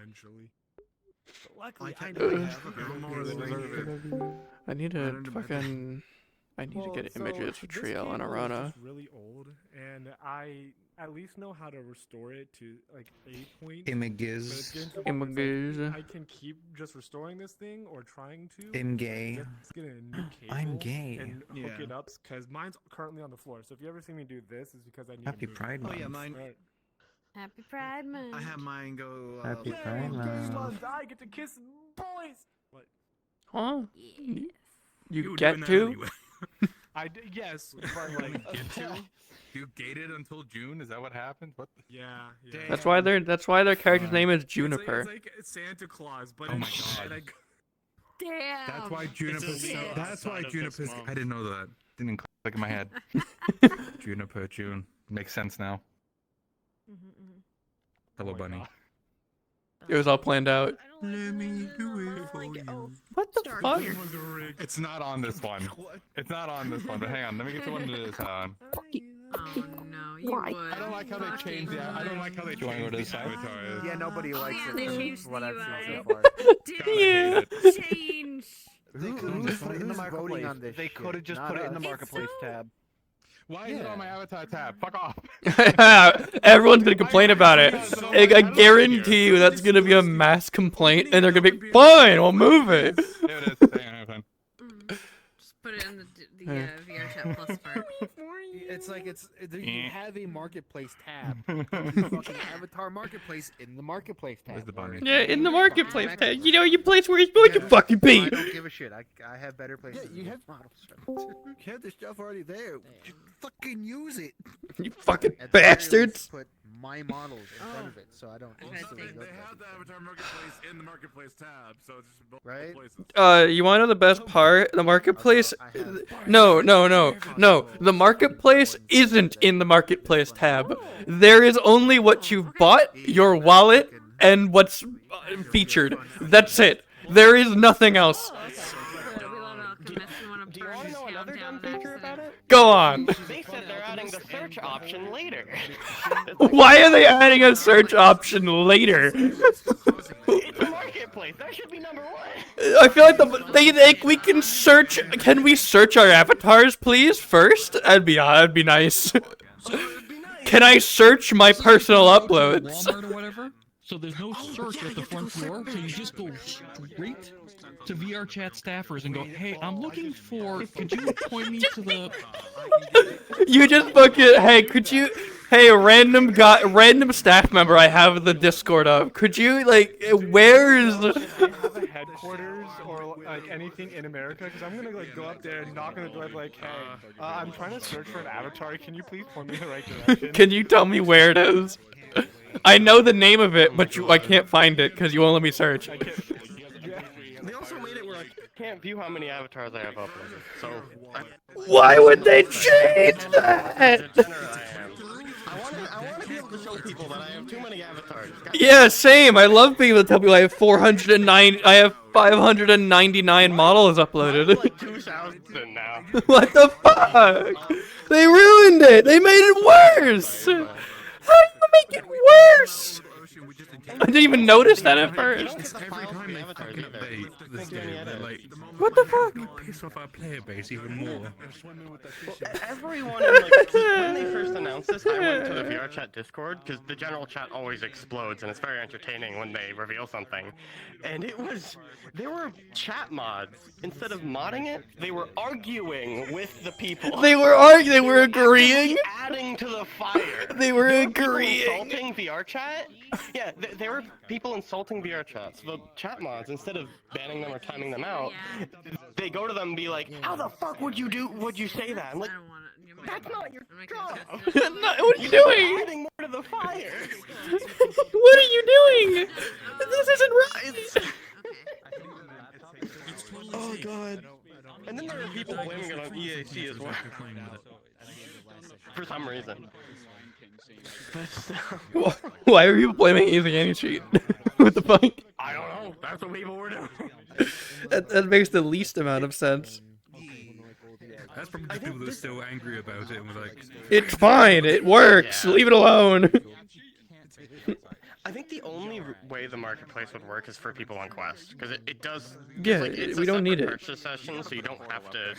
eventually. But luckily, I I kinda know have a girl more than I need to fucking. I need to get images for Trio and Arona. It's really old, and I at least know how to restore it to like a point. Images. Images. I can keep just restoring this thing or trying to. I'm gay. Just get a new cable I'm gay. and hook it up because mine's currently on the floor. So if you ever see me do this, it's because I need Happy to move Pride it. Month. Oh yeah, mine. Right. Happy Pride Month. I have mine go. Happy Yay, Pride gay Month. month! I get to kiss boys. What? Huh? Yes. You were get doing that to? anyway. Yes, but like Get to? You gated until June? Is that what happened? What? yeah. That's why their character's name is Juniper. It's like Santa Claus, but Oh my it's God. like Damn. That's why Juniper's. so That's why outside of Juniper's. this month. I didn't know that. Didn't click in my head. Juniper, June. Makes sense now. Hello, my bunny. God. It was all planned out. Let me do it for like it. Oh, you. What the Start fuck? here. It's not on this one. It's not on this one. But hang on, let me get to one that is on. Oh no, you would. I don't like how they changed the. I don't like how they Do you want to go to changed the the side? avatars. Yeah, nobody likes yeah, it. they from changed what the I've seen UI. so far. Yeah. Change. They could have just put it in the Who's voting marketplace. on this They shit? could have just Not put it in the us. marketplace tab. Why is it on my avatar tab? Fuck off. Everyone's gonna complain about it. I guarantee you that's gonna be a mass complaint, and they're gonna be fine. We'll move it. There it is. Hang on. Just put it in the VRChat Plus part. It's like Eh. you have a marketplace tab. You fucking avatar marketplace in the marketplace tab. Where's the bunny? Yeah, in the marketplace tag. You know your place where you're supposed to fucking I be. don't give a shit. I have better places. you than have- models. You have the stuff already there. Just fucking use it. You fucking At the very least, bastards. Put my models in front of it, so I don't. Okay, instantly thank go you. to They have the that. avatar marketplace in the marketplace tab, so it's just both Right? places. You wanna know the best part? The marketplace. I have- No. The marketplace isn't in the marketplace tab. There is only what you've bought, your wallet, and what's featured. That's it. There is nothing else. Do you want to know another dumb feature about it? Go on. They said they're adding the search option later. Why are they adding a search option later? It's a marketplace. That should be number one. I feel like they think we can search. Can we search our avatars, please, first? That'd be nice. Can I search my personal uploads? Walmart or whatever. So there's no search at the front door. So you just go straight to VRChat staffers and go, "Hey, I'm looking for. Could you point me to the?" You just fucking. Hey, could you? Hey, random staff member I have the Discord of. Could you where's? Do they have a headquarters or like anything in America? Because I'm gonna go up there and knock on the door, like, hey, I'm trying to search for an avatar. Can you please point me in the right direction? Can you tell me where it is? I know the name of it, but I can't find it because you won't let me search. They also made it where I can't view how many avatars I have uploaded. So Why would they change that? I want to be able to show people that I have too many avatars. Yeah, same. I love being able to tell people I have 409. I have 599 models uploaded. Like 2,000 now. What the fuck? They ruined it. They made it worse. How do you make it worse? I didn't even notice that at first. Every time they fucking update this game, they're like, What the fuck? you piss off our player base even more. Everyone, when they first announced this, I went to the VRChat Discord, because the general chat always explodes, and it's very entertaining when they reveal something. And there were chat mods. Instead of modding it, they were arguing with the people. They were agreeing. Adding to the fire. They were There people agreeing. insulting VRChat? Yeah, there were people insulting VRChat. So the chat mods, instead of banning them or timing them out, they go to them and be like, "How the fuck would you say that?" I'm like, I don't want to. "That's not your job." What are you doing? Adding more to the fire. What are you doing? This isn't right. Oh god. And then there are people blaming it on EAC as well. For some reason. But still, Why are you blaming Easy Any Cheat? What the fuck? I don't know. That's what people were doing. That makes the least amount of sense. That's probably the people that are still angry about it and were like, It's fine. It works. Yeah. Leave it alone. I think the only way the marketplace would work is for people on Quest, because it does. Yeah, like, it's we a don't need separate it. purchase session, so you don't have to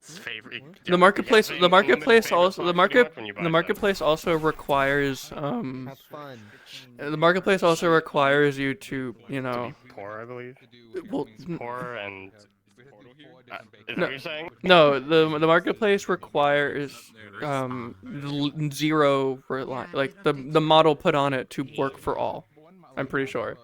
favor. The marketplace, yeah, the marketplace unlimited also, the favor slots market, when you buy the stuff. marketplace also requires, Have fun. the marketplace also requires you to, you know, Poor, I believe. well, Poor and. Is that No. what you're saying? no, the marketplace requires, zero like the model put on it to work for all. I'm pretty sure.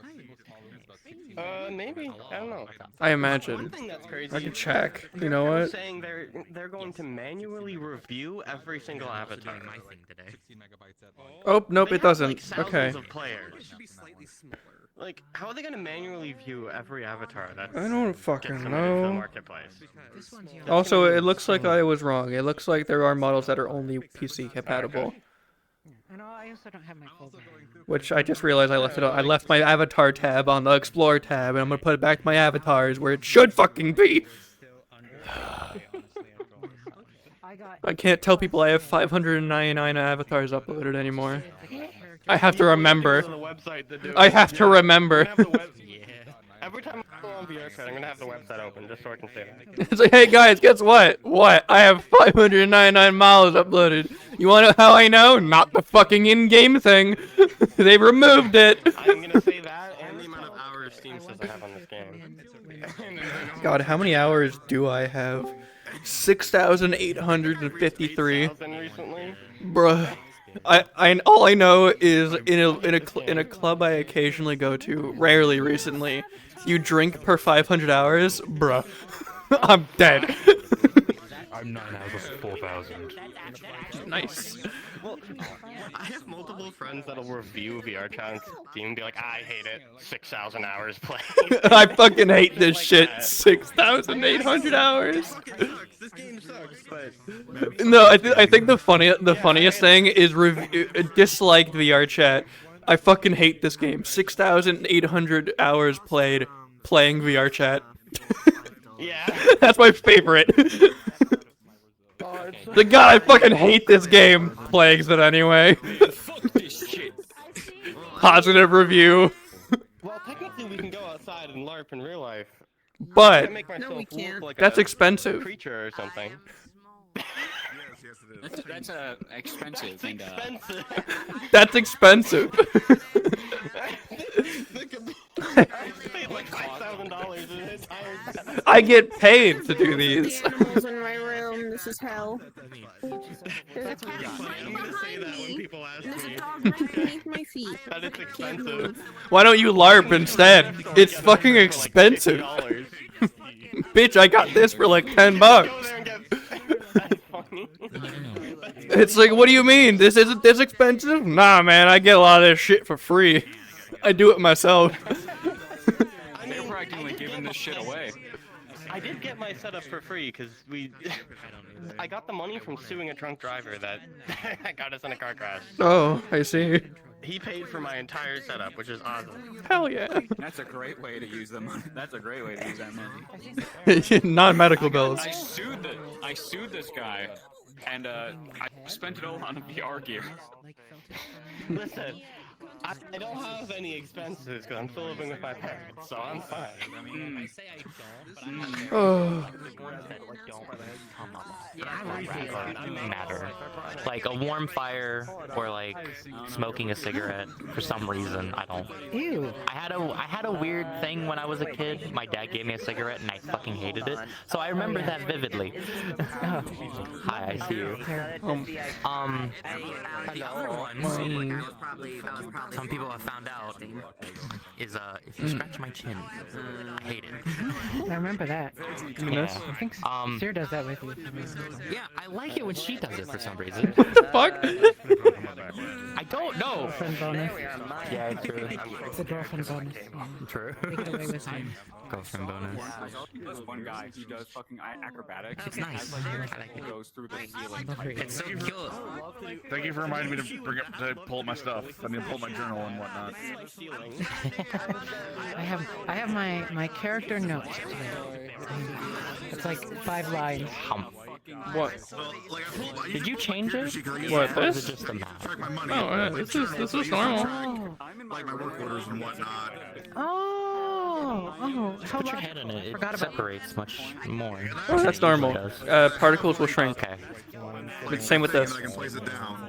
Maybe. I don't know. I One imagine. thing that's crazy. I can check. You know They're what? saying they're going to manually review every single avatar. Oh, nope, They it have, doesn't. like, thousands Okay. of players. Like, how are they going to manually view every avatar that's I don't gets fucking submitted to the know. marketplace? Also, it looks like I was wrong. It looks like there are models that are only PC compatible. I also don't have my full bag. Which I just realized I left it. I left my avatar tab on the Explore tab, and I'm gonna put it back to my avatars where it should fucking be. I can't tell people I have 599 avatars uploaded anymore. I have to remember. I have to remember. Every time I go on VRChat, I'm gonna have the website open just so I can say that. It's like, hey guys, guess what? What? I have 599 miles uploaded. You wanna know how I know? Not the fucking in-game thing. They removed it. I'm gonna say that and the amount of hours Steam says I have on this game. God, how many hours do I have? 6,853. 6,000 recently. Bruh. All I know is in a club I occasionally go to, rarely recently, you drink per 500 hours, bruh. I'm dead. I'm 9 out of 4,000. Nice. Well, I have multiple friends that'll review VRChat on Steam and be like, I hate it. 6,000 hours played. I fucking hate this shit. 6,800 hours. This game sucks, but No, I think the funniest thing is disliked VRChat. I fucking hate this game. 6,800 hours played playing VRChat. yeah. That's my favorite. The God, I fucking hate this game. Plagues it anyway. Fuck this shit. Positive review. Well, technically we can go outside and LARP in real life. I But make myself we look can't. like that's a expensive. creature or something. That's expensive. And, Expensive. That's expensive. I paid like $5,000 in an entire set. I get paid to do these. Animals in my room. This is hell. There's a cat I'm gonna say that when people ask There's a me. dog right beneath my feet. That is Can't expensive. move. Why don't you LARP instead? It's fucking expensive. $50. Bitch, I got this for like 10 Go bucks. there and get. That's funny. It's like, what do you mean? This isn't this expensive? Nah, man, I get a lot of this shit for free. I do it myself. they're practically giving this shit away. I did get my setup for free because I got the money from suing a drunk driver that got us in a car crash. Oh, I see. He paid for my entire setup, which is awesome. Hell yeah. That's a great way to use the money. That's a great way to use that money. Non-medical bills. I sued this guy, and I spent it all on VR gear. Listen, I don't have any expenses because I'm still living with my parents, so I'm fine. Oh. Matter. Like a warm fire or like smoking a cigarette for some reason. I don't. Ew. I had a weird thing when I was a kid. My dad gave me a cigarette and I fucking hated it. So I remember that vividly. Hi, I see you. The other one, some people have found out, is if you scratch my chin, I hate it. I remember that. Yeah. I think Sir does that with you. Yeah, I like it when she does it for some reason. What the fuck? I don't know. Girlfriend bonus. Yeah, true. It's a girlfriend bonus. True. Take it away with me. Girlfriend bonus. This one guy, he does fucking acrobatics. It's nice. Like, I like he it. goes through the ceiling. It's so cute. Thank you for reminding me to pull up my stuff. I mean, pull up my journal and whatnot. I have my character notes today. It's like 5 lines. What? Did you change it? What, Or is this? it just the map? Oh, this is normal. Like my work orders and whatnot. Oh, Just put your head in it. It separates much more. Oh, that's normal. Particles will shrink. Okay. But same with this. I can place it down.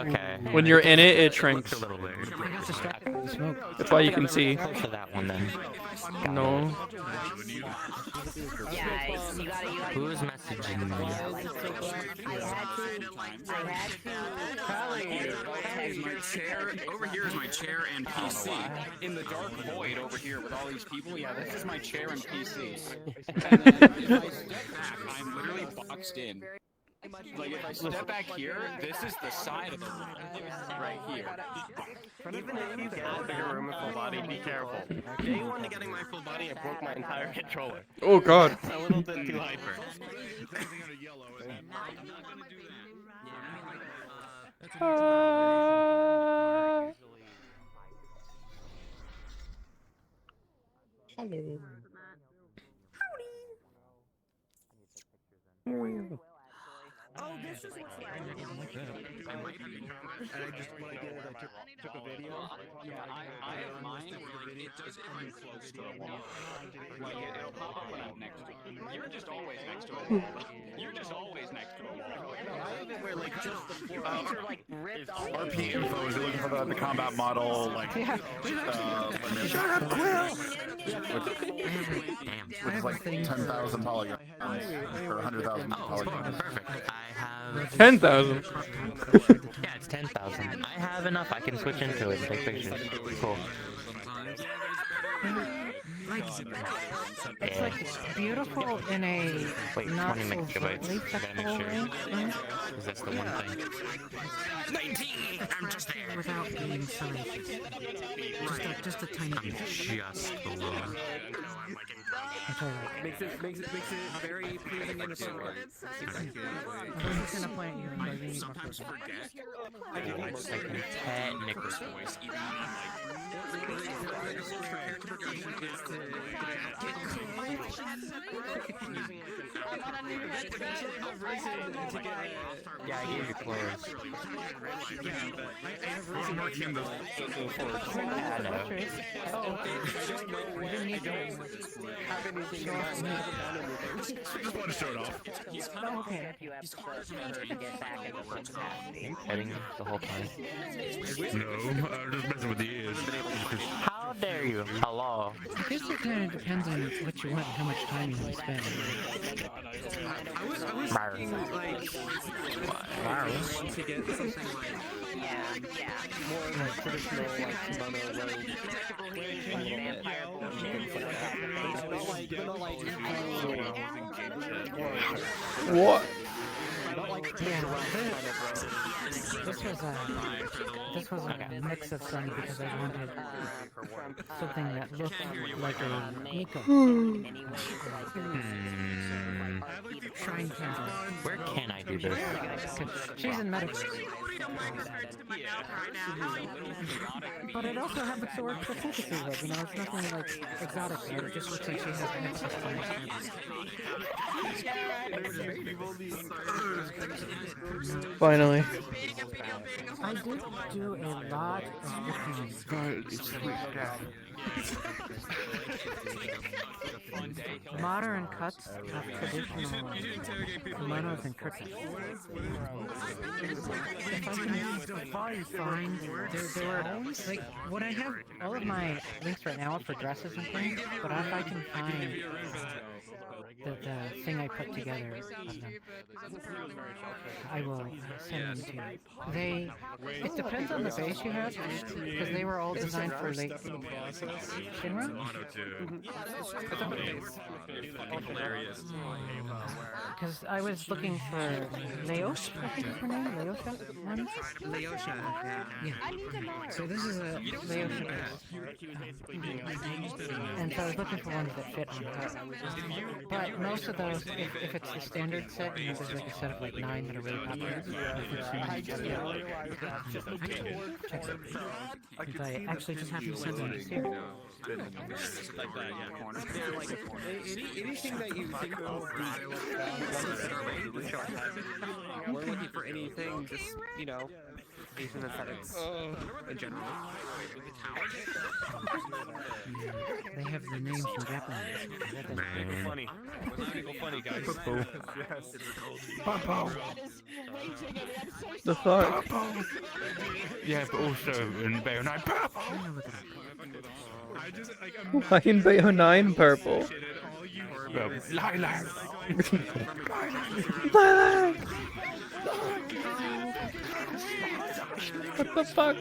Okay. When you're in it, it shrinks. A little bit. That's why you can see. Close to that one then. No. Who is messaging me? My chair over here is my chair and PC. In the dark void over here with all these people, yeah, this is my chair and PC. And then if I step back, I'm literally boxed in. Like if I step back here, this is the side of the room right here. Even if you get a bigger room with full body, be careful. Day one to getting my full body, I broke my entire controller. Oh god. A little bit too hyper. Hello. Oh, this is what's I might be. And I just what I did is I took a video. Yeah, I have mine where it does it when close to a wall. Like it'll pop up when I'm next to it. You're just always next to a wall. You're just always next to a wall. Where like just the floor are like ripped off. RP info is looking for the combat model, like, Shut up, Quill! which is like 10,000 polygons, or 100,000 polygons. Perfect. I have 10,000. Yeah, it's 10,000. I have enough. I can switch into it and take pictures. Cool. It's like beautiful in a Wait, not 20 so megabytes. overtly Gotta make sexual sure. way. Because that's the one thing. 19! I'm just there! Without being salacious. Just a tiny bit. Just below. That's alright. Makes it very pleasing in the store. I'm just gonna point at you and go, you need more Sometimes food. forget. I can technically Voice, even Yeah, I gave you clothes. Just want to show it off. Okay. Heading the whole time. No, I'm just messing with the ears. How dare you? Hello. I guess it kind of depends on what you want and how much time you want to spend. I was thinking like to get something like more like traditional like kimono What? This was a mix of some because I wanted something that looked like a Nico. Shrine temple. Where can I do this? She's in medical. But it also happens to work for synthesis, like, you know, it's nothing like exotic there, it just looks like she has an excess Finally. I did do a lot of modern cuts of traditional kimonos and curtains. If I can find, there were, like, what I have, all of my links right now are for dresses and things, but if I can find the thing I put together of them, I will send them to you. It depends on the base you have, because they were all designed for late Shinra. Because I was looking for Leos, I think is her name, Leosha one? Leosha, yeah. So this is a Leosha base. And so I was looking for ones that fit on her. But most of those, if it's the standard set, you know, there's like a set of like 9 that are really popular. I actually just happened to send them to Sarah. Like that, yeah. Yeah, like anything that you think of we're looking for anything, just Asian aesthetics in general. They have the names in Japanese. Funny. Funny, guys. Yes. The fuck? Yeah, but also in Bayonetta purple. I just like Why in Bayo 9 purple? Lilac. Lilac! What the fuck?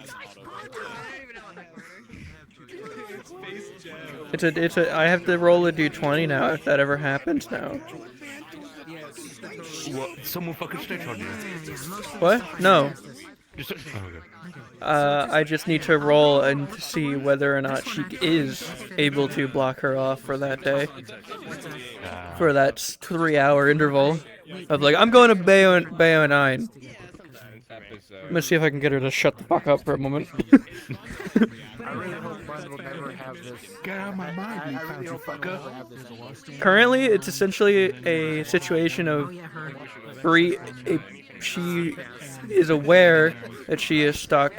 It's a, I have to roll a d20 now if that ever happens now. What? Someone fucking snitch on you? What? No. Just, okay. I just need to roll and see whether or not she is able to block her off for that day. For that 3-hour interval of like, I'm going to Bayo 9. I'm gonna see if I can get her to shut the fuck up for a moment. I really hope Bud will never have this. Get out of my mind, you fancy fucker. Currently, it's essentially a situation of she is aware that she is stuck,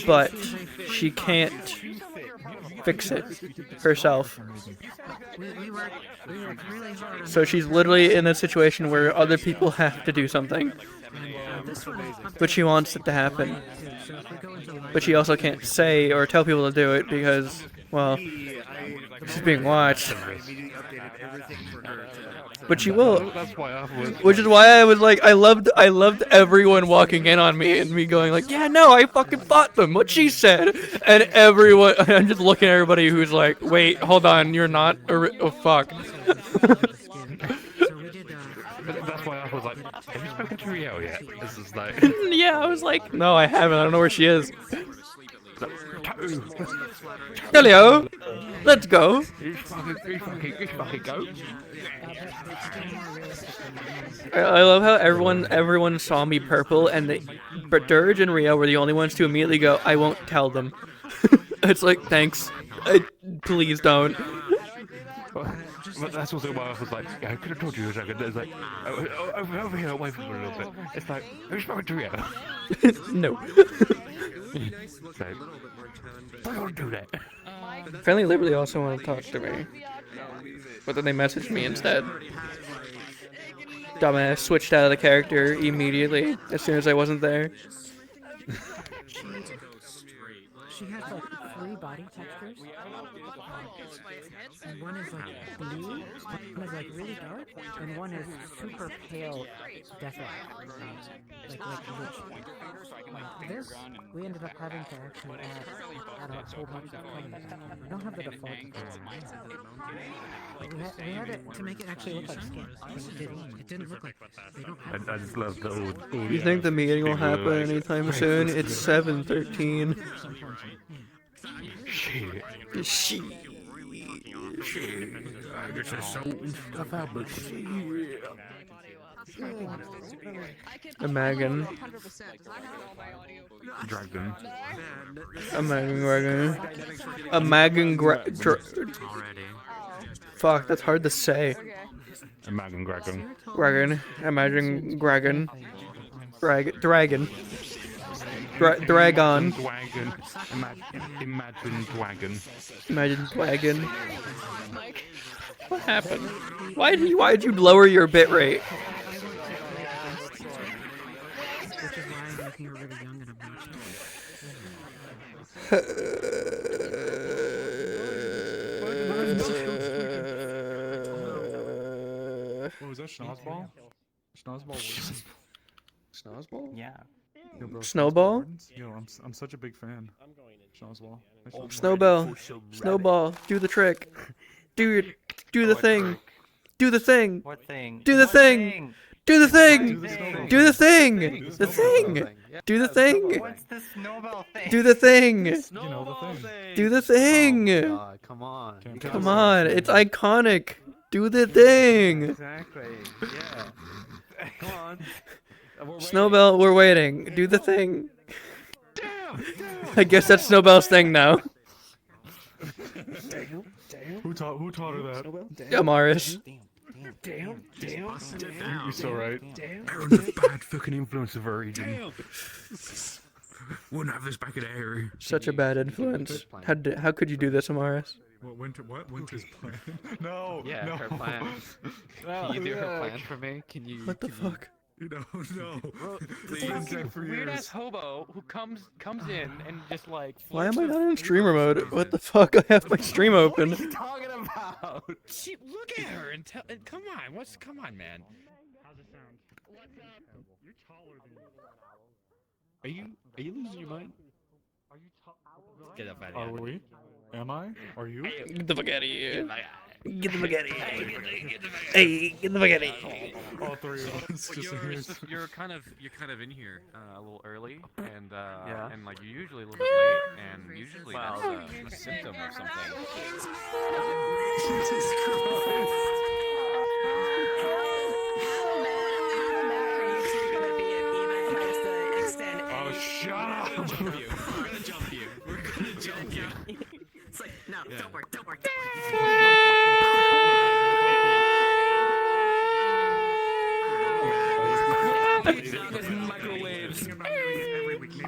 but she can't fix it herself. So she's literally in a situation where other people have to do something. But she wants it to happen. But she also can't say or tell people to do it because, well, she's being watched. But she will. Which is why I was like, I loved everyone walking in on me and me going like, yeah, no, I fucking fought them. What she said, and everyone, I'm just looking at everybody who's like, wait, hold on, you're not. Oh fuck. That's why I was like, have you spoken to Rio yet? This is like. Yeah, I was like, no, I haven't. I don't know where she is. Hello, let's go. I love how everyone saw me purple, and but Dirge and Rio were the only ones to immediately go, I won't tell them. It's like, thanks. Please don't. But that's also why I was like, yeah, I could have told you a second. It's like, over here, away from her a little bit. It's like, have you spoken to Rio? No. So, don't do that. Friendly Liberty also want to talk to me. But then they messaged me instead. Dumbass switched out of the character immediately as soon as I wasn't there. She has like 3 body textures. And one is like blue, one is like really dark, and one is super pale deathlight. Like rich. This, we ended up having to actually add a whole bunch of colors. We don't have the default colors. We had it to make it actually look like skin, but it didn't look like this. They don't have I just love the old. You think the meeting will happen anytime soon? It's 7:13. Shit. Shit. I guess there's some stuff out, but shit. A Magan. Dragon. A Magan Dragon. A Magan Fuck, that's hard to say. Imagine Dragon. Dragon. Imagine Dragon. Dragon. Dragon. Dragon. Imagine Dragon. Imagine Dragon. What happened? Why'd you lower your bitrate? which is why I'm making her really young and What was that, Schnozzball? Schnozzball? Snowball? Yeah. Yo, bro, Snowball? Yo, I'm such a big fan. Schnozzball. Snowball. Snowball. Do the trick. Do the thing. Do the thing. What thing? Do the thing. Do the thing. Do the thing. The thing. Do the thing. What's the snowball thing? Do the thing. You know the thing. Do the thing. Oh, God, come on. Come on. It's iconic. Do the thing. Exactly. Yeah. Come on. Snowbell, we're waiting. Do the thing. I guess that's Snowbell's thing now. Who taught her that? Amaris. You're so right. Aaron's a bad fucking influence of our region. Wouldn't have this back in the area. Such a bad influence. How could you do this, Amaris? What? Winter's plan? No. Yeah, no. her plan. Can you do her plan for me? Can you? What the fuck? No. Weird ass hobo who comes in and just like. Why am I not in streamer mode? What the fuck? I have my stream open. What are you talking about? Look at her and tell. Come on, come on, man. How's it sound? You're taller than me. Are you losing your mind? Are you Get up out of here. Are we? Am I? Are you? Get the fuck out of here. Get the fuck out of here. Hey, get the fuck out of here. All three of us. You're kind of in here a little early, and and like you're usually a little bit late, and usually that's a symptom of something. Oh, shut up! We're gonna jump you. It's like, no, don't worry. Microwaves.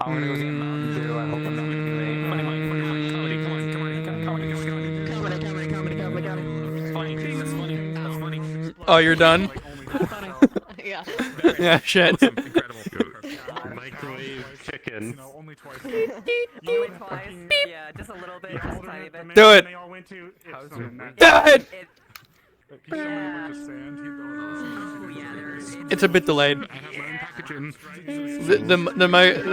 I'm gonna go get Mountain Dew. I hope I'm not getting late. That's funny. Oh, you're done? Yeah. Yeah, shit. Microwave chicken. Only twice. Only twice? Yeah, just a little bit, just a tiny bit. Do it. Do it. It's a bit delayed.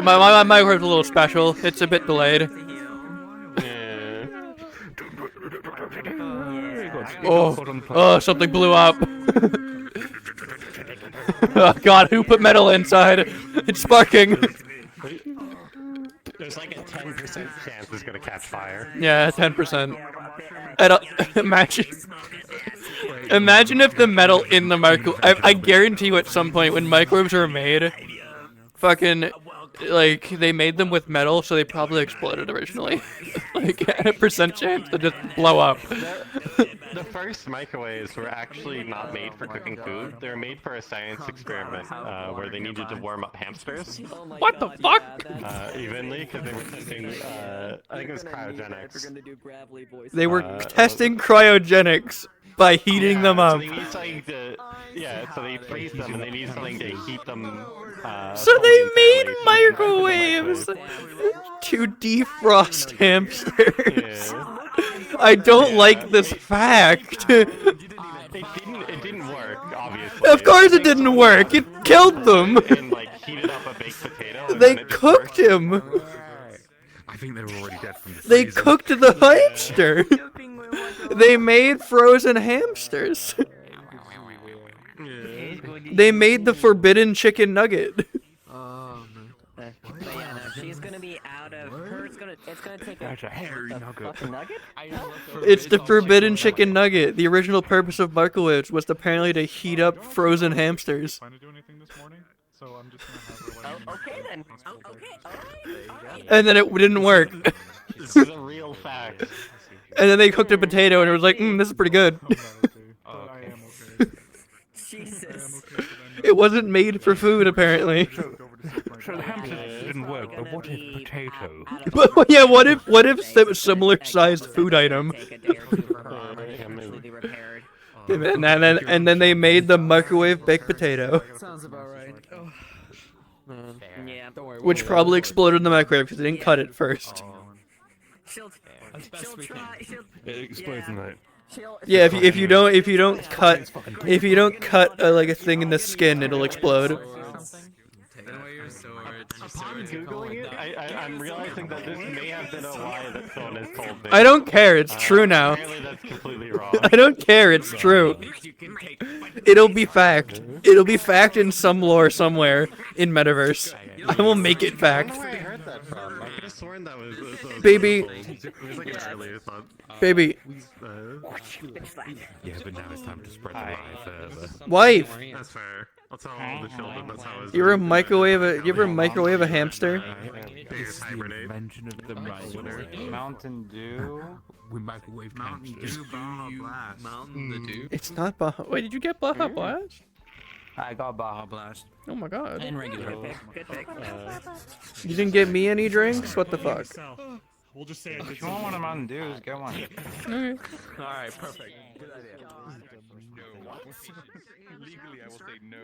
My microwave's a little special. It's a bit delayed. Oh, something blew up. Oh god, who put metal inside? It's sparking. There's like a 10% chance it's gonna catch fire. Yeah, 10%. I don't imagine if the metal in the microwave. I guarantee you, at some point when microwaves were made, fucking like they made them with metal, so they probably exploded originally. Like a percent chance to just blow up. The first microwaves were actually not made for cooking food. They were made for a science experiment where they needed to warm up hamsters. What the fuck? Evenly, because they were testing, I think it was cryogenics. They were testing cryogenics by heating them up. So they need something to, so they freeze them and they need something to heat them. So they made microwaves to defrost hamsters. I don't like this fact. It didn't work, obviously. Of course it didn't work. It killed them. And like heated up a baked potato. They cooked him. I think they were already dead from the They freezer. cooked the hamster. They made frozen hamsters. They made the forbidden chicken nugget. But yeah, no, she's gonna be out of her. It's gonna take That's a hairy nugget. nugget. It's the forbidden chicken nugget. The original purpose of microwaves was apparently to heat up frozen hamsters. Okay then. Okay. And then it didn't work. This is a real fact. And then they cooked a potato and it was like, this is pretty good. Jesus. It wasn't made for food, apparently. So the hamsters didn't work, but what if potato? But yeah, what if similar sized food item? And then they made the microwave baked potato. Sounds about right. Oh. Yeah. Don't worry. Which probably exploded in the microwave because they didn't cut it first. She'll try. It explodes in that. Yeah, if you don't cut like a thing in the skin, it'll explode. Upon Googling it, I'm realizing that this may have been a lie that someone has told me. I don't care, it's true now. Apparently that's completely wrong. I don't care, it's true. It'll be fact. It'll be fact in some lore somewhere in Metaverse. I will make it fact. I heard that from. I could have sworn that was Baby. It was like an earlier thought. Baby. Yeah, but now it's time to spread the lie further. Wife. That's fair. That's how the children. That's how. You ever microwave a hamster? It's the invention of the microwave. Mountain Dew. We microwave Mountain Dew, Baja Blast. Mountain Dew. It's not Baja. Wait, did you get Baja Blast? I got Baja Blast. Oh my god. And regular. Good pick. You didn't get me any drinks? What the fuck? We'll just say If you want one of Mountain Dews, get one. Okay. Alright, perfect. Good idea. Legally, I will say no.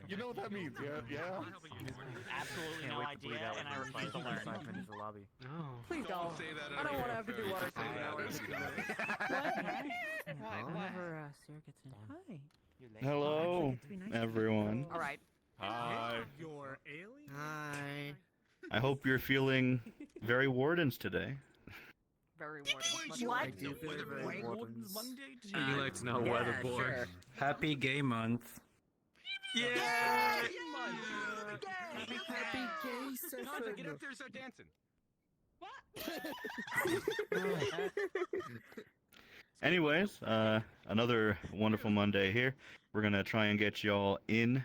You know what that means, yeah? Absolutely no idea, and I refuse to learn. Please don't. I don't want to have to do water Whenever Sarah gets in. Hi. Hello, everyone. All right. Hi. Your alien? Hi. I hope you're feeling very Wardens today. Very Wardens. What? Wardens. You like to know weather, boy. Sure. Happy Gay Month. Yeah! Happy gay session. Get up there and start dancing. Anyways, another wonderful Monday here. We're gonna try and get y'all in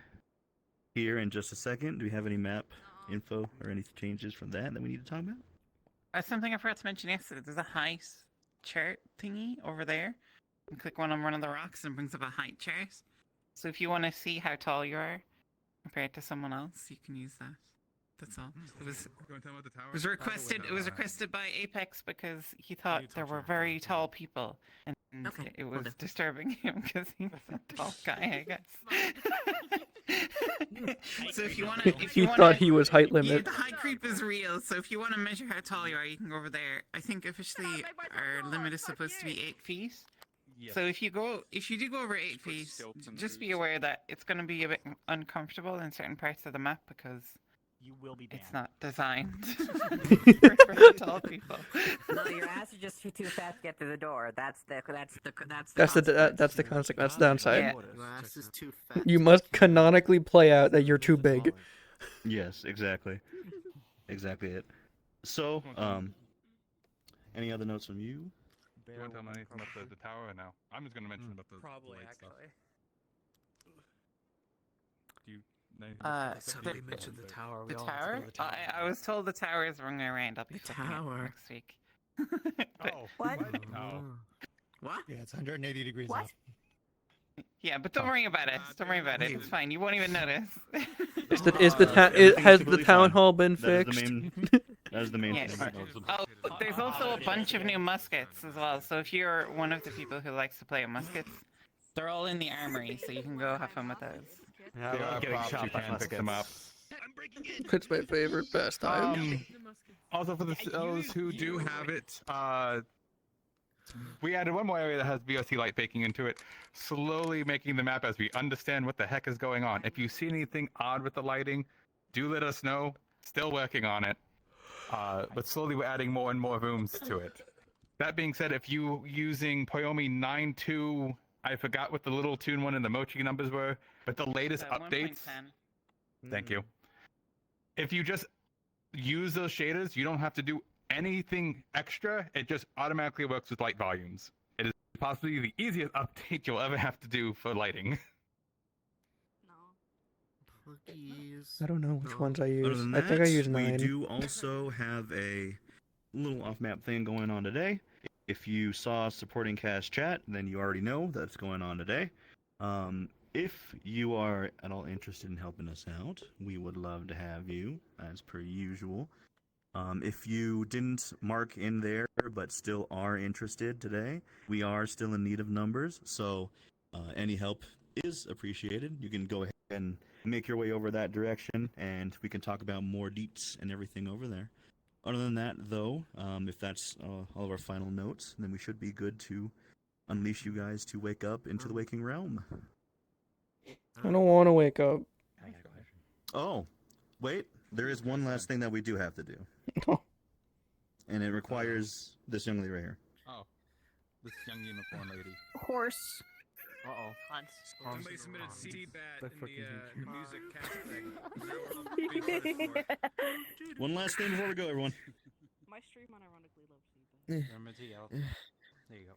here in just a second. Do we have any map info or any changes from that we need to talk about? Something I forgot to mention yesterday. There's a height chart thingy over there. You click one of the rocks and it brings up a height chart. So if you want to see how tall you are compared to someone else, you can use that. That's all. It was requested. It was requested by Apex because he thought there were very tall people, and it was disturbing him because he was a tall guy, I guess. So if you want to, He thought he was height yeah, limit. the height creep is real. So if you want to measure how tall you are, you can go over there. I think officially our limit is supposed to be 8 feet. So if you do go over 8 feet, just be aware that it's going to be a bit uncomfortable in certain parts of the map because You will be banned. it's not designed for tall people. No, your ass is just too fat to get through the door. That's the That's the downside. Yeah. Your ass is too fat. You must canonically play out that you're too big. Yes, exactly. Exactly it. So, any other notes from you? Do you want to tell me anything about the tower or no? I'm just going to mention about the Probably, light stuff. actually. Do you know anything Somebody mentioned the tower. The tower? I was told the tower is running around. I'll be flipping it tower. next week. What? No. What? Yeah, it's 180 degrees What? up. Yeah, but don't worry about it. Don't worry about it. It's fine. You won't even notice. Has the everything's has the completely town fine. hall been That is fixed? that is the main Yes. thing. Oh, there's also a bunch of new muskets as well. So if you're one of the people who likes to play with muskets, they're all in the armory, so you can go have fun with those. There are props, you can pick them up. It's my favorite pastime. Also, for those who do have it, we added one more area that has VOC light baking into it, slowly making the map as we understand what the heck is going on. If you see anything odd with the lighting, do let us know. Still working on it, but slowly we're adding more and more rooms to it. That being said, if you using Poyomi 9.2, I forgot what the little tune one and the mochi numbers were, but the latest updates. 1.10. Thank you. If you just use those shaders, you don't have to do anything extra. It just automatically works with light volumes. It is possibly the easiest update you'll ever have to do for lighting. I don't know which ones I Other use. than I think I that, use We 9. do also have a little off-map thing going on today. If you saw supporting cast chat, then you already know that's going on today. If you are at all interested in helping us out, we would love to have you, as per usual. If you didn't mark in there but still are interested today, we are still in need of numbers, so any help is appreciated. You can go ahead and make your way over that direction, and we can talk about more deets and everything over there. Other than that, though, if that's all of our final notes, then we should be good to unleash you guys to wake up into the waking realm. I don't want to wake up. Oh, wait, there is one last thing that we do have to do. And it requires this young lady right here. Oh, this young unicorn lady. Horse. Uh-oh. Somebody submitted CBAT in the music cast thing. One last thing before we go, everyone. My stream unironically loves Remember to yell. There you go.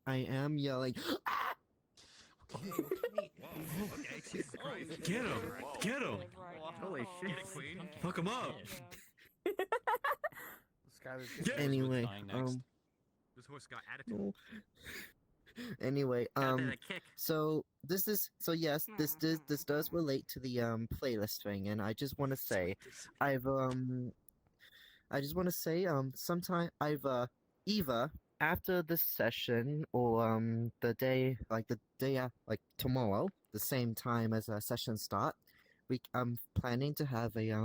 I am yelling. Get him! Get him! Holy shit. Fuck him up! Anyway, This horse got attitude. anyway, Gotta be a kick. so yes, this does relate to the playlist thing, and I just want to say, sometime either after this session or the day like tomorrow, the same time as our session start, I'm planning to have a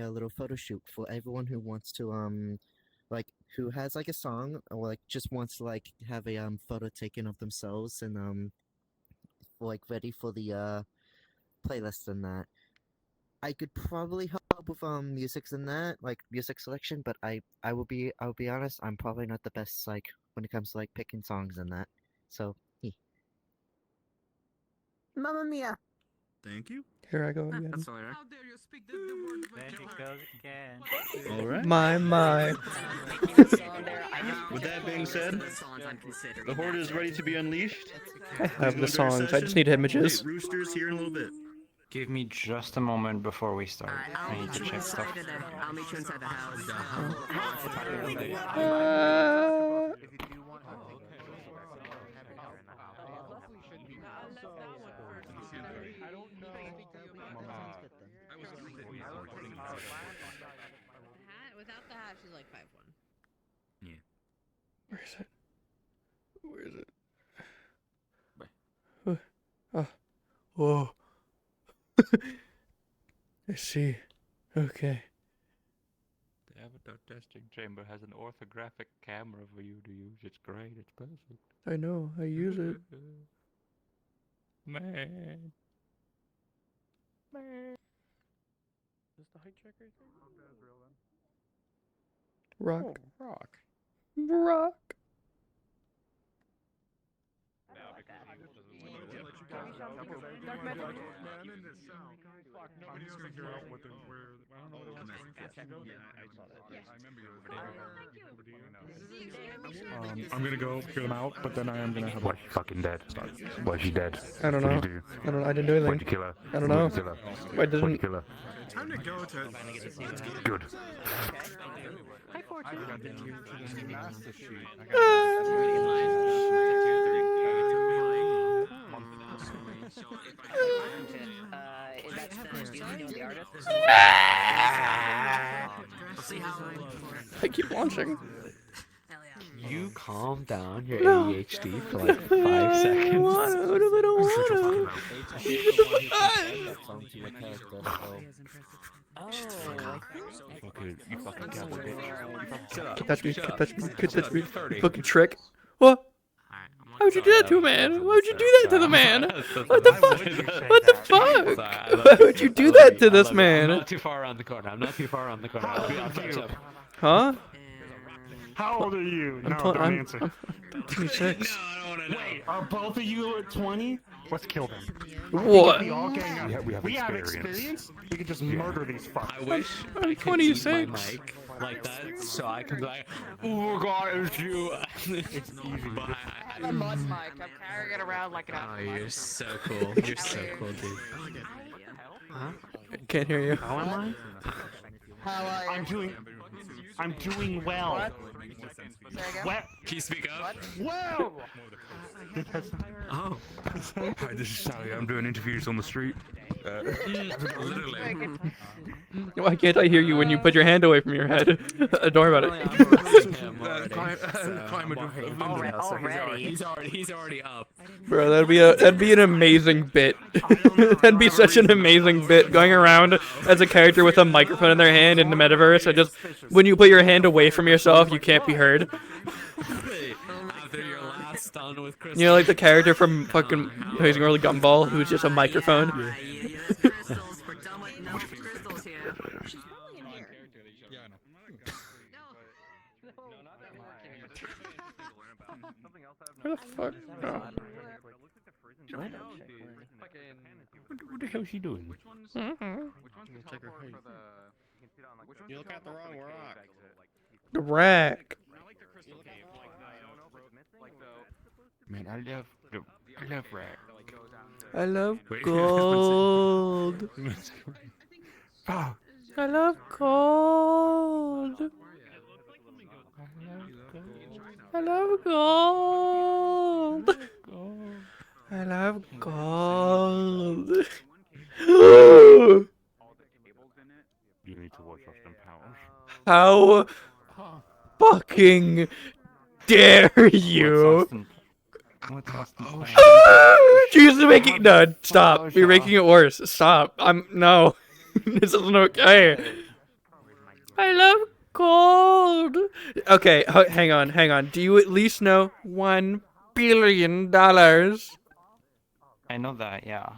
little photo shoot for everyone who wants to like who has like a song or like just wants to like have a photo taken of themselves and like ready for the playlist and that. I could probably help with music and that, like music selection, but I'll be honest, I'm probably not the best like when it comes to like picking songs and that. So Mamma mia! Thank you. Here I go again. That's all right. There she goes again. All right. My. With that being said, the horde is ready to be unleashed. I have the songs. I just need images. Wait, Roosters here in a little bit. Give me just a moment before we start. I need to check stuff. I'll meet you inside the house. Without the hat, she's like 5'1". Yeah. Where is it? Where is it? Oh. Whoa. I see. Okay. The avatar testing chamber has an orthographic camera for you to use. It's great. It's perfect. I know. I use it. Man. Is the height checker thing? Rock. Oh, rock. Rock. I'm gonna go clear them out, but then I am gonna have. Why she fucking dead? Why she dead? I don't What'd know. you do? I don't know. I didn't do anything. Why'd you kill her? I don't know. Why'd you kill her? I Why'd you didn't. kill her? Time to go to. Good. Hi, Fortune. Is that do you know the artist? I keep launching. You calm down your No. ADHD for like 5 seconds. What if I don't want You fucking cowboy bitch. to? Could touch me. Could touch me. Could touch me. You fucking trick. What? Why would you do that to a man? Why would you do that to the man? What the fuck? What the fuck? Why would you do that to this I'm man? not too far around the corner. I'm not too far around the corner. I'll catch up. Huh? How old are you? No, I'm don't answer. I'm 26. Wait, are both of you at 20? Let's kill them. What? We all gang up. We have experience. We can just murder these fucks. I wish I could use my mic like that so I could be like, oh god, it's you. It's easy. But I have a mud mic. I'm carrying it around like an Oh, you're so cool. You're so cool, dude. Huh? Can't hear you. How am I? I'm doing well. What? Can you speak up? Well. Oh. Hi, this is Sally. I'm doing interviews on the street. Literally. Why can't I hear you when you put your hand away from your head? Don't worry about it. He's already up. Bro, that'd be an amazing bit. That'd be such an amazing bit going around as a character with a microphone in their hand in the metaverse. And just when you put your hand away from yourself, you can't be heard. After your last stun with Chris. You know, like the character from fucking Amazing World of Gumball, who's just a microphone. Where the fuck? Oh. What the hell is she doing? Check her height. You look at the wrong rock. The rack. Man, I love I love rat. I love Wait, gold. Oh. I love gold. I love gold. I love gold. You need to watch Austin Powers. How fucking dare you? What's Austin playing? She's making no. Stop. You're making it worse. Stop. No. This isn't okay. I love gold. Okay, hang on. Do you at least know $1 billion? I know that, yeah.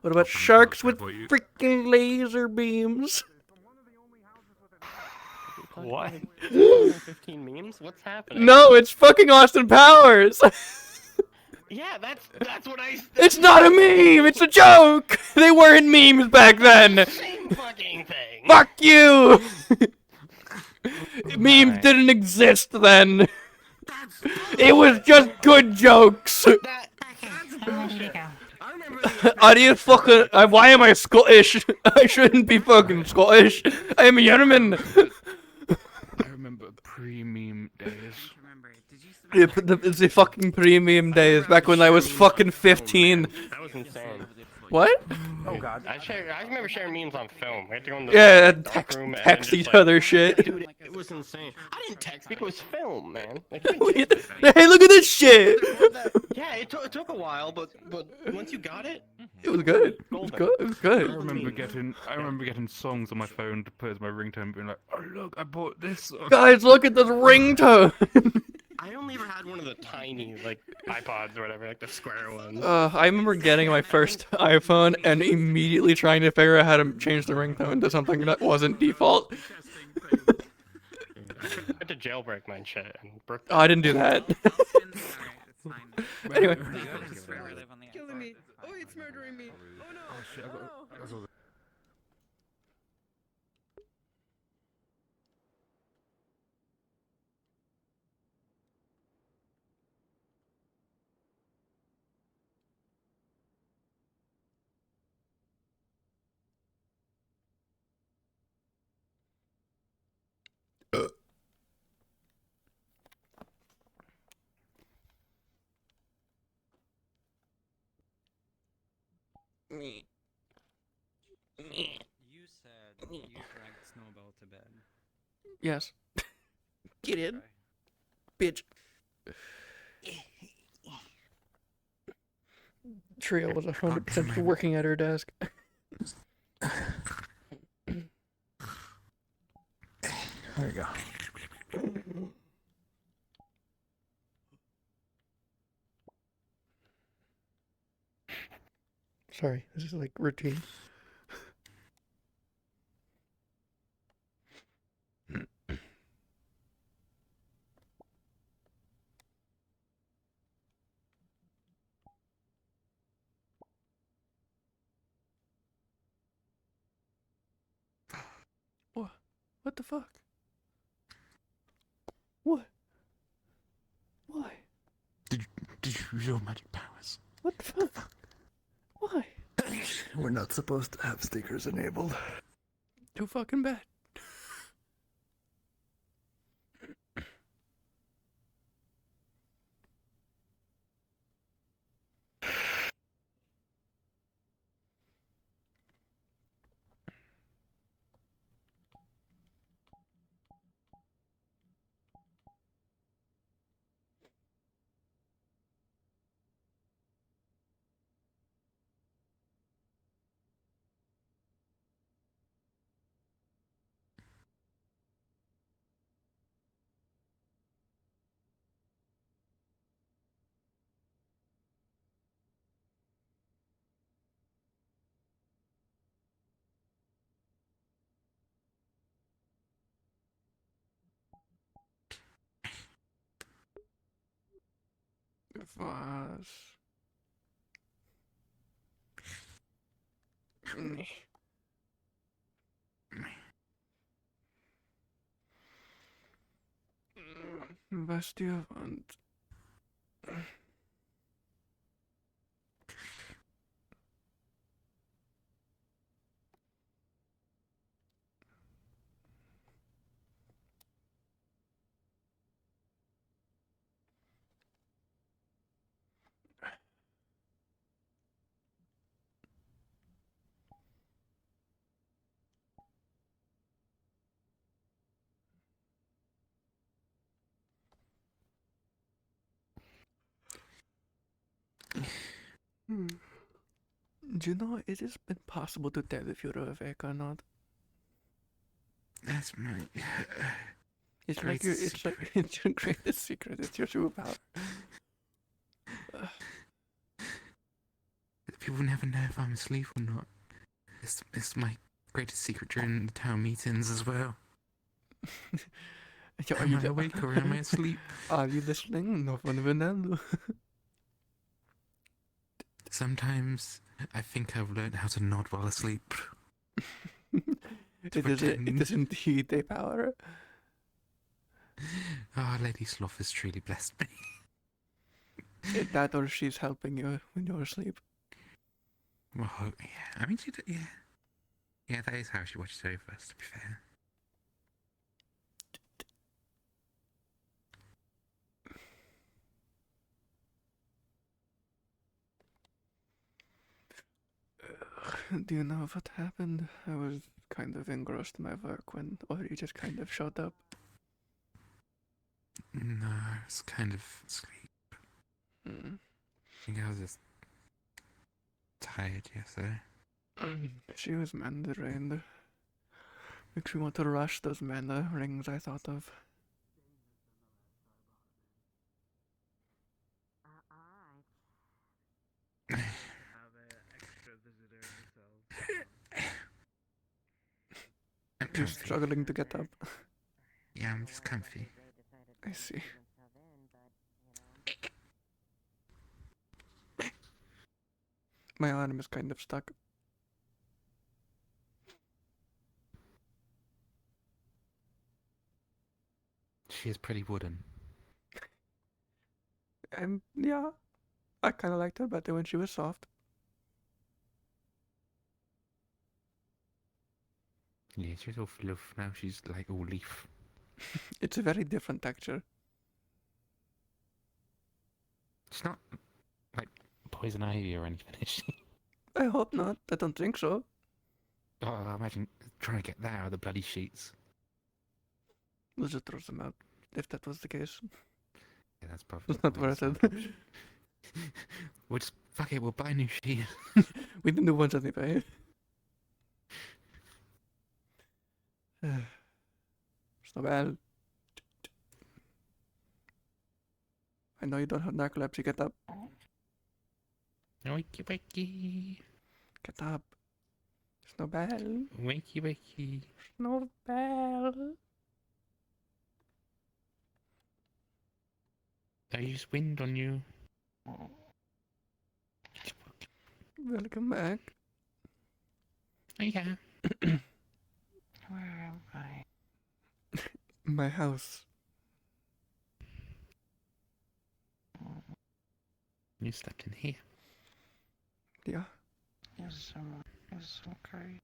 What about sharks with freaking laser beams? What? 15 memes? What's happening? No, it's fucking Austin Powers. Yeah, that's what I. It's not a meme. It's a joke. They weren't memes back then. Same fucking thing. Fuck you. Memes didn't exist then. It was just good jokes. Are you fucking? Why am I Scottish? I shouldn't be fucking Scottish. I am a German. I remember pre-meme days. The fucking premium days back when I was fucking 15. That was insane. What? Oh god. I remember sharing memes on film. We had to go in the Yeah, dark room and text just, each like, other shit. Dude, it was insane. I didn't text because it was film, man. Like, Hey, look at this shit. yeah, it took a while, but once you got it, It was good. It was good. It was good. I remember getting songs on my phone to put as my ringtone, being like, "Oh look, I bought this song." Guys, look at this ringtone. I only ever had one of the tiny like iPods or whatever, like the square ones. I remember getting my first iPhone and immediately trying to figure out how to change the ringtone to something that wasn't default. I had to jailbreak my shit and broke. Oh, I didn't do that. Anyway. Killing me. Oh, it's murdering me. Oh no. Oh shit! I got You said you dragged Snowball to bed. Yes. Get in. Bitch. Trio was 100% working at her desk. There you go. Sorry, this is like routine. What the fuck? What? Why? Did you use your magic powers? What the fuck? Why? We're not supposed to have stickers enabled. Too fucking bad. Was. Was dir und Hmm. Do you know it has been possible to tell if you're awake or not? That's my. It's like your, it's like it's your greatest secret. It's your superpower. People never know if I'm asleep or not. It's my greatest secret during the town meetings as well. Am I awake or am I asleep? Are you listening? No one will know. Sometimes I think I've learned how to nod while asleep. It is indeed a power. Ah, Lady Sloth has truly blessed me. That or she's helping you when you're asleep. Well, yeah. I mean, yeah. Yeah, that is how she watches over us, to be fair. Do you know what happened? I was kind of engrossed in my work when Ori just kind of showed up. No, it's kind of sleep. Mm. I think I was just tired yesterday. She was mana drained. Makes me want to rush those mana rings I thought of. You're struggling to get up. Yeah, I'm just comfy. I see. My arm is kind of stuck. She is pretty wooden. Yeah, I kind of liked her better when she was soft. Yeah, she's all fluff now. She's like all leaf. It's a very different texture. It's not like poison ivy or anything, is she? I hope not. I don't think so. Oh, imagine trying to get that out of the bloody sheets. We'll just throw them out, if that was the case. Yeah, that's probably. It's not worth it. We'll just, fuck it, we'll buy new sheets. We didn't do ones anyway. Snowbell. I know you don't have narcolepsy. Get up. Wakey wakey. Get up. Snowbell. Wakey wakey. Snowbell. I use wind on you. Welcome back. Oh, yeah. Where am I? My house. You slept in here. Yeah. Is okay.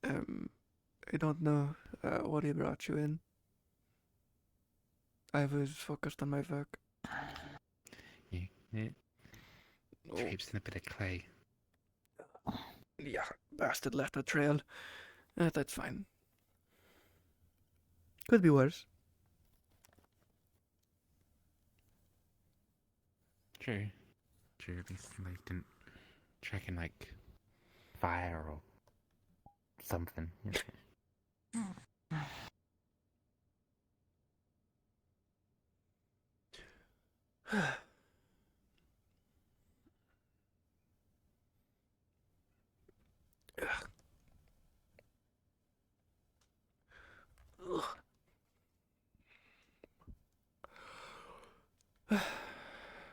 I don't know what he brought you in. I was focused on my work. Yeah. Traipsed in a bit of clay. Yeah, bastard left a trail. That's fine. Could be worse. True. At least they didn't track in like fire or something. You know.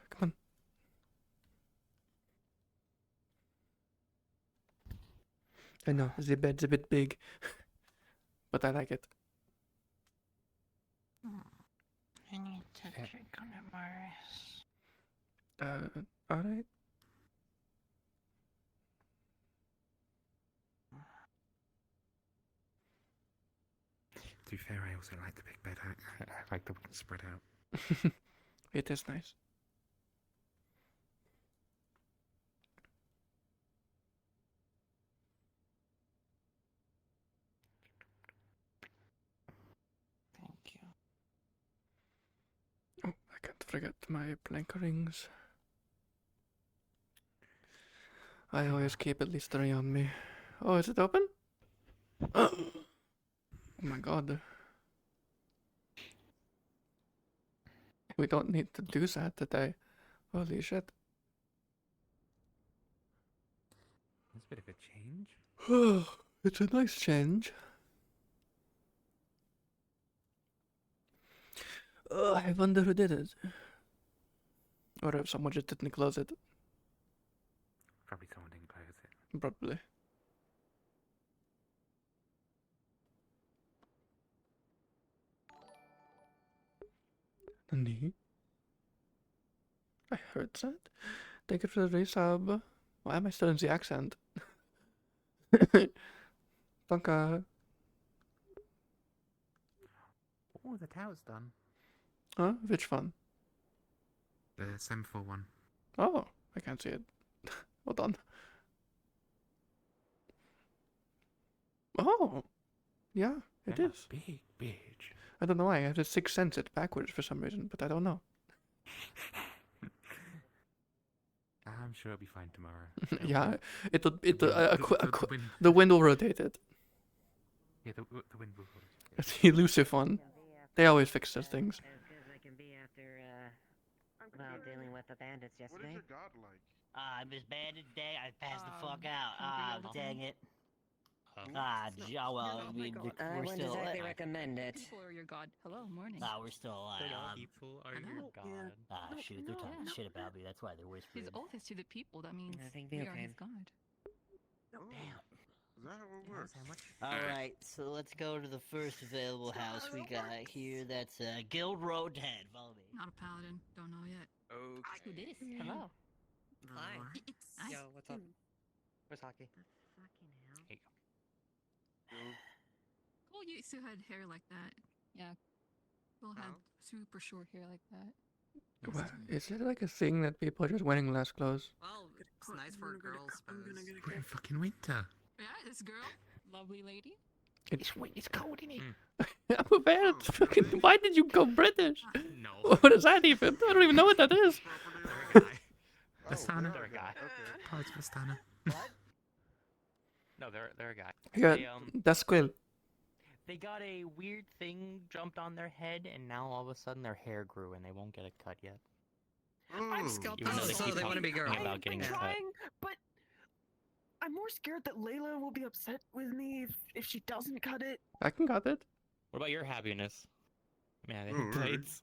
Come on. I know, the bed's a bit big, but I like it. I need to check on Amaris. Alright. To be fair, I also like the big bed. I like the one spread out. It is nice. Thank you. Oh, I can't forget my plank rings. I always keep at least 3 on me. Oh, is it open? Oh my god. We don't need to do that today. Holy shit. That's a bit of a change. It's a nice change. I wonder who did it. Or if someone just didn't close it. Probably someone didn't close it. Probably. Nani? I heard that. Thank you for the resub. Why am I still in the accent? Danke. Oh, the tower's done. Huh? Which one? The semaphore one. Oh, I can't see it. Well done. Oh, yeah, it I'm a is. big bitch. I don't know why. I have the sixth sense it backwards for some reason, but I don't know. I'm sure it'll be fine tomorrow. Yeah, the wind will rotate it. Yeah, the wind will. It's the elusive one. They always fix those things. I can be after, well, dealing with the bandits yesterday. What is your god like? I'm as bad today. I passed the fuck out. Ah, dang it. Well, I mean, I we're wouldn't still exactly alive. recommend it. People are your god. Hello, morning. We're still alive. People are your god. Shoot, they're talking shit about me. That's why they're whispering. His oath is to the people. That means I think we they'll are his okay. god. Damn. Is that how it works? Alright, so let's go to the first available house we got here. That's Guild Road 10. Follow me. Not a paladin. Don't know yet. Okay. Who this? Hello. Hi. Yo, what's up? Where's Hockey? Hey. Cole used to had hair like that. Yeah. Cole had super short hair like that. What? Is it like a thing that people are just wearing less clothes? Well, it's nice for a girl, suppose. We're in fucking winter. Yeah, this girl, lovely lady. It's cold in here. I'm a bad. Fucking. Why did you go British? No. What is that even? I don't even know what that is. Vistana? They're a guy. Parts Vistana. What? No, they're a guy. Yeah, They, that's Quill. They got a weird thing jumped on their head, and now all of a sudden their hair grew, and they won't get a cut yet. I'm scalped. Even though they keep they want to be talking girls. about getting a cut. trying, but I'm more scared that Layla will be upset with me if she doesn't cut it. I can cut it. What about your happiness? Man, they Oh, have really? blades.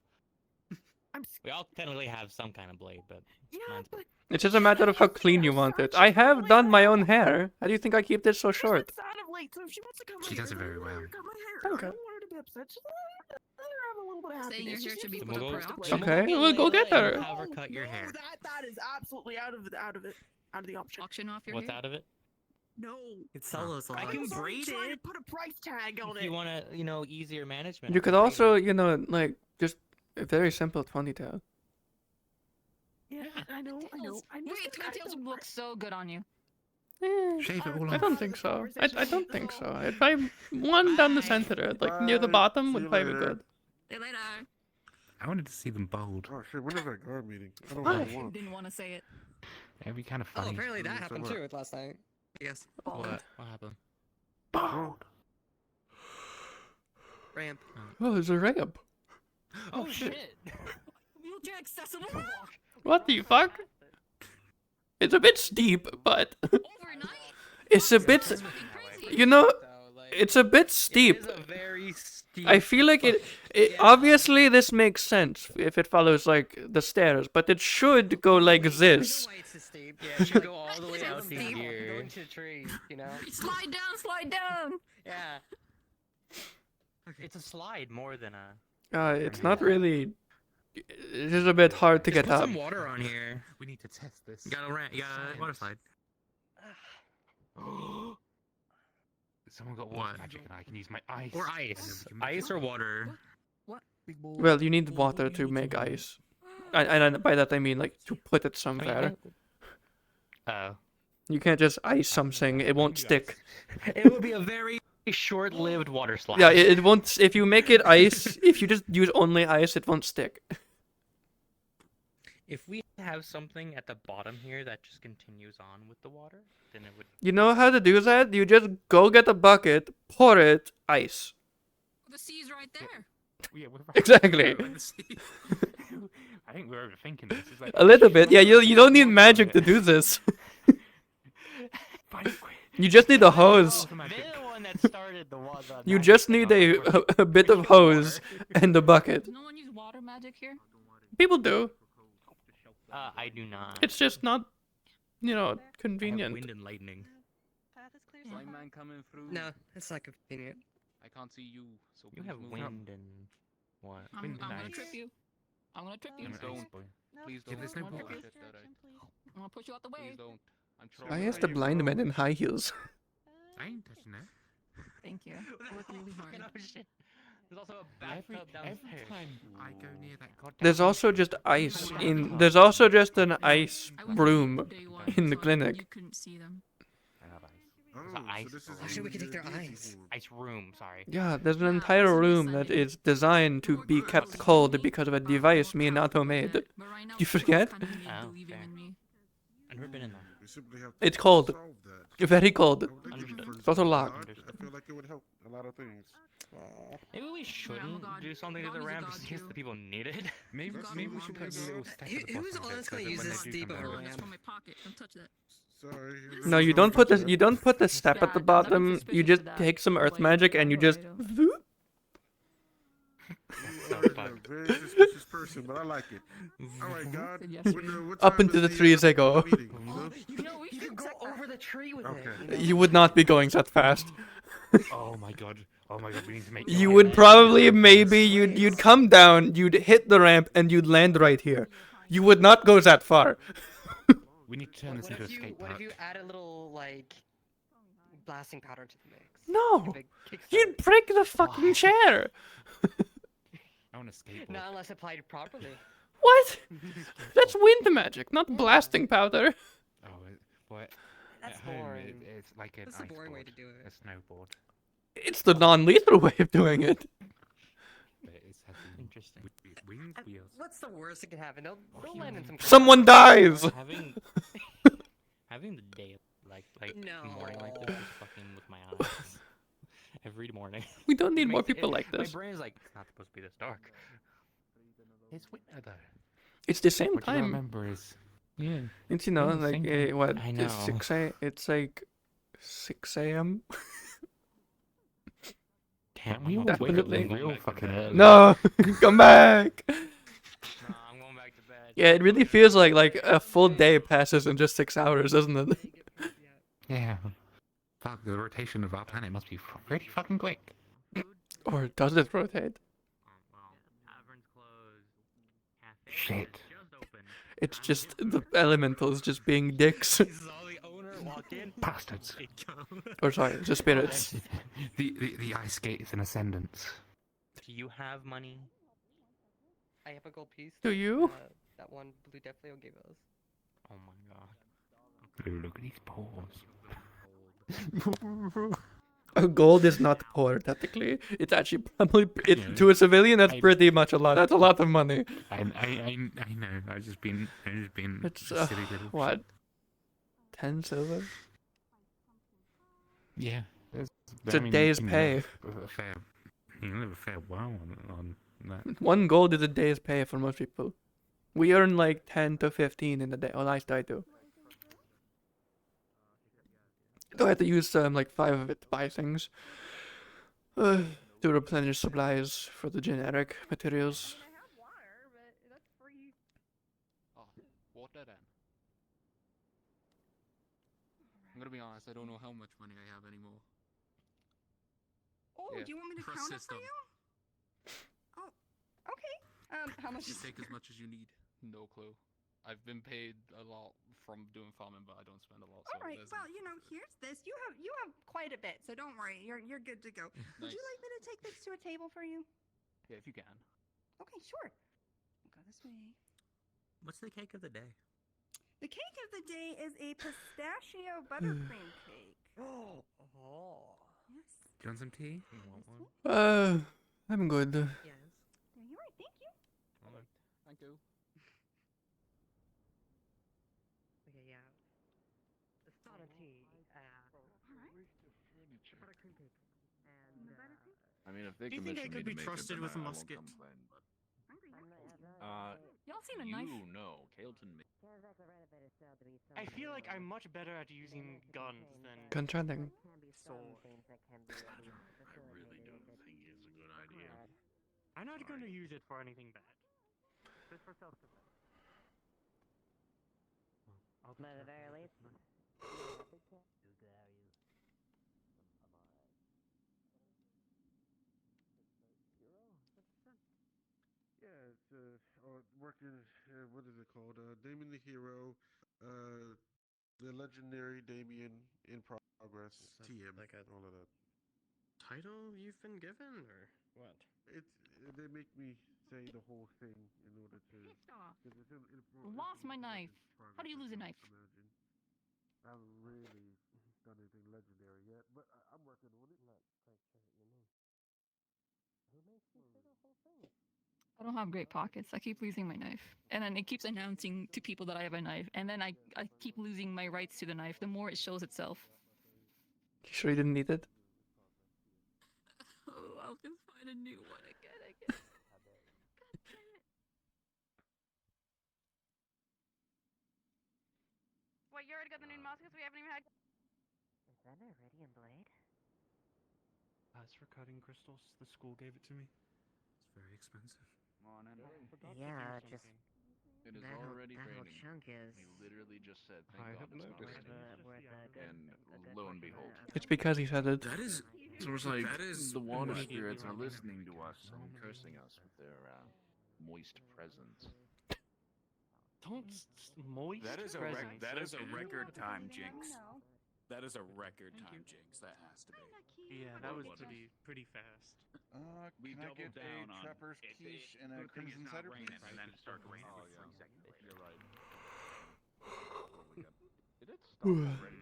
We all technically have some kind of blade, but mine's It's just a matter of how clean you want it. I have done my own hair. How do you think I keep this so short? Sad of late, so if she wants to cut my She does it hair, very then let well. her cut my hair. Okay. I don't want her to be upset. Just let her have a little bit of Saying your happiness. hair Just should be give put her up a for break. auction. Okay, we'll go get her. Have her cut your hair. That is absolutely out of the option. Auction off your What's hair. out of it? No. It's Solo's I line. was already trying to put a price tag on If it. you want to, easier management. You could also, like, just a very simple 20 tail. Yeah, I know. Wait, twin tails would look so good on you. Shave it all I off. don't think so. I don't think so. If I one down the center, like near the bottom, would probably be good. See you later. I wanted to see them bold. Oh shit, when is that guard meeting? I don't know what I want. Didn't want to say it. It'd be kind of Oh, funny. apparently that So happened what? too last night. Yes. What happened? Ramp. Oh, there's a ramp. Oh shit! Wheelchair accessible. What the fuck? It's a bit steep, but Overnight. it's a bit, it's a bit steep. Very steep. I feel like it obviously this makes sense if it follows like the stairs, but it should go like this. Yeah, it should go all the way out to here. Going to the tree, Slide down, slide down. Yeah. It's a slide more than a. It's not really. It is a bit hard to Just get put up. some water on here. We need to test this. You got a water slide. Someone got What? water magic and I can use my ice. Or ice. Ice or water. What? Well, you need water to make ice, and by that I mean like to put it somewhere. Oh. You can't just ice something; it won't stick. It would be a very short-lived water slide. Yeah, it won't. If you make it ice, if you just use only ice, it won't stick. If we have something at the bottom here that just continues on with the water, then it would. You know how to do that? You just go get a bucket, pour it, ice. The sea's right there. Yeah, we're Exactly. I think we're overthinking this. It's like, A little bit. Yeah, you don't need magic to do this. You just need a hose. They're the one that started the water. You just need a bit of hose and a bucket. Does no one use water magic here? People do. I do not. It's just not, you know, I have convenient. wind and lightning. Blind man coming through. No, it's not convenient. I can't see you, so You please have move wind and what? I'm gonna trip you. I'm gonna trip you. Please don't. Please don't. there's no I'm gonna point. trip you. I'm gonna push you out the way. Please don't. I'm Why is the blind man in high heels? I ain't touching that. Thank you. I worked really hard. There's also a bathtub Every downstairs. time I go near that goddamn. There's also just ice in. There's also just an ice broom in the clinic. You couldn't see them. Ice. Actually, we can take their eyes. Ice room. Sorry. Yeah, there's an entire room that is designed to be kept cold because of a device Minato made. Did you forget? Oh, fair. I've never been in there. It's cold. Very cold. It's also locked. I feel like it would help a lot of things. Maybe we shouldn't do something to the ramp just in case the people need it. Maybe we should put a little step at the Who's bottom of it honestly so that use when this they do deep come of a down- ramp? From my pocket. Don't touch that. Sorry. No, you don't put the step at the bottom. You just take some earth magic and you just. You are a very suspicious person, but I like it. All right, God. What Up time into the does trees they go. meeting? You can go over the tree with Okay. it. You would not be going that fast. Oh my god. Oh my god, we need to make. You would probably maybe you'd come down, you'd hit the ramp, and you'd land right here. You would not go that far. We need to turn this into a skate What park. if you add a little like blasting powder to the mix? No, Like a big kickstart? you'd break the fucking chair. I want a skateboard. Not unless applied properly. What? That's wind magic, not blasting powder. Oh, what? That's At home, boring. it's like an That's the ice boring way board, to do it. a snowboard. It's the non-lethal way of doing it. But it has Interesting. winged wheels. What's the worst that can happen? They'll land in some. Someone dies. Having the day like No. morning like this is fucking with my eyes. Every morning. We don't need It more makes it- people like this. My brain is like, it's not supposed to be this dark. It's winter though. It's the same What you time. remember is, yeah. It's you know Yeah, like same time. what? I It's know. 6 a. It's like 6 a.m. Damn, We I'm all not wake up Definitely. real fucking early. No, come back. Nah, I'm going back to bed. Yeah, it really feels like a full day passes in just 6 hours, doesn't it? Yeah. Fuck, the rotation of our planet must be pretty fucking quick. Or does it rotate? Well, tavern's closed. Cafe Shit. just open. It's just the elementals just being dicks. This is all the owner walked in. Bastards. Or sorry, the spirits. The ice skate is in ascendance. Do you have money? I have a gold piece. Do you? That one Blue Defleo gave us. Oh my god. Blue, look at these paws. A gold is not poor, technically. It's actually probably to a civilian. That's pretty much a lot. That's a lot of money. I know. I've just been It's a silly little. what? 10 silver. Yeah. It's a day's pay. You live a fair while on that. 1 gold is a day's pay for most people. We earn like 10 to 15 in a day. Well, I do. Though I have to use like 5 of it to buy things. To replenish supplies for the generic materials. Oh, water then. I'm gonna be honest, I don't know how much money I have anymore. Oh, Yeah. do you want me to Trust count it for system. you? Oh, okay. How much You is take as much as you need. No clue. I've been paid a lot from doing farming, but I don't spend a lot. So All right. there's Well, here's this. You have quite a bit, so don't worry. You're good to go. Would you Nice. like me to take this to a table for you? Yeah, if you can. Okay, sure. Go this way. What's the cake of the day? The cake of the day is a pistachio buttercream cake. Oh. Yes. Do you want some tea? I'm good. There you are. Thank you. Thank you. mean, if they Do you think I commission me could to be make it, trusted then with a I won't musket? complain, but- Y'all seen a knife? You know, Kaelton. I feel like I'm much better at using guns than Gun trending. swords. I really don't think it's a good idea. I'm not going to use it for anything bad. Just for self-defense. At the very least. Yeah, it's working. What is it called? Damien the Hero, the legendary Damien in progress. TM. Like all of that. Title you've been given, or what? It's they make me say the whole thing in order to. Pissed off. 'Cause it's Lost my knife. How do you lose a knife? Imagine. I haven't really done anything legendary yet, but I'm working on it. I don't have great pockets. I keep losing my knife. And then it keeps announcing to people that I have a knife. And then I keep losing my rights to the knife the more it shows itself. You sure you didn't need it? Oh, I'll just find a new one again, I guess. God damn it. Wait, you already got the new muskets? We haven't even had. Is that an iridium blade? That's for cutting crystals. The school gave it to me. It's very expensive. Come on in. Yeah, just. It is that whole- already that whole draining. chunk is. He literally just said, "Thank I God have it's not noticed. raining." And lo and behold, It's because he said it. That is. so it's like that is the water immediately spirits are wrong. listening to us and cursing us with their moist presence. Don't moist That is a presents. that is a record time jinx. That is a record time jinx. That has to be. Yeah, that was pretty fast. We doubled get down a on Trapper's it. Quiche and a Good thing it's Crimson not Cider, raining, please. and then it started raining for 3 seconds. You're right. Did it stop already?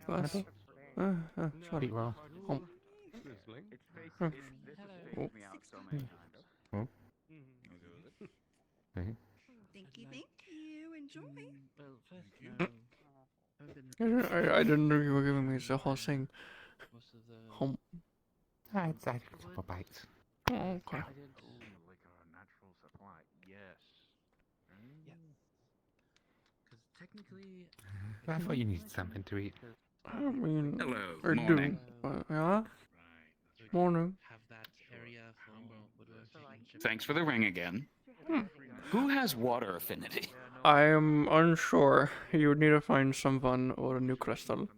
That's sorry. well. Oh. It's faced, Oh. this has faced me out so many times. Oh. Okay. Thank you. Enjoy. I didn't know you were giving me the whole thing. Home. I took a couple bites. Oh, okay. Like a natural supply. Yes. Because technically. I thought you needed something to eat. I mean, Hello, I morning. do. Yeah? Morning. Have that area for Thanks for the ring again. Hmm. Who has water affinity? I am unsure. You would need to find someone or a new crystal.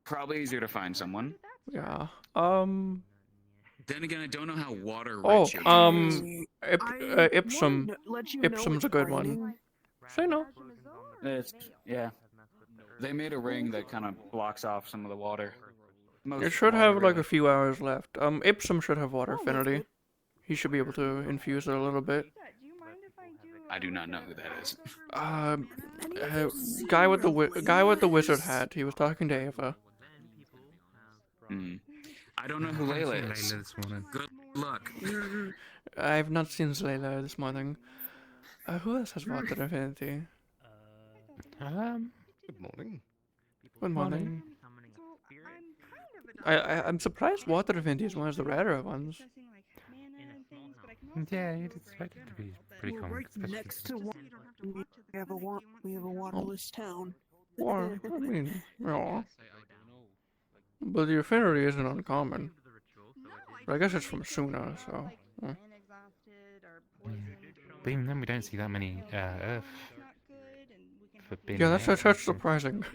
Probably easier to find someone. Yeah. Then again, I don't know how water Oh, rich your game is. Ipsum. Ipsum's a good one. Say no. Yeah. They made a ring that kind of blocks off some of the water. It should have like a few hours left. Ipsum should have water affinity. He should be able to infuse it a little bit. I do not know who that is. Guy with the wizard hat. He was talking to Ava. I don't know who Layla is. Layla this morning. Good luck. I have not seen Layla this morning. Who else has water affinity? Good morning. Good morning. I'm surprised water affinity is one of the rarer ones. Yeah, you'd expect it to be pretty common. Right next to one. We have a waterless town. Or, I mean, yeah. But the affinity isn't uncommon. But I guess it's from Suna, so. But even then, we don't see that many Earth. For being Yeah, that's surprising.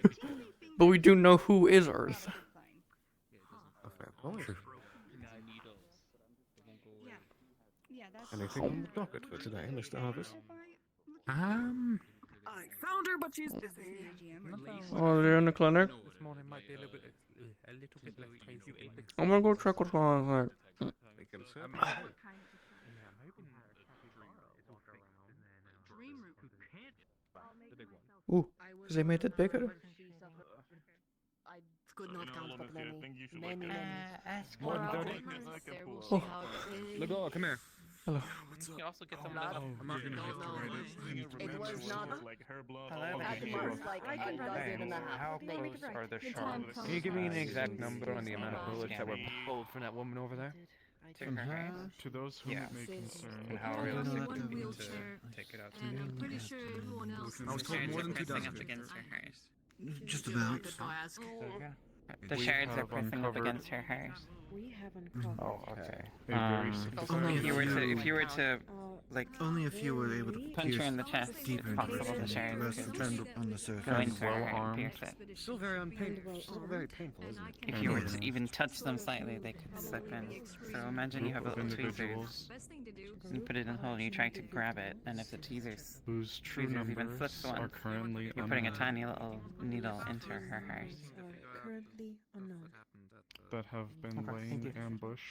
But we do know who is Earth. Anything on the docket for today, Mr. Harvest? I found her, but she's busy. Oh, they're in the clinic? This morning might be a little bit less crazy. I'm gonna go check what's going on. Ooh, because they made it bigger. Could not count but many. Ask One for thirty. Look, come here. Hello. You can also get them Oh, to I'm not gonna have to write it. I need to It was not like her blood. Hello? I can run it in a half. How They make it close right. are the Good shards? time. Can you give me an Comes. exact number on the amount of Yeah. bullets that were pulled from that woman over there? From her? To those whom Yeah. it may concern. And how I do realistic not would it be to wheelchair, take it out to and me? I'm pretty sure everyone else. I was told more than two pressing dozen. up against her hers. Just about. The We shards are have pressing up uncovered- against her hers. We have uncovered. Oh, okay. A very If you were to like Only if you were able to punch her in the chest, deeper it's possible the the shards rest could turned on the surface. go into her well and armed. pierce it. Still very unpainful. Still very painful, isn't it? If you were to even touch them slightly, they could slip in. So imagine you have Group of little tweezers individuals and put it in a hole and you try to grab it, and if the tweezers whose true even numbers slips are once, currently you're putting a unknown tiny little needle into her heart. Currently unknown. that have been Okay, laying thank you. ambush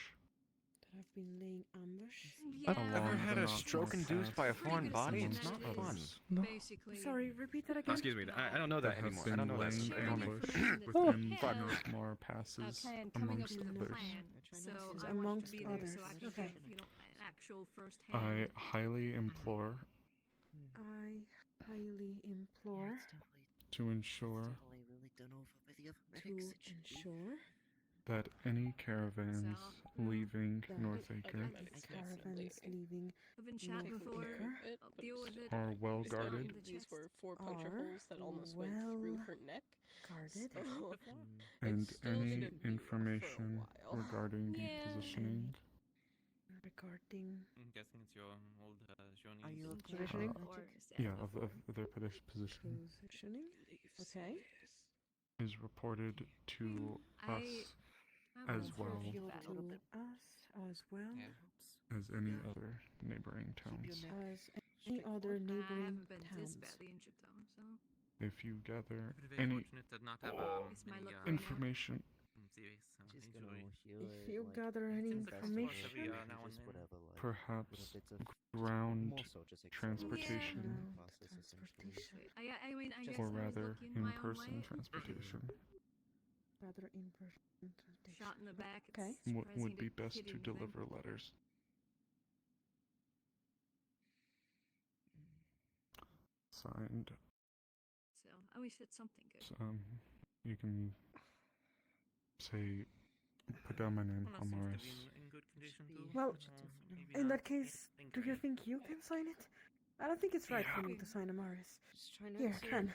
That have been laying ambush. along Ever the had a Knockmore stroke induced by a foreign Pass body? It's amongst not fun. others. Basically. Sorry, repeat that Oh, again. excuse me, I don't know that Have anymore. been I don't know that. laying anymore. ambush Oh. within the Fuck. Knockmore passes Plan coming up amongst with a others. plan. So I want to Amongst be there so others. I can Okay. get, you know, an actual first I hand. highly implore I highly implore to ensure to ensure that any caravans leaving that Northacre caravans leaving I've been chatting before. Northacre I'll deal with it. are well guarded These were 4 puncture holes that almost went through her neck. Guarded. and any information regarding the positioning Regarding I'm guessing it's your old Johnny. Are you positioning? of their positioning Positioning. Okay. is reported to us as well Revealed to us as well as any other neighboring towns. as any other I neighboring haven't been this towns. badly injured though, so. If you gather Very any fortunate to not have It's my any, luck right now. information series, injury. If you gather any information, now and then. perhaps ground transportation, I mean, I guess or I was rather lucky in my own in-person way. transportation, rather in-person transportation. Shot in the back. It's Okay. surprising would be to best hit to anything. deliver letters. Signed, So I always hit something good. you can say, put down my name, Well, that seems to Amaris. be in good condition too. Well, Maybe in not that case, do you think you can sign it? I don't think it's right for me to sign Amaris. Here, Ken.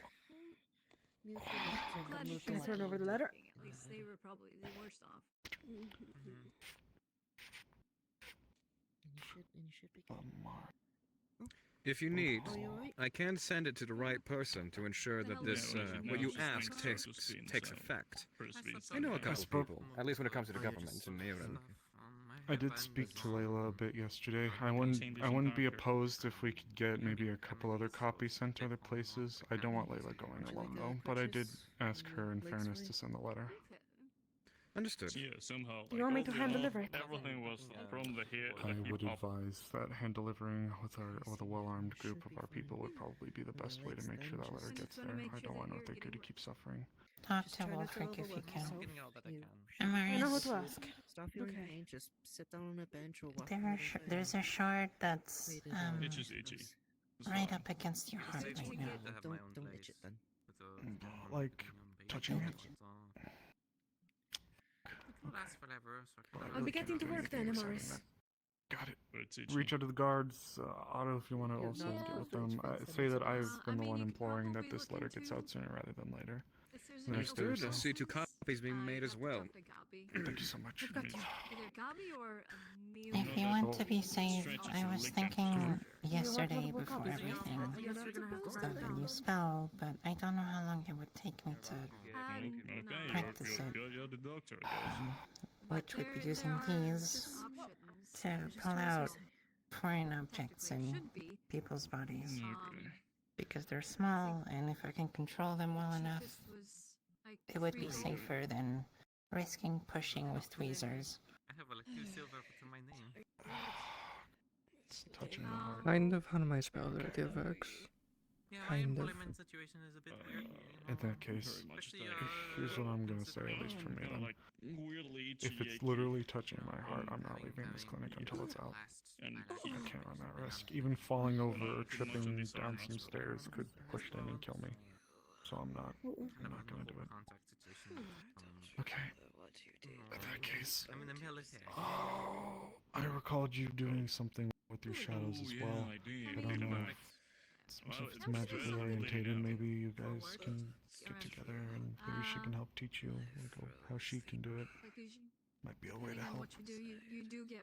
Glad you Can I feel turn like over the letter? At least they were probably the worst off. If you need, I can send it to the right person to ensure that this, what you ask takes effect. I know a couple people, at least when it comes to the government in Neirin. I did speak to Layla a bit yesterday. I wouldn't be opposed if we could get maybe a couple other copies sent to other places. I don't want Layla going alone though, but I did ask her in fairness to send the letter. Understood. Yeah, somehow. You want me to hand deliver it? Everything was from the hit. I would advise that hand delivering with a well-armed group of our people would probably be the best way to make sure that letter gets there. I don't want Northacre to keep suffering. Talk to Wolfric if you can. I know who to ask. Stop your pain, just sit down on a bench or walk. There's a shard that's Itchy. right up against your heart right now. Don't itch it then. Like touching it. I'll be getting to work then, Amaris. Got it. Reach out to the guards, Otto, if you want to also get with them. Say that I've been the one imploring that this letter gets out sooner rather than later. Understood. I see 2 copies being made as well. Thank you so much. Either Gabi or If you want to be safe, I was thinking yesterday before everything of a new spell, but I don't know how long it would take me to practice it. Which would be using these to pull out foreign objects in people's bodies. Because they're small, and if I can control them well enough, it would be safer than risking pushing with tweezers. I have like 2 silver to my name. It's touching the heart. Kind of how my spells are, the effects. Yeah, my Kind of. employment situation is a bit weird. In that case, here's what I'm gonna say, at least for me then. If it's literally touching my heart, I'm not leaving this clinic until it's out. I can't run that risk. Even falling over or tripping down some stairs could push it in and kill me. So I'm not gonna do it. Okay. In that case, I recalled you doing something with your shadows as well. I don't know if it's magically orientated. Maybe you guys can get together and maybe she can help teach you like how she can do it. Might be a way to help.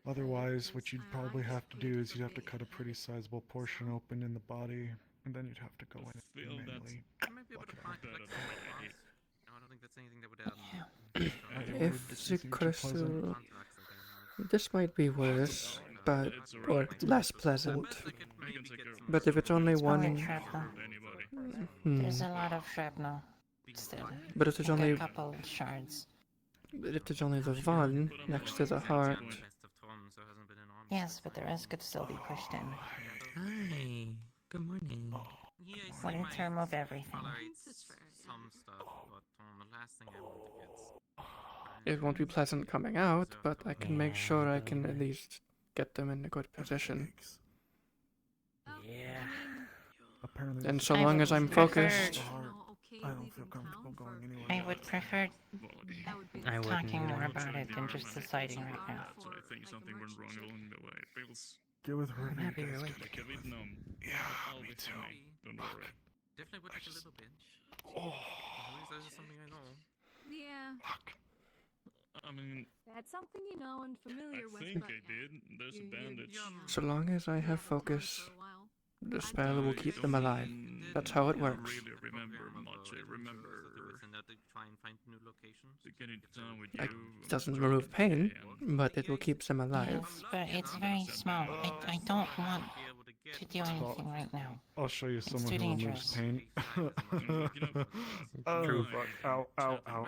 Otherwise, what you'd probably have to do is you'd have to cut a pretty sizable portion open in the body, and then you'd have to go in and manually pluck it out. I don't think that's anything that would If the crystal... This might be worse, but... or less pleasant. But if it's only one... There's a lot of shrapnel. Still. But if there's Like only... a couple shards. But if there's only the one next to the heart... Yes, but the rest could still be pushed in. Hi. Good morning. Wanting to remove everything. Some stuff, but the last thing I want to get. It won't be pleasant coming out, but I can make sure I can at least get them in a good position. Yeah. Apparently, And so long as I'm focused... I don't feel comfortable going anywhere. I would prefer I wouldn't talking more either. about it than just deciding right now. So I think something went wrong along the way. Get with her. I'm happy you're awake. Yeah, me too. Definitely would take a little bit. Oh. At least this is something I know. Yeah. I mean, That's something you know and familiar with. I think but I did. There's a bandage. So long as I have focus, the spell will keep them alive. That's how it works. I don't really remember much. I remember Try and find new locations. to get it done with It you. doesn't remove pain, but it will keep them alive. Yes, but it's very small. I don't want to do anything right now. I'll show you It's someone too who removes dangerous. pain. Oh, fuck. Ow, ow, ow.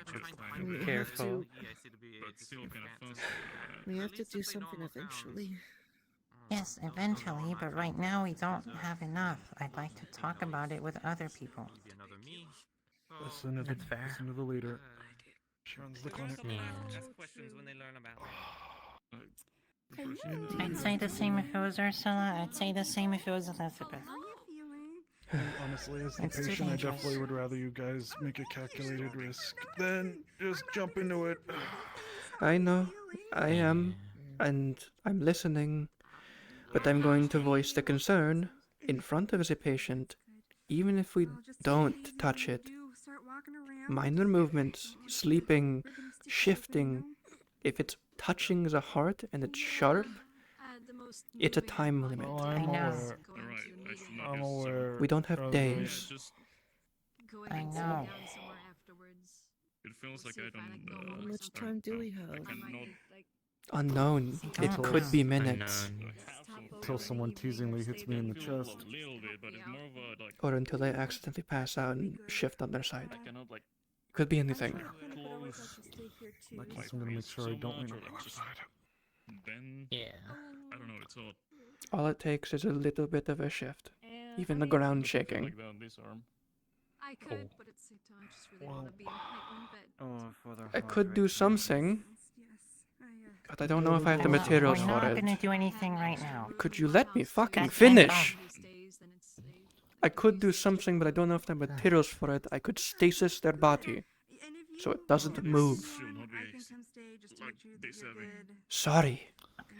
Careful. But still kind of fun. We have to do something eventually. Yes, eventually, but right now we don't have enough. I'd like to talk about it with other people. Listen to the leader. She runs the clinic. Ask questions when they learn about I'd say the same if it was Ursula. I'd say the same if it was Elizabeth. Honestly, as the It's too patient, I dangerous. definitely would rather you guys make a calculated risk than just jump into it. I know, I am, and I'm listening, but I'm going to voice the concern in front of the patient, even if we don't touch it. Minor movements, sleeping, shifting, if it's touching the heart and it's sharp, it's a time limit. Oh, I'm aware. I'm aware. We don't have brother. days. I know. It feels like I don't. How much time do we have? Unknown. It Don't could be know. minutes. Until someone teasingly hits me in the chest. A little bit, but it's more of a like. Or until they accidentally pass out and shift on their side. I cannot like Could be anything. close. In that case, I'm gonna make sure I don't lean on the just side. then. Yeah. I don't know. It's all All it takes is a little bit of a shift. Even the ground shaking. like that on this arm. I could, but at the same time, I just really want to be in height one, but Oh, for the I heart could do rate. something, but I don't know if I have the materials We're for not it. gonna do anything right now. Could you let me fucking That's my finish? job. I could do something, but I don't know if I have materials for it. I could stasis their body, so it doesn't move. Should not be like this heavy. Sorry.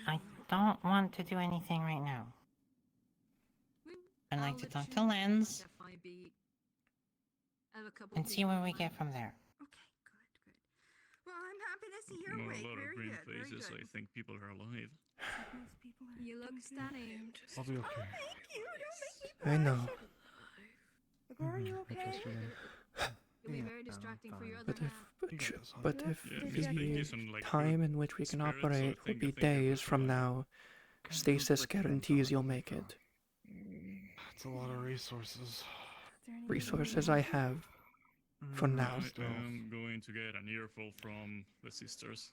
I don't want to do anything right now. I'd like to talk to Lens and see where we get from there. Well, I'm happy to see you're No, awake. a lot of Very green good, very faces. good. I think people are alive. you look stunning. I'll be okay. Thank you. Don't make me I know. Laura, are you okay? It'll be very distracting for your other But if, half. but if Yeah, because we the give some, like, time in which we can spirits, operate I will think be I think it days from now, stasis guarantees you'll make it. It's a lot of resources. Resources I have, for now. I am going to get an earful from the sisters.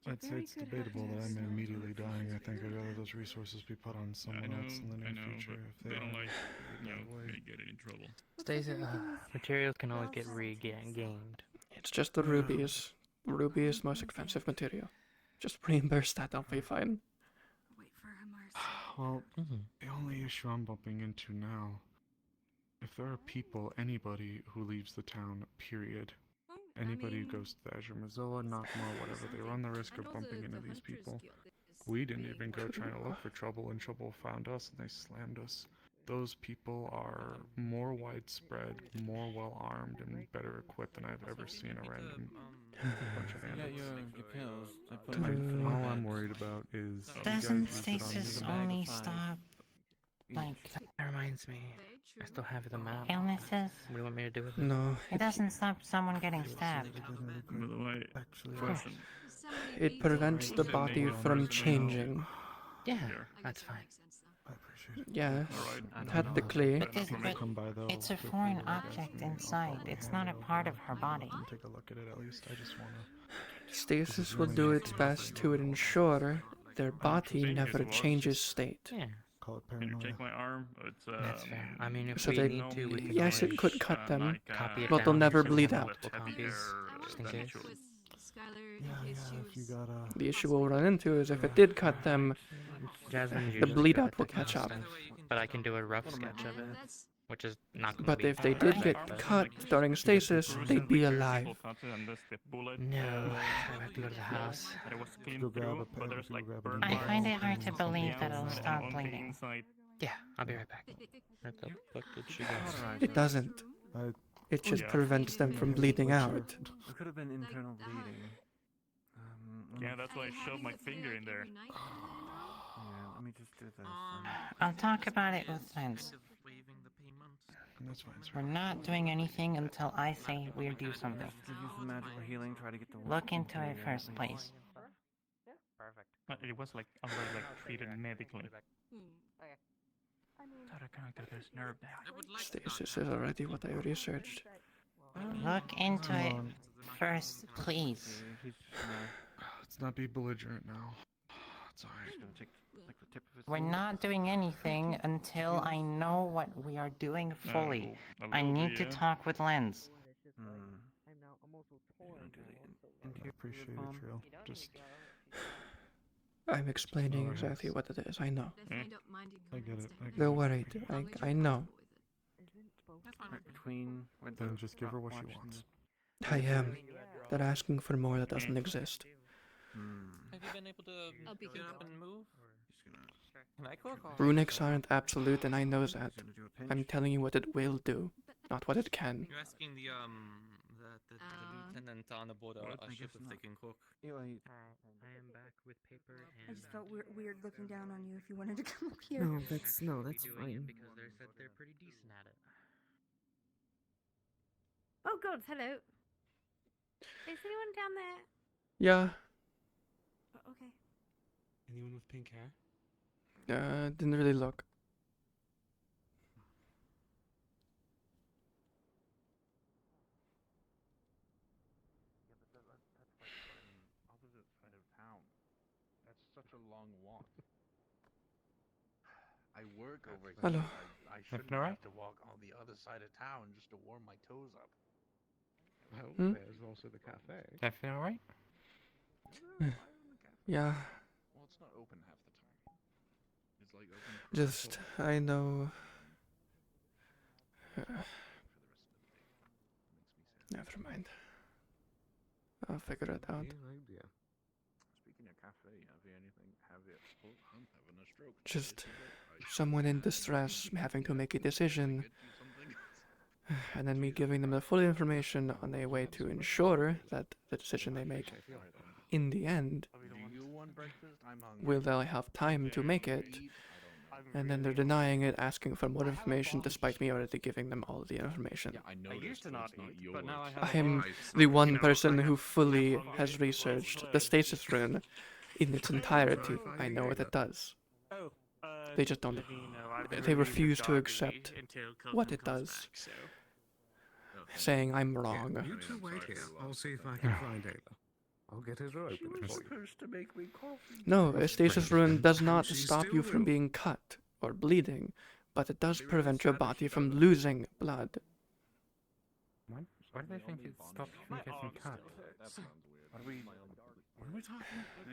I'd say it's debatable that I'm immediately dying. I think I'd rather those resources be put on someone else in the near future if they don't are like, that way. me getting in trouble. Stacy, materials can always get regained. It's just the rubies. Ruby is most expensive material. Just reimburse that, I'll be fine. Well, the only issue I'm bumping into now, if there are people, anybody who leaves the town, period, anybody who goes to the Azure Mozilla, Nakma, whatever, they run the risk of bumping into these people. We didn't even go trying to look for trouble, and trouble found us, and they slammed us. Those people are more widespread, more well-armed, and better equipped than I've ever seen a random bunch of bandits. All I'm worried about is... Doesn't stasis only stop, like... That reminds me. I still have the map. Illnesses? What do you want me to do with it? No. It doesn't stop someone getting stabbed. By the way, question. It prevents the body from changing. Yeah, that's fine. Yes, technically. It's a foreign object inside. It's not a part of her body. Take a look at it at least. I just wanna... Stasis will do its best to ensure their body never changes state. Yeah. Call it Can you paranoia. take my arm? It's, That's fair. I mean, if So we they, need to, we can yes, it always, could cut them, copy it but they'll down never so bleed we have out. multiple copies, just in case. If you gotta... The issue we'll run into is if it did cut them, Jasmine's the usually bleed good out at will the catch up. But I can do a rough sketch of it, which is not going to But be if they did get cut during stasis, they'd be alive. No, I have to go to the house. I find it hard to believe that it'll stop bleeding. Yeah, I'll be right back. Where the fuck did she go? It doesn't. It just prevents them from bleeding out. It could have been internal bleeding. Yeah, that's why I shoved my finger in there. Yeah, let me just do this. I'll talk about it with friends. That's fine. We're not doing anything until I say we'll do something. Give you some magical healing, try to get the Look into it first, please. Perfect. It was like, I was like treated medically. Thought I connected this nerve now. Stasis is already what I researched. Look into it first, please. Let's not be belligerent now. It's alright. We're not doing anything until I know what we are doing fully. I need to talk with Lens. I appreciate it, Trill. Just... I'm explaining exactly what it is, I know. I get it. They're worried, I know. Then just give her what she wants. I am. They're asking for more that doesn't exist. Have you been able to get up and move? Can I cook? Runics aren't absolute, and I know that. I'm telling you what it will do, not what it can. You're asking the lieutenant on the board a ship if they can cook. I am back with paper I and... just felt weird looking down on you if you wanted to come up here. No, that's fine. Because they said they're pretty decent at it. Oh god, hello. Is anyone down there? Yeah, Oh, okay. Anyone with pink hair? didn't really look. Opposite side of town. That's such a long walk. I work over here. Hello. I shouldn't have to walk on the other side of town just to warm my toes up. Well, there's also the cafe. Cafe, alright? Yeah, Well, it's not open half the time. It's like open for just, I know. Never mind. I'll figure it out. Speaking of cafe, have you anything? I'm having a stroke. Just someone in distress having to make a decision, and then me giving them the full information on a way to ensure that the decision they make, in the end, will they have time to make it, and then they're denying it, asking for more information despite me already giving them all the information. I used to not eat, but now I have I am the one person who fully has researched the stasis rune in its entirety. I know what it does. They just don't. They refuse to accept what it does, saying I'm wrong. You two wait here. I'll see if I can find Ayla. I'll get it open. She was supposed to make me coffee. No, a stasis rune does not She stop you still from will. being cut or bleeding, but it does prevent your body from losing blood. Why do they think it stops you from getting cut? What are we talking?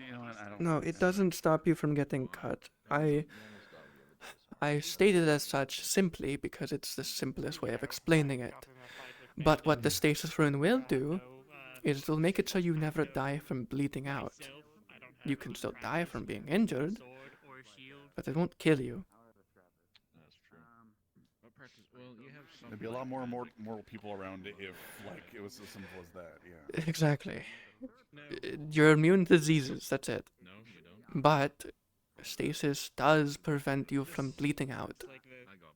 You know what? I don't. No, it doesn't stop you from getting cut. I state it as such simply because it's the simplest way of explaining it. But what the stasis rune will do is it'll make it so you never die from bleeding out. You can still die from being injured, but it won't kill you. That's true. Well, you have some. There'd be a lot more people around if, like, it was as simple as that. Yeah. Exactly. You're immune to diseases, that's it. No, you don't. But stasis does prevent you from bleeding out.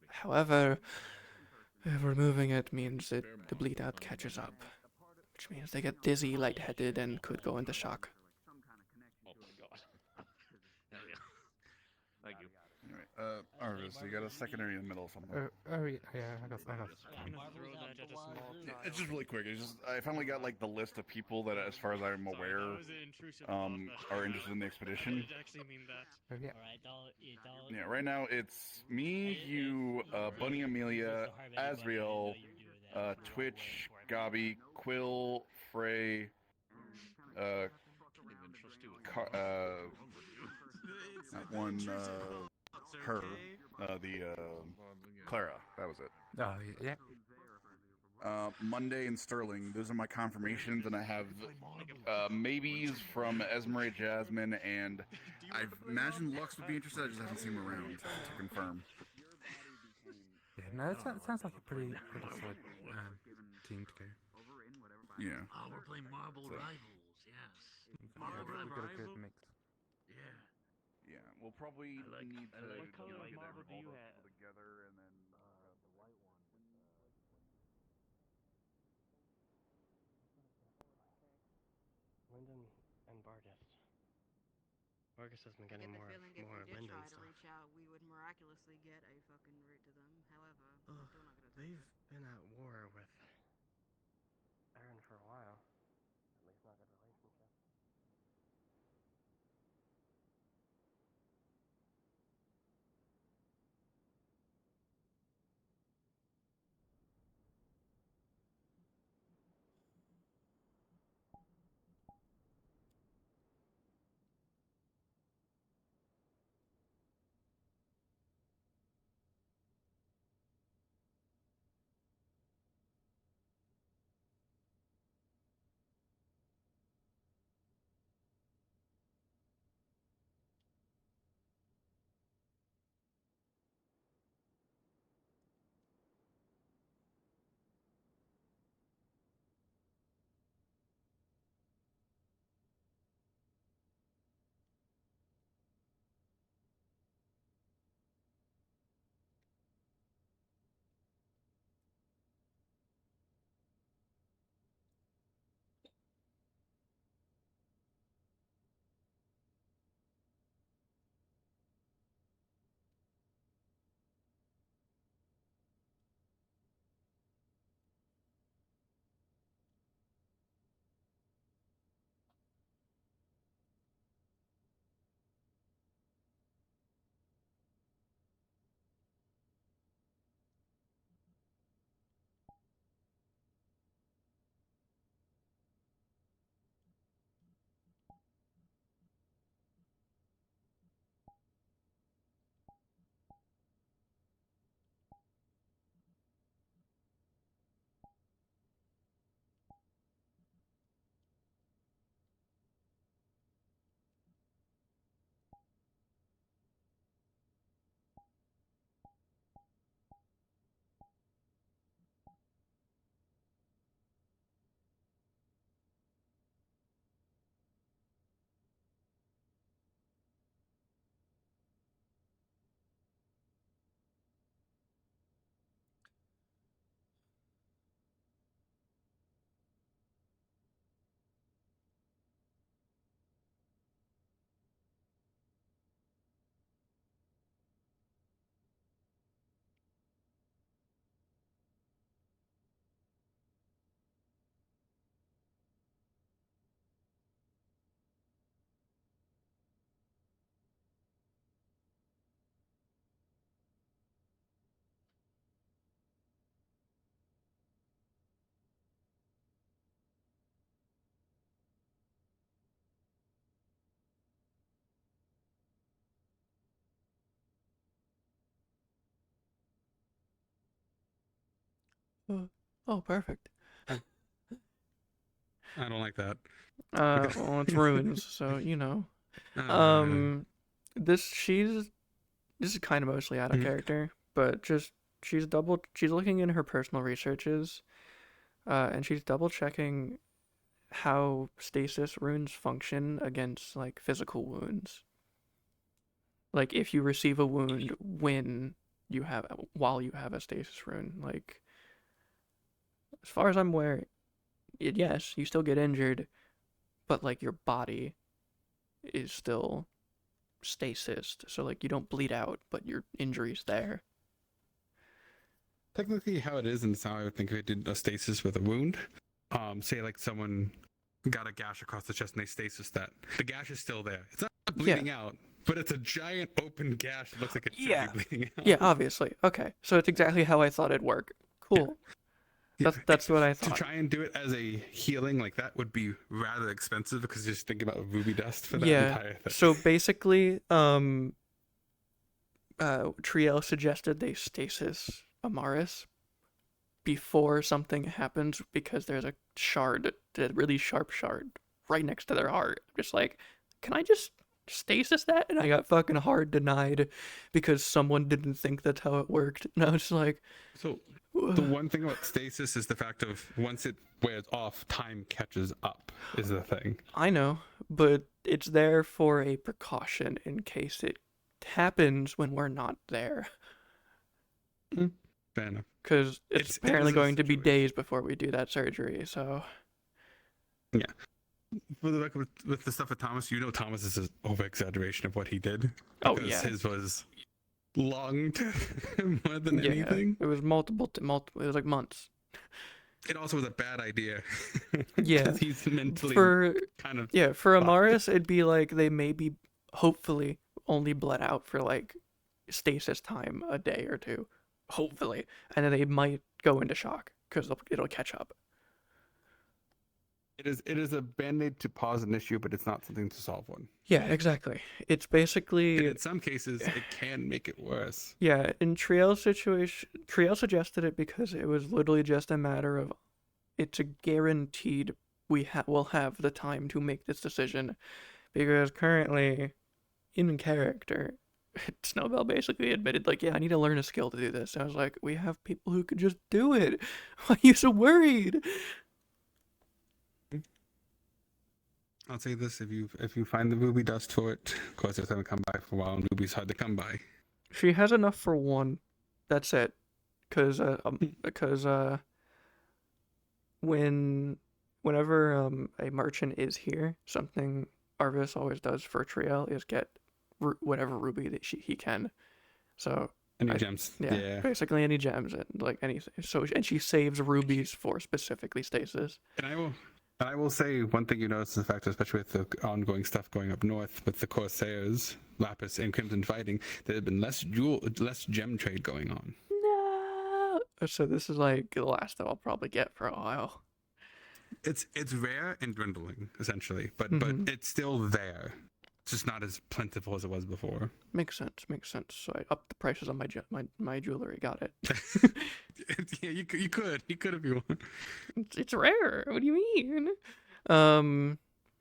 However, removing it means that the bleed out catches up, which means they get dizzy, lightheaded, and could go into shock. Oh my god. Hell yeah. Thank you. Anyway, Arvis, you got a secondary in the middle of something. Yeah, I got. Yeah, it's just really quick. It's just I finally got like the list of people that, as far as I'm aware, are interested in the expedition. Yeah. Yeah, right now it's me, you, Bunny Amelia, Asriel, Twitch, Gabi, Quill, Frey, that one, her, Clara. That was it. Oh, yeah. Monday and Sterling. Those are my confirmations, and I have maybes from Esmeralda, Jasmine, and I imagine Lux would be interested. I just haven't seen him around to confirm. Yeah, no, it sounds like a pretty solid team to go. Yeah. Oh, we're playing Marble Rivals, yes. We've got a good mix. Yeah. Yeah, we'll probably need to What color get marble do all you those have? people together and then the white one. Lyndon and Vargas. Vargas has been getting more feeling if more we did Lyndon try to stuff. reach out, we would miraculously get a fucking route to them. However, Ugh, still not gonna they've been at war with Aaron for a while. At least not good relationship. Oh, perfect. I don't like that. Well, it's runes, so you know. This is kind of mostly out of character, but just she's looking in her personal researches, and she's double checking how stasis runes function against like physical wounds. Like if you receive a wound while you have a stasis rune, like as far as I'm aware, yes, you still get injured, but like your body is still stasis, so like you don't bleed out, but your injury's there. Technically, how it is, and it's how I would think if it did a stasis with a wound. Say like someone got a gash across the chest and they stasis that. The gash is still there. It's not bleeding out, but it's a giant open gash that looks like it should be bleeding out. Yeah, obviously. Okay, so it's exactly how I thought it'd work. Cool. That's what I thought. To try and do it as a healing like that would be rather expensive because you're just thinking about ruby dust for that entire thing. So basically, Triel suggested they stasis Amaris before something happens because there's a shard, a really sharp shard, right next to their heart. I'm just like, can I just stasis that? And I got fucking hard denied because someone didn't think that's how it worked. And I was like, so the one thing about stasis is the fact of once it wears off, time catches up is the thing. I know, but it's there for a precaution in case it happens when we're not there. Fair enough. Because it's apparently going to be days before we do that surgery, so... Yeah. For the record, with the stuff with Thomas, you know Thomas is an over-exaggeration of what he did. Because his was long more than anything. It was multiple, it was like months. It also was a bad idea. Yeah. He's mentally kind of... Yeah, for Amaris, it'd be like they maybe, hopefully, only bled out for like stasis time a day or two. Hopefully. And then they might go into shock because it'll catch up. It is a band-aid to pause an issue, but it's not something to solve one. Yeah, exactly. It's basically... And in some cases, it can make it worse. Yeah, in Triel's situation, Triel suggested it because it was literally just a matter of it's a guaranteed we'll have the time to make this decision. Because currently, in character, Snowbell basically admitted, like, yeah, I need to learn a skill to do this. And I was like, we have people who could just do it. Why are you so worried? I'll say this: if you find the ruby dust for it, of course it's gonna come by for a while, and ruby's hard to come by. She has enough for one. That's it. Cause whenever a merchant is here, something Arvis always does for Triel is get whatever ruby that he can. So any gems. Yeah, basically any gems and like anything. So and she saves rubies for specifically stasis. And I will say one thing you notice is the fact, especially with the ongoing stuff going up north with the Corsairs, Lapis, and Crimson fighting, there has been less gem trade going on. No. So this is like the last that I'll probably get for a while. It's rare and dwindling essentially, but it's still there. It's just not as plentiful as it was before. Makes sense. So I upped the prices on my jewelry. Got it. Yeah, you could if you want. It's rare. What do you mean? But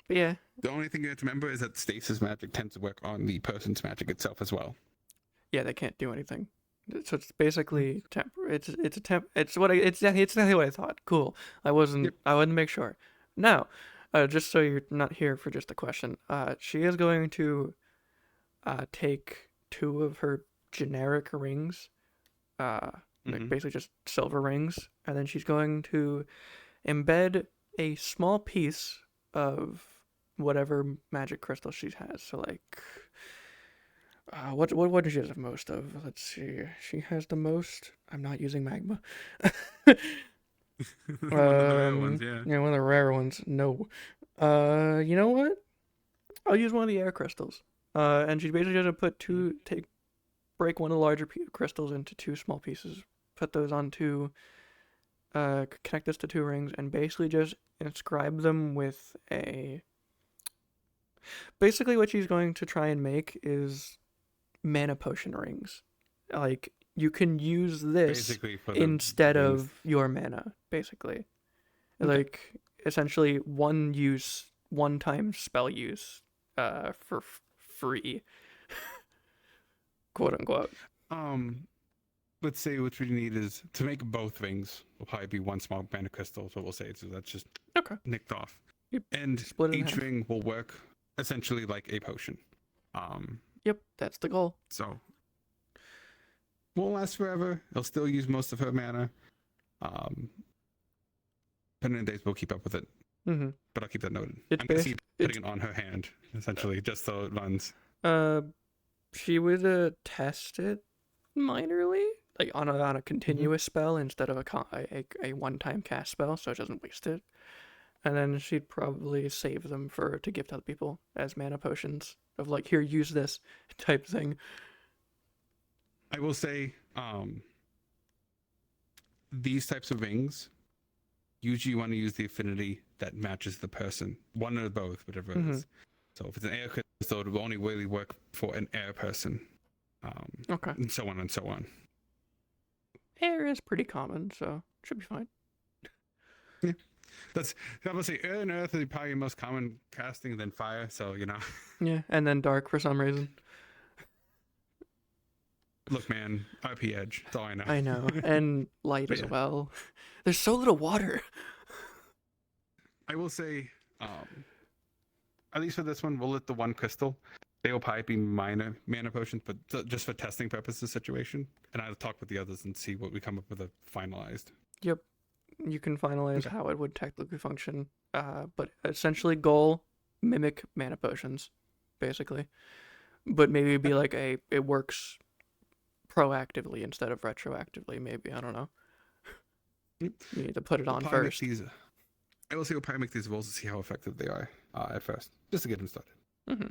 yeah. The only thing you have to remember is that stasis magic tends to work on the person's magic itself as well. Yeah, they can't do anything. So it's basically it's exactly what I thought. Cool. I wanted to make sure. Now, just so you're not here for just a question, she is going to take 2 of her generic rings, like basically just silver rings, and then she's going to embed a small piece of whatever magic crystal she has. So like, what does she have most of? Let's see. She has the most. I'm not using magma. One of the rare ones, yeah. Yeah, one of the rare ones. No. You know what? I'll use one of the air crystals. And she's basically gonna break one of the larger crystals into 2 small pieces, put those onto, connect this to 2 rings, and basically just inscribe them with a... Basically what she's going to try and make is mana potion rings. Like, you can use this Basically for the instead wings. of your mana, basically. Okay. Like, essentially, one-time spell use, for free, quote unquote. Let's say what we need is to make both wings will probably be one small mana crystal, so we'll say, so that's just nicked off. Yep. And Split it in each half. ring will work essentially like a potion. Yep, that's the goal. So won't last forever. He'll still use most of her mana. Depending on days, we'll keep up with it. Mm-hmm. But I'll keep that noted. It's I'm guessing based- putting it on her hand, essentially, just so it runs. She would test it minorly, like on a continuous spell instead of a one-time cast spell, so it doesn't waste it. And then she'd probably save them to give to other people as mana potions of like, here, use this type thing. I will say, these types of rings, usually you want to use the affinity that matches the person. One or both, whatever it is. So if it's an air crystal, it will only really work for an air person. Okay. And so on and so on. Air is pretty common, so it should be fine. Yeah. I would say air and earth are probably the most common casting, than fire, so, you know. Yeah, and then dark for some reason. Look, man, RP Edge, that's all I know. I know, and light But as yeah. well. There's so little water. I will say, at least for this one, we'll let the one crystal. They will probably be minor mana potions, but just for testing purposes situation. And I'll talk with the others and see what we come up with a finalized. Yep. You can finalize how it would technically function. But essentially goal, mimic mana potions, basically. But maybe it'd be like it works proactively instead of retroactively, maybe. I don't know. You need to put it on Probably make first. I will say we'll probably make these rolls to see how effective they are at first, just to get them started. Mm-hmm.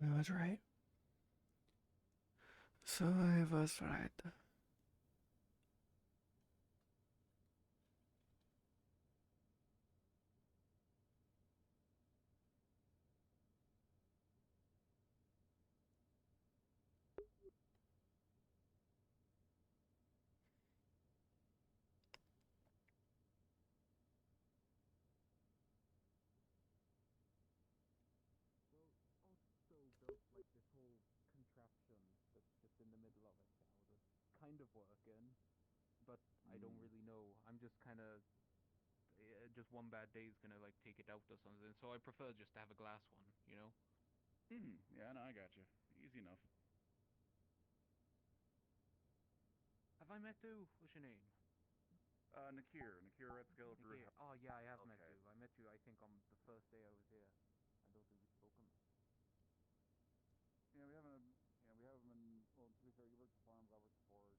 I was right. So I was right. Kind of working, but I don't really know. I'm just kind of just one bad day is gonna like take it out or something. So I prefer just to have a glass one, you know. Yeah, no, I got you. Easy enough. Have I met you? What's your name? Nakir Red Scale Brew. Oh yeah, I have met you. I met you, I think, on the first day I was here. I don't think we've spoken. Yeah, we haven't. Yeah, we haven't been. Well, to be fair, you work the farms, I work the forge.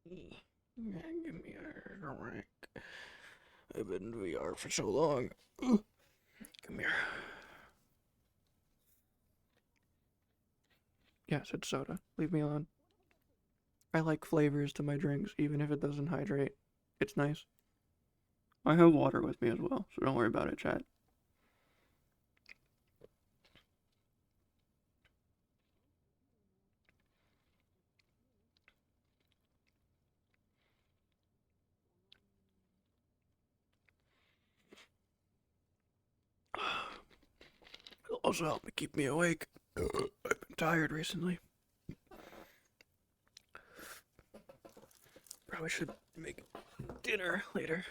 Yeah, give me a drink. I've been in VR for so long. Come here. Yes, it's soda. Leave me alone. I like flavors to my drinks, even if it doesn't hydrate. It's nice. I have water with me as well, so don't worry about it, chat. It'll also help me keep me awake. I've been tired recently. Probably should make dinner later.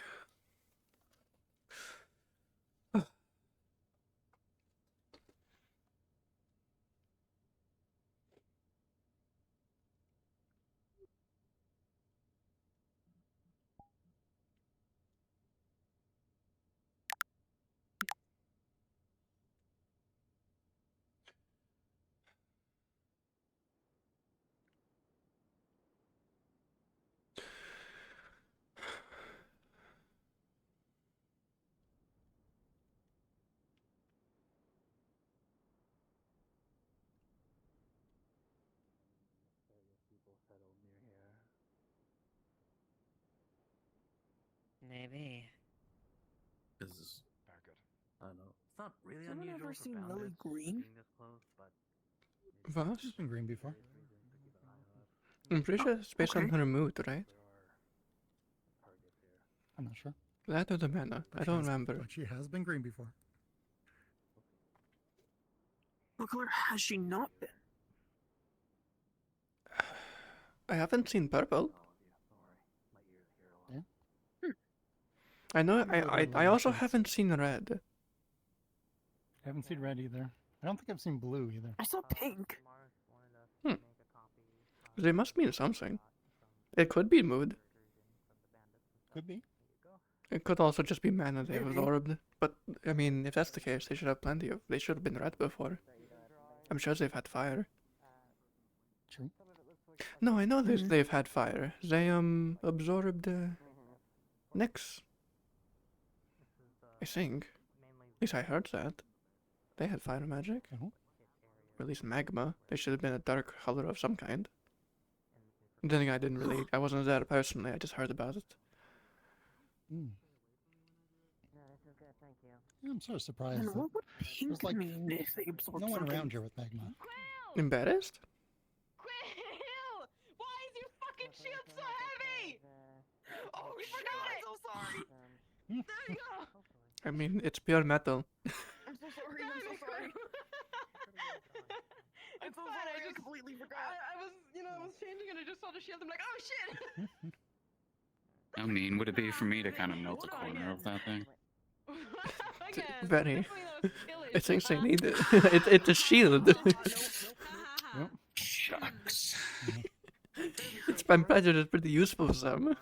Maybe. This is very good. I know. It's not really Someone unusual ever for seen Lily founders Green? being this close, but Was? she's been green before. I'm pretty sure it's based on okay. her mood, right? I'm not sure. That or the mana. I don't remember. But she has been green before. What color has she not been? I haven't seen purple. Yeah. I know. I I also haven't seen red. I haven't seen red either. I don't think I've seen blue either. I saw pink. They must mean something. It could be mood. Could be. It could also just be mana they've Maybe. absorbed. But I mean, if that's the case, they should have plenty of. They should have been red before. I'm sure they've had fire. True. No, I know they've had fire. They absorbed Nyx. I think. At least I heard that. They had fire magic. Or at least magma. They should have been a dark color of some kind. Then again, I didn't really. I wasn't there personally. I just heard about it. Mm. Yeah, I'm sort of surprised. And that what would pink there's, like, mean if they absorb no one something? around here with magma. Embarrassed? Why is your fucking shield so heavy? Oh, we forgot it. I'm so sorry. There you go. I mean, it's pure metal. I'm so sorry. I'm so sorry. I'm so sorry. I just completely forgot. I was changing and I just saw the shield. I'm like, oh shit. I mean, would it be for me to kind of melt the corner of that thing? Very. I think they need it. It's a shield. Shucks. It's been prejudice pretty useful for some.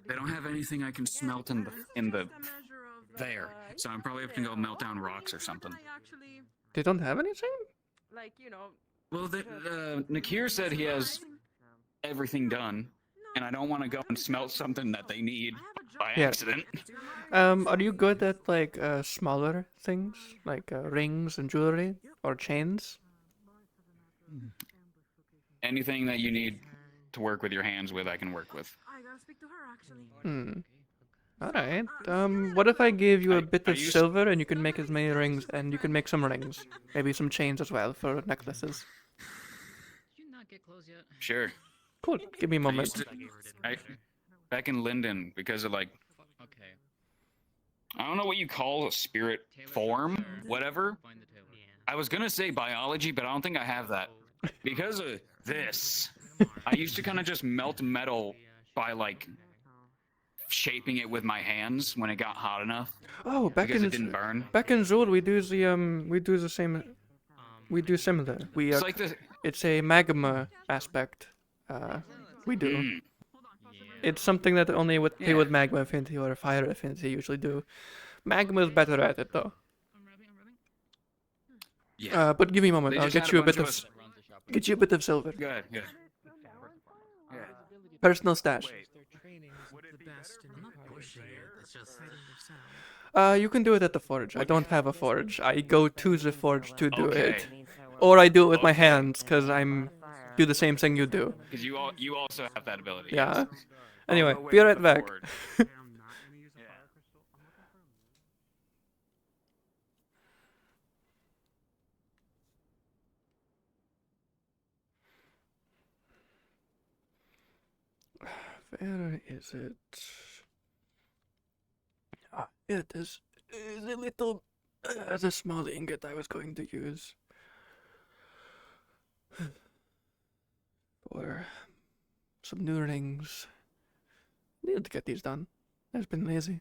They don't have anything I can smelt in the there, so I'm probably have to go melt down rocks or something. They don't have anything? Like, you know. Well, Nakir said he has everything done, and I don't want to go and smelt something that they need by Yeah. accident. Are you good at like smaller things, like rings and jewelry or chains? Anything that you need to work with your hands with, I can work with. I gotta speak to her actually. Hmm. Alright. What if I gave you a bit I of used- silver and you can make as many rings and you can make some rings? Maybe some chains as well for necklaces. You not get close yet. Sure. Cool. Give me a I moment. used to, back in Linden, because of like, Okay. I don't know what you call a spirit form, whatever. I was gonna say biology, but I don't think I have that. Because of this, I used to kind of just melt metal by like shaping it with my hands when it got hot enough. Oh, back because in it didn't burn. back in Zul we do the same. We do similar. We It's like the- it's a magma aspect. We do. It's something that only with people with magma affinity or fire affinity usually do. Magma is better at it though. Yeah. But give me a moment. They I'll just get had you a a bit bunch of of get you a bit of silver. Good, good. Yeah. Personal stash. You can do it at the forge. I don't have a forge. I go to the forge to do it, or I do it with my hands because I'm do the same thing you do. Because you also have that ability. Yeah. Yes. Anyway, I'll go be wait right at the back. forge. Where is it? Ah, here it is. The little, the small ingot I was going to use. For some new rings. Need to get these done. I've been lazy.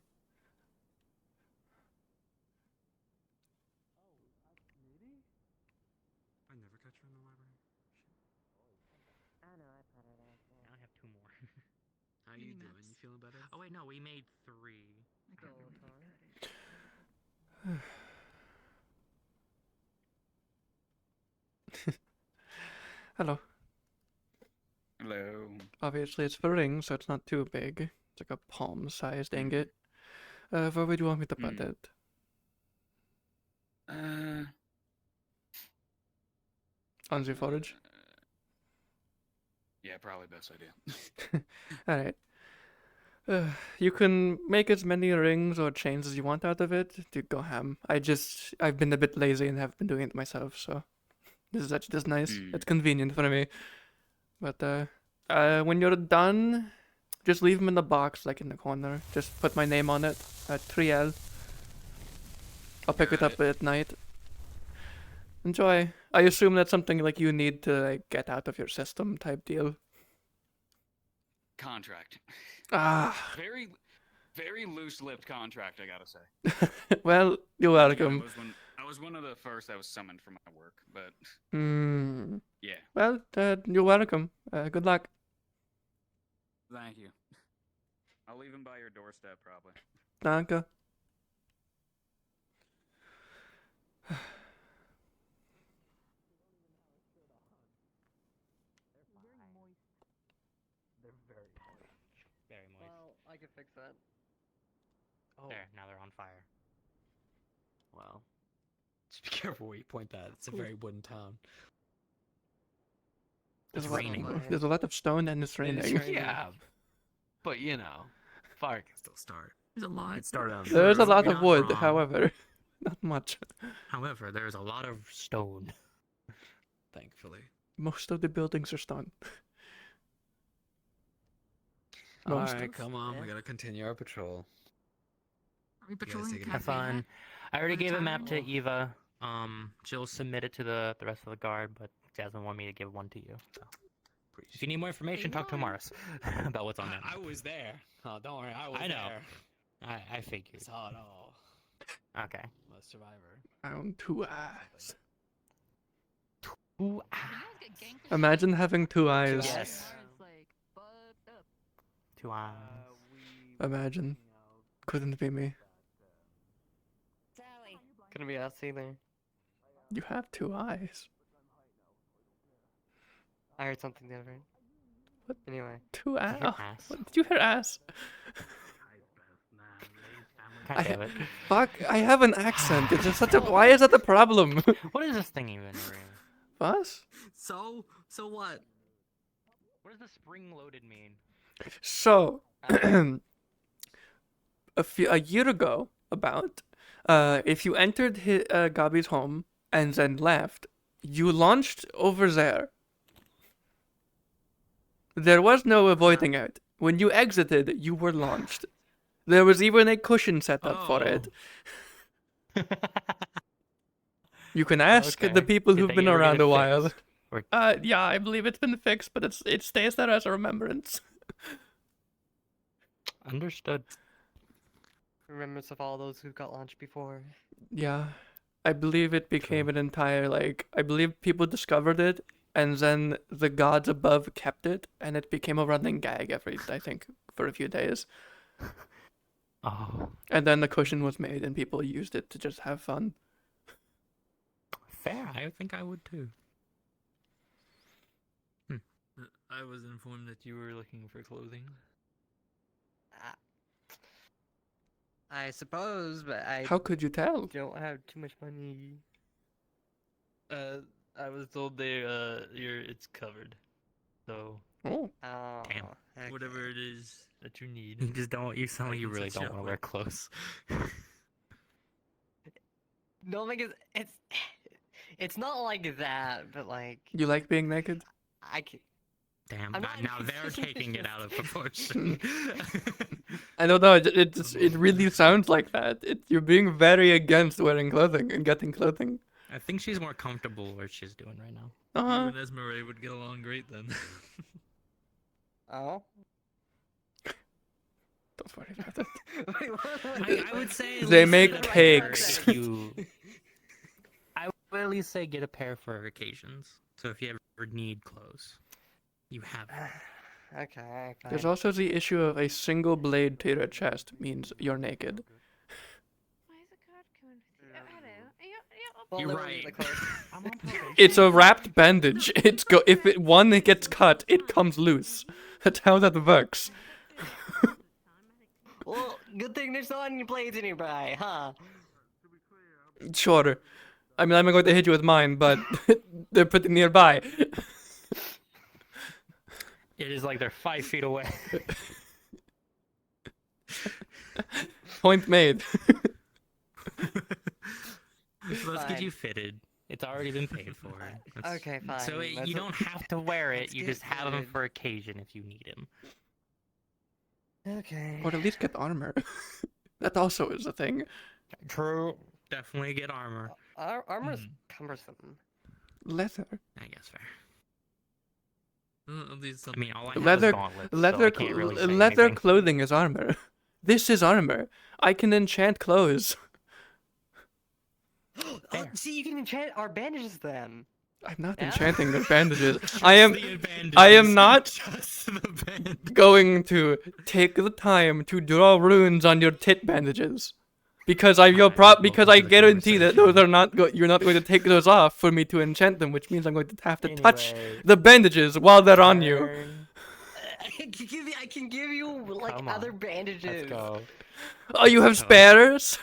I never catch her in the library. I know, I put it out there. I have 2 more. How you doing? You feeling better? Oh wait, no, we made 3. Hello. Hello. Obviously it's for rings, so it's not too big. It's like a palm-sized ingot. Where would you want me to put it? On the forage? Yeah, probably best idea. Alright. You can make as many rings or chains as you want out of it to go ham. I've been a bit lazy and have been doing it myself, so this is actually just nice. It's convenient for me. But when you're done, just leave them in the box, like in the corner. Just put my name on it, Triel. I'll pick it up at night. Enjoy. I assume that's something like you need to like, get out of your system type deal. Contract. Ah. Very, very loose-lipped contract, I gotta say. Well, you're welcome. I was one of the first that was summoned for my work, but yeah. Well, you're welcome. Good luck. Thank you. I'll leave him by your doorstep, probably. Danke. Very moist. Well, I can fix that. Oh. There, now they're on fire. Wow. Just be careful where you point that. It's a very wooden town. There's a lot of stone and it's raining. Yeah. But you know, fire can still start. There's a lot. It started on There's a fire. lot You're of not wood, wrong. however, not much. However, there's a lot of stone. Thankfully. Most of the buildings are stone. Alright, come on. We gotta continue our patrol. Are we patrolling the Have cafe fun. yet? I already gave a map time? to Eva. She'll submit it to the rest of the guard, but Jasmine wanted me to give one to you. So. If you need more information, talk to Morris about what's on that. I was there. Oh, don't worry. I was I know. there. I figured. Saw it all. Okay. I'm a survivor. Found 2 eyes. 2 eyes. Imagine having 2 eyes. Yes. 2 eyes. Imagine. Couldn't be me. Couldn't be us either. You have 2 eyes. I heard something different. What? Anyway. 2 eyes. hear Oh, ass? what, did you hear ass? God damn it. Fuck, I have an accent. It's just such a. Why is that a problem? What is this thing even? What? So what? What does the spring-loaded mean? So, a year ago about if you entered Gabi's home and then left, you launched over there. There was no avoiding it. When you exited, you were launched. There was even a cushion set up for it. You can ask the people who've been around a while. Yeah, I believe it's been fixed, but it stays there as a remembrance. Understood. Remembrance of all those who got launched before. Yeah, I believe it became an entire, like, I believe people discovered it, and then the gods above kept it, and it became a running gag I think, for a few days. Oh. And then the cushion was made, and people used it to just have fun. Fair, I think I would too. I was informed that you were looking for clothing. I suppose, but I How could you tell? don't have too much money. I was told it's covered. So. Oh. Damn. Whatever it is that you need. You just don't. You sound like you can really set don't you want to up wear with. clothes. No, like it's not like that, but like You like being naked? I can. Damn. Now they're taking it out of proportion. I don't know. It really sounds like that. You're being very against wearing clothing and getting clothing. I think she's more comfortable where she's doing right now. You and Esmeralda would get along great then. Oh. Don't worry about it. I would say at They least make get a pair cakes. if you. I would at least say get a pair for occasions. So if you ever need clothes, you have it. Okay. There's also the issue of a single blade to your chest means you're naked. You're right. It's a wrapped bandage. If one gets cut, it comes loose. That's how that works. Well, good thing there's not any blades nearby, huh? Sure. I mean, I'm going to hit you with mine, but they're pretty nearby. It is like they're 5 feet away. Point made. Let's get you fitted. It's already been paid for. Okay, fine. So you don't have to wear it. You just have them for occasion if you need them. Okay. Or at least get armor. That also is a thing. True. Definitely get armor. Armor's cumbersome. Leather. I guess fair. I mean, all I have Leather, is gauntlets, so leather, I can't really say leather anything. clothing is armor. This is armor. I can enchant clothes. See, you can enchant our bandages then. I'm not Yeah? enchanting the bandages. Just I am the bandages. I am not Just the bandages. going to take the time to draw runes on your tit bandages. Because I guarantee that those are not you're not going to take those off for me to enchant them, which means I'm going to have to touch the bandages while they're on you. I can give you like other bandages. Let's go. Oh, you have spares?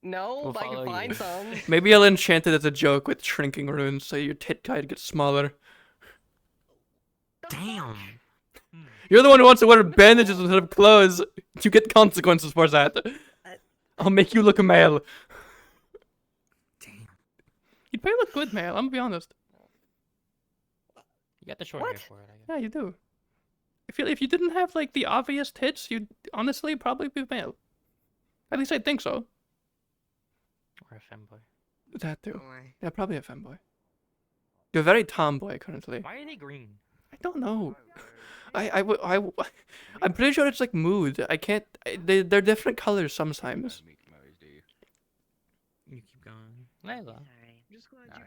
No, but I can find some. Maybe I'll enchant it as a joke with shrinking runes so your tit guide gets smaller. Damn. You're the one who wants to wear bandages instead of clothes. You get consequences for that. I'll make you look male. Damn. You'd probably look good, male. I'm gonna be honest. You got the short hair for it, I guess. Yeah, you do. I feel if you didn't have like the obvious tits, you'd honestly probably be male. At least I think so. Or a femboy. That too. Yeah, probably a femboy. You're very tomboy currently. Why are they green? I don't know. I'm pretty sure it's like mood. I can't. They're different colors sometimes. You keep going. Layla. No,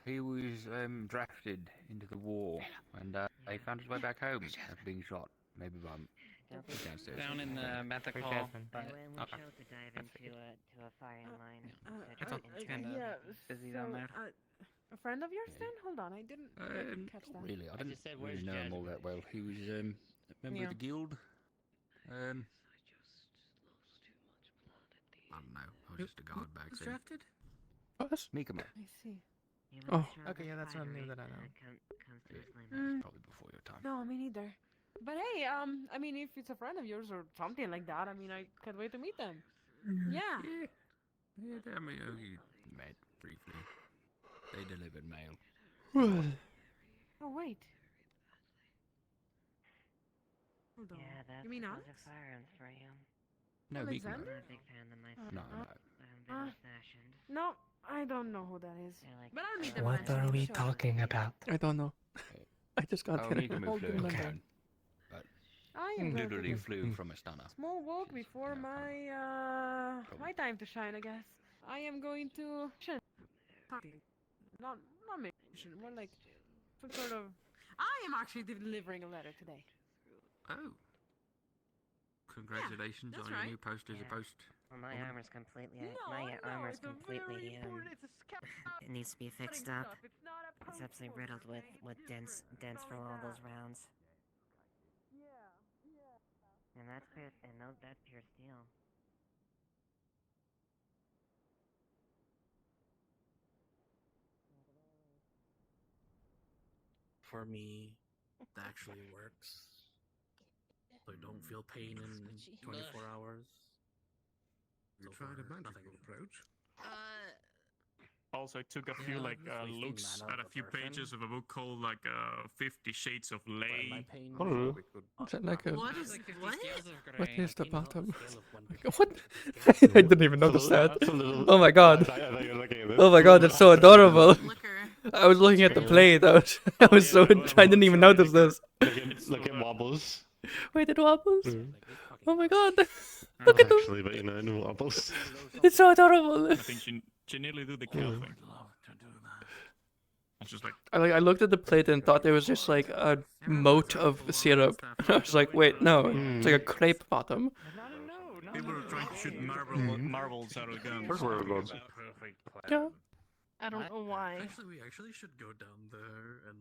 he was drafted into the war, and he found his way back home after being shot, maybe by downstairs. Down in the Method Where's Hall. Jasmine? But Okay. to a firing line. kinda busy down there. A friend of yours then? Hold on, I didn't catch that. Really, I didn't just said, really "Where's know him all that well. He was a member Yeah. of the guild. I don't know. I was just a guard back Who's then. drafted? Us? Mikamo. I see. Oh. Okay, yeah, that's not new that I know. Probably before your time. No, me neither. But hey, I mean, if it's a friend of yours or something like that, I mean, I can't wait to meet them. Yeah. Yeah, I mean, you met briefly. They delivered mail. Oh wait. Hold on. Yeah, that's You mean those Alex? are firearms for you. No, we can. I'm Alexander? not a big fan of myself. No, no. I'm a bit old-fashioned. No, I don't know who that is. Like But I'll meet them What eventually, are we sure. talking about? I don't know. I just got Oh, here. you can move fluid if you can. But I am going literally to flew from a stunner. small walk before my my time to shine, I guess. I am going to not mission, more like some sort of. I am actually delivering a letter today. Oh. Congratulations that's on your right. new post as a post. Well, my woman. armor's completely. No, my no, armor's it's a completely. very important. It's a It needs to be fixed up. It's absolutely riddled with dents from all those rounds. And that's pure. That's pure steel. For me, that actually works. So I don't feel pain in 24 hours. You tried a magical approach? Also, I took a few looks at a few pages of a book called 50 Shades of Lay. Is that like a... What is what? What is the bottom? What? I didn't even notice that. Oh my god. Oh my god, that's so adorable. I was looking at the plate. I was so... I didn't even notice this. Look, it wobbles. Wait, it wobbles? Oh my god. Look at Actually, but you know, it wobbles. It's so adorable. I think she nearly did the kill thing. It's just like I looked at the plate and thought there was just like a moat of syrup. I was like, wait, no, it's like a crepe bottom. people were trying to shoot marbles out of the guns. Yeah. I don't know why. Actually, we actually should go down there and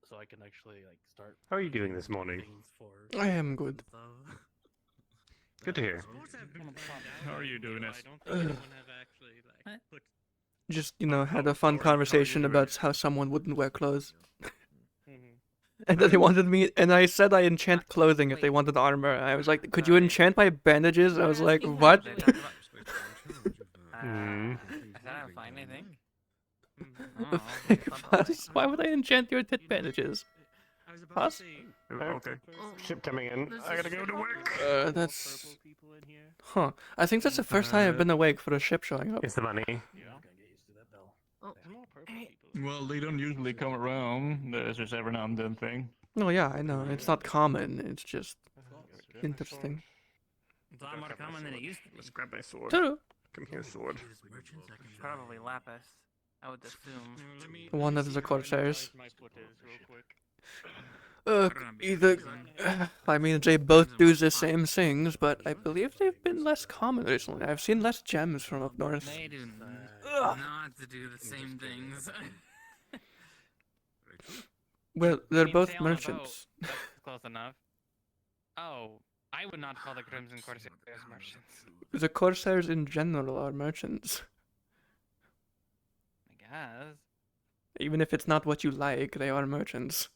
so I can actually start. How are you doing this morning? I am good. Good to hear. How are you doing this? Just, had a fun conversation about how someone wouldn't wear clothes. And then they wanted me, and I said I enchant clothing if they wanted armor. I was like, could you enchant my bandages? I was like, what? Is that fine, I think? Plus, why would I enchant your tit bandages? Plus? Okay. Ship coming in. I gotta go to work. That's... Huh. I think that's the first time I've been awake for a ship showing up. It's the money. Well, they don't usually come around. There's just every now and then thing. No, yeah, I know. It's not common. It's just interesting. It's a lot more common than it used to be. Let's grab my sword. True. Come here, sword. Probably lapis, I would assume. One of the Corsairs. My foot is real quick. Either... I mean, they both do the same things, but I believe they've been less common recently. I've seen less gems from up north. They do not do the same things. Well, they're both sail on a merchants. boat, that's close enough. Oh, I would not call the Crimson Corsairs merchants. The Corsairs in general are merchants. I guess. Even if it's not what you like, they are merchants.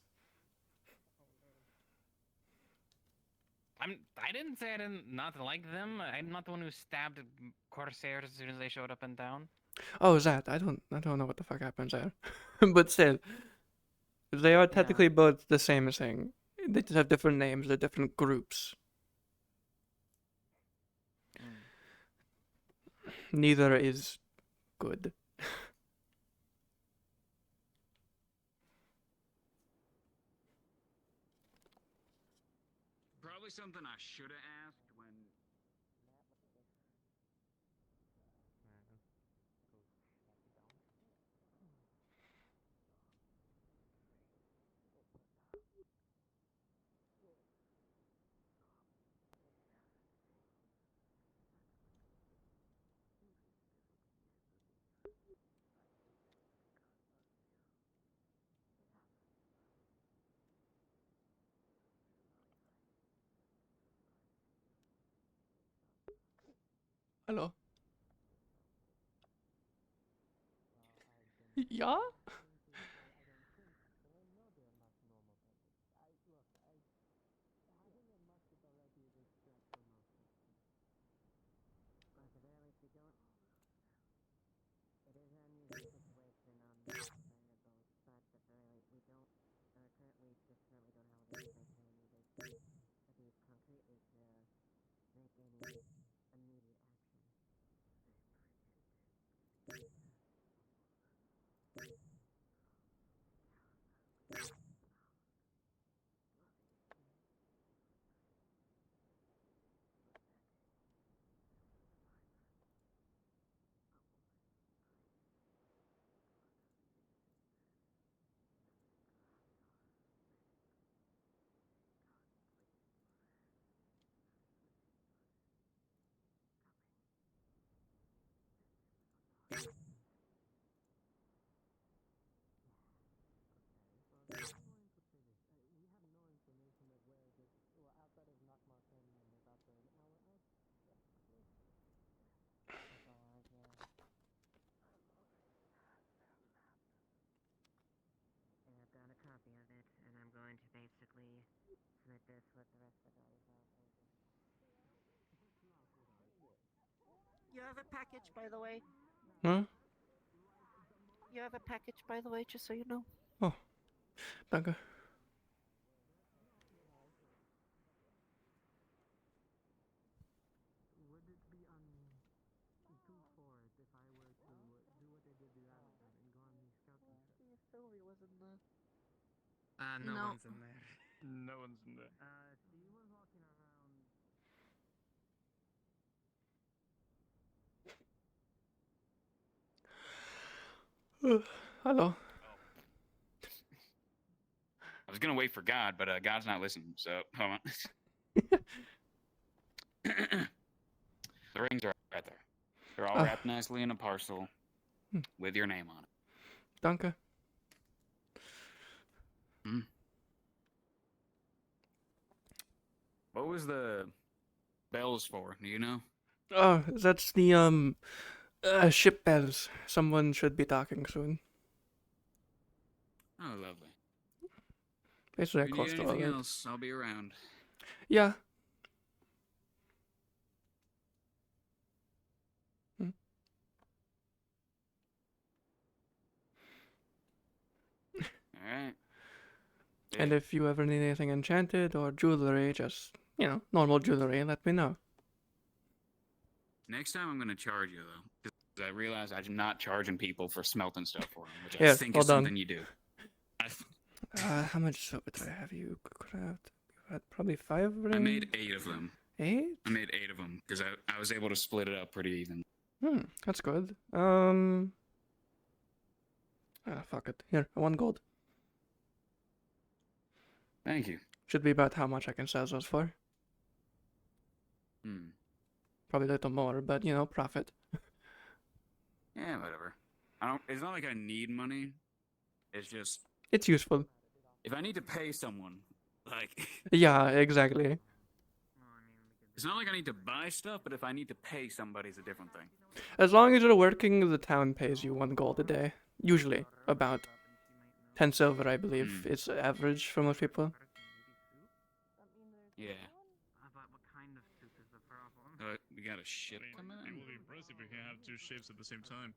I didn't say I didn't not like them. I'm not the one who stabbed Corsairs as soon as they showed up in town. Oh, that. I don't know what the fuck happens there. But still, they are technically both the same thing. They just have different names, they're different groups. Neither is good. Probably something I should have asked when. Hello? Ja? You have a package, by the way. Huh? You have a package, by the way, just so you know. Oh, danke. Sylvie was in the... No No. one's in there. No one's in there. she was walking around. Hello. I was gonna wait for God, but God's not listening. So hold on. The rings are right there. They're all wrapped nicely in a parcel with your name on it. Danke. What was the bells for? Do you know? Oh, that's the ship bells. Someone should be talking soon. Oh, lovely. It's If very you close need to all anything that. else, I'll be around. Yeah. Alright. And if you ever need anything enchanted or jewelry, just, normal jewelry, let me know. Next time I'm gonna charge you though, because I realize I'm not charging people for smelting stuff for them, which I Yes, think well is done. something you do. How much silver do I have? You craft? You had probably 5 rings? I made 8 of them. 8? I made 8 of them because I was able to split it up pretty even. That's good. Fuck it. Here, 1 gold. Thank you. Should be about how much I can sell those for. Probably a little more, but profit. Yeah, whatever. It's not like I need money. It's just It's useful. if I need to pay someone, like Yeah, exactly. it's not like I need to buy stuff, but if I need to pay somebody, it's a different thing. As long as you're working, the town pays you 1 gold a day. Usually, about 10 silver, I believe. It's average for most people. Yeah. We got a ship coming It in. will be impressive if you have 2 ships at the same time.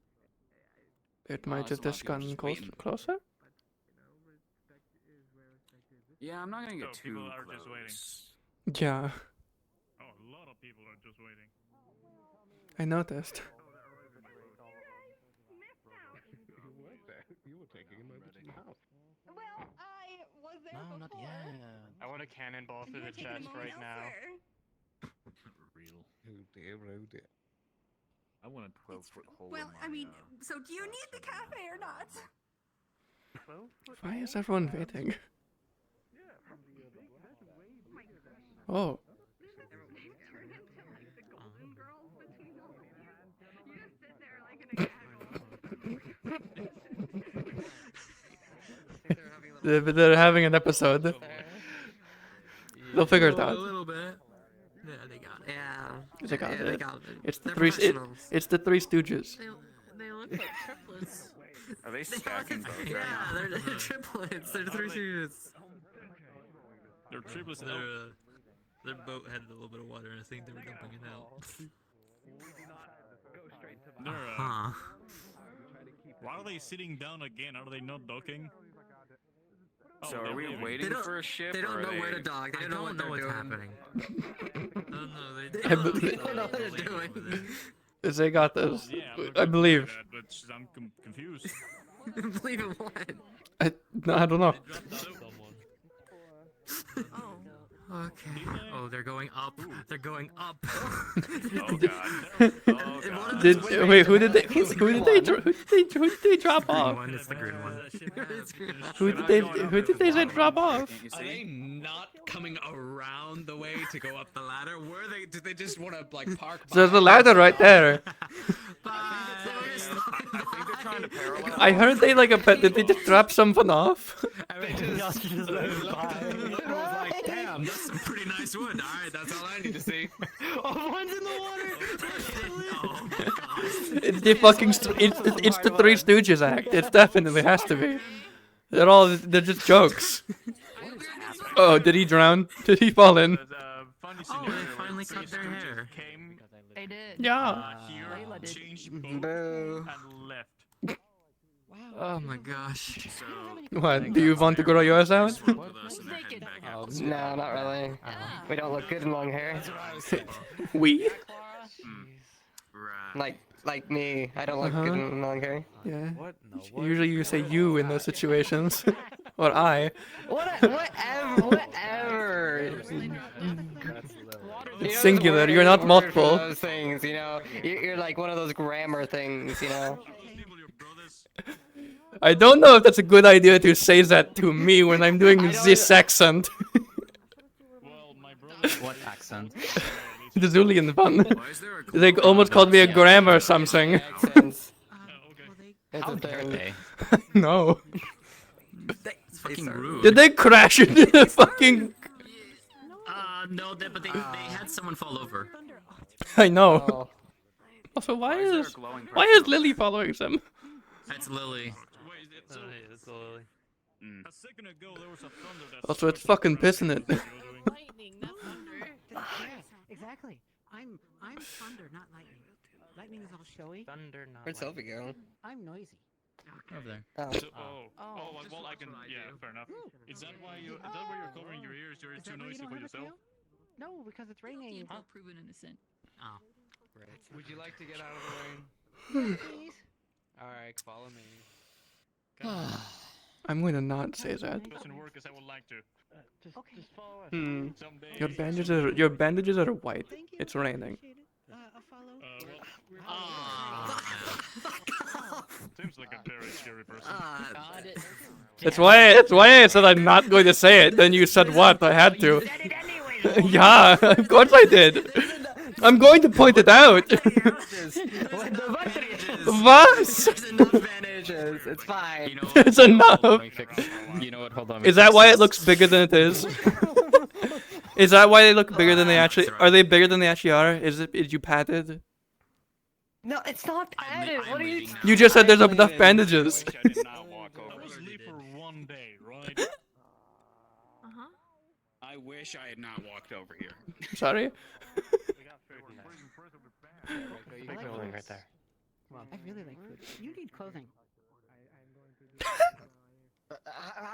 It might that's just a lot of people gone just waiting. closer? Yeah, I'm not gonna get So too people are just waiting. close. Yeah, Oh, a lot of people are just waiting. I noticed. You were taking him over to the house. Well, I was there No, not yet. I want a cannonball through the chest right now. Real. Oh dear. I want a 12-foot hole. Well, in I my, mean, so do you need the cafe or not? Why is everyone waiting? Oh. They're having an episode. They'll figure it A out. little bit. Yeah, they got it. Yeah. They got yeah, it. They got it. It's the They're three. professionals. It's the Three Stooges. They look like triplets. Are they stacking boats right Yeah, now? they're triplets. They're 3 students. They're triplets. Their boat had a little bit of water, and I think they were dumping it out. They're, Huh. why are they sitting down again? Are they not docking? So they're are we leaving. waiting for a ship? They don't or know are where to they... dock. They I don't know what they're what's doing. happening. No, no, They I don't, believe- they don't know what they're doing. They got this. Yeah, I'm not I gonna believe. say that, but I'm confused. Believe in what? I don't know. Oh. Okay. Oh, they're going up. They're going up. Oh god. Oh god. Wait, who did they drop off? One, it's the green one. Who did they say drop off? Are they not coming around the way to go up the ladder? Were they? Did they just want to park? There's a ladder right there. I think they're trying to parallel. I heard they did they just drop something off? They just was like, damn, that's some pretty nice wood. All right, that's all I need to see. Oh, one's in the water. Oh my god. It's the Three Stooges act. It definitely has to be. They're just jokes. Oh, did he drown? Did he fall in? Oh, they finally cut their hair. They did. Yeah. Layla did. Boo. And left. Oh my gosh. What? Do you want to grow yours out? No, not really. We don't look good in long hair. We? Like me, I don't look good in long hair. Yeah. Usually you say you in those situations. Or I. Whatever. It's singular, you're not multiple. Those things, you know. You're like one of those grammar things, you know. I don't know if that's a good idea to say that to me when I'm doing this accent. What accent? The Zulian one. They almost called me a grammar or something. It's a thing. No. It's fucking rude. Did they crash into the fucking... No, but they had someone fall over. I know. Also, why is Lily following them? That's Lily. Also, it's fucking pissing it. Exactly. I'm thunder, not lightning. Lightning is all showy. Thunder, not Where'd Sophie go? I'm noisy. Over there. Well, I can. Yeah, fair enough. Is that why you're covering your ears? You're too noisy for yourself. No, because it's raining. Proven innocent. Oh. Great. Would you like to get out of the rain? Please. Alright, follow me. I'm going to not say that. Doesn't work as I would like to. Just follow us. Your bandages are white. It's raining. Seems like a very scary person. That's why I said I'm not going to say it. Then you said what? I had to. Yeah, of course I did. I'm going to point it out. What? It's fine. It's enough. You know what? Hold on. Is that why it looks bigger than it is? Is that why they look bigger than they actually are? They bigger than they actually are? Is you padded? No, it's not padded. What are you? You just said there's enough bandages. I was leave for one day, right? I wish I had not walked over here. Sorry. Right there. I really like food. You need clothing.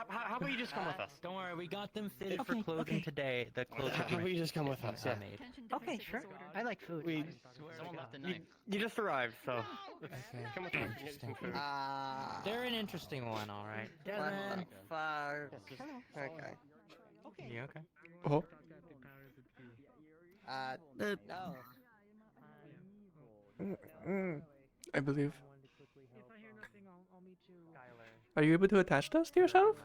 How about you just come with us? Don't worry, we got them fitted for clothing today. The clothes How about you just come with us? Yeah. made. Okay, sure. I like food. Someone left a knife. You just arrived, so. Come with us. Interesting food. They're an interesting one, all right. What the fuck? Okay. You okay? Oh. No. I believe. Are you able to attach those to yourself?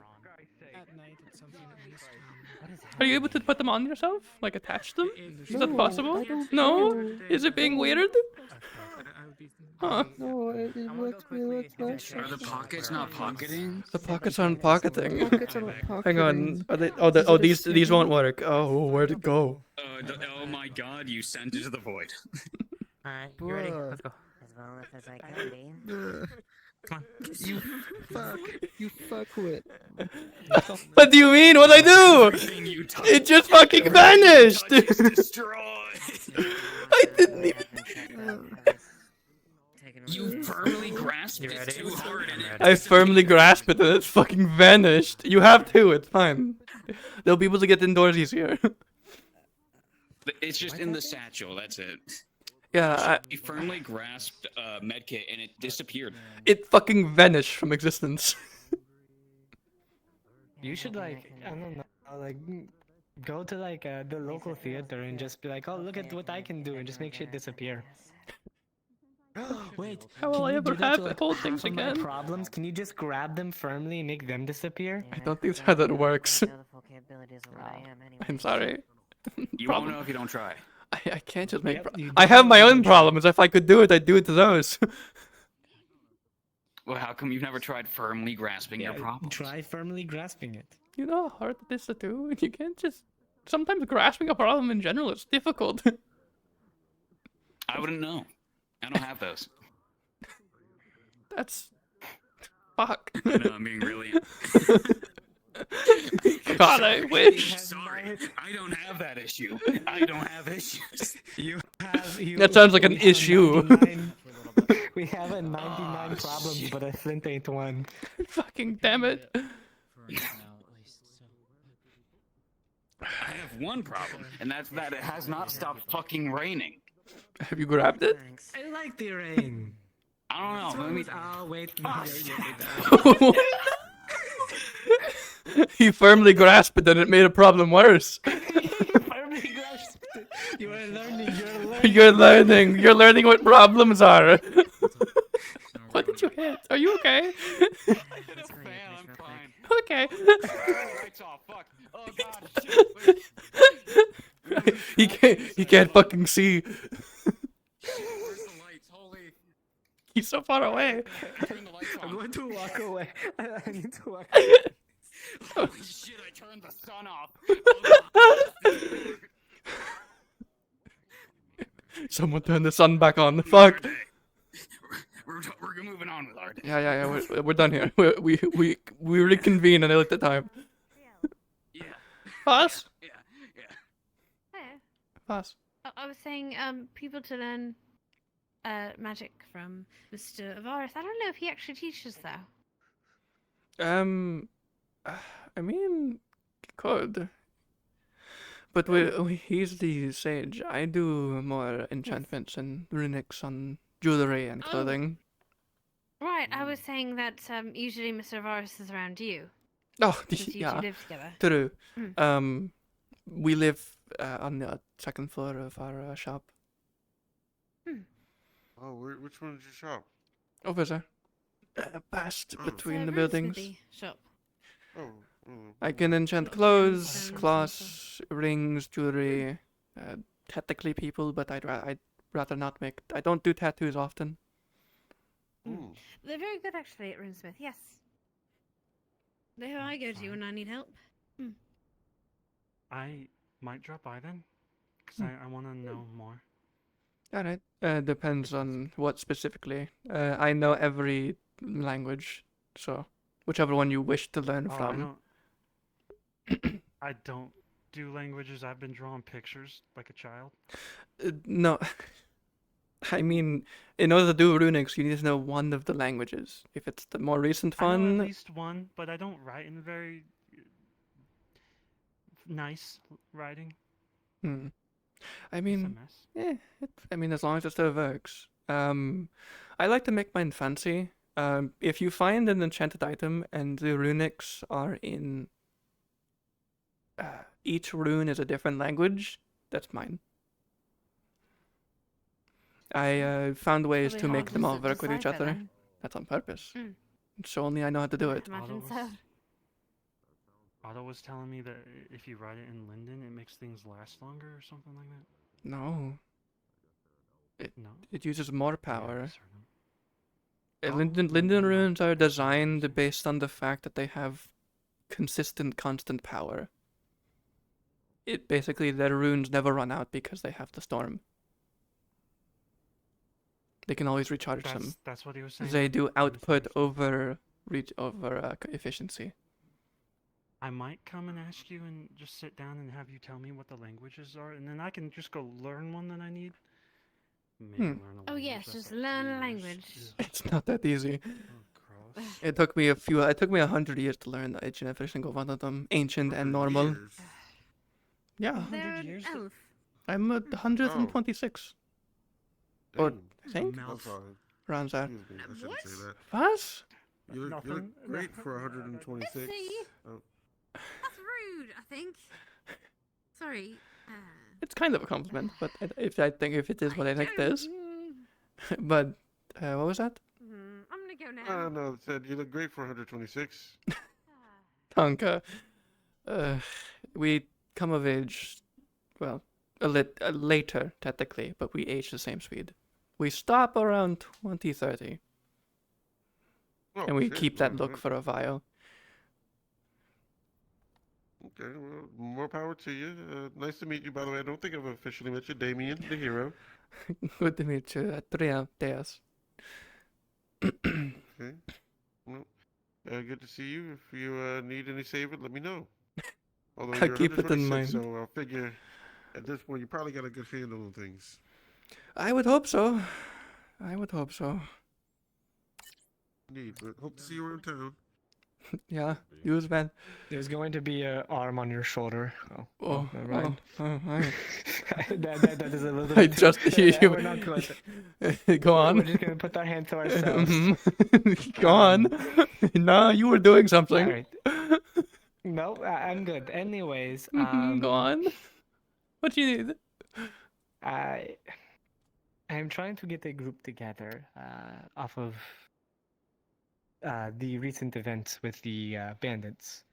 Are you able to put them on yourself? Like attach them? Is that possible? No? Is it being weird? Huh. No, it lets me. Are the pockets not pocketing? The pockets aren't pocketing. Pockets are not Hang on. pocketing. Are they? These won't work. Oh, where'd it go? Oh my god, you sent it to the void. Alright, you ready? Bruh. Let's go. As well as I can be. Come on. You fuckwit. What do you mean? What'd I do? It just fucking vanished! I didn't even... You firmly grasped it too hard and I firmly grasped it and it fucking vanished. You have to, it's fine. They'll be able to get indoors easier. It's just in the satchel, that's it. Yeah, He firmly grasped a medkit and it disappeared. it fucking vanished from existence. You should like, I don't know, like go to like the local theater and just be like, oh look at what I can do and just make shit disappear. Wait, How will I ever have to hold things half of my again? problems? Can you just grab them firmly and make them disappear? I don't think that's how that works. I'm sorry. You won't know if you don't try. I can't just make. I have my own problems. If I could do it, I'd do it to those. Well, how come you've never tried firmly grasping your problem? Try firmly grasping it. You know how hard it is to do, and you can't just. Sometimes grasping a problem in general is difficult. I wouldn't know. I don't have those. That's. Fuck. I know, I'm being really. God, I wish. Sorry, I don't have that issue. I don't have issues. That sounds like an we have issue. 99 we have a 99 problems, but a flint ain't one. Fucking damn it. I have one problem, and that's that it has not stopped fucking raining. Have you grabbed it? I like the rain. I don't know. Let me. Oh, wait. You firmly grasped it, and it made a problem worse. You are learning. You're learning what problems are. What did you hit? Are you okay? I hit a fan. I'm fine. Okay. Lights off. Fuck. Oh god. Shit. He can't fucking see. Where's the lights? Holy. He's so far away. Turn the lights on. I'm going to walk away. I need to walk Holy shit! I turned the sun off. Someone turn the sun back on. Fuck. We're moving on with our day. Yeah. We're done here. We reconvene and I looked at time. Yeah. Pass. Yeah. Pass. I was saying, people to learn magic from Mr. Avaris. I don't know if he actually teaches though. I mean, could. But he's the sage. I do more enchantments and runics on jewelry and clothing. Right, I was saying that usually Mr. Avaris is around you. Oh, Since you yeah. two live together. True. Mm. We live on the second floor of our shop. Oh, which one is your shop? Over there. Past Oh. between It's the a buildings. runesmithy shop. Oh. I can enchant clothes, cloths, rings, jewelry. Technically people, but I'd rather not make. I don't do tattoos often. They're very good actually at Runesmith, yes. They're who I go to when I need help. I might drop by then, because I want to know more. Alright. Depends on what specifically. I know every language, so whichever one you wish to learn from. I don't do languages. I've been drawing pictures like a child. No. I mean, in order to do runics, you need to know one of the languages. If it's the more recent I know one, at least one, but I don't write in very nice writing. I mean, I mean, as long as it still works. I like to make mine fancy. If you find an enchanted item and the runics are in each rune is a different language, that's mine. I found ways to make them all work with each other. That's on purpose. So only I know how to do it. Imagine so. Otto was telling me that if you write it in Linden, it makes things last longer or something like that. No. No. It uses more power. Linden runes are designed based on the fact that they have consistent, constant power. It basically, their runes never run out because they have the storm. They can always recharge them. That's what he was saying. They do output over efficiency. I might come and ask you and just sit down and have you tell me what the languages are, and then I can just go learn one that I need. Maybe learn a Oh language yes, that's just like learn a years. language. It's not that easy. It took me 100 years to learn each and every single one of them, ancient and normal. Yeah. They're an elf. I'm 126. Or I think. I'm sorry. Around that. Excuse me, I shouldn't say that. What? You look great for 126. Let's see. Oh. That's rude, I think. Sorry. It's kind of a compliment, but if it is what I think it is. But what was that? I'm gonna go now. No, it said you look great for 126. Tonka. We come of age, well, later technically, but we age the same speed. We stop around 2030. Oh, And we shit, keep that well, look for a while. Okay, well, more power to you. Nice to meet you, by the way. I don't think I've officially met you, Damien, the hero. Good to meet you. 3 days. Okay. Well, Good to see you. If you need any saving, let me know. Although I'll you're keep it in 126, mind. so I'll figure at this point you probably got a good handle on things. I would hope so. I would hope so. Indeed, but hope to see you around town. Yeah, use man. There's going to be an arm on your shoulder. Oh, never mind. I that is a little I bit. just We're not going to. go on. We're just gonna put our hand to ourselves. Go on. No, you were doing something. All right. No, I'm good. Anyways, Go on. What do you need? I'm trying to get a group together off of the recent events with the bandits.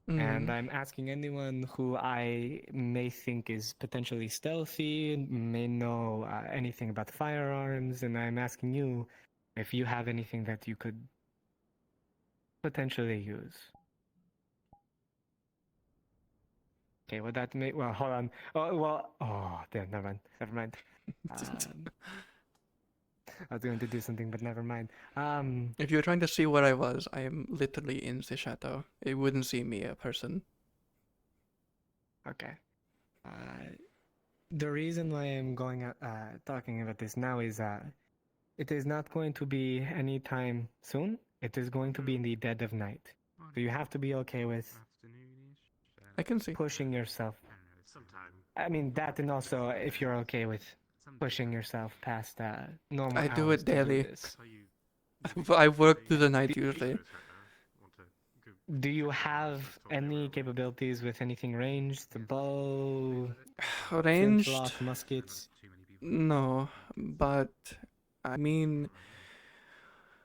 And I'm asking anyone who I may think is potentially stealthy, may know anything about firearms, and I'm asking you if you have anything that you could potentially use. Okay, well that may hold on. Damn, never mind. I was going to do something, but never mind. If you're trying to see where I was, I am literally in the shadow. It wouldn't see me, a person. Okay. The reason why I'm going talking about this now is it is not going to be any time soon. It is going to be in the dead of night. So you have to be okay with I can see pushing yourself. I mean that, and also if you're okay with pushing yourself past normal. I do hours it to daily. this. I work through the night usually. Do you have any capabilities with anything ranged? The bow, Ranged? flintlock, muskets? No, but I mean,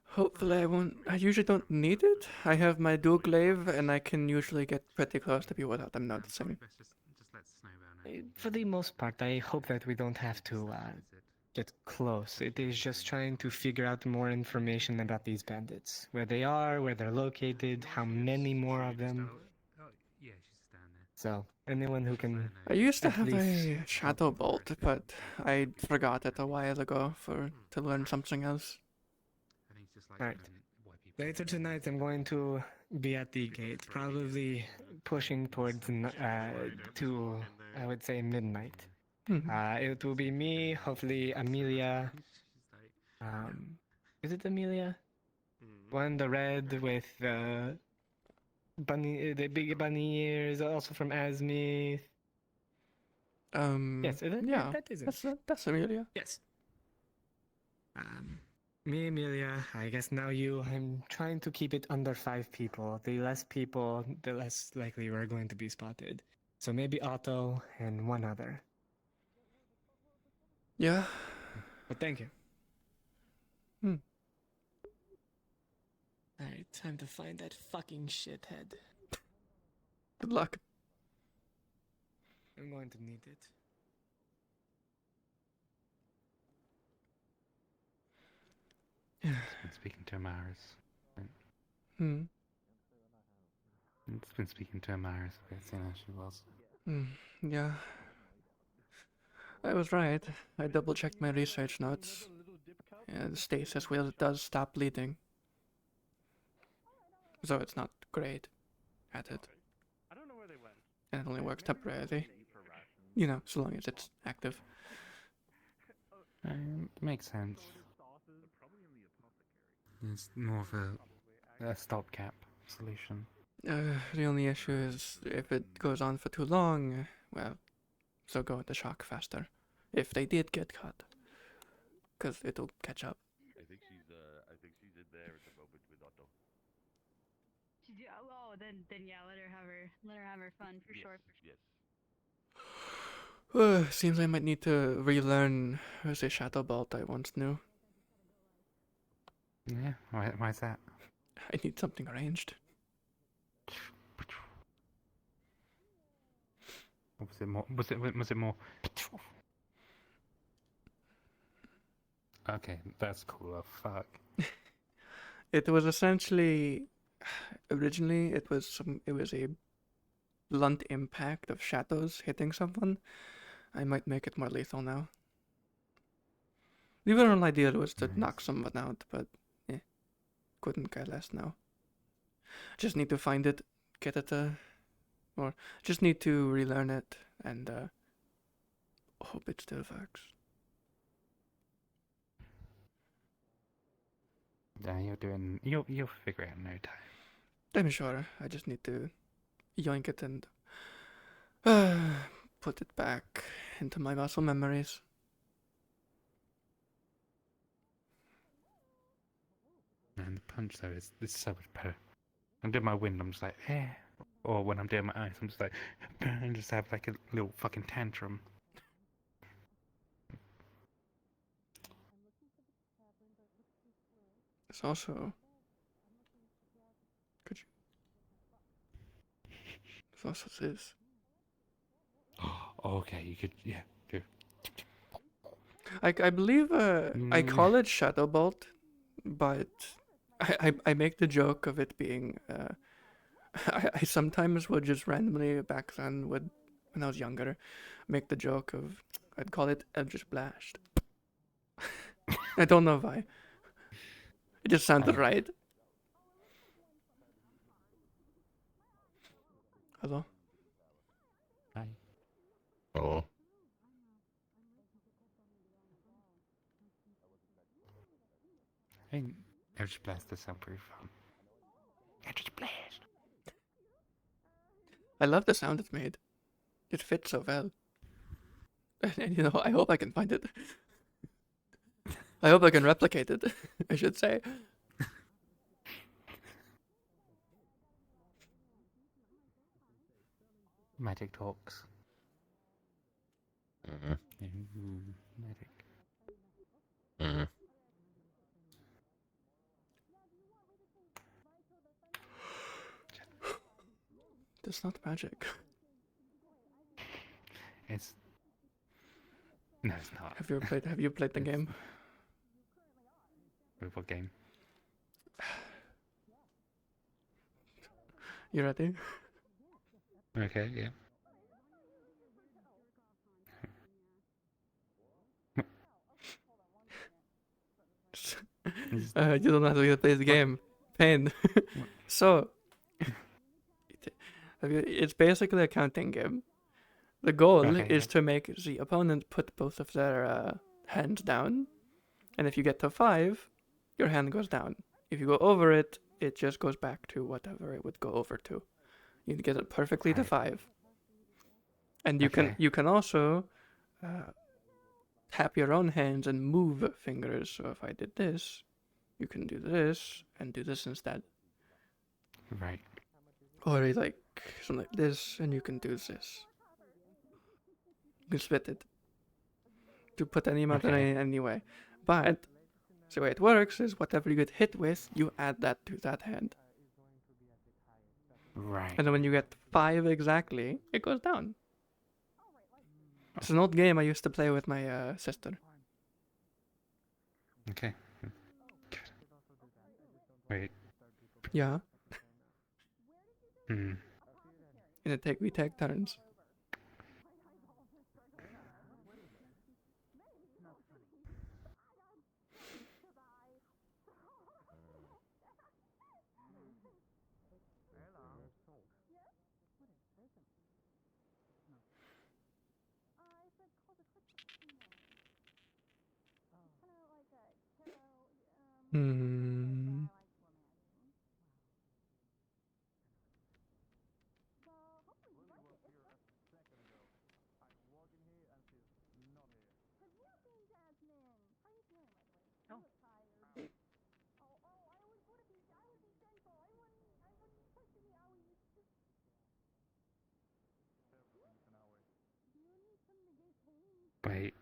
hopefully I won't. I usually don't need it. I have my dual glaive, and I can usually get pretty close to people without them noticing. For the most part, I hope that we don't have to get close. It is just trying to figure out more information about these bandits. Where they are, where they're located, how many more of them. So, anyone who can... I used to at have least a shadow bolt, but I forgot it a while ago to learn something else. Alright. Later tonight, I'm going to be at the gate, probably pushing towards to, I would say, midnight. It will be me, hopefully Amelia. Is it Amelia? One, the red with the big bunny ears, also from Asmith. Yes, is it? Yeah, That is it. that's Amelia. Yes. Me, Amelia, I guess now you. I'm trying to keep it under 5 people. The less people, the less likely we're going to be spotted. So maybe Otto and one other. Yeah. But thank you. Alright, time to find that fucking shithead. Good luck. I'm going to need it. It's been speaking to Amaris. It's been speaking to Amaris a bit, seeing how she was. Yeah. I was right. I double-checked my research notes. Yeah, the stasis wheel does stop bleeding. So it's not great at it. And it only works temporarily. You know, so long as it's active. Makes sense. It's more of a stopgap solution. The only issue is if it goes on for too long, well, so go into shock faster. If they did get caught. Because it'll catch up. I think she's in there at the moment with Otto. Oh, then yeah, let her have her fun for sure. Seems I might need to relearn the Shadow Bolt I once knew. Yeah, why's that? I need something arranged. Was it more? Okay, that's cool. Oh, fuck. It was essentially, originally it was a blunt impact of shadows hitting someone. I might make it more lethal now. The original idea was to knock someone out, but couldn't care less now. Just need to find it, get it, or just need to relearn it and hope it still works. Yeah, you'll figure it out in no time. I'm sure. I just need to yoink it and put it back into my muscle memories. And the punch though is so much better. I'm doing my wind, I'm just like, eh. Or when I'm doing my ice, I'm just like, and just have like a little fucking tantrum. It's also. Could you? It's also this. Okay, you could, yeah, do. I believe I call it Shadow Bolt, but I make the joke of it being I sometimes would just randomly back then when I was younger make the joke of I'd call it Eldritch Blast. I don't know why. It just sounded right. Hello? Hi. Oh. Hey, Eldritch Blast does sound pretty fun. Eldritch Blast. I love the sound it made. It fits so well. And, you know, I hope I can find it. I hope I can replicate it, I should say. Magic talks. Magic. That's not magic. It's no, it's not. Have you played the game? What game? You ready? Okay, yeah. You don't know how to play the game. Pain. So, it's basically a counting game. The goal is to make the opponent put both of their hands down, and if you get to 5, your hand goes down. If you go over it, it just goes back to whatever it would go over to. You get it perfectly to 5, and you can also tap your own hands and move fingers. So if I did this, you can do this and do this instead. Right. Or like something like this, and you can do this. You can split it to put any amount in any way. But the way it works is whatever you get hit with, you add that to that hand. Right. And then when you get 5 exactly, it goes down. It's an old game I used to play with my sister. Okay. Wait. Yeah. Hmm. And we take turns. Hmm. Wait.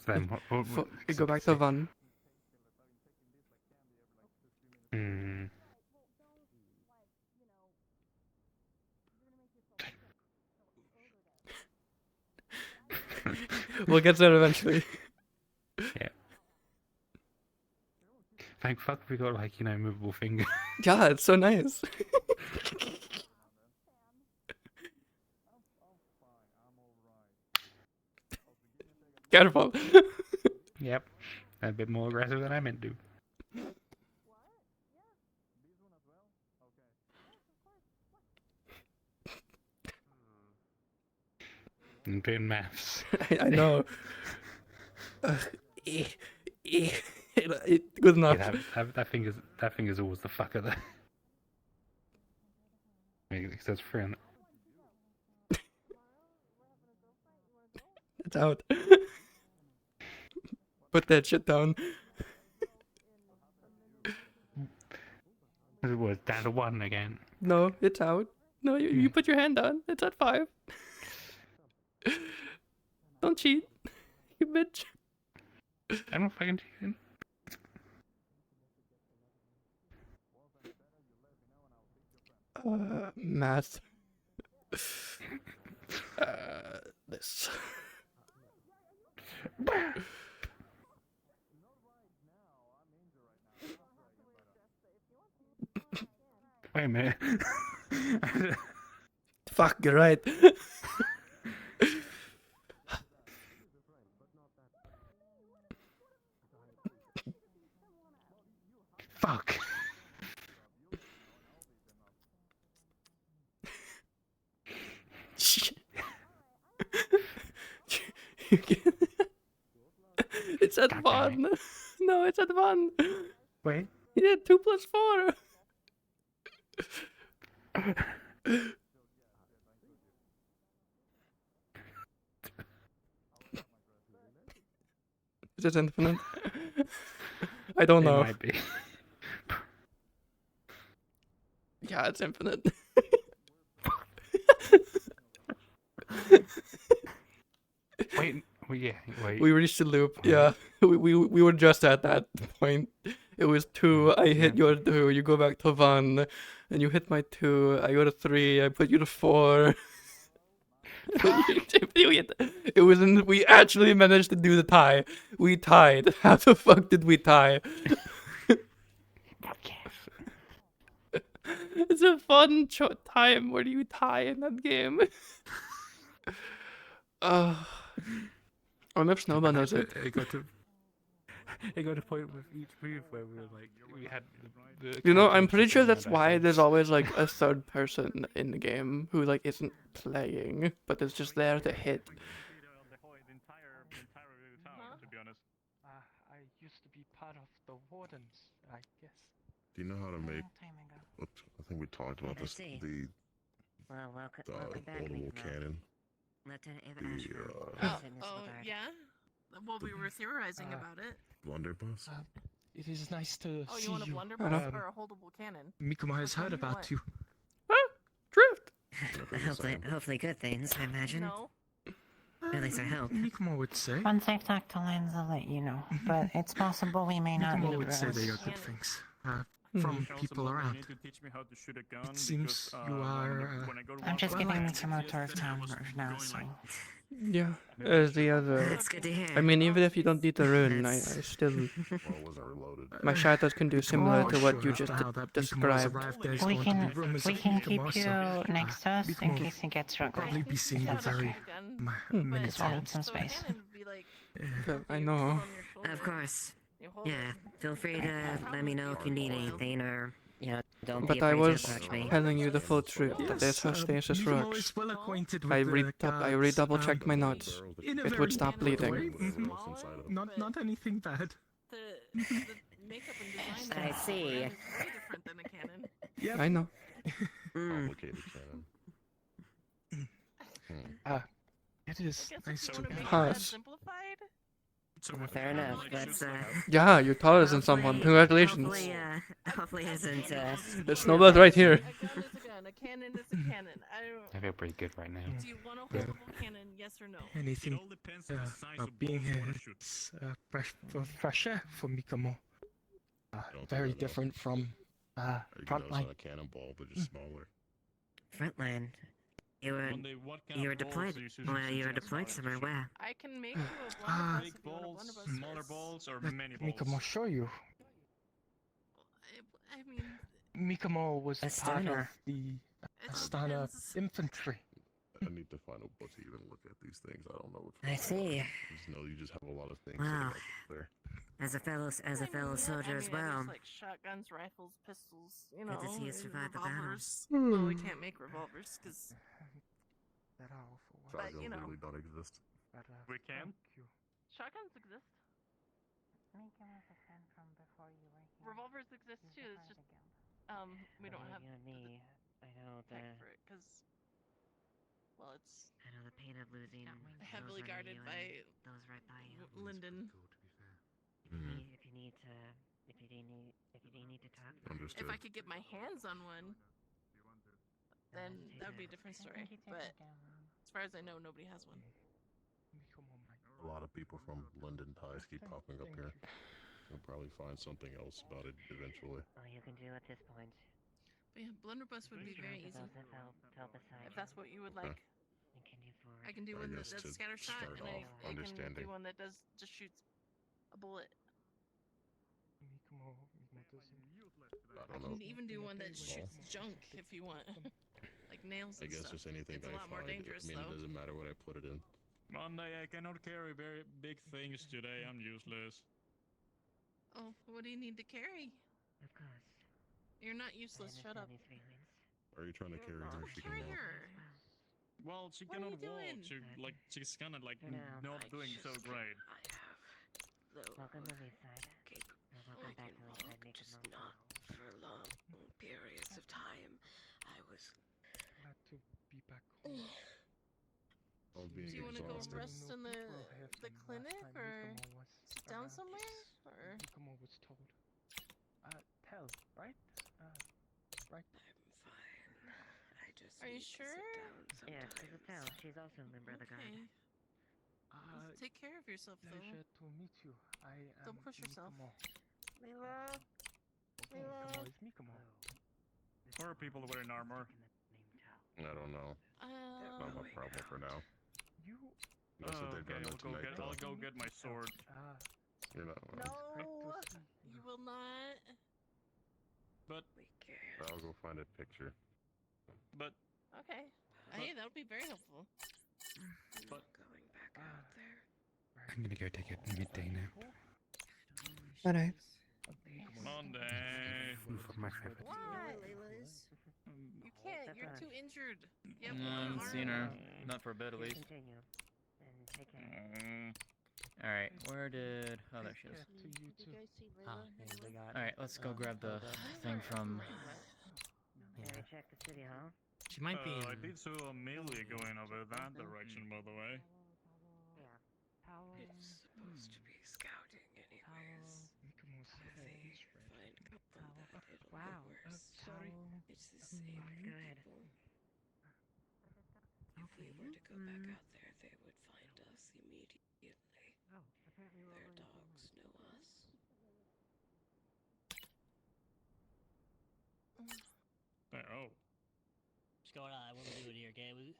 Then what Go back to 1. Hmm. We'll get there eventually. Yeah. Thank fuck we got like, movable finger. Yeah, it's so nice. Careful. Yep. A bit more aggressive than I meant to. I'm doing maths. I know. Good enough. Yeah, that thing is always the fucker there. It says free on it. It's out. Put that shit down. It was down to 1 again. No, it's out. No, you put your hand down. It's at 5. Don't cheat, you bitch. I'm not fucking cheating. Math. This. Wait a minute. Fuck, you're right. Fuck. It's at 1. No, it's at 1. Wait. Yeah, 2 plus 4. Is it infinite? I don't know. It might be. Yeah, it's infinite. Wait, wait. We reached the loop. Yeah, we were just at that point. It was 2. I hit your 2. You go back to 1, and you hit my 2. I go to 3. I put you to 4. It was in. We actually managed to do the tie. We tied. How the fuck did we tie? It's a fun time. Where do you tie in that game? I wonder if Snowball knows it. It got to a point with each move where we were like, we had the You know, I'm pretty sure that's why there's always like a third person in the game who like isn't playing, but is just there to hit. I used to be part of the Wardens, I guess. Do you know how to make? I think we talked about this. see. The Welcome back, portable Nico. cannon. Lieutenant Ava The Ashford. Yeah? Well, we were theorizing about it. blunderbuss. It is nice to Oh, see you want a you. blunderbuss or a holdable cannon? Mikumo has Which one heard do you about want? you. Drift. Hopefully good things, I imagine. No. At least I hope. Mikumo would say. Once I've talked to Lens, I'll let you know. But it's possible we may not Mikumo need would say those. they are good things. From people around. It seems you are. I'm just giving Mikumo a tour of town right now, so... Yeah, as the other. That's good to hear. I mean, even if you don't need the rune, I still. My shadows can do similar to what you just described. We can keep you next to us in case it gets struck. Probably be seeing That's very okay. Just wanted some space. I know. Of course. Yeah, feel free to let me know if you need anything or, don't be But I afraid was to approach me. telling you the full truth that there's her stasis Mikumo rocks. is well acquainted I with the redouble checked my notes. in a It very would stop detailed bleeding. way. Not anything bad. The makeup and design. I see. Is way different than a cannon. Yep. I know. Complicated cannon. It is nice to be. Hush. Fair enough. That's Yeah, you're taller than someone. Congratulations. Hopefully isn't The snowball's right here. A gun is a gun. A cannon is a cannon. I feel pretty good right now. Do you want a holdable cannon? Yes or no? Anything being here is fresh air for Mikumo. Very different from Frontline. A cannonball, but just smaller. Frontline. You were deployed. Well, you were deployed somewhere. Where? I can make you a blunderbuss if you want a blunderbuss. Smaller balls or many balls? Mikumo show you. I mean, Mikumo was part of Astana. the Astana infantry. I need to find a book to even look at these things. I don't know what. I see. Just know you just have a lot of things. Wow. There. As a fellow soldier as well. Like shotguns, rifles, pistols. You know, Good to see you and survived the revolvers. battles. Well, we can't make revolvers because but you know, really don't exist. We can. shotguns exist. Revolvers exist too. It's just we don't have You and me, I know the tech for it because well, it's I know the pain of losing heavily those guarded you by and those right by you. Linden. If you need to, if you do need to talk. Understood. If I could get my hands on one, then that would be a different story. But as far as I know, nobody has one. A lot of people from London ties keep popping up here. We'll probably find something else about it eventually. All you can do at this point. But yeah, blunderbuss would be very easy. If that's what you would like. I can do one that does scatter shot, and I can do one that does just shoots a bullet. I can even do one that shoots junk if you want, like nails and I guess stuff. just anything It's that a I lot more find. dangerous I mean, though. it doesn't matter what I put it in. Monday, I cannot carry very big things today. I'm useless. Oh, what do you need to carry? Of course. You're not useless. Shut up. Are you trying to carry her? Don't She can carry walk. her. Well, she What are you cannot walk. doing? She's kind of like not doing so great. Welcome to Leaside. Welcome back to Leaside. Make just not for long periods of time. I was. Glad to be back home. Do you want to go rest in the clinic or sit down somewhere? Or Mikomo was told. Tell, right? Right. I'm fine. I just. Are you sure? Yeah, Tell. She's also a member of the guard. Take care of yourself, though. Pleasure to meet you. I am Don't push yourself. Mikomo. Mila. Mikomo is Mikomo. Or are people wearing armor? I don't know. Not my problem for now. You. That's what they've done tonight, though. I'll go get my sword. You're not wrong. No, you will not. But I'll go find a picture. But okay. Hey, that would be very helpful. But going back out there. I'm gonna go take a midday nap. Monday. Monday. My favorite. Why? You can't. You're too injured. You have No, I one haven't seen her. arm. Not for a bit, at least. Continue. And take care. Alright, where did... Oh, there she is. Alright, let's go grab the thing from... Can I check the city hall? She might be I in... did saw Amelia going over that direction, by the way. It's supposed to be scouting anyways. Wow. Sorry. It's the same people. If we were to go back out there, they would find us immediately. Their dogs know us. There, oh. What's going on? What are we doing here, okay?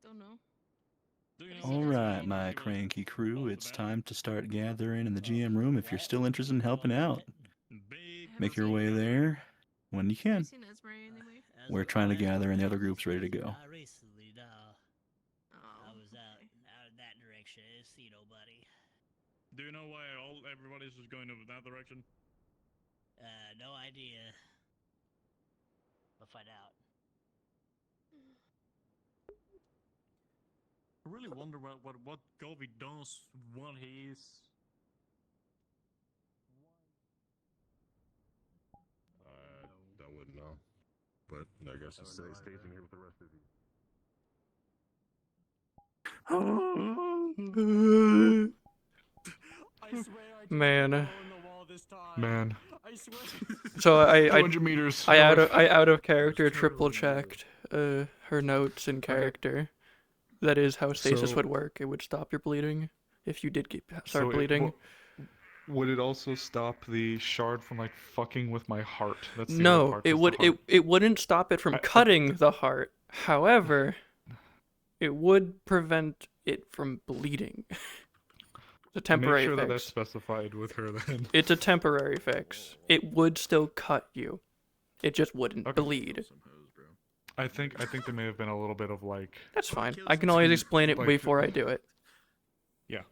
Don't know. All right, my cranky crew, it's time to start gathering in the GM room if you're still interested in helping out. Make your way there when you can. We're trying to gather and the other group's ready to go. Not recently, no. I was out in that direction. I didn't see nobody. Do you know why everybody's just going over that direction? No idea. We'll find out. I really wonder what Govey does when he is... I wouldn't know. But I guess it stays in here with the rest of you. Man. Man. So I 200 meters. I out of character triple checked her notes in character. That is how stasis would work. It would stop your bleeding if you did start bleeding. Would it also stop the shard from like fucking with my heart? That's the other No, part, it is the would. heart. It wouldn't stop it from cutting the heart. However, it would prevent it from bleeding. It's a temporary Make sure fix. that that's specified with her then. It's a temporary fix. It would still cut you. It just wouldn't bleed. I think there may have been a little bit of like. That's fine. I can always explain it like- before I do it. Yeah.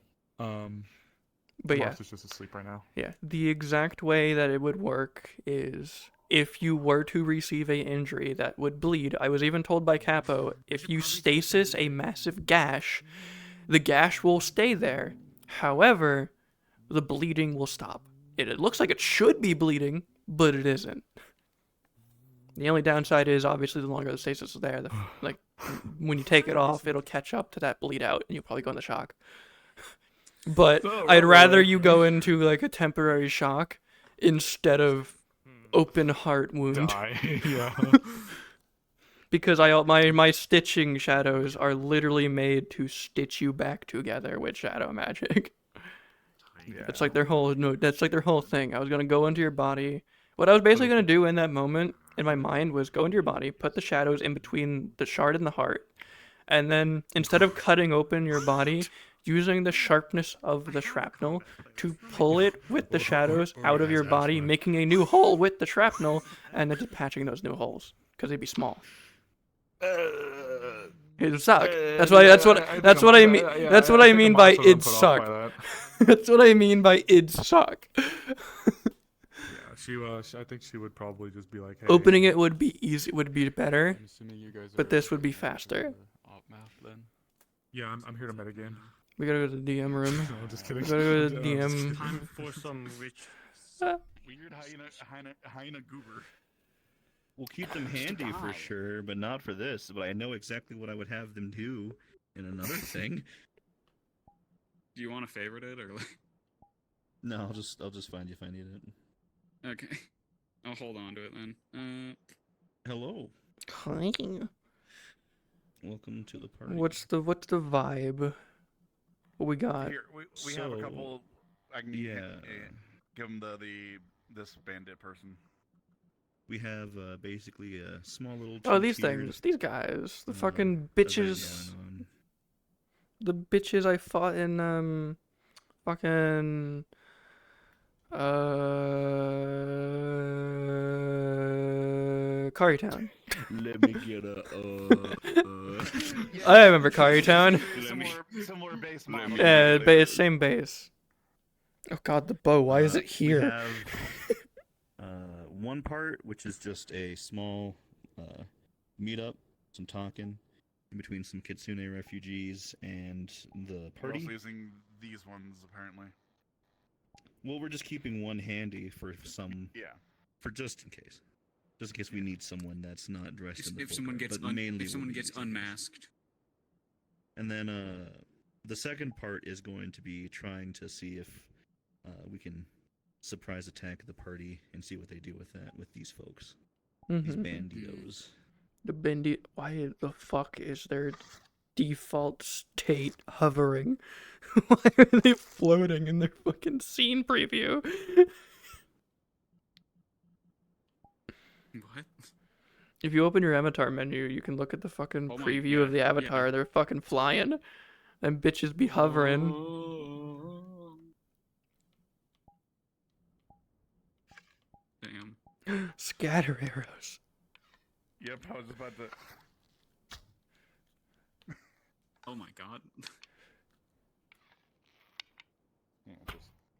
But yeah. Martha's just asleep right now. Yeah. The exact way that it would work is if you were to receive a injury that would bleed, I was even told by Capo, if you stasis a massive gash, the gash will stay there. However, the bleeding will stop. It looks like it should be bleeding, but it isn't. The only downside is obviously the longer the stasis is there, like when you take it off, it'll catch up to that bleed out, and you'll probably go into shock. But I'd rather you go into like a temporary shock instead of open heart wound. Die. Yeah. Because my stitching shadows are literally made to stitch you back together with shadow magic. Yeah. That's like their whole thing. I was gonna go into your body. What I was basically gonna do in that moment in my mind was go into your body, put the shadows in between the shard and the heart, and then instead of cutting open your body, using the sharpness of the shrapnel to pull it with the shadows out of your body, making a new hole with the shrapnel, and then just patching those new holes because they'd be small. It'd suck. That's what I mean. That's what I mean by it'd suck. That's what I mean by it'd suck. I think she would probably just be like, hey. Opening it would be easy. Would be better. I'm assuming you guys but this would be faster. Yeah, I'm here to metagame. We gotta go to the DM room. No, I'm just kidding. We gotta go to the DM. Time for some rich, weird hyena goober. We'll keep them handy for sure, but not for this. But I know exactly what I would have them do in another thing. Do you want to favorite it or like? No, I'll just find you if I need it. Okay, I'll hold on to it then. Hello. Hi. Welcome to the party. What's the vibe? What we got? Here, we have a couple. I can give them this bandit person. We have basically a small little. Oh, these things, these guys, the fucking bitches. The bitches I fought in fucking Carytown. Let me get I remember Carytown. Similar base model. Yeah, same base. Oh god, the bow. Why is it here? We have one part which is just a small meetup, some talking in between some Kitsune refugees and the We're party. also using these ones apparently. Well, we're just keeping one handy for some. Yeah. For just in case. Just in case we need someone that's not dressed in the If full someone garb, gets but mainly if someone we'll be gets using unmasked. And then the second part is going to be trying to see if we can surprise attack the party and see what they do with that, with these folks. These banditos. The bandit. Why the fuck is their default state hovering? Why are they floating in their fucking scene preview? What? If you open your avatar menu, you can look at the fucking preview of the avatar. They're fucking flying. And bitches be hovering. Damn. Scatter arrows. Yep, I was about to. Oh my god.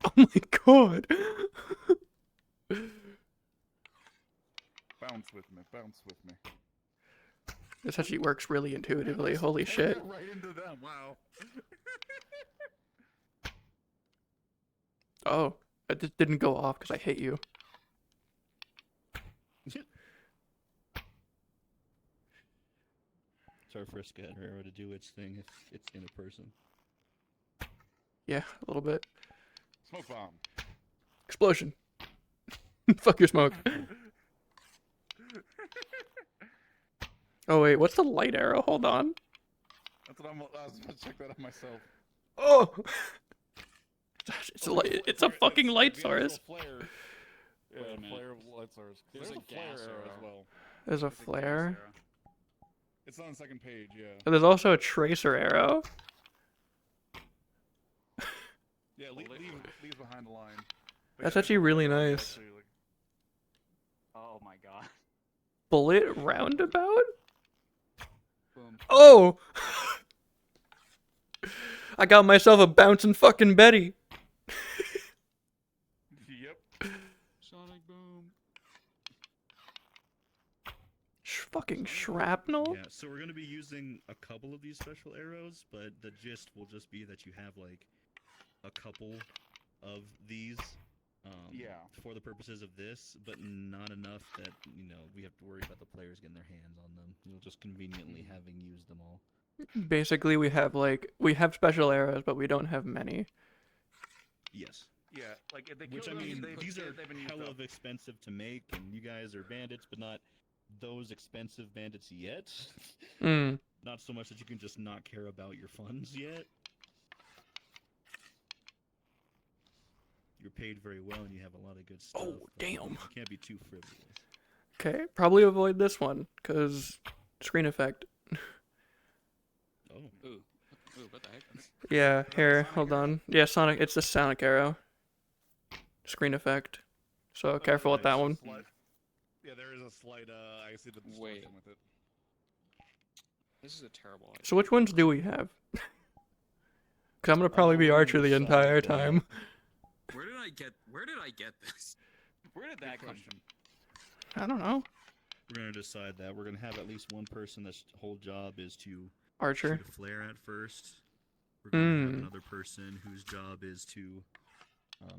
Oh my god. Bounce with me, bounce with me. This actually works really intuitively. Holy shit. Right into them, wow. Oh, it just didn't go off because I hit you. Sorry for a scatter arrow to do its thing if it's in a person. Yeah, a little bit. Smoke bomb. Explosion. Fuck your smoke. Oh wait, what's the light arrow? Hold on. That's what I was about to check that out myself. Oh! It's a fucking light source. Yeah, flare of light source. There's a gas arrow as well. There's a flare. It's on the second page, yeah. And there's also a tracer arrow. Yeah, leave behind the line. That's actually really nice. Oh my god. Bullet roundabout? Oh! I got myself a bouncing fucking Betty. Yep. Sonic boom. fucking shrapnel? Yeah, so we're gonna be using a couple of these special arrows, but the gist will just be that you have like a couple of these for the purposes of this, but not enough that, you know, we have to worry about the players getting their hands on them. You'll just conveniently having used them all. Basically, we have special arrows, but we don't have many. Yes. Yeah, like if they Which, I kill them, mean, they've these are been used hella up. expensive to make, and you guys are bandits, but not those expensive bandits yet. Mm. Not so much that you can just not care about your funds yet. You're paid very well, and you have a lot of good stuff. Oh, damn. You can't be too frivolous. Okay, probably avoid this one, because screen effect. Oh. Ooh, what the heck? Yeah, here, hold on. Yeah, Sonic, it's the Sonic arrow. Screen effect. So careful with that one. Yeah, there is a slight, I see the distortion with it. This is a terrible idea. So which ones do we have? Because I'm going to probably be Archer the entire time. Where did I get this? Where did that come from? I don't know. We're gonna decide that. We're gonna have at least one person that's whole job is to Archer. shoot a flare at first. We're gonna have another person whose job is to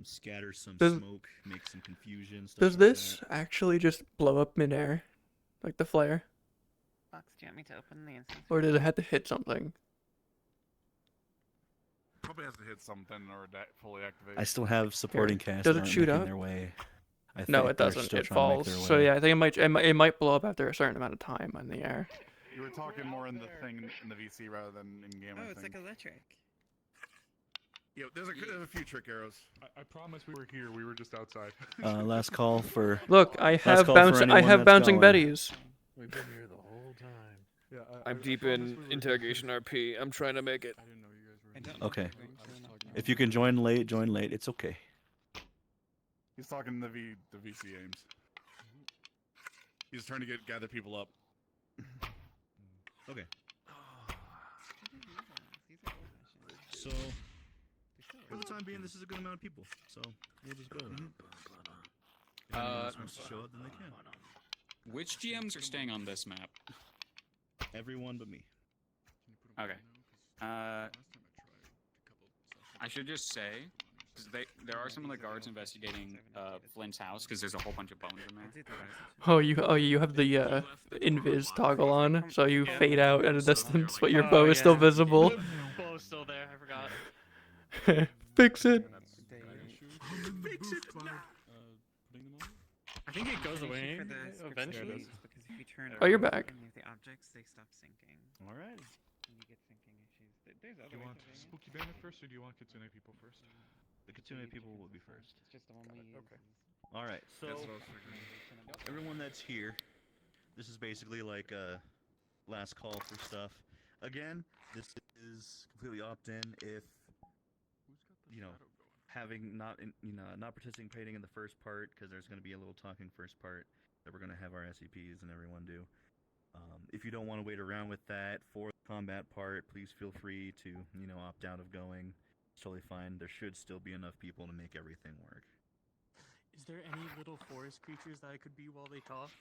scatter some smoke, make some confusion. Stuff Does like this that. actually just blow up midair? Like the flare? Fox, do you want me to open the instance? Or does it have to hit something? Probably has to hit something or fully activate. I still have supporting cast. Does that it aren't shoot making up? their way. I No, think it they're doesn't. still It trying to make falls. their So way. yeah, I think it might blow up after a certain amount of time in the air. You were talking more in the thing in the VC rather than in game. Oh, it's like electric. Yeah, there's a few trick arrows. I promise we were here. We were just outside. Last call for. Look, I last have call for anyone that's bouncing going. betties. We've been here the whole time. Yeah, I'm deep in interrogation RP. I'm trying to make it. I didn't know you guys were. Okay. If you can join late, join late. It's okay. He's talking the VC aims. He's trying to gather people up. Okay. So, for the time being, this is a good amount of people. So we'll just go. If anyone else wants to show up, then they can. Which GMs are staying on this map? Everyone but me. Okay. I should just say, 'cause there are some of the guards investigating Flint's house because there's a whole bunch of bones in there. Oh, you have the invis toggle on, so you fade out at a distance, but your bow is still visible. Bow's still there. I forgot. Fix it. Fix it now. I think it goes away eventually. Oh, you're back. The objects, they stop syncing. All right. And you get syncing issues. There's Do other you ways want of doing it. Spooky Bandit first, or do you want Kitsune people first? The Kitsune people will be first. It's just the one we use. Okay. All right. So That's what I was figuring. everyone that's here, this is basically like a last call for stuff. Again, this is completely opt-in if not participating in the first part, because there's going to be a little talking first part that we're going to have our SCPs and everyone do. If you don't want to wait around with that for the combat part, please feel free to opt out of going. It's totally fine. There should still be enough people to make everything work. Is there any little forest creatures that I could be while they talk?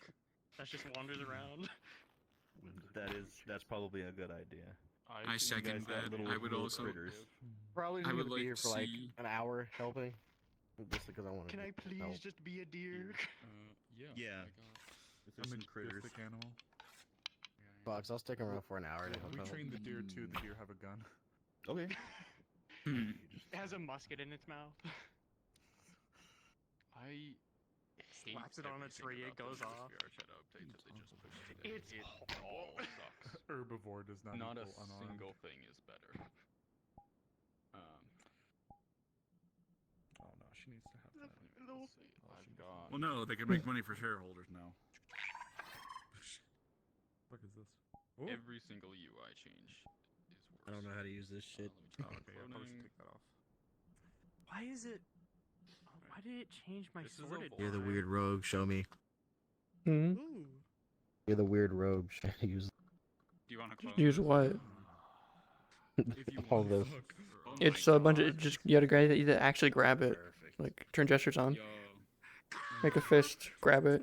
That just wanders around. That's probably a good idea. I second that. I would also. Probably I need would to be like here to for like see- an hour helping. Just because I want to. Can I please just be a deer? Yeah. If there's some critters. animal. Box, I'll stick around for an hour to help We out. trained the deer too. The deer have a gun. Okay. It has a musket in its mouth. I Slaps it on a tree, it goes off. It's all sucks. Herbivore does not. Not a equal unarmed. single thing is better. Oh no, she needs to have that. I've got. Well, no, they can make money for shareholders now. What is this? Every single UI change is worse. I don't know how to use this shit. Oh, okay, yeah, probably should take that off. Why is it? Why did it change my sorted? You're the weird rogue. Show me. Hmm? You're the weird rogue. Use. Do you want to close? Use what? All those. It's a bunch of you gotta grab it. You actually grab it. Like turn gestures on. Make a fist. Grab it.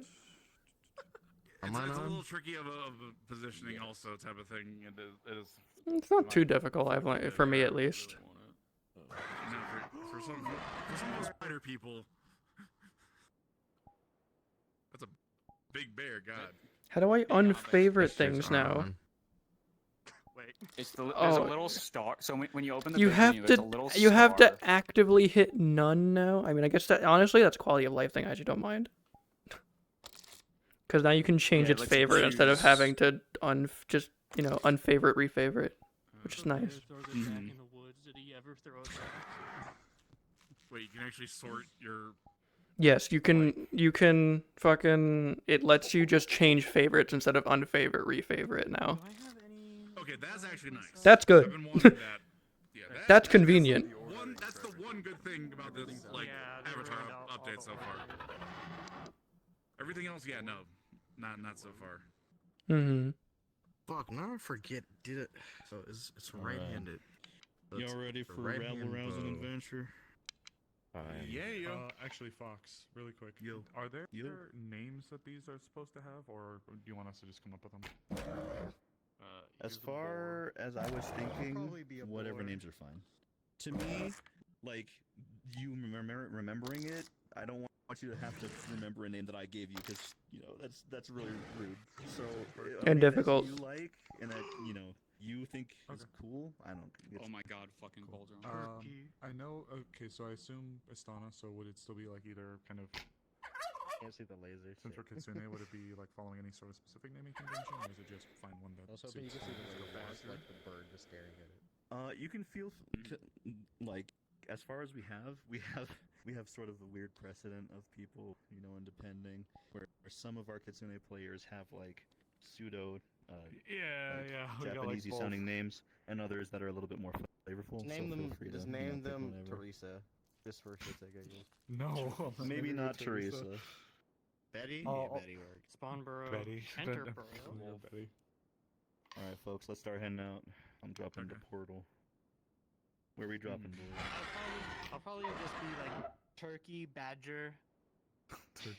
Am I It's a on? little tricky of a positioning, also type of thing. It is. It's not too difficult, for me at least. You know, for some of those spider people, that's a big bear. God. How do I unfavorite things now? Wait. It's the, there's a Oh. little star. So when you open the You big have menu, there's a to little you have star. to actively hit none now. I mean, I guess that honestly that's a quality of life thing. I actually don't mind. Because now you can change Yeah, its it lets you favorite instead of choose. having to just unfavorite refavorite, which is nice. Wait, you can actually sort your. Yes, you can fucking it lets you just change favorites instead of unfavorite refavorite now. Okay, that's actually nice. That's good. I've been wanting that. Yeah, That's convenient. That's the one good thing about this Avatar update so far. Everything else, yeah, no, not so far. Mm-hmm. Fuck, now I forget. Did it? So it's right-handed. So Y'all it's ready the for right-hand rabble rousing bow. adventure? Yeah. Actually, Fox, really quick. Yo. Are there Yo. names that these are supposed to have, or do you want us to just come up with them? As far as I was thinking, whatever names are fine. To me, like, you remembering it, I don't want you to have to remember a name that I gave you, because, that's really rude. So, a And name that difficult. you like, and that, you think is cool, I don't. Oh my god, fucking Baldron. I know. Okay, so I assume Astana. So would it still be like either kind of? Can't see the laser. Since we're Kitsune, would it be like following any sort of specific naming convention, or is it just find one that? I was hoping you could see the laser past like the bird just staring at it. You can feel like, as far as we have sort of a weird precedent of people, and depending where some of our Kitsune players have like pseudo Japanese sounding names, and others that are a little bit more flavorful. Name so them. feel free Just to, name pick them whatever. Teresa. Just for shits and giggles. No, Maybe not Teresa. Betty? Oh, Yeah, Betty works. Spawnboro. Betty. Enterboro. Yeah, Betty. All right, folks, let's start heading out. I'm dropping the portal. Where are we dropping, boys? I'll probably just be like turkey, badger.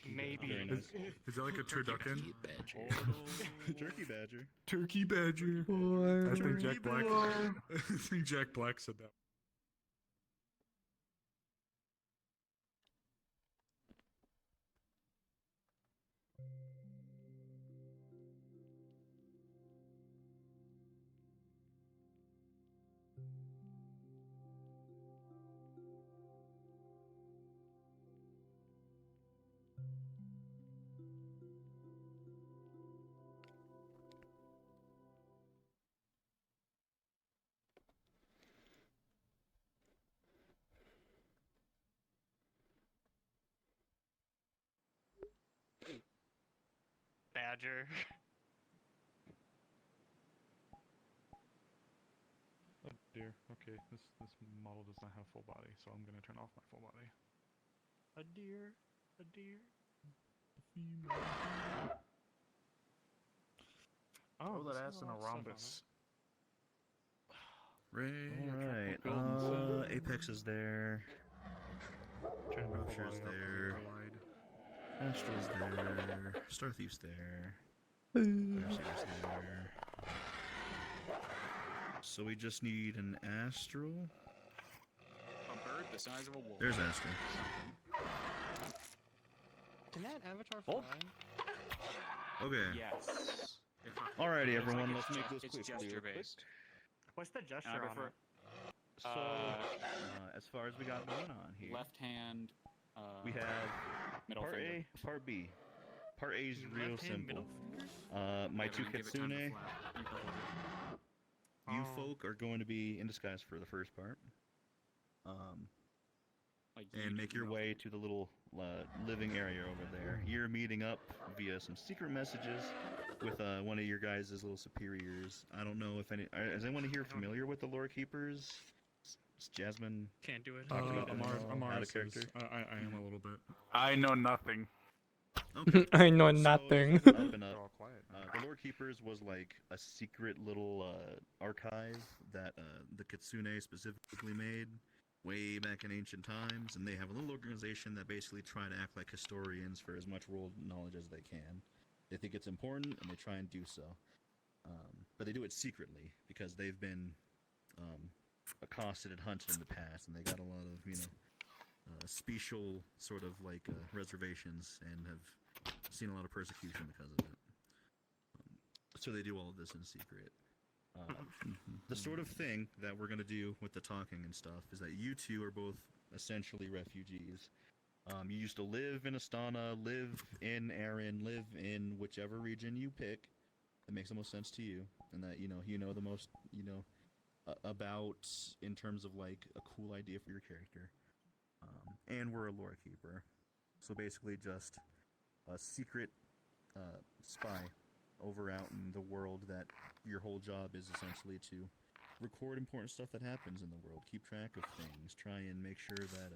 Maybe. Very nice. Is that like a turducken? Turkey badger. Turkey badger. I think Jack Black. I think Jack Black said that. Badger. Oh dear. Okay, this model does not have full body, so I'm gonna turn off my full body. A deer. A deer. Oh, that ass in a rhombus. Alright, Apex is there. Rocher's there. Astral's there. Starthief's there. Overseer's there. So we just need an Astral. A bird the size of a wolf. There's Astral. Can that avatar fly? Okay. Yes. Alrighty, everyone, It's let's make this it's quick. gesture Quick. based. What's the gesture I on prefer- it? So, as far as we got going on here, Left hand. we have middle part finger. A, part B. Part A is real Left hand, simple. middle My Yeah, two but give it time to Kitsune, flap. You can hold it. you folk are going to be in disguise for the first part. Like And you make do your rough. way to the little living area over there. You're meeting up via some secret messages with one of your guys' little superiors. I don't know if is anyone here familiar with the lore keepers? Jasmine Can't do it. talked about them Amara out of says, character. I am a little bit. I know nothing. Okay. I know So, nothing. just up and They're up. all quiet. The Lore Keepers was like a secret little archive that the Kitsune specifically made way back in ancient times, and they have a little organization that basically try to act like historians for as much world knowledge as they can. They think it's important, and they try and do so. But they do it secretly because they've been accosted and hunted in the past, and they got a lot of, special sort of like reservations and have seen a lot of persecution because of it. So they do all of this in secret. The sort of thing that we're going to do with the talking and stuff is that you two are both essentially refugees. You used to live in Astana, live in Erin, live in whichever region you pick that makes the most sense to you, and that you know the most about in terms of like a cool idea for your character. And we're a lore keeper, so basically just a secret spy over out in the world that your whole job is essentially to record important stuff that happens in the world, keep track of things, try and make sure that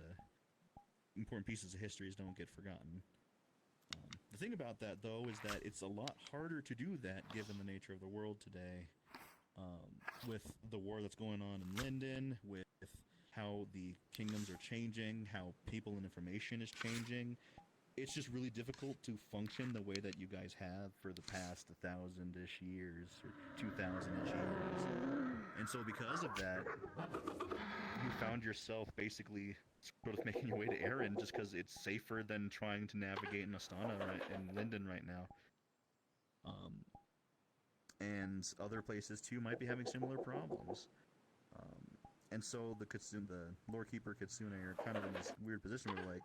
important pieces of histories don't get forgotten. The thing about that, though, is that it's a lot harder to do that given the nature of the world today, with the war that's going on in Linden, with how the kingdoms are changing, how people and information is changing. It's just really difficult to function the way that you guys have for the past 1,000-ish years, or 2,000-ish years. And so because of that, you found yourself basically sort of making your way to Erin just because it's safer than trying to navigate in Astana and Linden right now. And other places too might be having similar problems. And so the lore keeper Kitsune are kind of in this weird position where like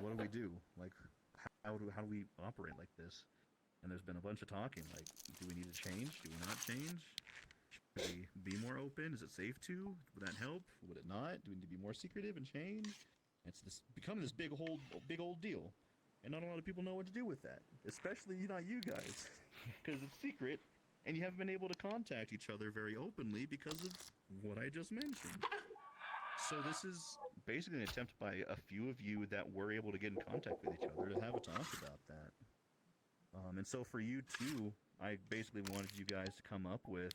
what do we do? Like, how do we operate like this? And there's been a bunch of talking. Like, do we need to change? Do we not change? Should we be more open? Is it safe to? Would that help? Would it not? Do we need to be more secretive and change? It's becoming this big old deal, and not a lot of people know what to do with that. Especially not you guys, because it's secret, and you haven't been able to contact each other very openly because of what I just mentioned. So this is basically an attempt by a few of you that were able to get in contact with each other to have a talk about that. And so for you too, I basically wanted you guys to come up with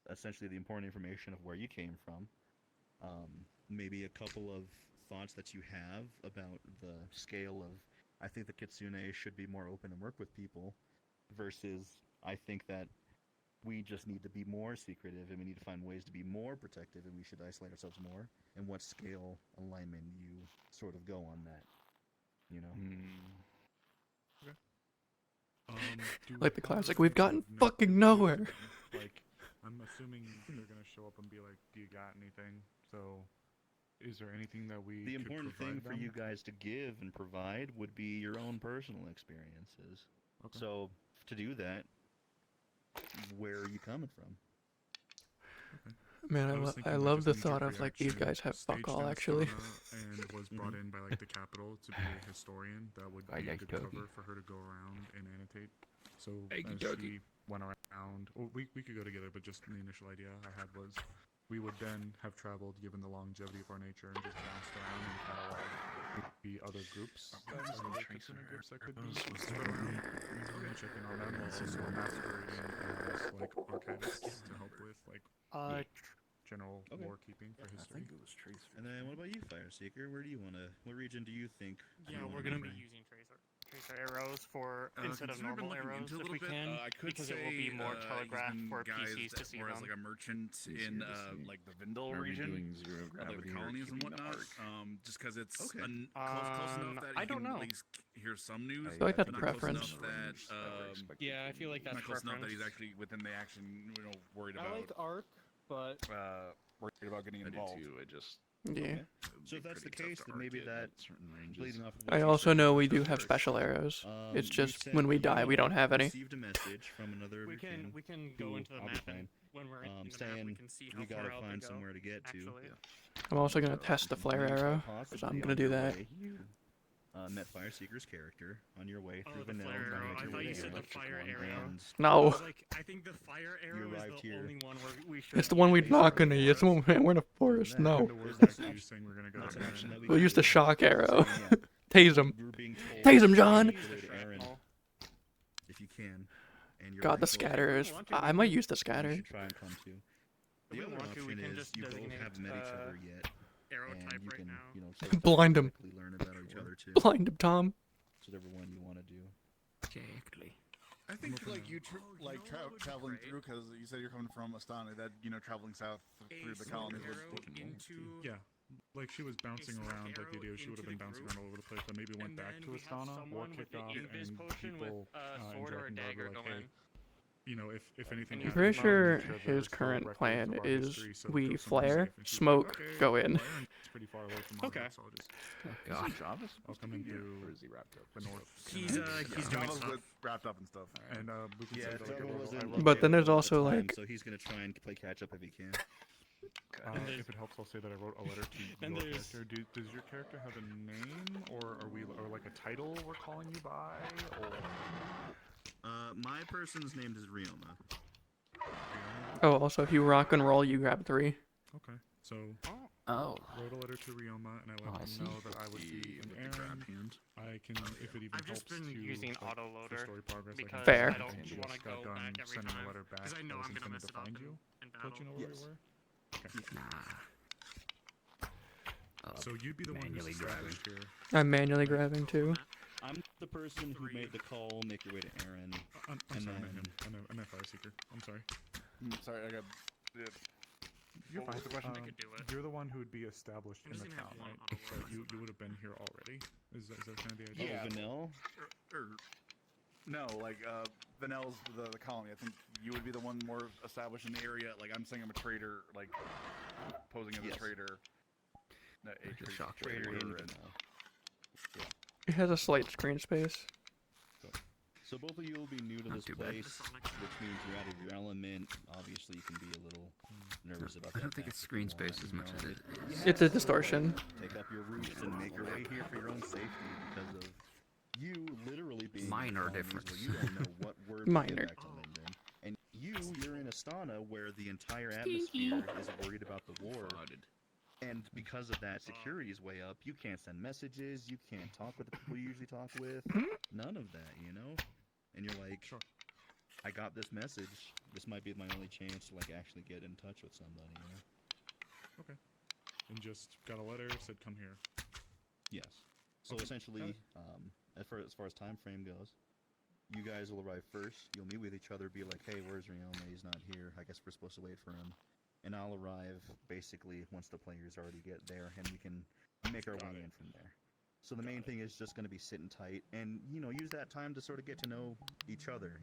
essentially the important information of where you came from. Maybe a couple of thoughts that you have about the scale of, I think the Kitsune should be more open and work with people, versus I think that we just need to be more secretive and we need to find ways to be more protective and we should isolate ourselves more, and what scale alignment you sort of go on that, Okay. Like the classic, we've gotten fucking nowhere. Like, I'm assuming they're gonna show up and be like, "Do you got anything?" So, is there anything that we? The important thing for you guys to give and provide would be your own personal experiences. Okay. So to do that, where are you coming from? Okay. Man, I love the thought of like these guys have fuck Staged all in actually. Astana and was brought in by like the capital to be a historian. That would be a good cover for her to go around and annotate. So as she went around, we could go together, but just the initial idea I had was we would then have traveled, given the longevity of our nature, and just bounced around and cataloged the other groups. Other Kitsune groups that could be spread around. Checking on them, also masquerading as like archivists to help with like general lore keeping for history. And then what about you, Fire Seeker? What region do you think? Yeah, we're gonna be using tracer arrows for instead of normal arrows if we can, I could because say, it will be more telegraph for guys PCs to that see were them. as like a merchant in like the Vindel region, like the colonies and whatnot. Just because it's close enough that you can at least hear some news. I feel like that's not preference. Close enough that, yeah, I feel like that's not close enough preference. that he's actually within the action. Worried about. I like Arc, but worried about getting involved. I do too. I just. Yeah. Okay. So if that's the case, then maybe that bleeding off of what I you also said know we do first. have special arrows. It's You just said when we you die, we don't have any. Received a message from another of we your can kin go who into the I'll be map fine, and when we're in the map, saying we can see how we far gotta out find they go, somewhere to get to. actually. I'm also gonna test the flare arrow, so I'm gonna do that. Met Fire Seeker's character on your way through the Vanilla. flare arrow. I thought you said the fire arrow. No. I think the fire arrow You is arrived the here. only one where we should. It's the one we're not gonna use. It's the one we're in a forest. No. We'll use the shock arrow. Tase him. Tase him, John. If you can. And God, the scatter is. I might use the scatter. Try and come to. The other option is you both haven't met each other yet. Arrow type you right can, now. sort of Blind him. learn about each other too. Blind him, Tom. It's whatever one you want to do. Exactly. I think like you traveling through because you said you're coming from Astana. That traveling south through the colonies would Yeah, like she was bouncing around. Like the idea she would have been bouncing around all over the place, but maybe went back to Astana, war kicked off, and people in Drakengard were like, hey, if anything I'm happens, pretty sure there's a his historic current record plan of our is history, so we go somewhere flare, safe. And she was smoke, like, okay, go in. It's pretty far away from all that, so I'll just. God. I'll come in through the north. He's Java's wrapped up and stuff. And we can Yeah, say Java like, wasn't But then there's available at also, the time, like- so he's gonna try and play catch up if he can. if it helps, I'll say that I wrote a letter to your character. Does your character have a name, or like a title we're calling you by, or? My person's name is Rioma. Oh, also, if you rock and roll, you grab 3. Okay, so wrote a letter to Rioma, and I let him know that I would be an Aaron. I can, if it even I've helps just been to using like, autoloader for story progress, because Fair. I don't want to go back every sending time a letter back. because I know was I'm gonna intended mess to it up find in, you. in To let battle. you know where you were. Okay. So you'd be the one who's established here. I'm manually grabbing too. I'm the person who made the call, make your way to Aaron. I'm sorry, I meant him. I meant Fire Seeker. I'm sorry. Sorry, I got. You're What fine. was the question? I could do it. You're the one who would be established I'm in just the gonna town, have one right? So auto-loader. you would have been here already. Is that kind of the idea? Yeah. Vanille? No, like Vanelle's the colony. I think you would be the one more established in the area. Like I'm saying, I'm a trader, like posing as a trader. Trader in and- Vanille. It has a slight screen space. So both of you will be new to this place, which means you're out of your element. Obviously, you can be a little nervous about that. I don't think it's screen space as much as it is. It's a distortion. Take up your roots and make your way here for your own safety because of you literally being Minor in colonies difference. where you don't know what word Minor. to get back to Linden. And you're in Astana where the entire atmosphere is worried about the war. And because of that, security is way up. You can't send messages. You can't talk with the people you usually talk with. None of that, you know? And you're like, I got this message. This might be my only chance to like actually get in touch with somebody, you know? Okay. And just got a letter, said come here. Yes. So essentially, as far as time frame goes, you guys will arrive first. You'll meet with each other, be like, hey, where's Rioma? He's not here. I guess we're supposed to wait for him. And I'll arrive basically once the players already get there, and we can make our way in from there. So the main thing is just going to be sitting tight, and use that time to sort of get to know each other.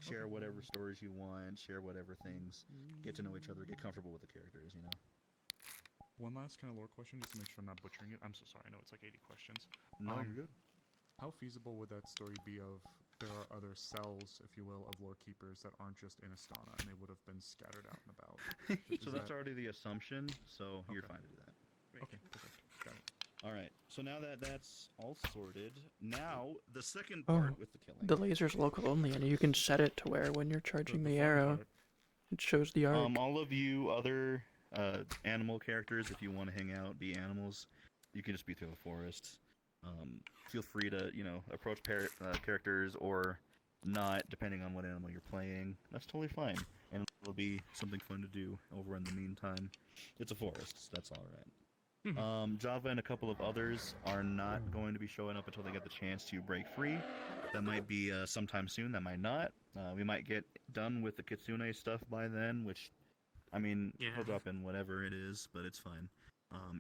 Share whatever stories you want, share whatever things, get to know each other, get comfortable with the characters. One last kind of lore question, just to make sure I'm not butchering it. I'm so sorry. I know it's like 80 questions. No, you're good. How feasible would that story be of there are other cells, if you will, of lore keepers that aren't just in Astana, and they would have been scattered out and about? So that's already the assumption, so you're fine to do that. Okay, perfect. Got it. Alright, so now that that's all sorted, now the second Oh, part with the killing. the laser's local only, and you can set it to where when you're charging the arrow, it shows the arc. All of you other animal characters, if you want to hang out, be animals, you can just be through the forest. Feel free to, approach characters or not, depending on what animal you're playing. That's totally fine. And it'll be something fun to do over in the meantime. It's a forest, so that's alright. Java and a couple of others are not going to be showing up until they get the chance to break free. That might be sometime soon, that might not. We might get done with the Kitsune stuff by then, which, he'll drop in whatever it is, but it's fine.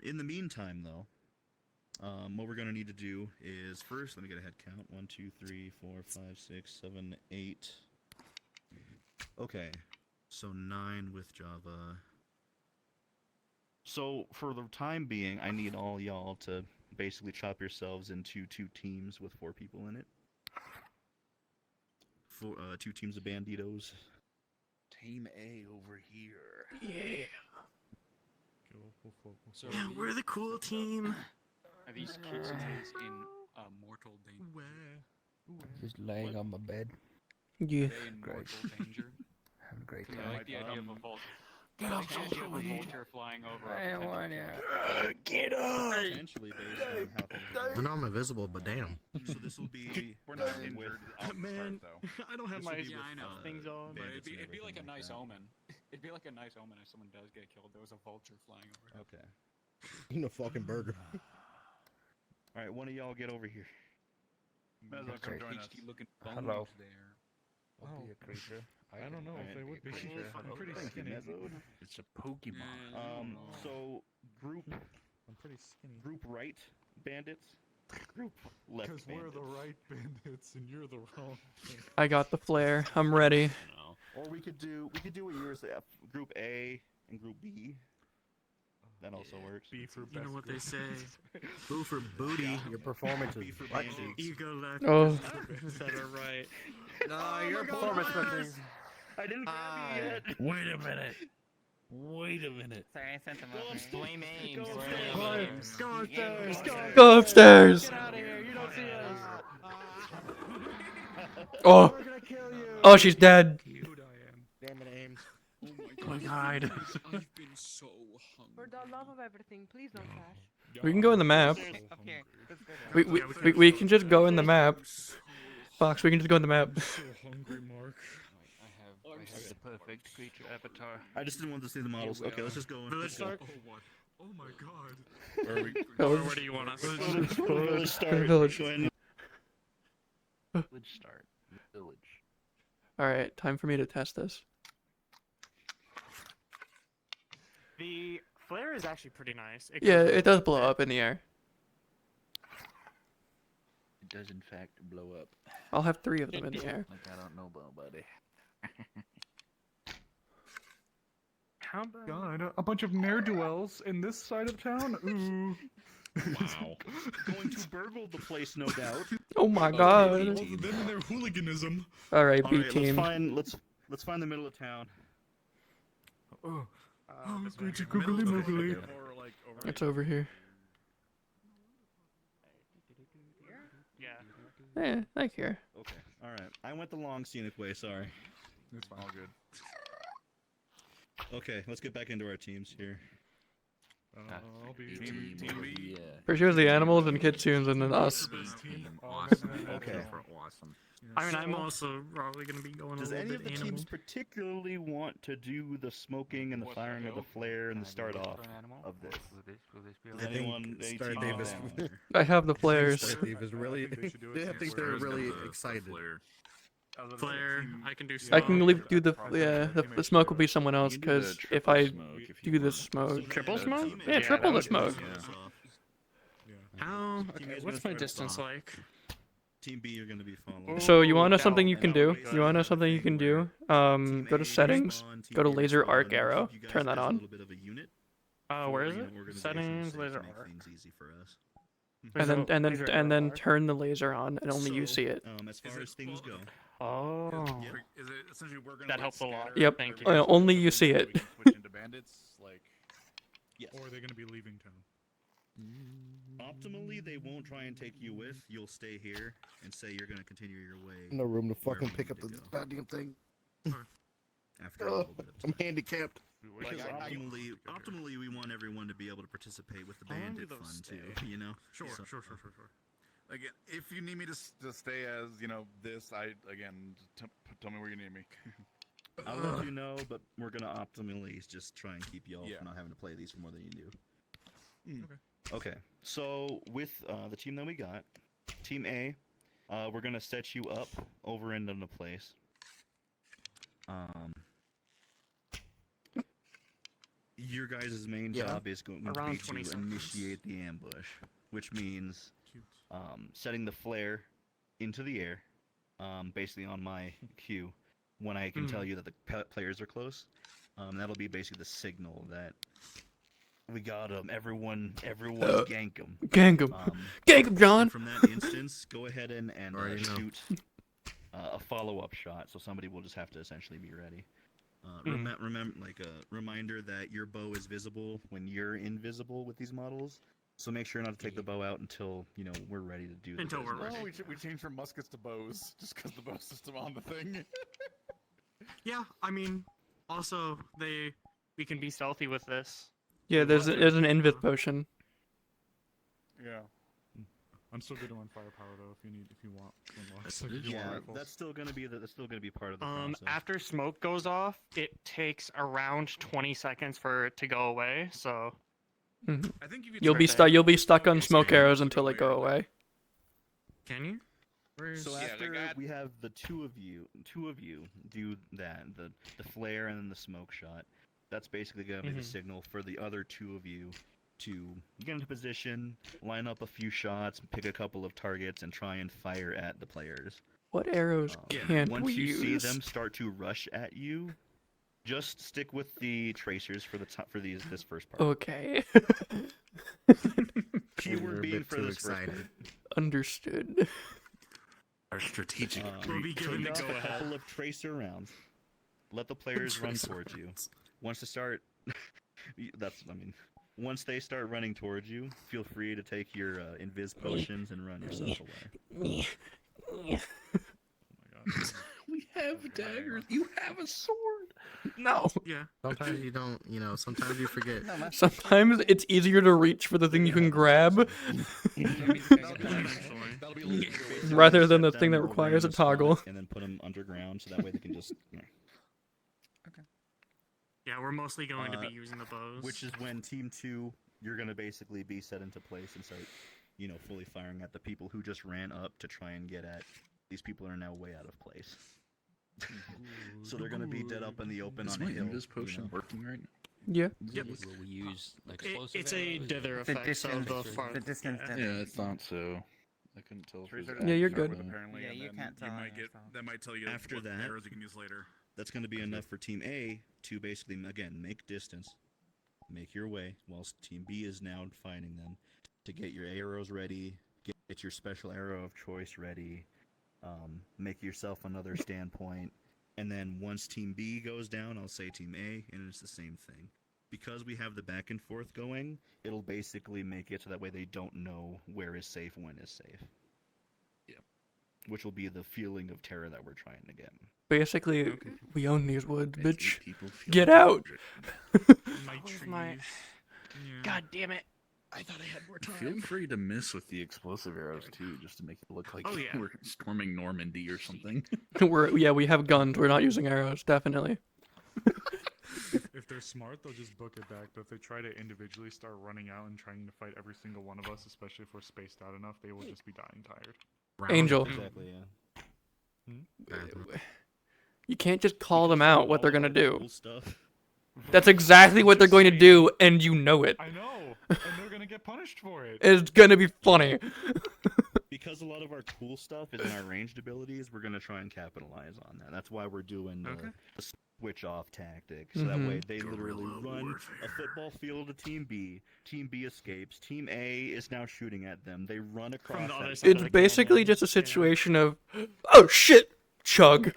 In the meantime, though, what we're going to need to do is first, let me get a head count. 1, 2, 3, 4, 5, 6, 7, 8. Okay, so 9 with Java. So for the time being, I need all y'all to basically chop yourselves into 2 teams with 4 people in it. 2 teams of banditos. Team A over here. Yeah. So Yeah, we're the cool team. Are these kitsunes in mortal danger? Just laying on my bed. Yeah. Are they in mortal danger? Having a great I time. like the idea of a vulture. Get I up, like the idea of a Joey. vulture flying over. I a want potential Get up! Essentially based on how things I know I'm invisible, but damn. So this will be We're not injured off the Man, start, though. I don't have This my will be with, things on. But bandits it'd and be like a everything nice that. omen. It'd be like a nice omen if someone does get killed. There was a vulture flying over. Okay. Eating a fucking burger. Alright, one of y'all get over here. Might as well come join us. Hello. Oh, Be a creature. I don't know if they would be. I'm pretty Thank you, skinny. Mezzo. It's a Pokemon. So group I'm pretty skinny. group right bandits, group left Because bandits. we're the right bandits and you're the wrong. I got the flare. I'm ready. Or we could do what you were saying, group A and group B. That also works. B for You know what they say. Boo for booty. Your performance is Ego left. Oh. Said it right. No, your performance questions. I didn't grab you yet. Wait a minute. Wait a minute. Sorry, I sent them over. Blame Ames. Go upstairs. Go upstairs. Get out of here. You don't see us. Oh. Oh, she's dead. Damn it, Ames. Quick hide. I've been so hungry. For the love of everything, please don't crash. We can go in the map. Up here. We can just go in the map. Fox, we can just go in the map. I'm so hungry, Mark. I have the perfect creature avatar. I just didn't want to see the models. Okay, let's just go. Village start. Oh, what? Oh my god. Where do you want us? Village start. Village. Go ahead. Village start. Village. Alright, time for me to test this. The flare is actually pretty nice. Yeah, it does blow up in the air. It does in fact blow up. I'll have 3 of them in the air. Like I don't know about, buddy. How about... God, a bunch of ne'er-do-wells in this side of town? Ooh. Wow. Going to burgle the place, no doubt. Oh my god. Them and their hooliganism. Alright, All B right, team. let's find the middle of town. Oh, great googly moogly. It's over here. Yeah. Yeah, like here. Okay. All right. I went the long scenic way. Sorry. It's fine. All good. Okay, let's get back into our teams here. I'll be Team B. First it was the animals and Kitsunes and then us. Awesome. Okay. Awesome. I mean, I'm also probably going to be going Does a any little of the bit teams animal. particularly want to do the smoking and the firing of the flare and the start off of this? Does I anyone? think any Star team Davis. want that? I have the flares. Star Davis really. I think they're really excited. Flare, I can do I smoke. can do the the smoke will be someone else because if I do the smoke. Triple smoke? Yeah, triple the smoke. How? Okay, what's my distance like? Team B, you're gonna be following. So you wanna know something you can do? You wanna know something you can do? Go to settings, go to laser arc arrow, turn that on. Where is it? Settings, laser arc. And then turn the laser on, and only you see it. As far as things go. Oh. Is it essentially we're gonna That helps a lot. Yep. Thank you. Only you see it. We can switch into bandits, like. Yes. Or are they gonna be leaving town? Optimally, they won't try and take you with. You'll stay here and say you're gonna continue your way. No room to fucking wherever pick you up the need to go. goddamn thing. After a little bit of I'm time. handicapped. Like optimally, we want everyone to be able to participate with the bandit fun too. You know. Sure. Again, if you need me to stay as this, tell me where you need me. I'll let you know, but we're gonna optimally just try and keep y'all from not having to play these for more than you do. Okay. So with the team that we got, Team A, we're gonna set you up over into the place. Your guys' main job is going to be to initiate the ambush, which means setting the flare into the air, basically on my cue, when I can tell you that the players are close. That'll be basically the signal that we got them. Everyone gank them. Gank them. Gank them, John. From that instance, go ahead and shoot a follow-up shot. So somebody will just have to essentially be ready. Remember, like a reminder that your bow is visible when you're invisible with these models. So make sure not to take the bow out until we're ready to do. Until we're ready. We changed from muskets to bows just because the bow system on the thing. Yeah, I mean, also we can be stealthy with this. Yeah, there's an invis potion. Yeah. I'm still good on firepower though. If you want. That's still gonna be part of the process. After smoke goes off, it takes around 20 seconds for it to go away. So. I think if You'll be stuck on smoke arrows until they go away. Can you? So Yeah, after they got- we have the two of you do that, the flare and then the smoke shot. That's basically gonna be the signal for the other two of you to get into position, line up a few shots, pick a couple of targets, and try and fire at the players. What arrows can't Once we you see use? them start to rush at you, just stick with the tracers for this first part. Okay. Keyword being for this first part. Understood. Our strategic. We'll be given a couple of tracer rounds. Let the players run towards you. Once they start, once they start running towards you, feel free to take your invis potions and run yourself away. We have daggers. You have a sword. No. Yeah. Sometimes you don't. Sometimes you forget. Sometimes it's easier to reach for the thing you can grab rather than the thing that requires a toggle. And then put them underground so that way they can just. Yeah, we're mostly going to be using the bows. Which is when Team 2, you're going to basically be set into place and start, fully firing at the people who just ran up to try and get at. These people are now way out of place. So they're going to be dead up in the open on a hill. Is potion working right now? Yeah. Yep. Will we use explosive It's a arrows? dither effect, so the far. Yeah, I thought so. I couldn't tell if it was Yeah, you're good. Apparently, Yeah, and you then can't tell. that might tell you After what that, arrows you can use later. That's going to be enough for Team A to basically, again, make distance, make your way, whilst Team B is now finding them, to get your arrows ready, get your special arrow of choice ready, make yourself another standpoint, and then once Team B goes down, I'll say Team A, and it's the same thing. Because we have the back and forth going, it'll basically make it so that way they don't know where is safe, when is safe. Yep. Which will be the feeling of terror that we're trying to get. Basically, we own these woods, Makes bitch. people feel Get out! God damn it! I thought I had more time. Feel free to miss with the explosive arrows too, just to make it look like we're storming Normandy or something. We have guns. We're not using arrows, definitely. If they're smart, they'll just book it back. But if they try to individually start running out and trying to fight every single one of us, especially if we're spaced out enough, they will just be dying tired. Angel. Exactly, yeah. You can't just call them out what they're gonna do. Cool stuff. That's exactly what they're going to do, and you know it. I know, and they're gonna get punished for it. It's gonna be funny. Because a lot of our cool stuff is in our ranged abilities, we're gonna try and capitalize on that. That's why we're doing the switch off tactic. So that way they literally run a football field to Team B. Team B escapes. Team A is now shooting at them. They run across. the other that side. It's basically just a situation of, oh shit, chug.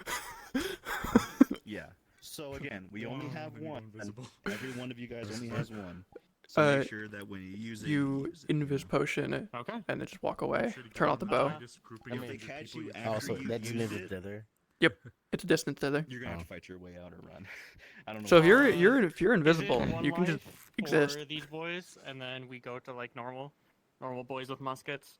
Yeah. So again, we only have one. Every one of you guys only has one. So make sure that when you use it, you use it. invis potion it, and then just walk away. Turn off the bow. If they catch you after Also, you that's use live it, dither. Yep, it's a distance thither. you're gonna have to fight your way out or run. I don't know. So if what- you're invisible, Is it one you can just life exist. for these boys, and then we go to like normal boys with muskets.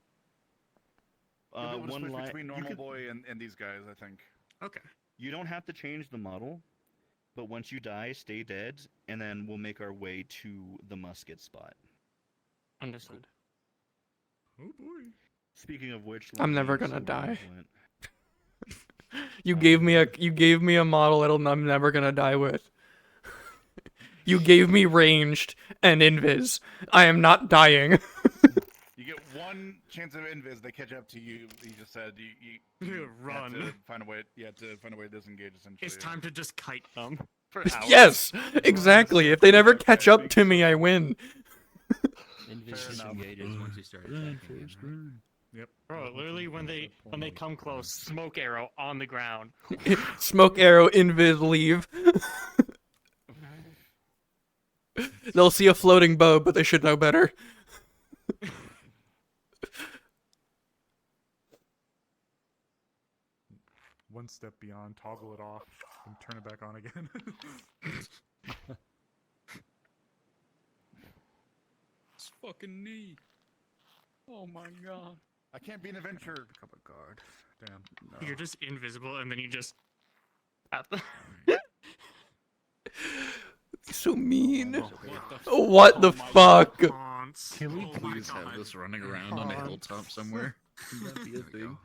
We'll one switch line between normal boy and these guys, I think. Okay. You don't have to change the model, but once you die, stay dead, and then we'll make our way to the musket spot. Understood. Oh boy. Speaking of which, I'm never Lance, gonna so where die. you went- You gave me a model I'm never gonna die with. You gave me ranged and invis. I am not dying. You get one chance of invis, they catch up to you. He just said you Run. Have to find a way. You have to find a way to disengage. Essentially, It's time to just kite them for hours. Yes, exactly. If they never catch up to me, I win. Invis disengages once you start attacking again. Yep. Bro, literally when they come close, smoke arrow on the ground. Smoke arrow, invis, leave. They'll see a floating bow, but they should know better. One step beyond, toggle it off, and turn it back on again. It's fucking neat. Oh my god. I can't be an adventurer. Become a guard. Damn. No. You're just invisible, and then you just at the. So mean. What What the fuck? Can we please have this running around on a hilltop somewhere? Can that be a thing?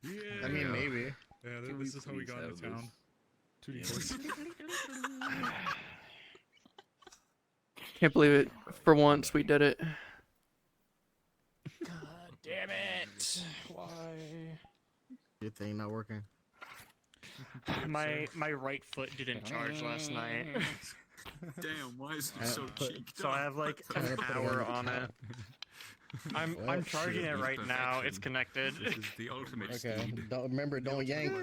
Yeah. I mean, maybe. Yeah, this is how we got into town. 2D voice. Can't believe it. For once, we did it. God damn it! Why? Good thing not working. My right foot didn't charge last night. Damn, why is it so cheeked So I have like an hour on it. I'm charging it right now. It's connected. This is the ultimate Okay. speed. Don't yank.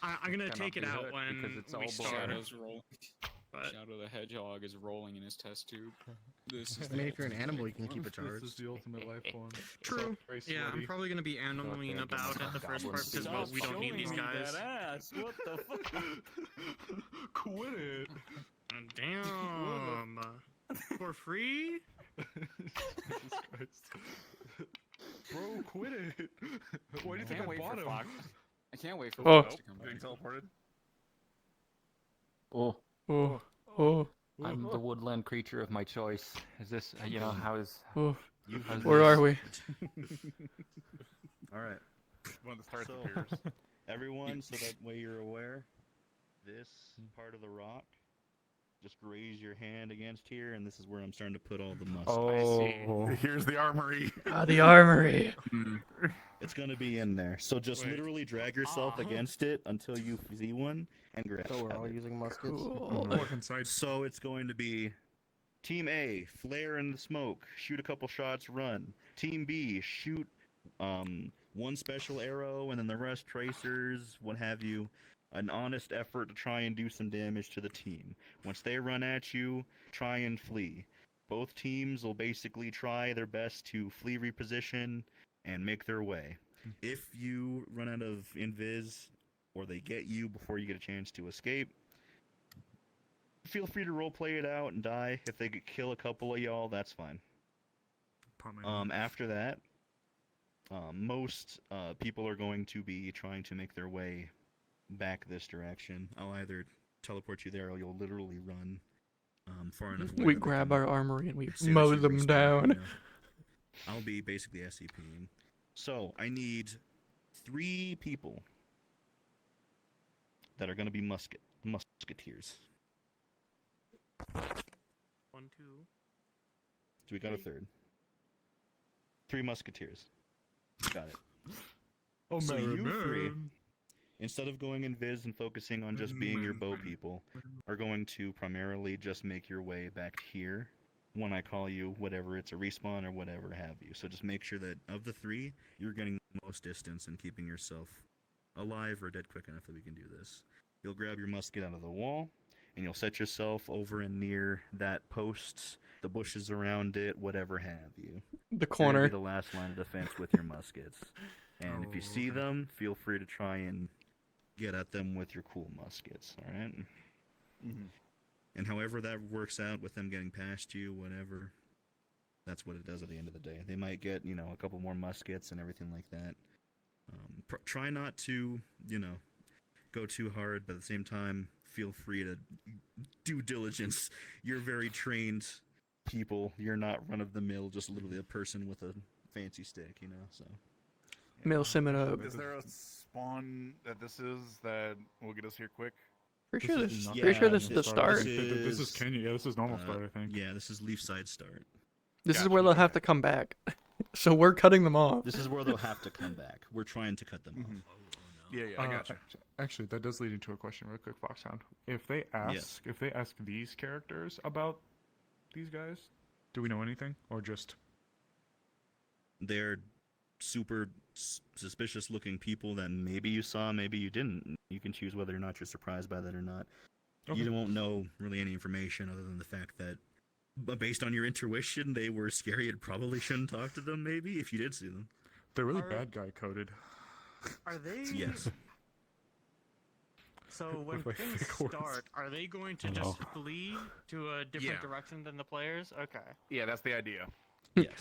I'm gonna take it out when because it's all we start. Shadow's roll. But Shadow the Hedgehog is rolling in his test tube. This is I mean, if you're an animal, you can keep it charged. This is the ultimate life form. True. Yeah, I'm probably gonna be animaling about at the first part because we don't need these guys. Ass. What the fuck? Quit it. Damn. For free? Jesus Christ. Bro, quit it. Why do you think I bought him? I can't wait for Oh. Fox to come back. Getting teleported. Oh. Oh. Oh. I'm the woodland creature of my choice. Is this, how is... Oh. how's Where this? are we? All right. One of the stars So, appears. everyone, so that way you're aware, this part of the rock, just raise your hand against here, and this is where I'm starting to put all the muskets. Oh. Here's the armory. Ah, the armory. It's gonna be in there. So just literally drag yourself against it until you see one and grab So we're at all it. using muskets. Cool. Walk inside. So it's going to be Team A, flare in the smoke, shoot a couple shots, run. Team B, shoot one special arrow, and then the rest tracers, what have you. An honest effort to try and do some damage to the team. Once they run at you, try and flee. Both teams will basically try their best to flee reposition and make their way. If you run out of invis, or they get you before you get a chance to escape, feel free to roleplay it out and die. If they kill a couple of y'all, that's fine. After that, most people are going to be trying to make their way back this direction. I'll either teleport you there, or you'll literally run far enough away. We that they grab can our armory and we seriously mow them respawn, down. you know. I'll be basically SCPing. So I need 3 people that are going to be musketeers. 1, 2. So we got a third. 3 musketeers. Got it. Oh, so man, you 3, man. instead of going in Viz and focusing on just being your bow people, are going to primarily just make your way back here when I call you, whatever it's a respawn or whatever have you. So just make sure that of the 3, you're getting the most distance and keeping yourself alive or dead quick enough that we can do this. You'll grab your musket out of the wall, and you'll set yourself over and near that post, the bushes around it, whatever have you. The You're gonna corner. be the last line of defense with your muskets. And if you see them, feel free to try and get at them with your cool muskets, alright? Mm-hmm. And however that works out with them getting past you, whatever, that's what it does at the end of the day. They might get, a couple more muskets and everything like that. Try not to, go too hard, but at the same time, feel free to do diligence. You're very trained people. You're not run-of-the-mill, just literally a person with a fancy stick, so... Mill sim it up. Is there a spawn that this is that will get us here quick? Pretty sure this is the start. This is Kenya. Yeah, this is normal start, I think. Yeah, this is Leafside start. This is where they'll have to come back. So we're cutting them off. This is where they'll have to come back. We're trying to cut them off. Yeah, I gotcha. Actually, that does lead into a question real quick, Foxhound. If they ask these characters about these guys, do we know anything, or just they're super suspicious looking people that maybe you saw, maybe you didn't. You can choose whether or not you're surprised by that or not. Okay. You won't know really any information other than the fact that, but based on your intuition, they were scary and probably shouldn't talk to them, maybe, if you did see them. They're really bad guy coded. Are they? Yes. So when With my things fake words. start, are they going to just flee to a different direction than the players? Okay. Yeah, that's the idea.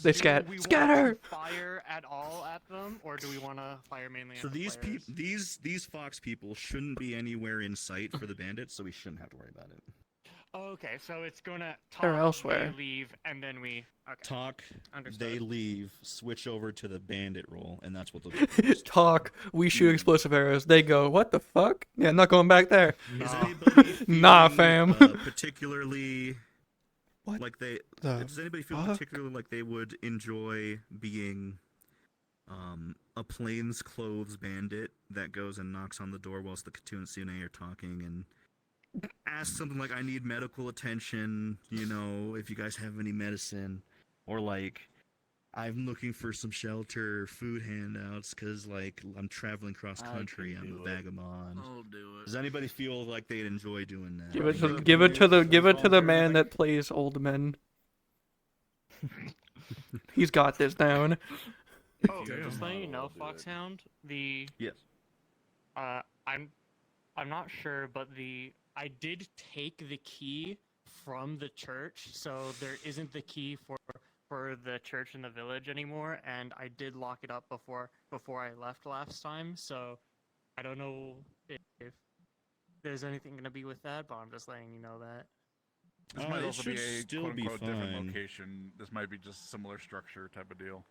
They scat. Do we Scatter! want to fire at all at them, or do we want to fire mainly at So the these players? these fox people shouldn't be anywhere in sight for the bandits, so we shouldn't have to worry about it. Okay, so it's gonna They're talk, elsewhere. they leave, and then we... Okay. Talk, Understood. they leave, switch over to the bandit role, and that's what they'll do. Talk. We shoot explosive arrows. They go, what the fuck? Yeah, I'm not going back there. Is anybody Nah, feeling, fam. Particularly, like they? Does anybody feel particularly like they would enjoy being, a plainclothes bandit that goes and knocks on the door whilst the Kitsune are talking and asks something like, "I need medical attention. You know, if you guys have any medicine," or like, "I'm looking for some shelter, food handouts, because, like, I'm traveling cross country. I'm a vagabond." I'll do it. Does anybody feel like they'd enjoy doing that? Give it to the man that plays old men. He's got this down. Oh, just letting you know, Foxhound, Yes. I'm not sure, but I did take the key from the church, so there isn't the key for the church in the village anymore, and I did lock it up before I left last time, so I don't know if there's anything gonna be with that, but I'm just letting you know that. This might it also be should a still quote be unquote different fine. location. This might be just similar structure type of deal.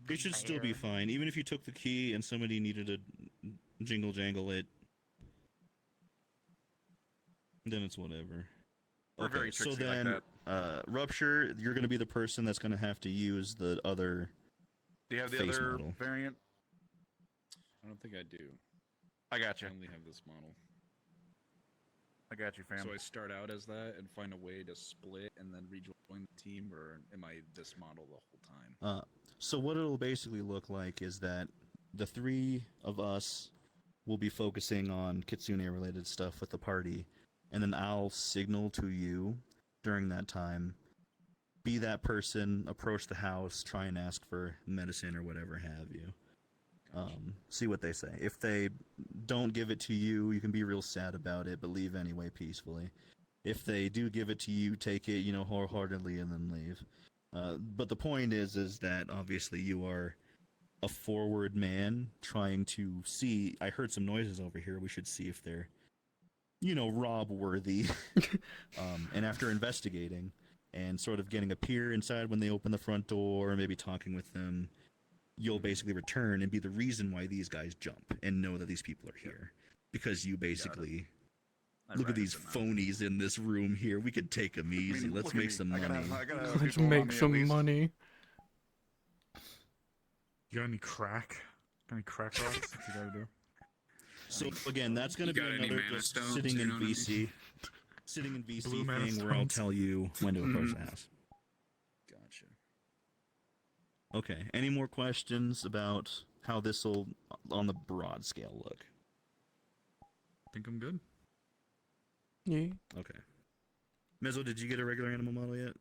It should still be fine, even if you took the key and somebody needed to jingle jangle it. Then it's whatever. We're very so tricksy like then, Rupture, you're going to be the person that's going to have to use the other. Do you have the face other model. variant? I don't think I do. I got you. I only have this model. I got you, fam. So I start out as that and find a way to split and then rejoin the team, or am I this model the whole time? So what it'll basically look like is that the three of us will be focusing on Kitsune-related stuff with the party, and then I'll signal to you during that time. Be that person, approach the house, try and ask for medicine or whatever have you. See what they say. If they don't give it to you, you can be real sad about it, but leave anyway peacefully. If they do give it to you, take it, wholeheartedly and then leave. But the point is that obviously you are a forward man trying to see. I heard some noises over here. We should see if they're, rob-worthy. And after investigating and sort of getting a peer inside when they open the front door, maybe talking with them, you'll basically return and be the reason why these guys jump and know that these people are here. Because you basically... Look at these phonies in this room here. We could take them easy. Let's make some money. Let's make some money. You got any crack? Any crack rocks? What you gotta do? So again, that's gonna be another just sitting in VC Blue mana thing where I'll stones. tell you when to approach the house. Gotcha. Okay. Any more questions about how this will, on the broad scale, look? I think I'm good. Yeah. Okay. Mezzo, did you get a regular animal model yet?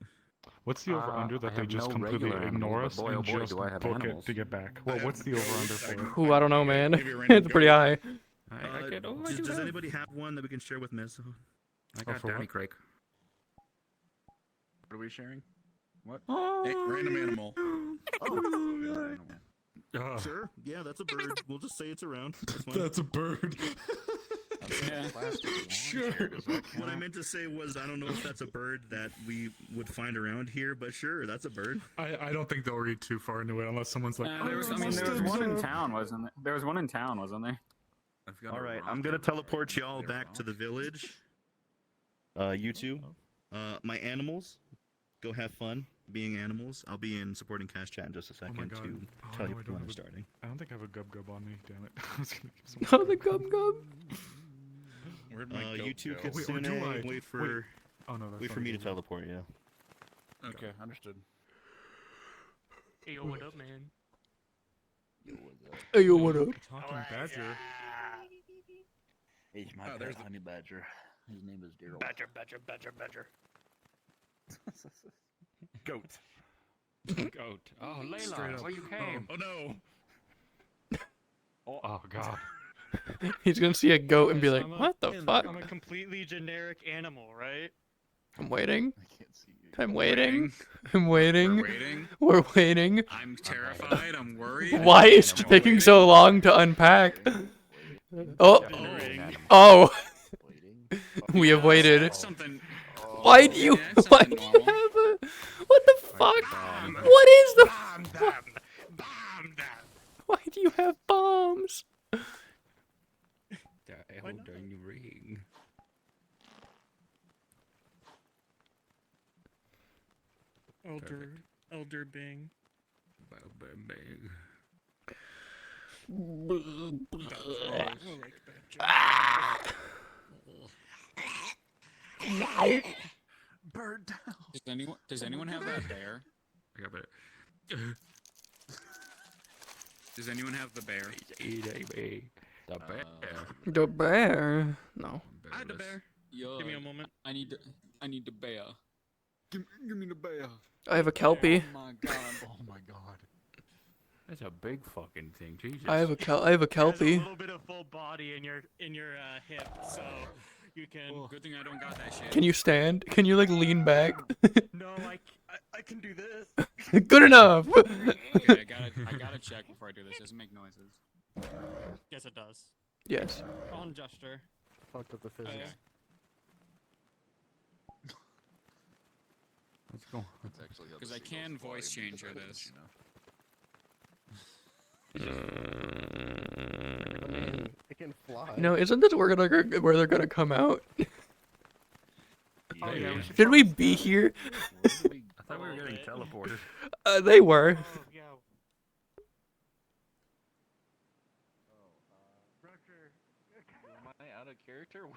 What's the over-under that they just completely ignore us and just book it to get back? Well, what's the over-under for it? Ooh, I don't know, man. It's pretty high. Does anybody have one that we can share with Mezzo? I got for Danny what? Craig. What are we sharing? What? Random animal. Sure. Yeah, that's a bird. We'll just say it's around. That's a bird. Sure. What I meant to say was, I don't know if that's a bird that we would find around here, but sure, that's a bird. I don't think they'll read too far into it unless someone's like, there was one in town, wasn't there? There was one in town, wasn't there? All right, I'm gonna teleport y'all back to the village. You two, my animals, go have fun being animals. I'll be in supporting cast chat in just a second to tell you when I'm starting. I don't think I have a gub on me. Damn it! I was gonna give Oh, the gum. Where'd my You two goat go? Kitsune, wait for that's me to teleport you. Okay, understood. Hey, yo, what up, man? Hey, yo, what up? Talking badger. He's my there's pet honey badger. His name is Daryl. Badger. Goat. Goat. Oh, Layla, where you came? Oh no. Oh god. He's gonna see a goat and be like, I'm a- what the fuck? I'm a completely generic animal, right? I'm waiting. I can't see you. I'm waiting. I'm waiting. We're waiting. We're waiting. I'm terrified. I'm worried. Why is it taking so long to unpack? Oh. Oh. We have waited. Something. Why do you have a... What the fuck? What is the... Why do you have bombs? The Elden Ring. Elder Bing. Bing. Bird down. Does anyone have that bear? I got it. Does anyone have the bear? The bear. The bear? No. I had the bear. Yo, Give me a moment. I need the bear. Give me the bear. I have a Kelpie. Oh my god. Oh my god. That's a big fucking thing, Jesus. I have a Kelpie. There's a little bit of full body in your hip, so you can. Good thing I don't got that shit. Can you stand? Can you like lean back? No, I can do this. Good enough. Okay, I gotta check before I do this. Does it make noises? Yes, it does. Yes. On gesture. Fucked up the physics. Let's go. That's actually because I can voice changer this. I mean, it can fly. No, isn't this where they're gonna come out? Oh, yeah, Should we be here? I thought we were getting teleported. They were. Oh, yeah. Am I out of character?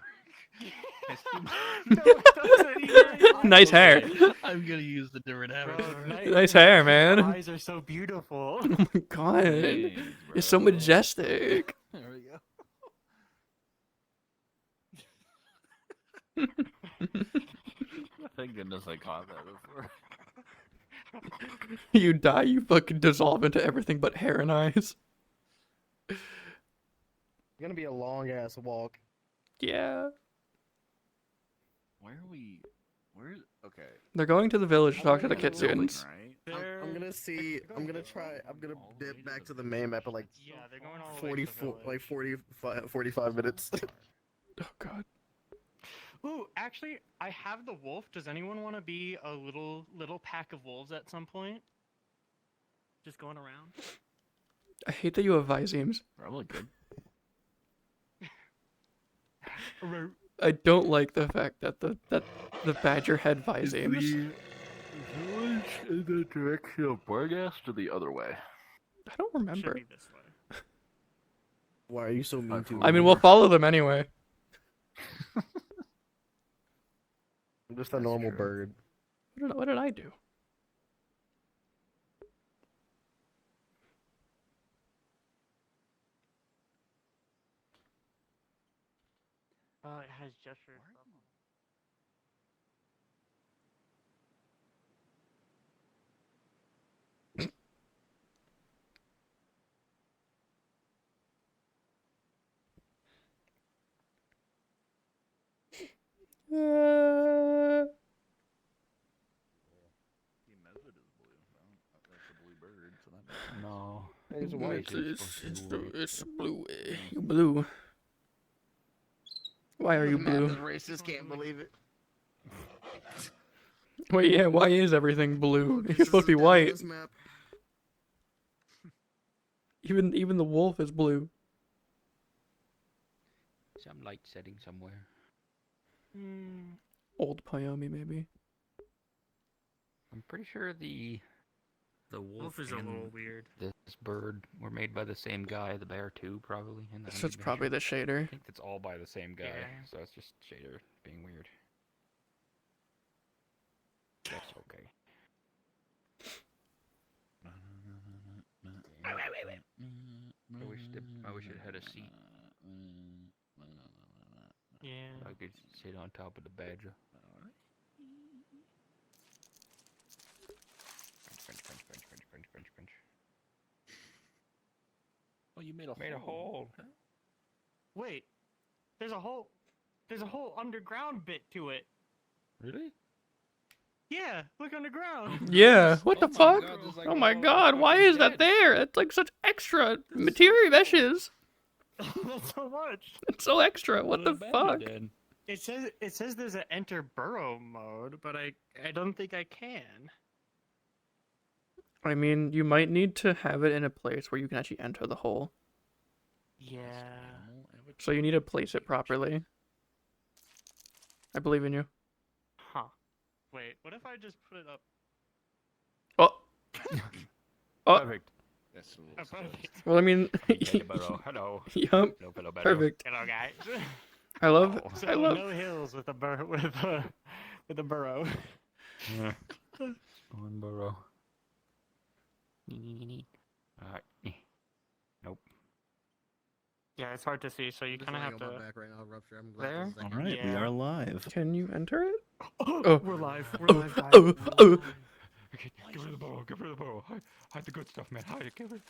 Nice hair. I'm gonna use the different avatar. Nice hair, man. Your eyes are so beautiful. Oh my god. It's so majestic. There we go. Thank goodness I caught that before. You die, you fucking dissolve into everything but hair and eyes. It's gonna be a long ass walk. Yeah. Where are we? Okay. They're going to the village to talk to the kitsunes. I'm gonna see. I'm gonna dip back to the main map at like Yeah, they're going all the way to the 45 minutes. Oh god. Ooh, actually, I have the wolf. Does anyone want to be a little pack of wolves at some point? Just going around. I hate that you have Visemes. Probably good. I don't like the fact that the badger had Visemes. Village in the direction of Barghast or the other way? I don't remember. Should be this way. Why are you so mean to me? I mean, we'll follow them anyway. I'm just a normal bird. What did I do? It has gesture. No. It's white. It's blue. You blue. Why are you blue? Racist, can't believe it. Wait, yeah, why is everything blue? It's supposed to be white. Even the wolf is blue. Some light setting somewhere. Old Pyomi, maybe. I'm pretty sure the wolf is a and little weird. This bird were made by the same guy. The bear too, probably. In the So it's probably the shader. I think it's all by the same guy. Yeah. So it's just shader being weird. That's okay. I wish it had a seat. Yeah. I could sit on top of the badger. Crunch. Oh, you made a hole. Wait, there's a whole underground bit to it. Really? Yeah, look underground. Yeah, what the fuck? Oh my god, why is that there? It's like such extra material meshes. That's so much. It's so extra. What the fuck? It It says there's an enter burrow mode, but I don't think I can. I mean, you might need to have it in a place where you can actually enter the hole. Yeah. So you need to place it properly. I believe in you. Huh. Wait, what if I just put it up? Oh. Oh. Perfect. That's perfect. Well, I mean. Hello. Yup. Hello, Perfect. Hello, guys. I love. So I love. no hills with a with a burrow. One burrow. Alright. Nope. Yeah, it's hard to see, so you kind of have to. There. All right, we are live. Can you enter it? Oh, we're live. We're Oh, live, guys. oh, oh. Okay, get rid of the burrow. Get rid of the burrow. Hide the good stuff, man. Hide it. Get rid.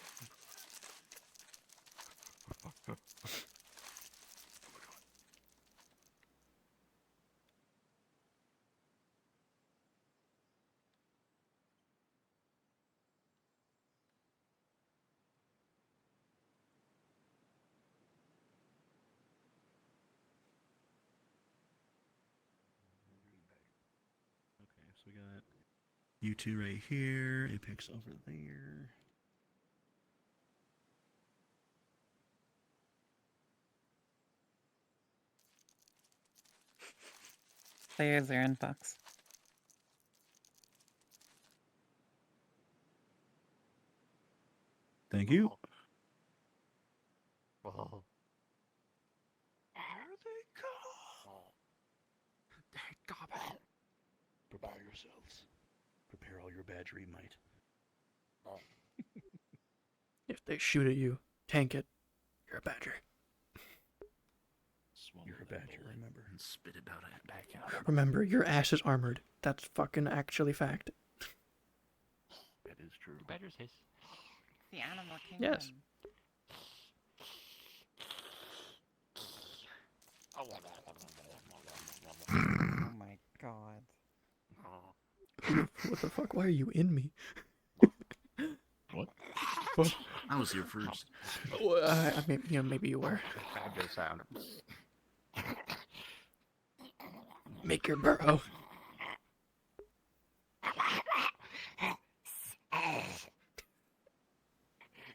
Okay, so we got you two right here, Apex over there. Players are in box. Thank you. Oh. Prepare yourselves. Prepare all your badgery might. If they shoot at you, tank it. You're a badger. You're a badger, remember. And spit it out back out. Remember, your ass is armored. That's fucking actually fact. That is true. Badger's his. The animal kingdom. Yes. Oh my god. What the fuck? Why are you in me? What? What? I was here first. Maybe you were. Badger sound. Make your burrow.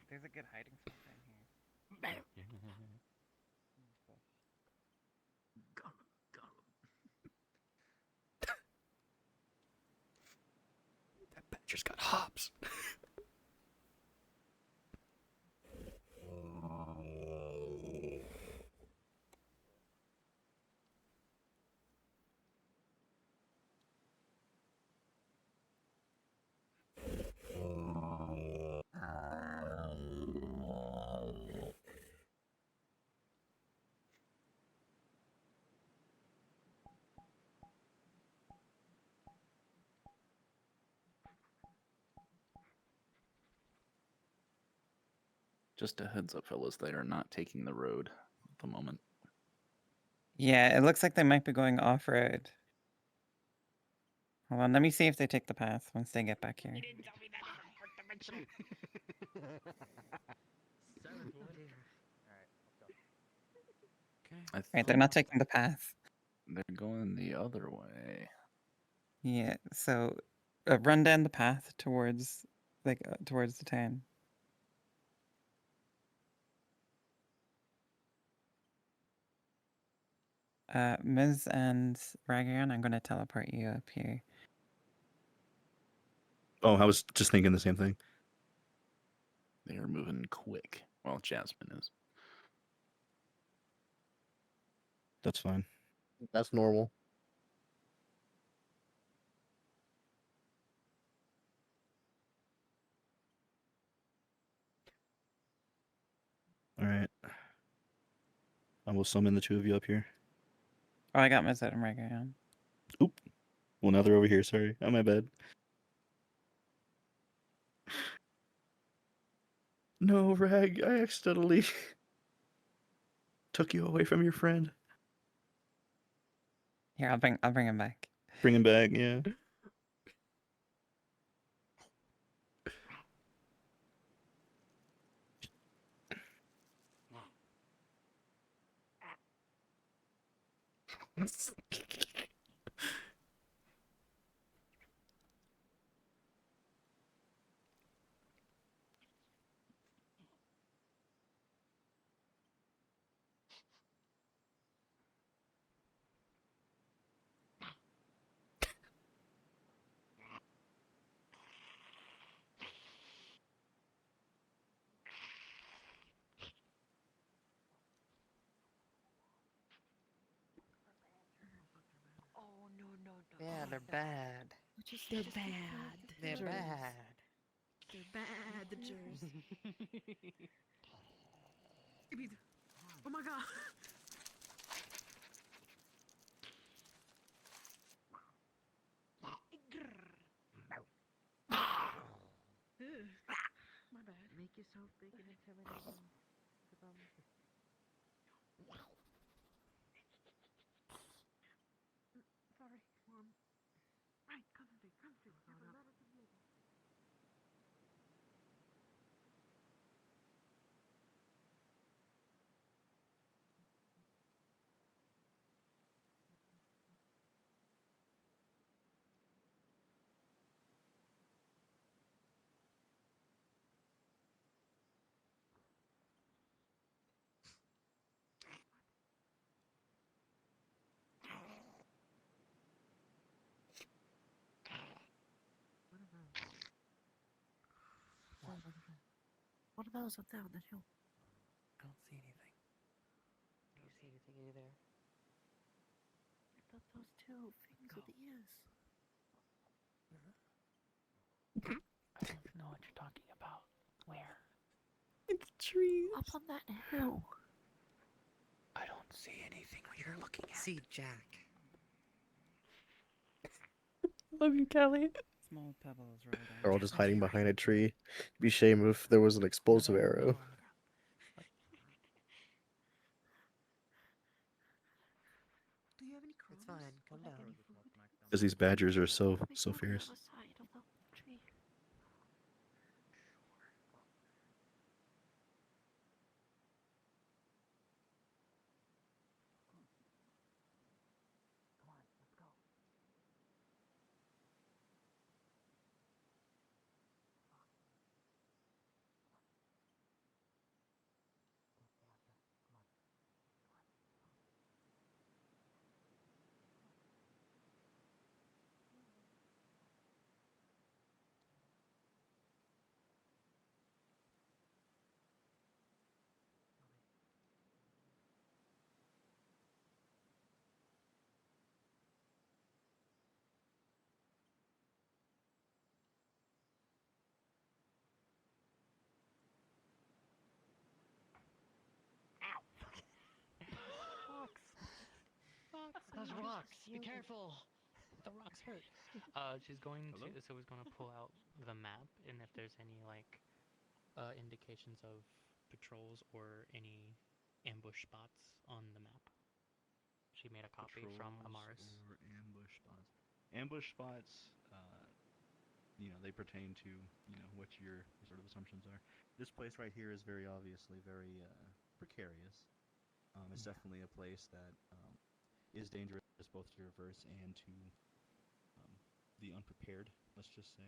There's a good hiding spot in here. That badger's got hops. Just a heads up, fellas, they are not taking the road at the moment. Yeah, it looks like they might be going off-road. Hold on, let me see if they take the path once they get back here. Right, they're not taking the path. They're going the other way. Yeah, so run down the path towards towards the town. Ms. and Ragayan, I'm gonna teleport you up here. Oh, I was just thinking the same thing. They are moving quick. Well, Jasmine is. That's fine. That's normal. All right. I will summon the two of you up here. Oh, I got Ms. and Ragayan. Oop. Well, now they're over here. Sorry. On my bed. No, Rag. I accidentally took you away from your friend. Here, I'll bring him back. Bring him back, yeah. Oh no no no. Yeah, they're bad. They're bad. They're Germs. bad. They're bad, the germs. Oh my god. My bad. Make yourself big and intimidating. Sorry, Mom. Right, concentrate, concentrate. You have a lot of to do. What are those up there on the hill? I don't see anything. Do you see anything either? I thought those two things with the ears. I don't know what you're talking about. Where? It's trees. Up on that hill. I don't see anything what you're looking at. See Jack. Love you, Kelly. Small pebbles rolled out. They're all just hiding behind a tree. It'd be a shame if there was an explosive arrow. Do you have any crumbs? It's fine. Calm down. Because these badgers are so fierce. Side of the tree. Those rocks. Be careful. The rocks hurt. She's going to. So we're going to pull out the map, and if there's any like indications of patrols or any ambush spots on the map. She made a copy from Amaris. Or ambush spots. Ambush spots, they pertain to, what your sort of assumptions are. This place right here is very obviously very precarious. It's definitely a place that is dangerous both to reverse and to the unprepared, let's just say.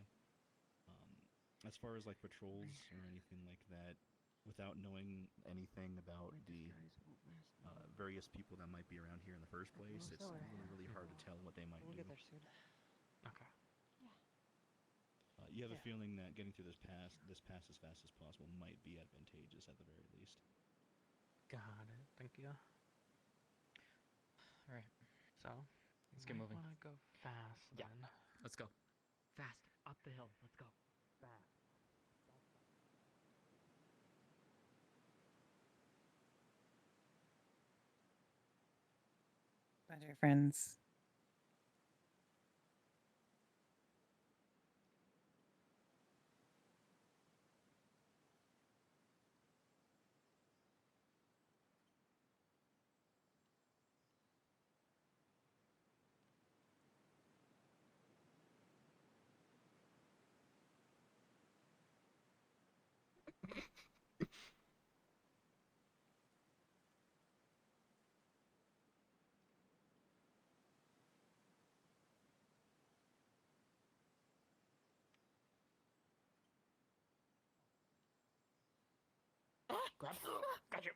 As far as like patrols or anything like that, without knowing anything about the various people that might be around here in the first place, it's really hard to tell what they might do. We'll get there soon. Okay. You have a feeling that getting through this pass as fast as possible might be advantageous at the very least. Got it. Thank you. All right. So, Let's get moving. I want to go fast. Yeah. Then. Let's go. Fast. Up the hill. Let's go. Fast. Bye, dear friends. Grab. Got you.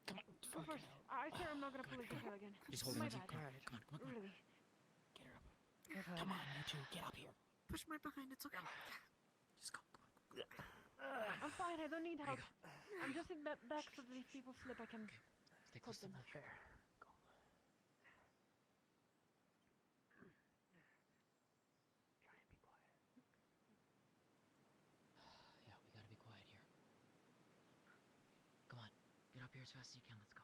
Come on. Go first. I swear I'm not gonna pull his tail again. Just hold My on. bad. Come on. Come on. Really. Come on, you two. Get up here. Push my behind. It's okay. Just go. I'm fine. I don't need help. I'm just in back so that if people slip, I can Stay help close to them. the fair. Go. Try and be quiet. Yeah, we gotta be quiet here. Come on, get up here as fast as you can. Let's go.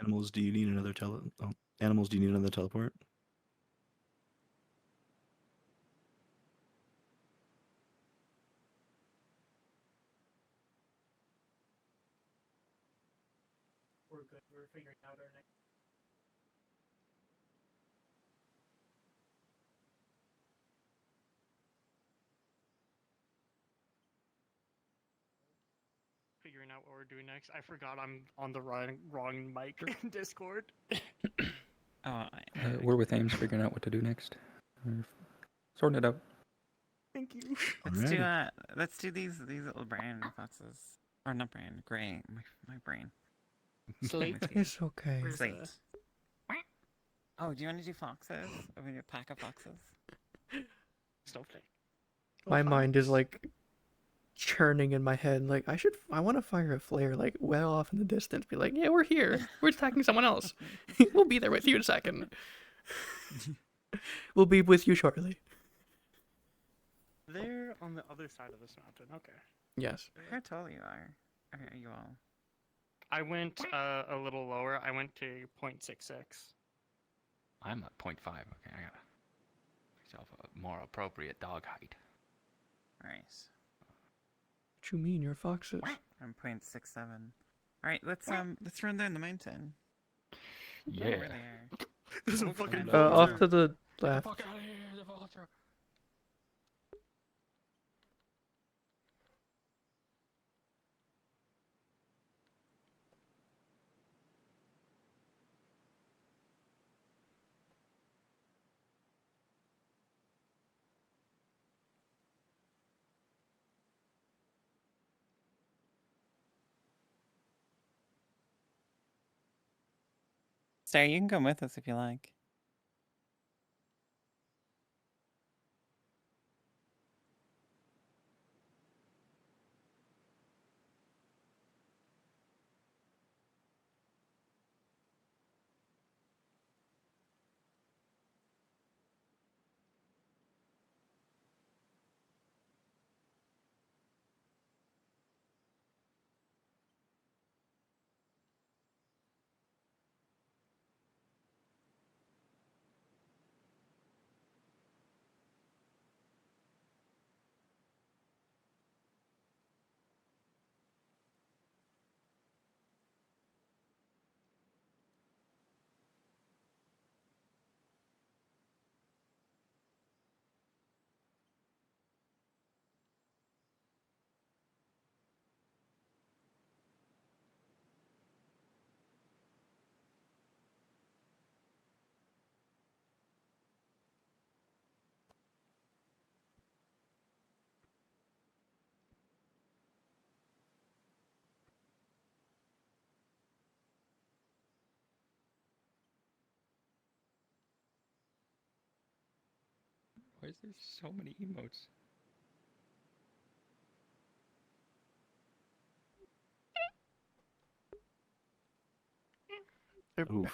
Animals, do you need another animals, do you need another teleport? We're good. We're figuring out our next. Figuring out what we're doing next. I forgot I'm on the wrong mic in Discord. We're with Ames figuring out what to do next. We're sorting it out. Thank you. Let's do these little brain foxes. Or not brain, gray. My brain. Slate. It's okay. Slate. Oh, do you want to do foxes? Or we do a pack of foxes? Snowflake. My mind is like churning in my head. Like I want to fire a flare like well off in the distance. Be like, yeah, we're here. We're attacking someone else. We'll be there with you in a second. We'll be with you shortly. They're on the other side of this mountain. Okay. Yes. How tall you are you all? I went a little lower. I went to 0.66. I'm at 0.5. Okay, I got myself a more appropriate dog height. Nice. What you mean, you're foxes? I'm 0.67. All right, let's run down the mountain. Yeah. Where they are. There's a fucking off to the left. Fuck out of here, the vulture. Star, you can come with us if you like. Why is there so many emotes?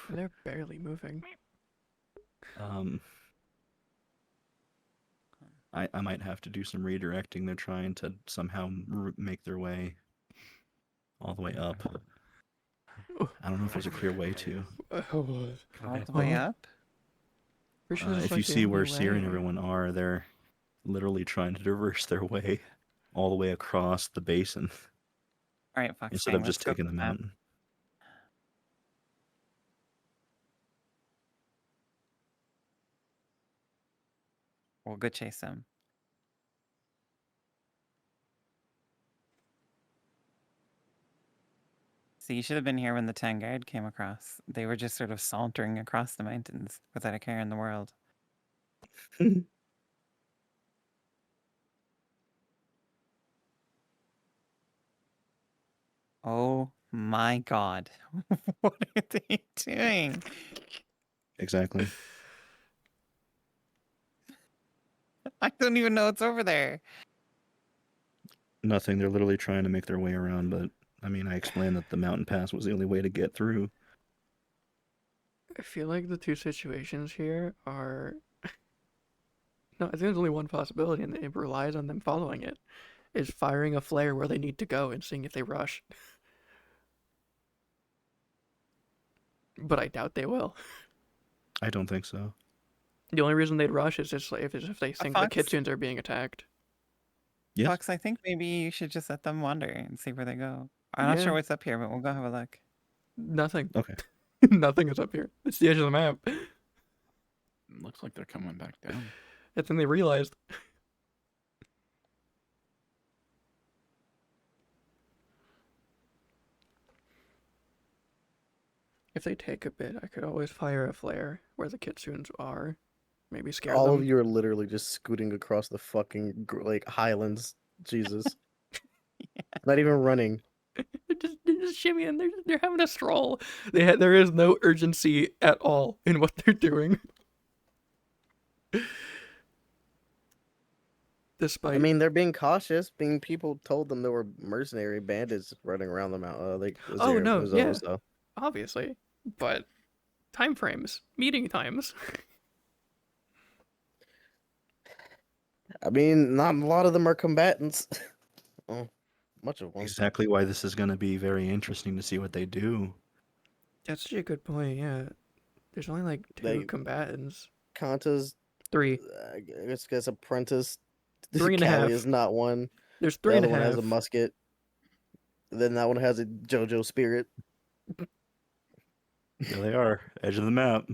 They're barely moving. I might have to do some redirecting. They're trying to somehow make their way all the way up. I don't know if there's a clear way to. All the way up? If you see where Seer and everyone are, they're literally trying to traverse their way all the way across the basin. All right, Fox. Instead of just taking the mountain. We'll go chase them. So you should have been here when the Tangard came across. They were just sort of sauntering across the mountains without a care in the world. Oh my god. What are they doing? Exactly. I don't even know what's over there. Nothing. They're literally trying to make their way around, but I mean, I explained that the mountain pass was the only way to get through. I feel like the two situations here are... No, I think there's only one possibility, and it relies on them following it. Is firing a flare where they need to go and seeing if they rush. But I doubt they will. I don't think so. The only reason they'd rush is just if they think the Fox? kitchens are being attacked. Yes. Fox, I think maybe you should just let them wander and see where they go. I'm not Yeah. sure what's up here, but we'll go have a look. Nothing. Okay. Nothing is up here. It's the edge of the map. Looks like they're coming back down. That's when they realized. If they take a bit, I could always fire a flare where the kitsunes are. Maybe scare All them. of you are literally just scooting across the fucking highlands. Jesus. Not even running. They're just shimmying. They're having a stroll. There is no urgency at all in what they're doing. Despite, I mean, they're being cautious. People told them there were mercenary bandits running around the mountain. So. Obviously, but time frames, meeting times. I mean, not a lot of them are combatants. Oh, much of one. Exactly why this is going to be very interesting to see what they do. That's such a good point. Yeah, there's only like two combatants. Kanta's 3. I guess apprentice. 3.5. Callie is not one. There's The 3.5. other one has a musket. Then that one has a JoJo spirit. There they are, edge of the map.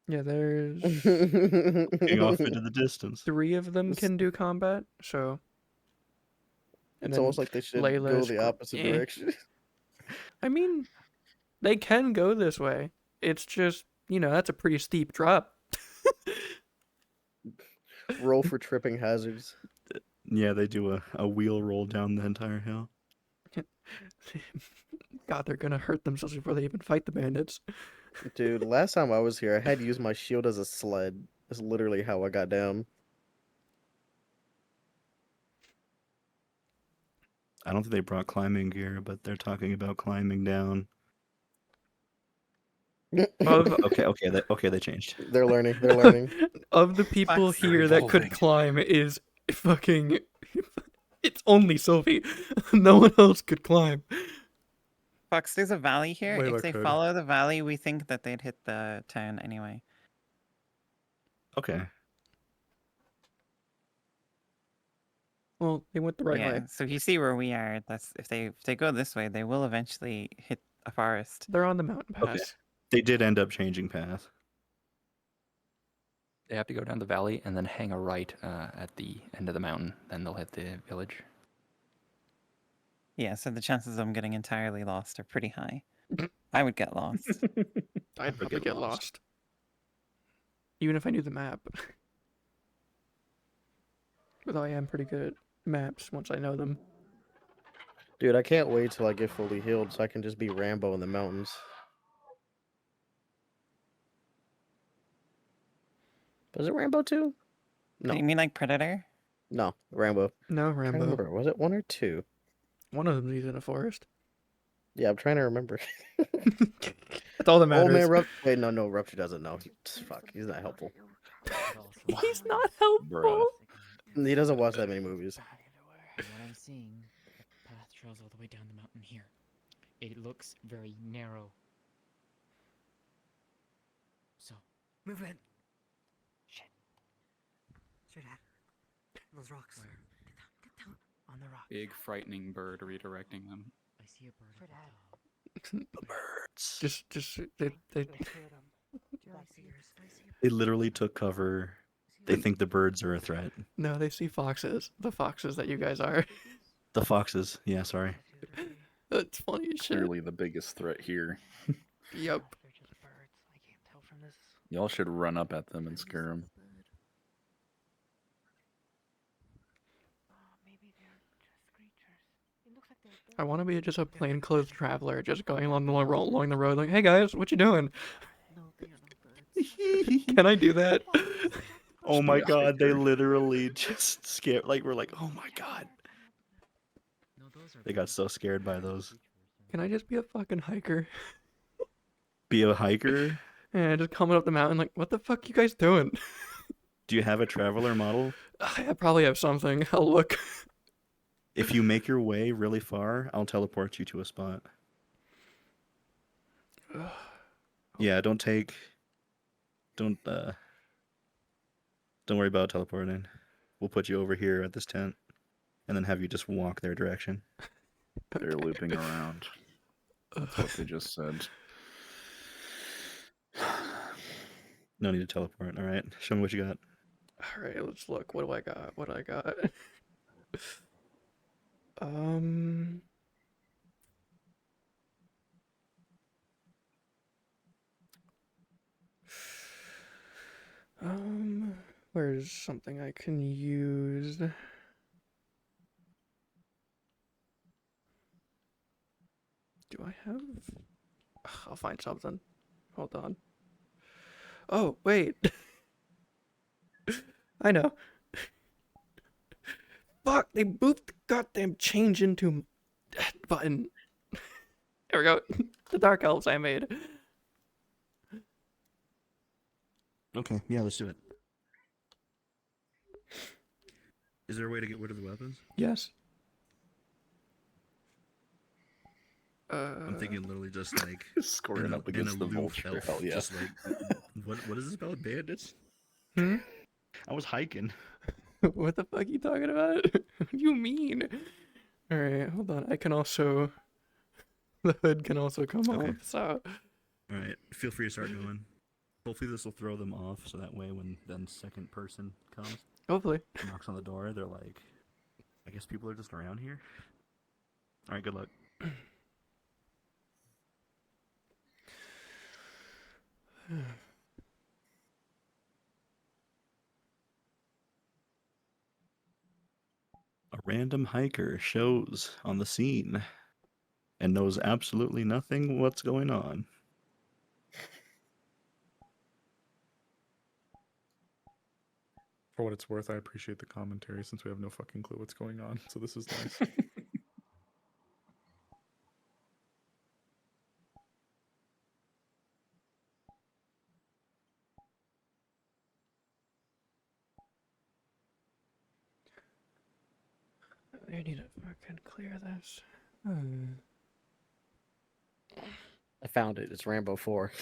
Yeah, there's Looking off into the distance. 3 of them can do combat, so. It's almost like they should go the opposite direction. I mean, they can go this way. It's just, that's a pretty steep drop. Roll for tripping hazards. Yeah, they do a wheel roll down the entire hill. God, they're gonna hurt themselves before they even fight the bandits. Dude, last time I was here, I had to use my shield as a sled. That's literally how I got down. I don't think they brought climbing gear, but they're talking about climbing down. Okay, they changed. They're learning. They're learning. Of the people here that could climb is fucking... It's only Sylvie. No one else could climb. Fox, there's a valley here. Layla If they could. follow the valley, we think that they'd hit the town anyway. Okay. Well, they went the right way. So you see where we are. That's if they go this way, they will eventually hit a forest. They're on the mountain pass. Okay. They did end up changing path. They have to go down the valley and then hang a right at the end of the mountain. Then they'll hit the village. Yeah, so the chances of them getting entirely lost are pretty high. I would get lost. I'd probably get lost. Even if I knew the map. Although I am pretty good at maps once I know them. Dude, I can't wait till I get fully healed so I can just be Rambo in the mountains. Was it Rambo 2? No. You mean like Predator? No, Rambo. No, I can't Rambo. remember. Was it 1 or 2? One of them is in a forest. Yeah, I'm trying to remember. That's all that Old man matters. Wait, no, Rupture doesn't know. Fuck, he's not helpful. He's not helpful. He doesn't watch that many movies. From what I'm seeing, the path trails all the way down the mountain here. It looks very narrow. So, Move in. Shit. Straight ahead. Those rocks. Where? Get down. On the rock. Big frightening bird redirecting them. I see a bird. Straight ahead. The birds. Just they They literally took cover. They think the birds are a threat. no, they see foxes. The foxes that you guys are. The foxes. Yeah, sorry. That's funny as shit. Clearly the biggest threat here. Yep. Y'all should run up at them and scare them. I want to be just a plainclothes traveler, just going along the road, like, "Hey guys, what you doing?" Can I do that? Oh my god, they literally just scared. Like, we're like, oh my god. They got so scared by those. Can I just be a fucking hiker? Be a hiker? Yeah, just coming up the mountain, like, what the fuck you guys doing? Do you have a traveler model? I probably have something. I'll look. If you make your way really far, I'll teleport you to a spot. Yeah, don't worry about teleporting. We'll put you over here at this tent, and then have you just walk their direction. They're looping around. That's what they just said. No need to teleport. All right, show me what you got. All right, let's look. What do I got? What do I got? Where's something I can use? Do I have? I'll find something. Hold on. Oh, wait. I know. Fuck, they moved the goddamn change into button. There we go. The dark elves I made. Okay, yeah, let's do it. Is there a way to get rid of the weapons? Yes. I'm thinking literally just like scoring up against the vulture. Hell yeah. Just like, what is this about? Bandits? Hmm? I was hiking. What the fuck are you talking about? What do you mean? Alright, hold on. I can also... The hood can also come off, so... Alright, feel free to start going. Hopefully this will throw them off, so that way when then second person comes... Hopefully. Knocks on the door, they're like... I guess people are just around here? Alright, good luck. A random hiker shows on the scene and knows absolutely nothing what's going on. For what it's worth, I appreciate the commentary since we have no fucking clue what's going on, so this is nice. I need to fucking clear this. I found it. It's Rambo 4.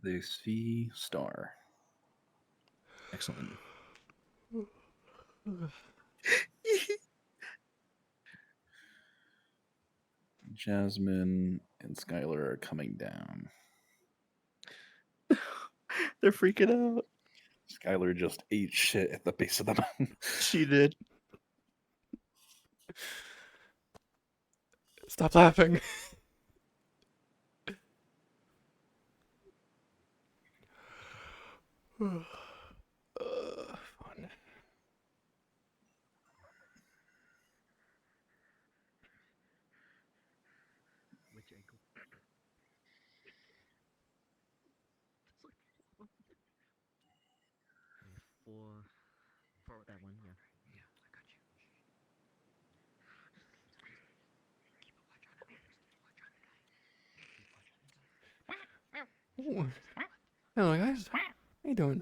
They see star. Excellent. Jasmine and Skylar are coming down. They're freaking out. Skylar just ate shit at the base of the mountain. She did. Stop laughing. Fun. that one. Yeah. Ooh. Hello, guys. How you doing?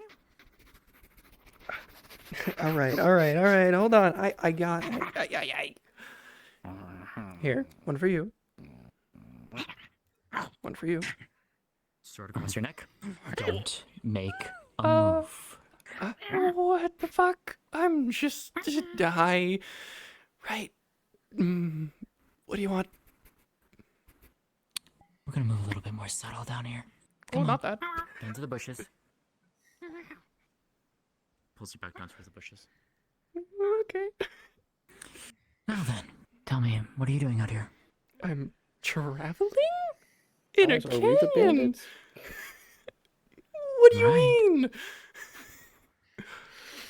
all right. Hold on. I got it. Here, one for you. One for you. Sword across your neck. Don't make a move. What the fuck? I'm just die. Right. What do you want? We're gonna move a little bit more subtle down here. Oh, not that. Get into the bushes. Pulls you back down towards the bushes. Okay. Now then, tell me, what are you doing out here? I'm traveling in a Guys, are we the can. bandits? What do you mean?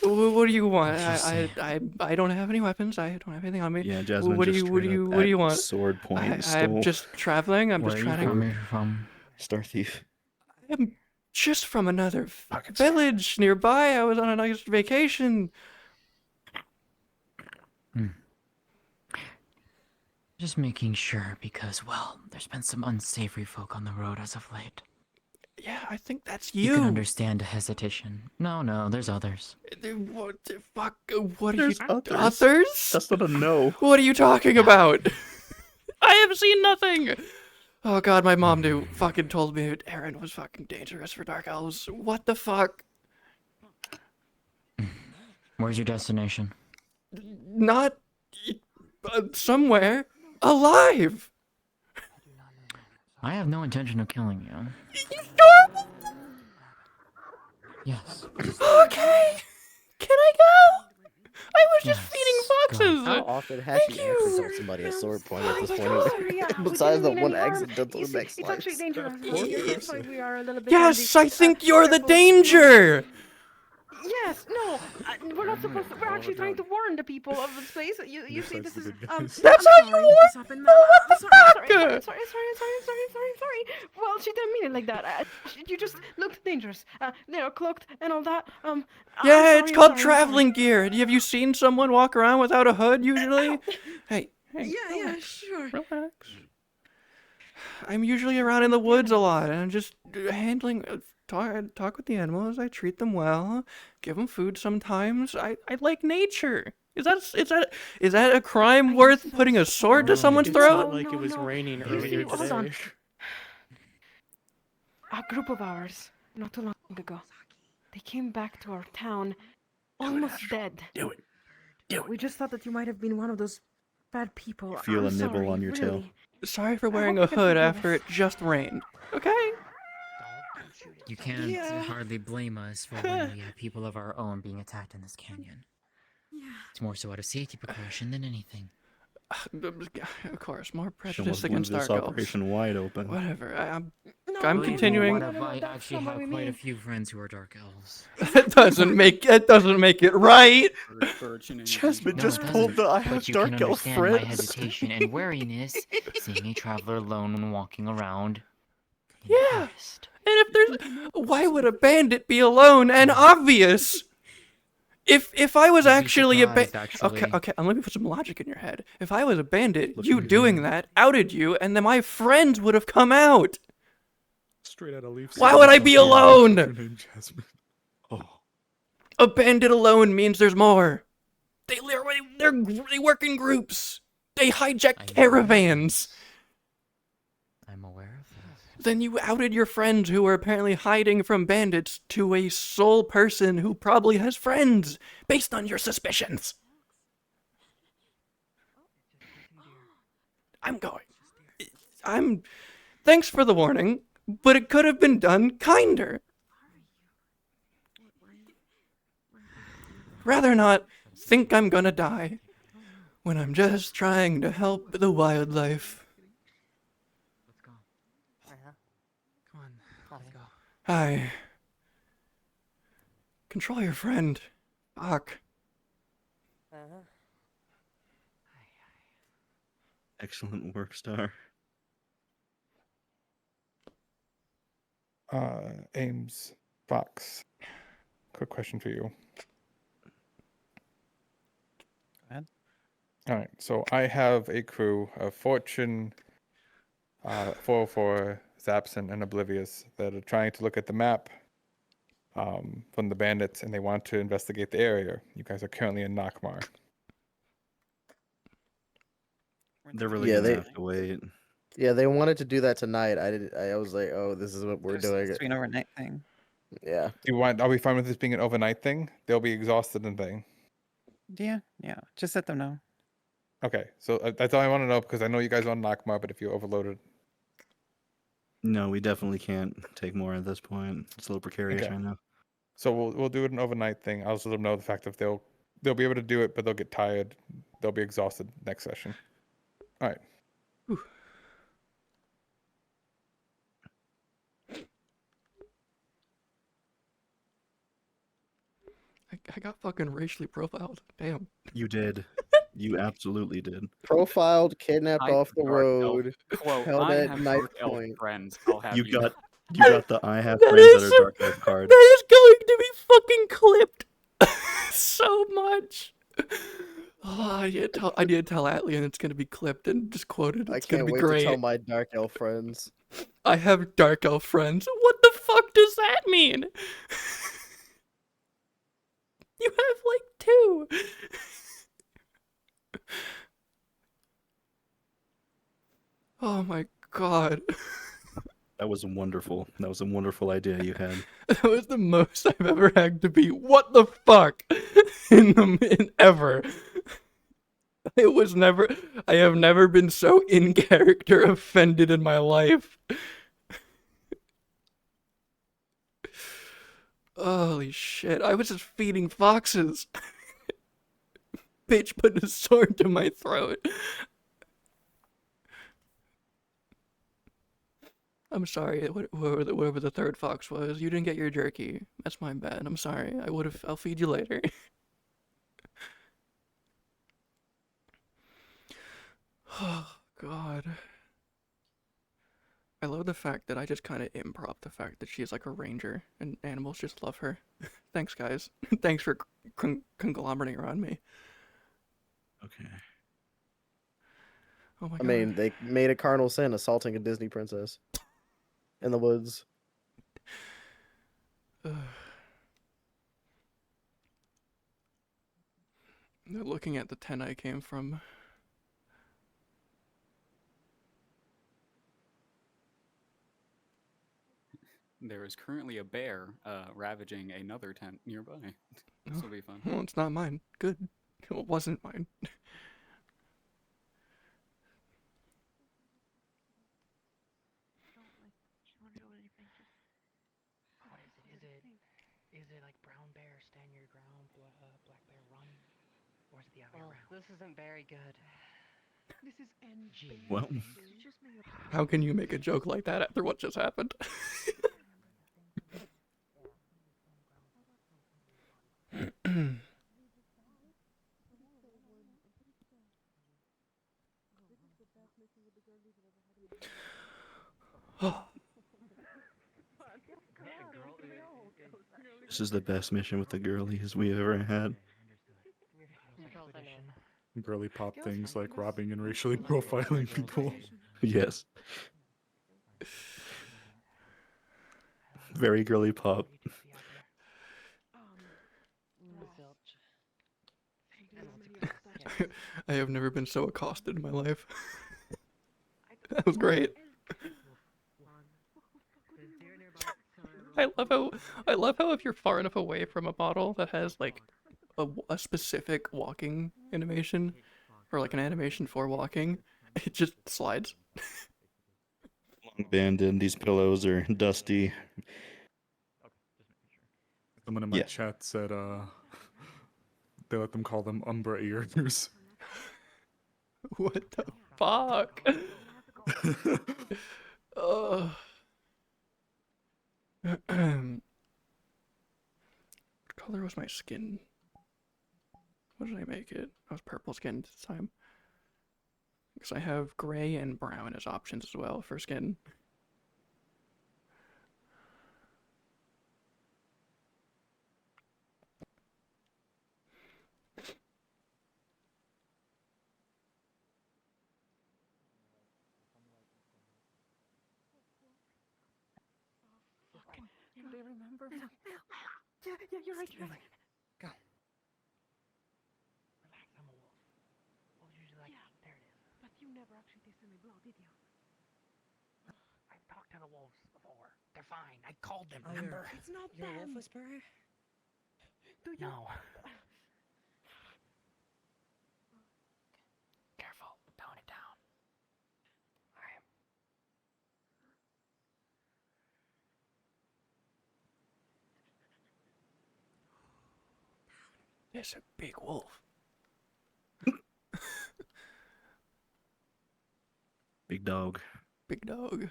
What do you want? I don't have any weapons. I don't have anything on me. Yeah, Jasmine What do just you what do straight you up what do you at want? sword point I'm stole. just traveling. I'm just trying to. From Star Thief. I'm just from another village nearby. I was on a nice vacation. Just making sure because, well, there's been some unsavory folk on the road as of late. Yeah, I think that's You you. can understand a hesitation. No, there's others. What the fuck? What are There's you? others? That's not a no. What are you talking about? I have seen nothing. Oh god, my mom knew. Fucking told me Aaron was fucking dangerous for dark elves. What the fuck? Where's your destination? Not somewhere alive. I have no intention of killing you. You sure? Yes. Okay. Can I go? I was just feeding foxes. How often has she actually told somebody a sword point at this point? Besides the one accidental neck It's actually slice. dangerous. That's why we are a little bit. Yes, I think you're the danger. Yes, no, we're not supposed to. We're actually trying to warn the people of this place. You see, this is. That's I'm how you sorry, warn this happened, ma'am. What the I'm fuck? sorry. Well, she didn't mean it like that. You just looked dangerous. Cloaked and all that. Yeah, it's called traveling gear. Have you seen someone walk around without a hood usually? Hey. Yeah, sure. Relax. I'm usually around in the woods a lot, and I'm just handling. Talk with the animals. I treat them well. Give them food sometimes. I like nature. Is that a crime worth putting a sword to someone's throat? Like it was raining earlier Hold on. today. A group of ours, not too long ago, they came back to our town, almost dead. Do it. We just thought that you might have been one of those bad people. Feel I'm a nibble sorry, on your tail. really. Sorry for wearing a hope you can hood forgive after us. it just rained. Okay. You can't Yeah. hardly blame us for when we have people of our own being attacked in this canyon. Yeah. It's more so out of safety precaution than anything. Of course, more She prejudice almost blew against this dark elves. operation wide open. Whatever. I'm Believe me, continuing. I That's actually not what have we quite a mean. few friends who are dark elves. It doesn't make it right. Jasmine No, just it pulled doesn't. the I But have you dark can elf understand my friends. hesitation and wariness seeing a traveler alone when walking around. Yeah. And if there's, why would a bandit be alone and obvious? If I was You'd be actually a bandit, surprised, okay, actually. let me put some logic in your head. If I was a bandit, you doing that outed you, and then my friends would have come out. Straight out of Leaf. Why would I be alone? Her name Jasmine. Oh. A bandit alone means there's more. They work in groups. They hijack caravans. I'm aware of this. Then you outed your friends who were apparently hiding from bandits to a sole person who probably has friends, based on your suspicions. I'm going. Thanks for the warning, but it could have been done kinder. Rather not think I'm gonna die when I'm just trying to help the wildlife. Come on, let's go. Hi. Control your friend. Fuck. Excellent work, Star. Ames, Fox. Quick question for you. All right, so I have a crew of Fortune, 404, Zapson, and Oblivious that are trying to look at the map from the bandits, and they want to investigate the area. You guys are currently in Nakmar. They're really Yeah, gonna they have to wait. Yeah, they wanted to do that tonight. I was like, oh, this is what we're There's doing. supposed to be an overnight thing. Yeah. Do you want? Are we fine with this being an overnight thing? They'll be exhausted and thing. Yeah, just let them know. Okay, so that's all I want to know because I know you guys are on Nakmar, but if you're overloaded, No, we definitely can't take more at this point. It's a little precarious okay. right now. So we'll do it an overnight thing. I'll just let them know the fact that they'll be able to do it, but they'll get tired. They'll be exhausted next session. All right. Whew. I got fucking racially profiled. Damn. You did. You absolutely did. Profiled, kidnapped I off the have dark elf- road, quote, held I at have knife dark elf point. friends. I'll have You you know. got the I have That friends that is are dark elf card. That is going to be fucking clipped so much. Oh, I need to tell Atlian it's gonna be clipped and just quoted. I It's gonna can't be wait great. to tell my dark elf friends. I have dark elf friends. What the fuck does that mean? You have like 2. Oh my god. That was wonderful. That was a wonderful idea you had. That was the most I've ever had to be. What the fuck? in ever. It was never. I have never been so in character offended in my life. Holy shit! I was just feeding foxes. Bitch put a sword to my throat. I'm sorry, whoever the third fox was. You didn't get your jerky. That's my bad. I'm sorry. I'll feed you later. Oh, God. I love the fact that I just kind of improv the fact that she's like a ranger and animals just love her. Thanks, guys. Thanks for conglomerating around me. Okay. Oh my I god. mean, they made a cardinal sin assaulting a Disney princess in the woods. Looking at the 10 I came from. There is currently a bear ravaging another tent nearby. This will be fun. Well, it's not mine. Good. It wasn't mine. Is it like brown bear stand your ground, black bear run, or is it the other way around? This isn't very good. This is NG. Well. How can you make a joke like that after what just happened? This is the best mission with the girlies we've ever had. Girly pop things like robbing and racially profiling people. Yes. Very girly pop. I have never been so accosted in my life. That was great. I love how if you're far enough away from a bottle that has like a specific walking animation, or like an animation for walking, it just slides. Long abandoned. These pillows are dusty. Someone in my chat said they let them call them Umbra ears. What the fuck? What color was my skin? What did I make it? I was purple skin this time. Because I have gray and brown as options as well for skin. Anybody remember? Yeah, you're right. You're right. Go. Relax, I'm a wolf. Wolves usually like that. There it is. But you never actually tasted my blood, did you? I've talked to the wolves before. They're fine. I called them, Oh, remember? It's not You're a wolf them. whisperer? Do you? No. Careful. Tone it down. Alright. There's a big wolf. Big dog. Big dog.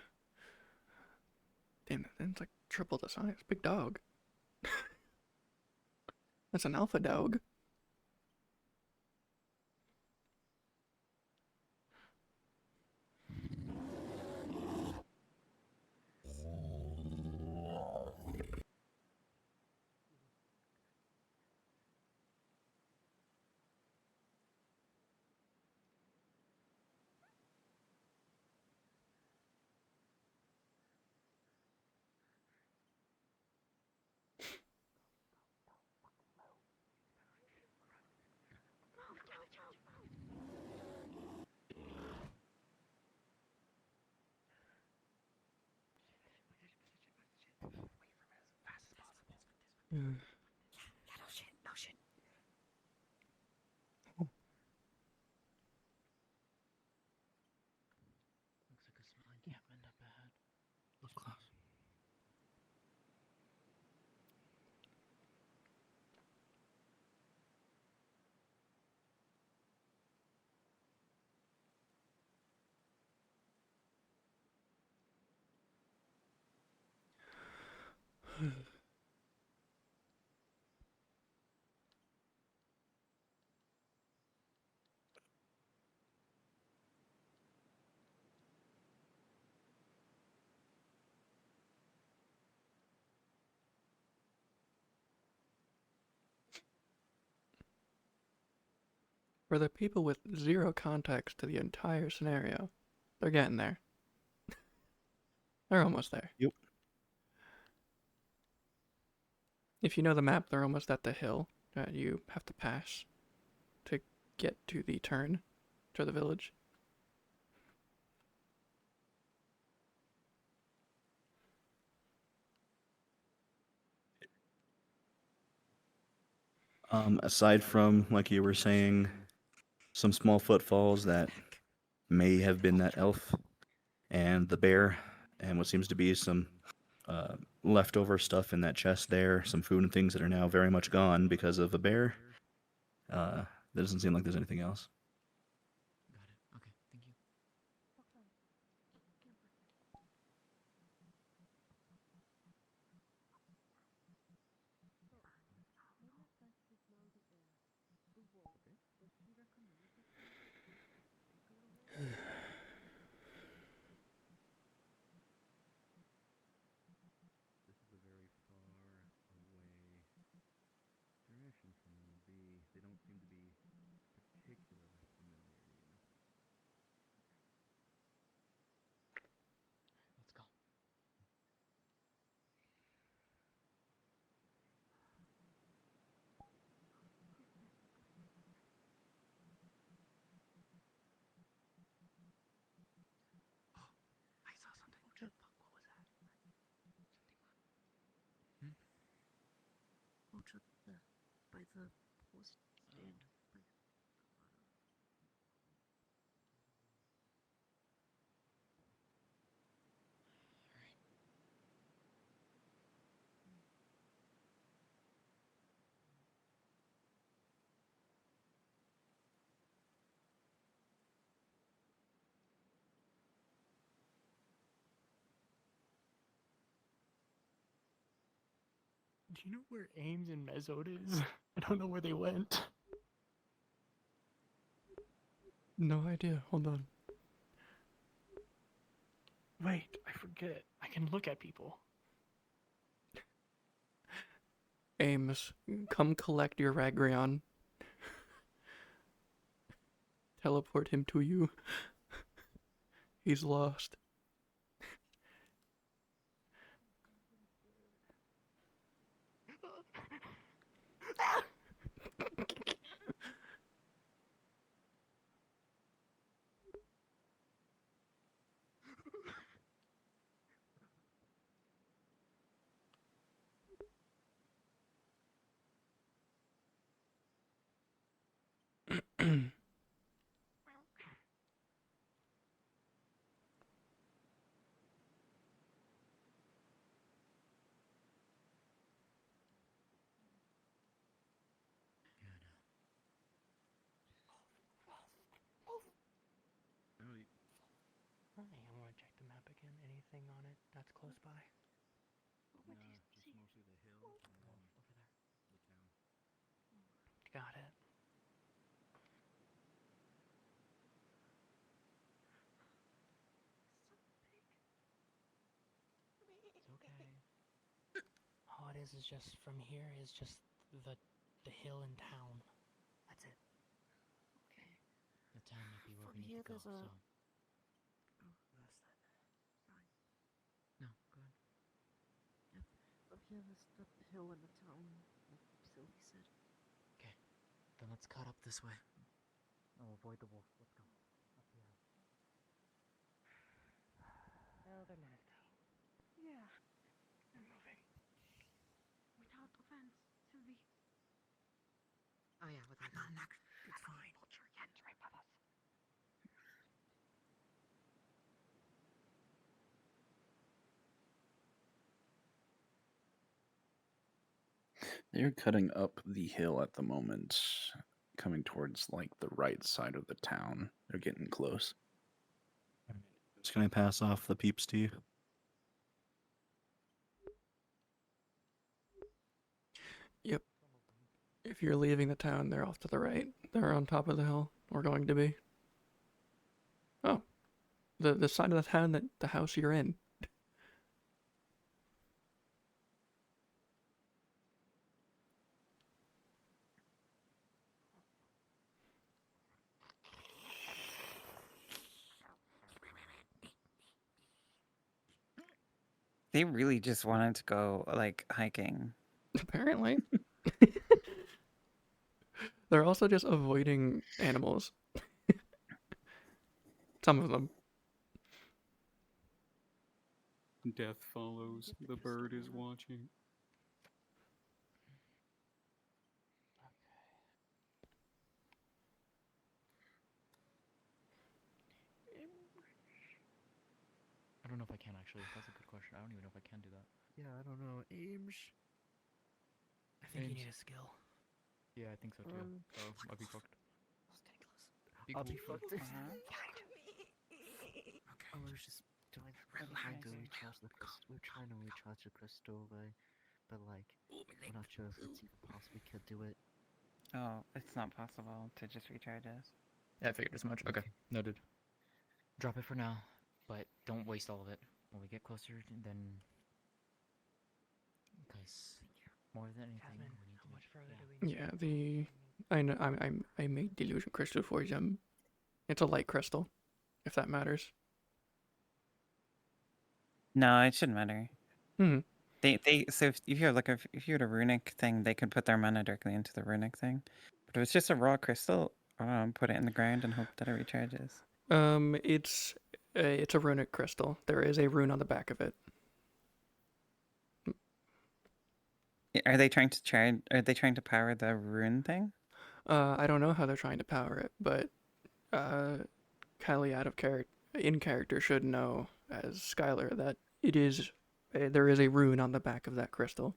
Damn it, that's like triple the size. Big dog. That's an alpha dog. Yeah, no shit, no shit. Looks like a small encampment up ahead. Look close. For the people with zero context to the entire scenario, they're getting there. They're almost there. Yep. If you know the map, they're almost at the hill that you have to pass to get to the turn to the village. Aside from, like you were saying, some small footfalls that may have been that elf and the bear, and what seems to be some leftover stuff in that chest there, some food and things that are now very much gone because of a bear, there doesn't seem like there's anything else. Got it. Okay, thank you. This is a very far away direction from the. They don't seem to be particularly familiar, you know. Let's go. I saw something. What the fuck? What was that? Something. By the post stand. Do you know where Ames and Mezod is? I don't know where they went. No idea. Hold on. Wait, I forget. I can look at people. Ames, come collect your Ragrion. Teleport him to you. He's lost. Hi, I want to check the map again. Anything on it that's close by? Just mostly the hill and then the town. Got it. It's okay. All it is just from here is just the hill and town. That's it. Okay. The town might be where we need to go, so. Oh, No, go ahead. Yep. From here, there's the hill and the town, like Sylvie said. Okay. Then let's cut up this way. I'll avoid the wolf. Let's go. Up here. No, they're moved. Yeah. They're moving. Without offense, Sylvie. Oh yeah, without that. It's fine. Put your hands right above us. They're cutting up the hill at the moment, coming towards like the right side of the town. They're getting close. Just gonna pass off the peeps to you. Yep. If you're leaving the town, they're off to the right. They're on top of the hill. We're going to be. Oh. The side of the town that the house you're in. They really just wanted to go like hiking. Apparently. They're also just avoiding animals. Some of them. Death follows. The bird is watching. I don't know if I can actually. That's a good question. I don't even know if I can do that. Yeah, I don't know. Ames. I think you need a skill. Yeah, I think so too. So I'll be fucked. I'll be fucked. Okay. I was just doing trying to recharge the crystal. We're trying to recharge the crystal, but like we're not sure if it's even possible we could do it. Oh, it's not possible to just recharge us. Yeah, I figured as much. Okay, noted. Drop it for now, but don't waste all of it. When we get closer, then because more than anything, we need How to. much further do we need? Yeah, I know. I made delusion crystal for them. It's a light crystal, if that matters. No, it shouldn't matter. Hmm. So if you're looking, if you had a runic thing, they could put their mana directly into the runic thing. But if it's just a raw crystal, put it in the ground and hope that it recharges. It's a runic crystal. There is a rune on the back of it. Are they trying to Are they trying to power the rune thing? I don't know how they're trying to power it, but Kylie in character should know as Skylar that it is there is a rune on the back of that crystal.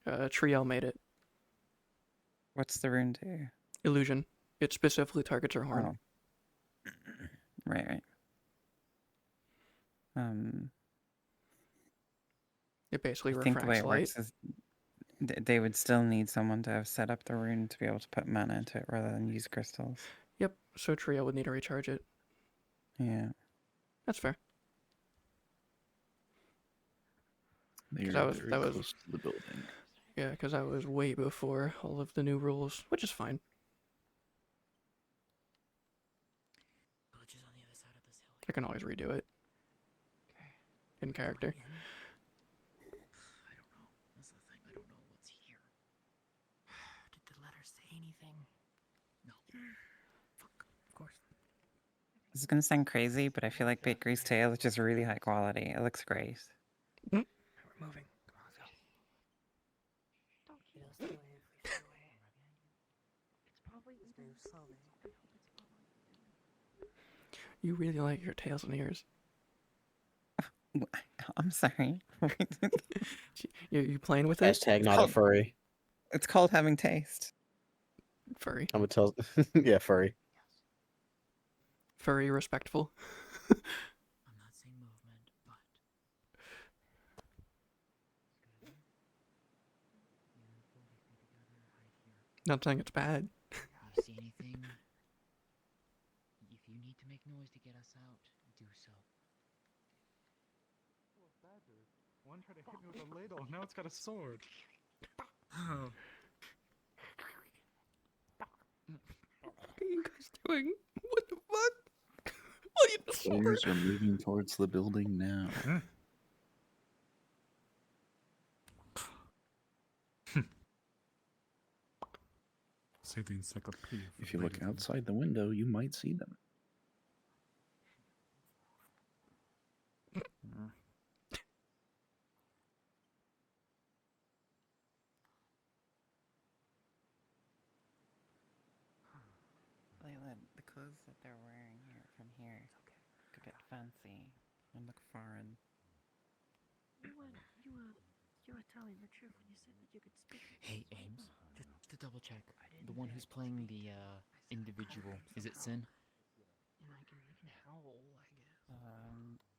Triel made it. What's the rune do? Illusion. It specifically targets her horn. Oh. Right. It basically I think the way refracts it light. works is they would still need someone to have set up the rune to be able to put mana into it rather than use crystals. Yep, so Triel would need to recharge it. Yeah. That's fair. They're That was very close to the building. Yeah, because that was way before all of the new rules, which is fine. Village is on the other side of this hill. I can always redo it. Okay. In character. I don't know. That's the thing. I don't know what's here. Did the letter say anything? No. Fuck. Of course. This is gonna sound crazy, but I feel like Bakery's Tale is just really high quality. It looks great. We're moving. Come on, let's go. Don't keep It'll stay away if we stay away. It's probably Let's move slowly. You really like your tails and ears. I'm sorry. You playing with it? Hashtag not a furry. It's called having taste. Furry. I'm gonna tell. Yeah, furry. Furry respectful. I'm not saying movement, but Not saying it's bad. if you see anything, if you need to make noise to get us out, do so. One tried to hit me with a ladle. Now it's got a sword. Oh. What are you guys doing? What the fuck? What are you Players are moving towards the building now. Say the encyclopedia. If you look outside the window, you might see them. Layla, the clothes that they're wearing here from here could get fancy and look foreign. You were telling the truth when you said that you could speak. Hey, Ames, just to double check, the one who's playing the individual, is it Sin? And I can howl, I guess.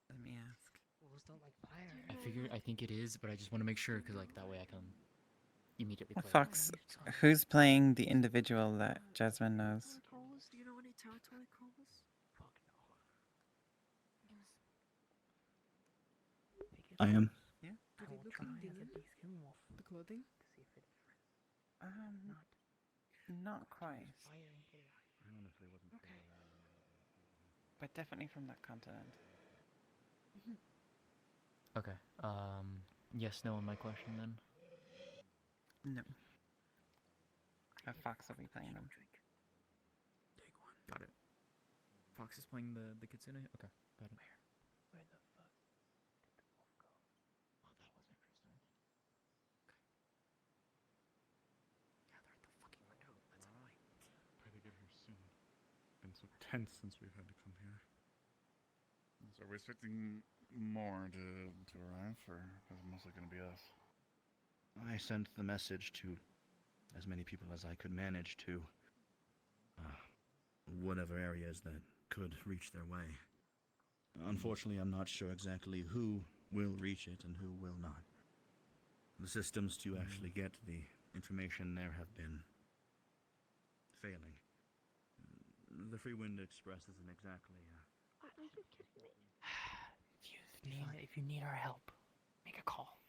Let me ask. Well, it's not like fire. I think it is, but I just want to make sure, because like that way I can immediately play. Fox, who's playing the individual that Jasmine knows? Calls? Do you know any territory calls? Fuck no. I am. Yeah. I will try and get the skin off The clothing? to see if it differs. Not quite. Fire and hair. Okay. But definitely from that continent. Okay. Yes, no on my question then. No. Fox will be playing them. Take one. Got it. Fox is playing the Kitsune? Okay, got it. Where the fuck did the wolf go? Oh, that was interesting. Yeah, they're at the fucking window. Let's hide. Try to get here soon. Been so tense since we've had to come here. So are we expecting more to arrive, or is it mostly going to be us? I sent the message to as many people as I could manage to whatever areas that could reach their way. Unfortunately, I'm not sure exactly who will reach it and who will not. The systems to actually get the information there have been failing. The Free Wind Express isn't exactly Are you kidding me? If you need our help, make a call.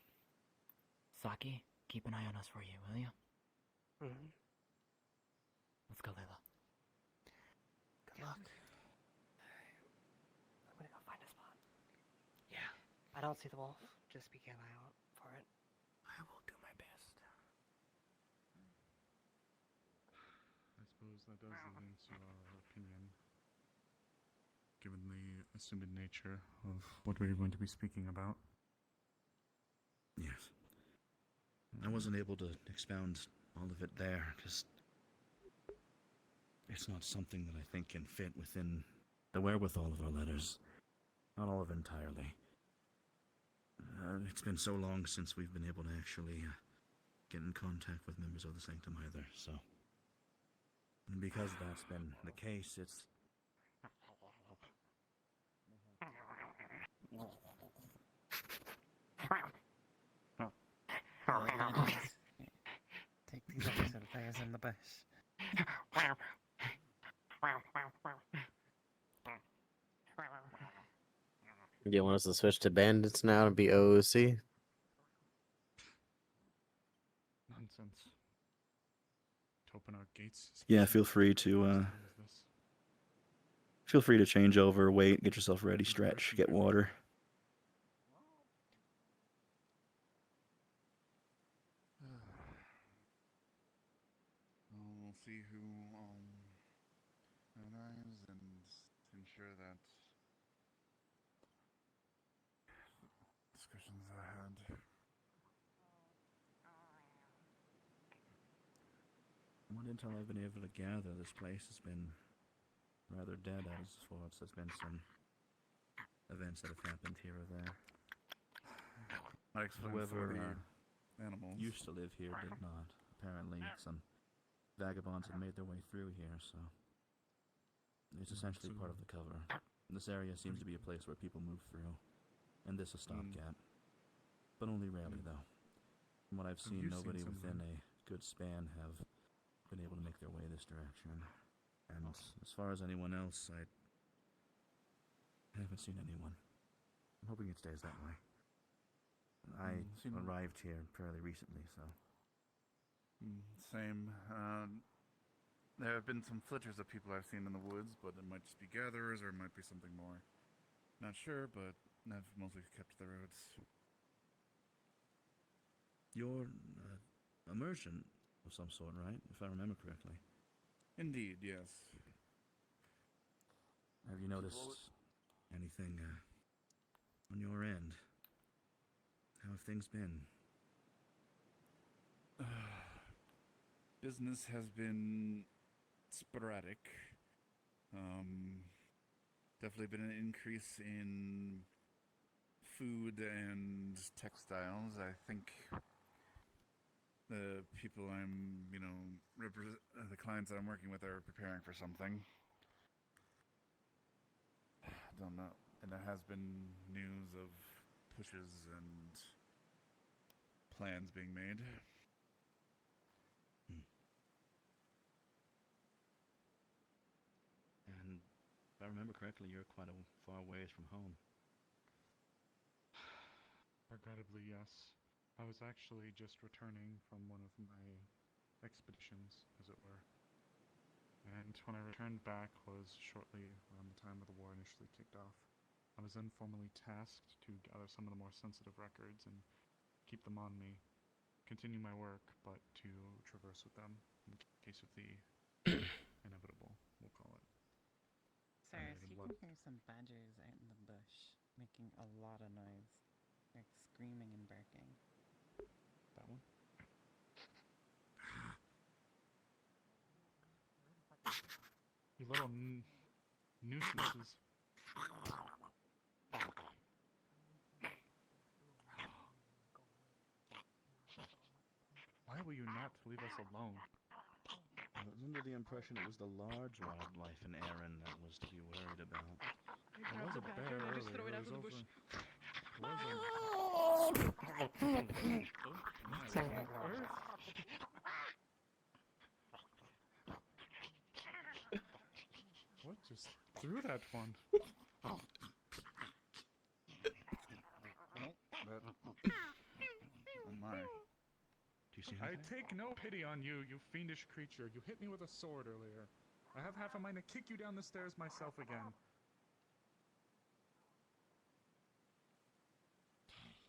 Saki, keep an eye on us for you, will you? Mm-hmm. Let's go, Layla. Good luck. I'm gonna go find a spot. Yeah. I don't see the wolf. Just be an eye out for it. I will do my best. I suppose that does lead into our opinion, given the assumed nature of what we're going to be speaking about. yes. I wasn't able to expound all of it there, because it's not something that I think can fit within the wherewithal of our letters. Not all of it entirely. It's been so long since we've been able to actually get in contact with members of the Sanctum either, so... And because that's been the case, it's... Take these opposite players in the bush. You want us to switch to bandits now and be OOC? Nonsense. To open our gates. Yeah, feel free to change over, wait, get yourself ready, stretch, get water. We'll see who arrives and ensure that discussions are had. What intel I've been able to gather, this place has been rather dead as sorts. There's been some events that have happened here or there. I explained Whoever 40 animals. used to live here did not. Apparently, some vagabonds had made their way through here, so it's essentially part of the cover. This area seems to be a place where people move through, and this a stopgap. But only rarely, though. From what I've seen, nobody within a good span have been able to make their way this direction. And as far as anyone else, I haven't seen anyone. I'm hoping it stays that way. I arrived here fairly recently, so... Same. There have been some flitters of people I've seen in the woods, but it might just be gatherers, or it might be something more. Not sure, but I've mostly kept to the roads. You're a merchant of some sort, right? If I remember correctly. Indeed, yes. Have you noticed anything on your end? How have things been? Business has been sporadic. Definitely been an increase in food and textiles. I think the people I'm, the clients that I'm working with are preparing for something. Don't know. And there has been news of pushes and plans being made. And if I remember correctly, you're quite a far ways from home. Regrettably, yes. I was actually just returning from one of my expeditions, as it were. And when I returned back was shortly around the time of the war initially kicked off. I was then formally tasked to gather some of the more sensitive records and keep them on me, continue my work, but to traverse with them in case of the inevitable, we'll call it. Cyrus, you can hear some badgers out in the bush making a lot of noise, like screaming and barking. That one? You little nuisances. Why will you not leave us alone? I was under the impression it was the large wildlife in Erin that was to be worried about. There was a bear earlier. It was over. What just threw that one? Oh my. Do you see I anything? take no pity on you, you fiendish creature. You hit me with a sword earlier. I have half a mind to kick you down the stairs myself again.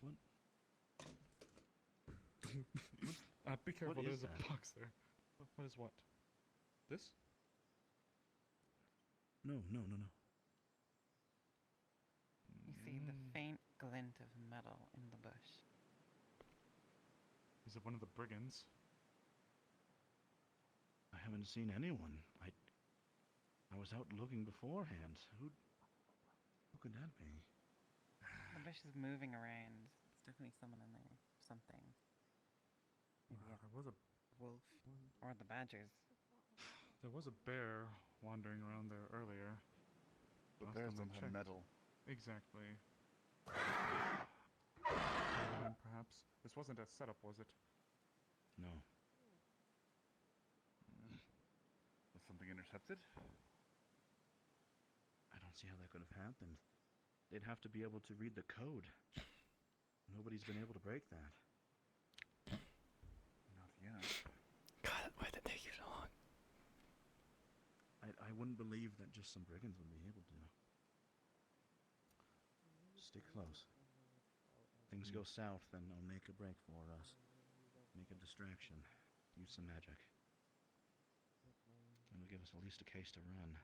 What? Be careful, What is there's that? a box there. What is what? This? No. You see the faint glint of metal in the bush. Is it one of the brigands? I haven't seen anyone. I was out looking beforehand. Who could that be? The bush is moving around. There's definitely someone in there. Something. Maybe There was a wolf or the badgers. There was a bear wandering around there earlier. The Last bears time I don't have checked. metal. Exactly. Perhaps. This wasn't a setup, was it? No. Was something intercepted? I don't see how that could have happened. They'd have to be able to read the code. Nobody's been able to break that. Not yet. God, why did it take you so long? I wouldn't believe that just some brigands would be able to. Stick close. Things go south, then I'll make a break for us. Make a distraction. Use some magic. It'll give us at least a case to run.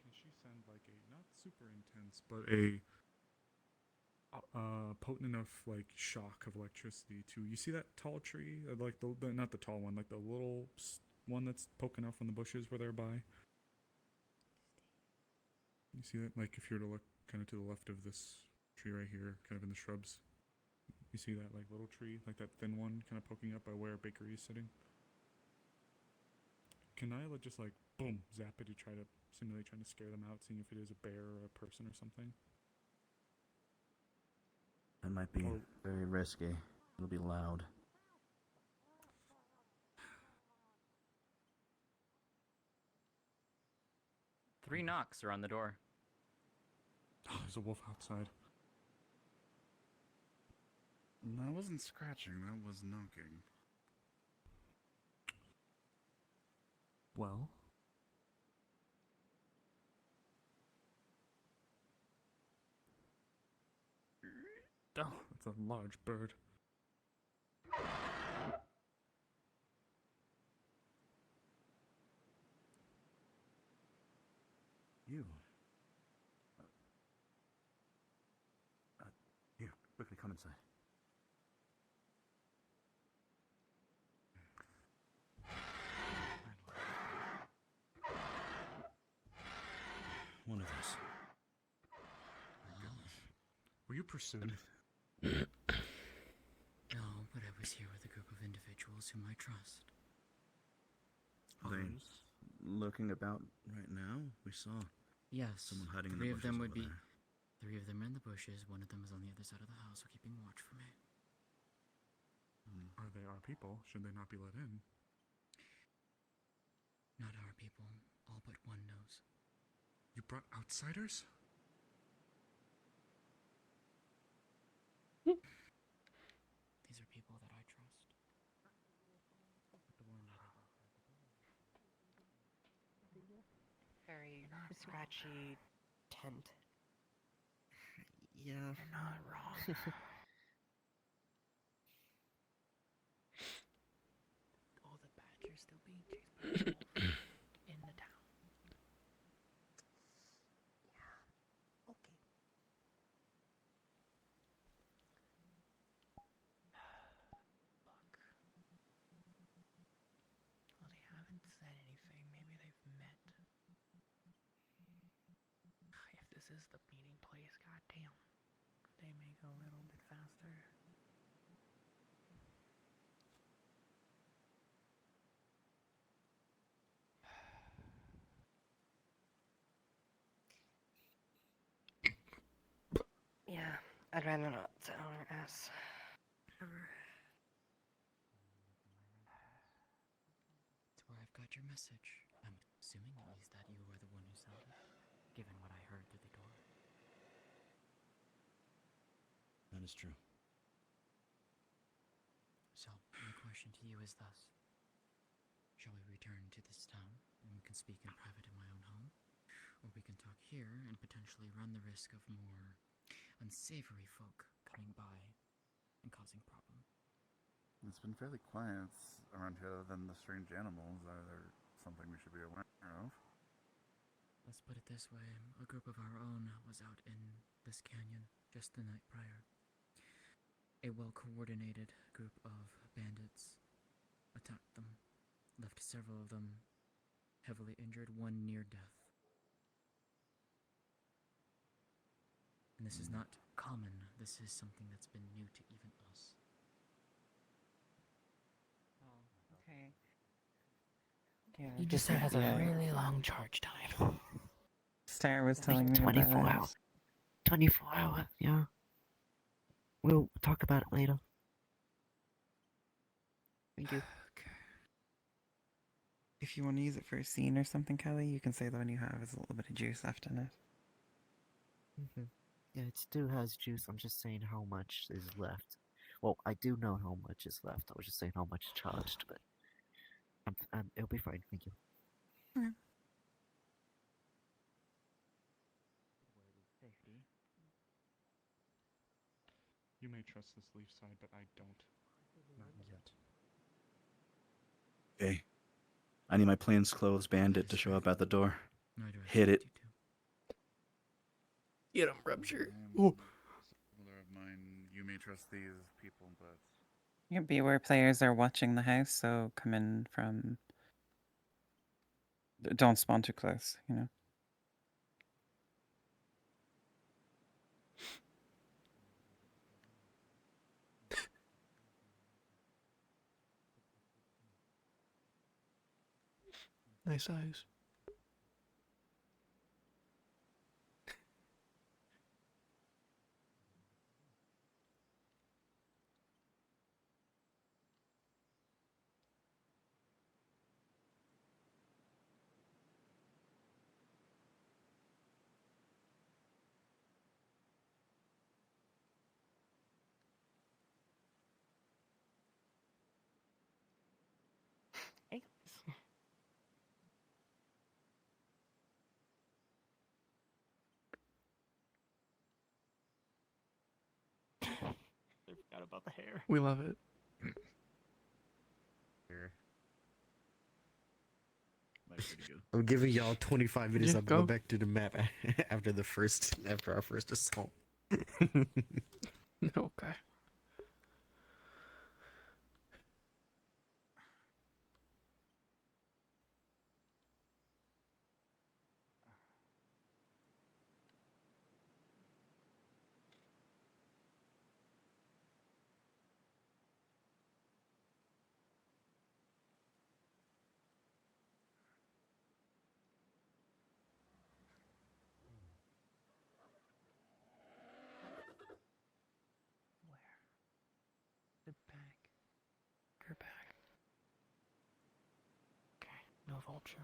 Can she send like a not super intense, but a potent enough like shock of electricity to. You see that tall tree, like the not the tall one, like the little one that's poking out from the bushes where they're by. You see that? Like if you were to look kind of to the left of this tree right here, kind of in the shrubs. You see that like little tree, like that thin one, kind of poking up by where Bakery is sitting. Can I just like boom zap it to try to simulate trying to scare them out, seeing if it is a bear or a person or something? That might be very risky. It'll be loud. Three knocks are on the door. Oh, there's a wolf outside. That wasn't scratching, that was knocking. Well? Oh, that's a large bird. You. Here, quickly come inside. One of us. Were you pursued? No, but I was here with a group of individuals whom I trust. Are they looking about right now? We saw Yes, someone hiding in three the of bushes them would over be. there. Three of them are in the bushes. One of them is on the other side of the house, keeping watch for me. Are they our people? Should they not be let in? Not our people. All but one knows. You brought outsiders? These are people that I trust. Very scratchy tent. Yeah. You're not wrong. Oh, the badger's still being chased by the wolf in the town. Yeah. Okay. Look. Well, they haven't said anything. Maybe they've met. If this is the meeting place, goddamn. They may go a little bit faster. Yeah, I'd rather not sit on her ass. Ever. That's where I've got your message. I'm assuming at least that you were the one who sent it, given what I heard through the door. That is true. So, my question to you is thus. Shall we return to this town, and we can speak in private in my own home? Or we can talk here and potentially run the risk of more unsavory folk coming by and causing problem. It's been fairly quiet around here other than the strange animals. Are there something we should be aware of? Let's put it this way. A group of our own was out in this canyon just the night prior. A well-coordinated group of bandits attacked them, left several of them heavily injured, one near death. And this is not common. This is something that's been new to even us. Oh, okay. Yeah, He just has a really long charge time. Star was telling me 24 about it. hours. 24 hours, yeah. We'll talk about it later. Thank you. If you want to use it for a scene or something, Kelly, you can say the one you have has a little bit of juice left in it. Yeah, it still has juice. I'm just saying how much is left. Well, I do know how much is left. I was just saying how much charged, but it'll be fine. Thank you. You may trust this leaf side, but I don't. Not yet. Okay. I need my plainclothes bandit to show up at the door. Hit it. Get him, Rupture. Similar of mine. me trust these people, but Your beware players are watching the house, so come in from. Don't spawn too close, you know. Nice eyes. I forgot about the hair. We love it. I'm giving y'all 25 minutes. Yeah, I'm go. going back to the map after our first assault. Okay. Get back. Get back. Okay, no vulture.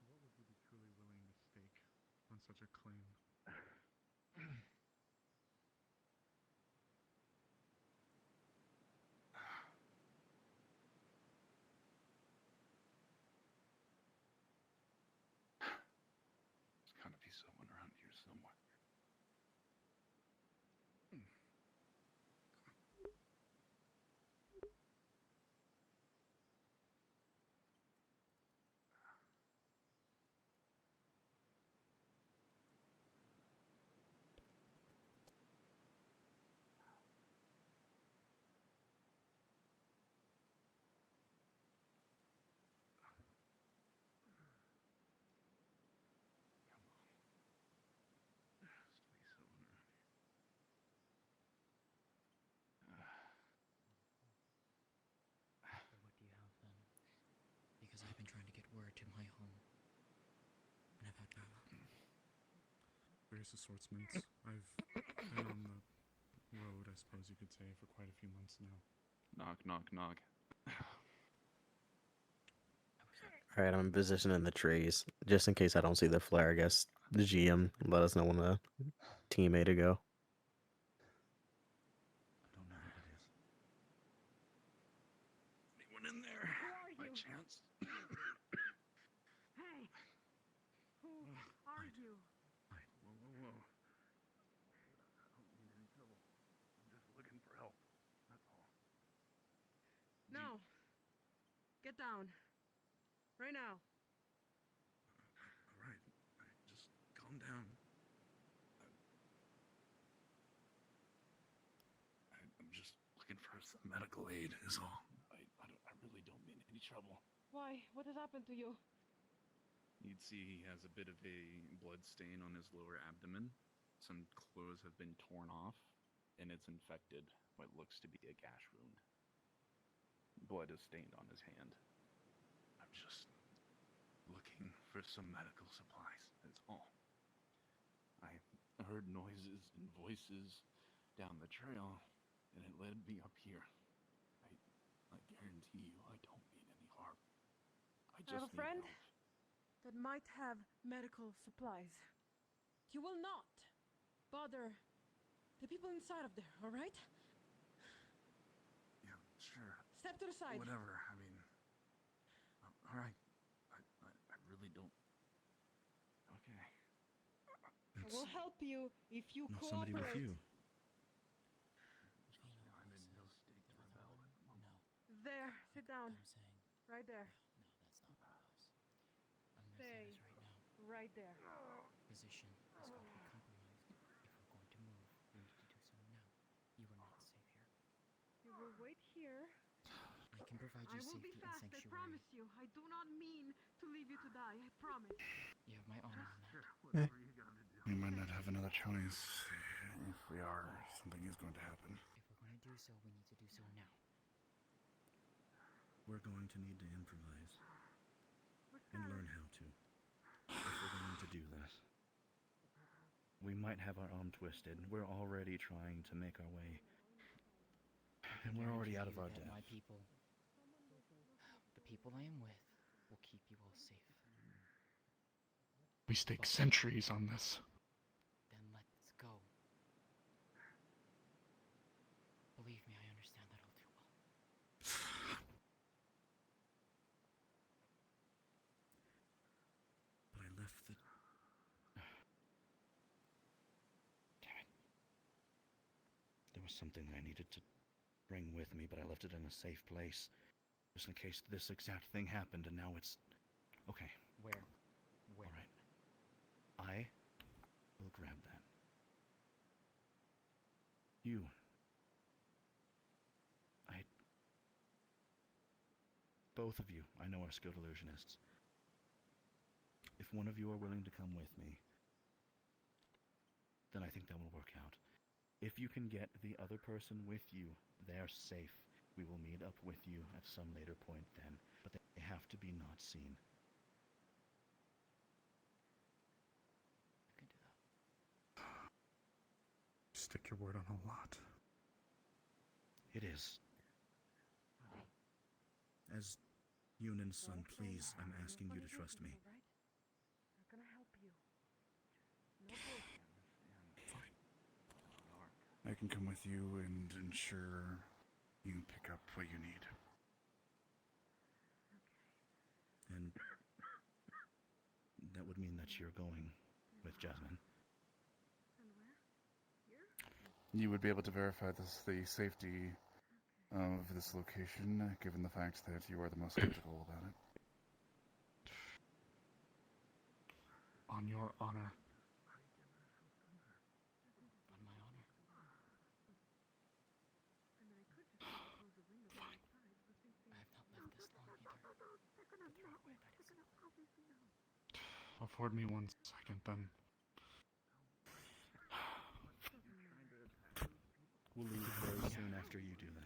What would you be truly willing to stake on such a claim? There's gotta be someone around here somewhere. What do you have then? Because I've been trying to get word to my home. And I've had to. Various assortments. I've been on the road, I suppose you could say, for quite a few months now. Knock, knock, knock. All right, I'm positioning the trees just in case I don't see the flare. I guess the GM let us know when the teammate to go. I don't know what it is. Anyone in there? By chance? Hey, who are you? Whoa, whoa, whoa. I don't mean any trouble. I'm just looking for help. That's all. No. Get down. Right now. All right. Just calm down. I'm just looking for some medical aid is all. I really don't mean any trouble. Why? What has happened to you? You'd see he has a bit of a blood stain on his lower abdomen. Some clothes have been torn off, and it's infected what looks to be a gash wound. Blood is stained on his hand. I'm just looking for some medical supplies, that's all. I heard noises and voices down the trail, and it led me up here. I guarantee you I don't mean any harm. I I have just a friend need help. that might have medical supplies. You will not bother the people inside of there, all right? Yeah, sure. Step to the side. Whatever, I mean... all right. I really don't... Okay. I will help you if you No, somebody with cooperate. you. I'm in no state down. I'm saying, Right there. no, that's not what it was. I'm gonna say Stay. this right now. Right there. Position is going to be compromised. If we're going to move, we need to do so now. You are not safe here. You will wait here. I can provide you I will be safety and fast, I sanctuary. promise you. I do not mean to leave you to die. I promise. You have my honor on that. We might not have another choice. If we are, something is going to happen. If we're going to do so, we need to do so now. We're going to need to improvise. And learn how to. If we're going to do this. We might have our arm twisted. We're already trying to make our way. And we're already out of our depth. My people, the people I am with, will keep you all safe. We stake centuries on this. Then let's go. Believe me, I understand that all too well. But I left the... Damn it. There was something I needed to bring with me, but I left it in a safe place. Just in case this exact thing happened, and now it's... Okay. Where? Alright. I will grab that. You. Both of you, I know, are skilled illusionists. If one of you are willing to come with me, then I think that will work out. If you can get the other person with you, they're safe. We will meet up with you at some later point then, but they have to be not seen. I can do that. Stick your word on a lot. It is. As Yunan's son, please, I'm asking you to trust me. I'm gonna help you. No bullshit. I can come with you and ensure you pick up what you need. And that would mean that you're going with Jasmine. And where? Here? You would be able to verify the safety of this location, given the fact that you are the most skeptical about it. On your honor. On my honor. I mean, I could just close the window on the side, but since they... I have not lived this long either. They're gonna know. They're gonna obviously know. Afford me 1 second, then. We'll leave very soon after you do then.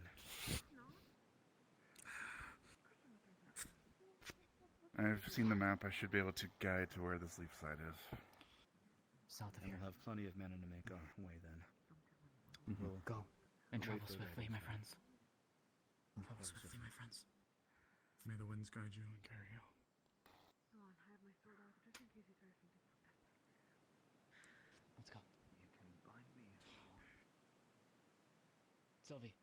I've seen the map. I should be able to guide to where the sleep side is. South of And here. we'll have plenty of mana to make our way then. Mm-hmm. We'll Go. And wait travel for swiftly, that. my friends. Travel swiftly, my friends. May the winds guide you and carry you. Come on, I have my sword out just in case he tries something stupid. Let's go. You can bind me. Sylvie.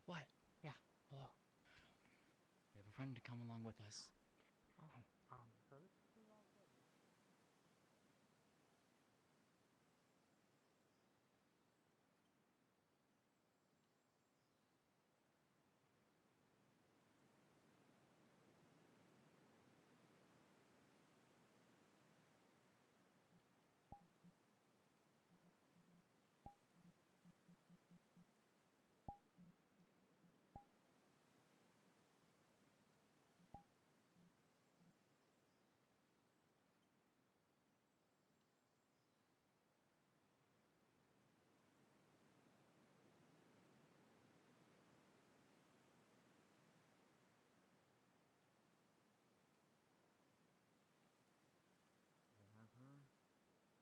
What? Yeah. Hello. We have a friend to come along with us. Oh, so this is all good.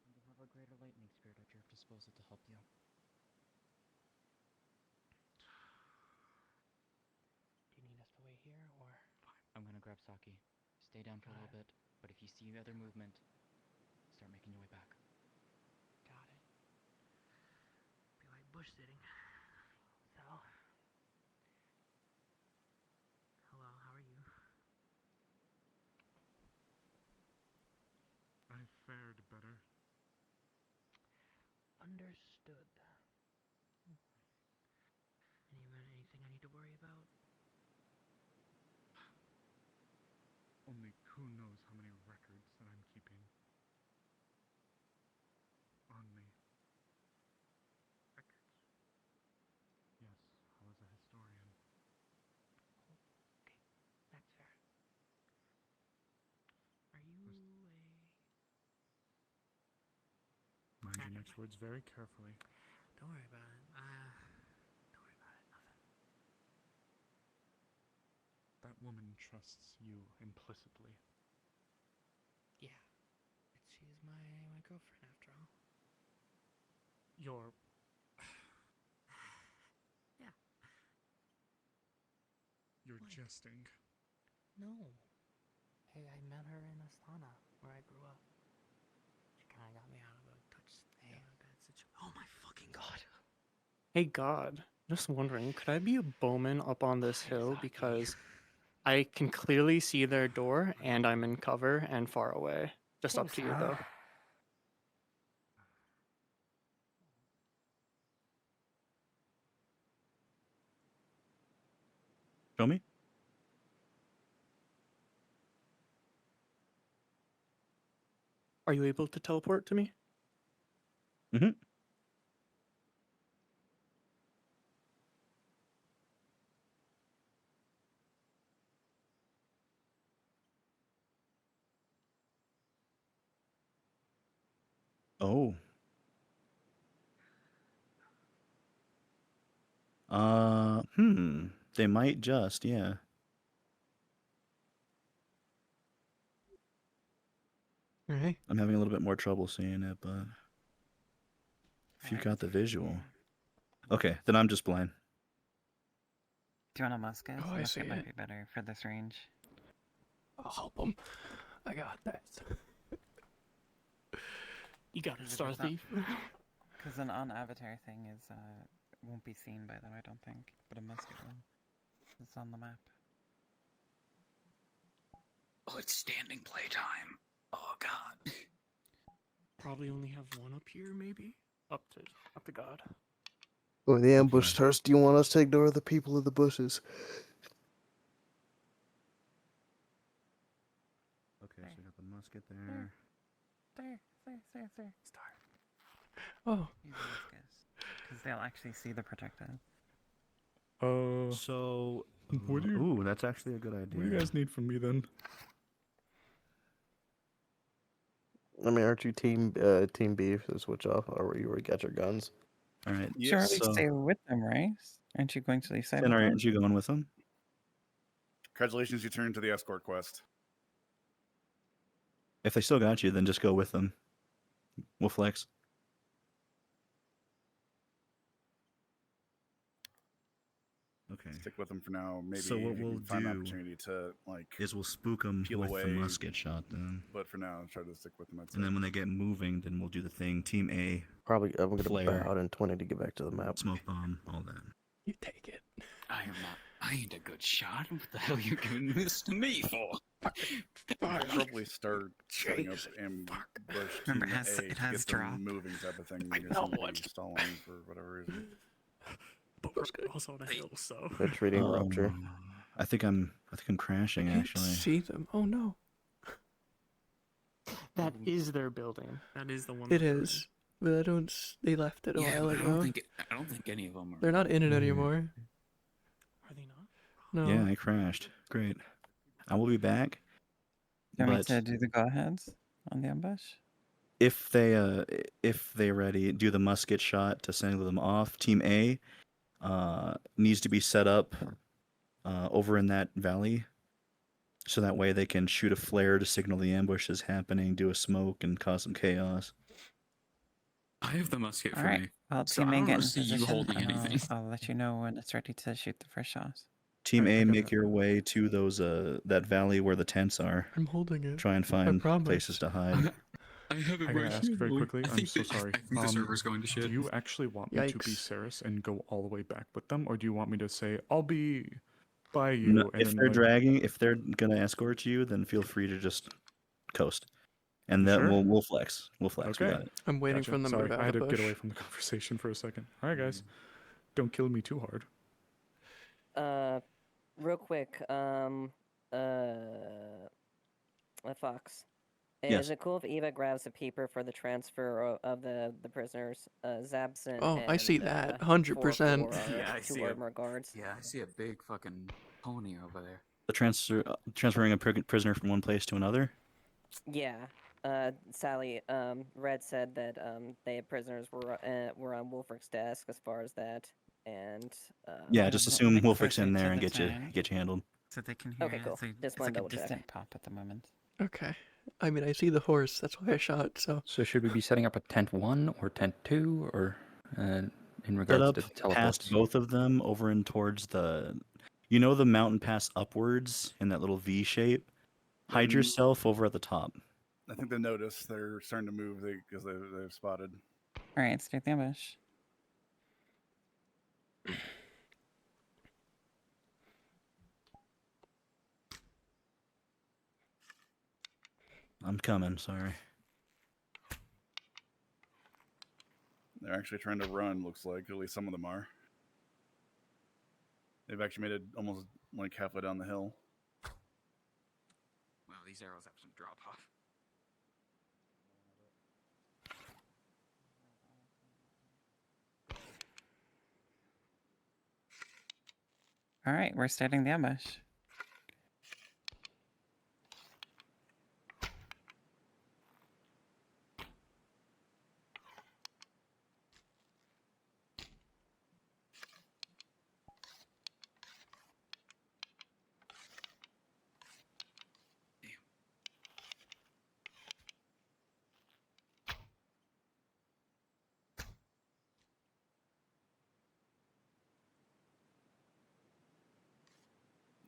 You have a greater lightning spirit at your disposal to help you. Do you need us to wait here, or? I'm gonna grab Saki. Stay down for a little bit, but if you see other movement, start making your way back. Got it. Be like bush sitting. So. Hello, how are you? I fared better. Understood. Anything I need to worry about? only who knows how many records that I'm keeping on me. Records. Yes, I was a historian. That's fair. Are you Mind your next words very carefully. Don't worry about it. Don't worry about it. Nothing. That woman trusts you implicitly. Yeah. She's my girlfriend after all. You're... Yeah. You're What? jesting. No. Hey, I met her in Astana, where I grew up. She kind of got me out of a bad situation. Oh my fucking god. Hey God, just wondering, could I be a bowman up on this hill because I can clearly see their door and I'm in cover and far away. Just up to you though. Show me. Are you able to teleport to me? Mm-hmm. Oh. They might just, yeah. Alright. I'm having a little bit more trouble seeing it, but if you've got the visual. Okay, then I'm just blind. Do you want a musket? Oh, I see Musket might it. be better for this range. I'll help him. I got that. You got it, Star Thief. Because an on-avatar thing is won't be seen by them, I don't think. But a musket will. It's on the map. Oh, it's standing playtime. Oh god. Probably only have one up here, maybe? Up to God. When the ambush starts, do you want us to ignore the people in the bushes? Okay, so you got the musket there. There. Star. Oh. Because they'll actually see the projectile. So, what do you... ooh, that's actually a good idea. What do you guys need from me then? I mean, aren't you team B to switch off, or you already got your guns? All right. You already stay with them, right? Aren't you going to leave side Then with them? aren't you going with them? Congratulations, you turned to the escort quest. If they still got you, then just go with them. We'll flex. Okay. Stick with them for now. Maybe So what if you we'll can find an do opportunity to like is we'll spook them peel with away, the musket shot then. But for now, try to stick with them. And then when they get moving, then we'll do the thing. Team A. Probably, I'm gonna flare, bow out in 20 to get back to the map. Smoke bomb, all that. You take it. I ain't a good shot. What the hell are you giving this to me for? I'll probably start setting up ambush team Remember, A it to has get them drop. moving type of thing. I You're know simply stalling for whatever reason. But we're also on a hill, so. They're treating rupture. I think I'm crashing I can't actually. see them. Oh no. That is their building. That is the one. It is. But I don't. They left it a Yeah, while but ago. I don't think any of them are. They're not in it anymore. Are they not? No. Yeah, I crashed. Great. I will be back. Do you want me But to do the go-aheads on the ambush? if they ready, do the musket shot to send them off. Team A needs to be set up over in that valley, so that way they can shoot a flare to signal the ambush is happening, do a smoke, and cause some chaos. I have the musket for Alright, me. well, So Team I A don't get in see you position, holding and anything. I'll let you know when it's ready to shoot the first shot. Team A, make your way to those that valley where the tents are. I'm holding it. Try and find places to hide. I gotta ask very quickly. I'm so sorry. I think the server's going to shit. Do you actually want me to be Yikes. Saris and go all the way back with them, or do you want me to say I'll be by you? No, and if then they're like, dragging, if they're gonna escort you, then feel free to just coast, and You then sure? we'll flex. We'll flex. We Okay. got it. I'm waiting Gotcha. for them to Sorry, move out I had of to the get bush. away from the conversation for a second. All right, guys, don't kill me too hard. Real quick, Fox. Yes. Is it cool if Eva grabs a peeper for the transfer of the prisoners? Zabson Oh, and I see that. 100%. 4-4 are Yeah, I two see a armor guards. Yeah, I see a big fucking pony over there. The transferring a prisoner from one place to another. Yeah. Sally, Red said that they prisoners were on Wolfrick's desk as far as that, and Yeah, just assume They're Wolfrick's in closer there to and the get you handled. So they can hear Okay, it. cool. Just It's wanna like a double check. distant pop at the moment. Okay. I mean, I see the horse. That's why I shot. So. So should we be setting up a tent 1 or tent 2, or in Set regards up to teleports? past both of them over and towards the, you know, the mountain pass upwards in that little V shape. Hide yourself over at the top. I think they noticed. They're starting to move because they've spotted. All right, start the ambush. I'm coming. Sorry. They're actually trying to run. Looks like at least some of them are. They've actually made it almost like halfway down the hill. Wow, these arrows have some drop off. All right, we're starting the ambush.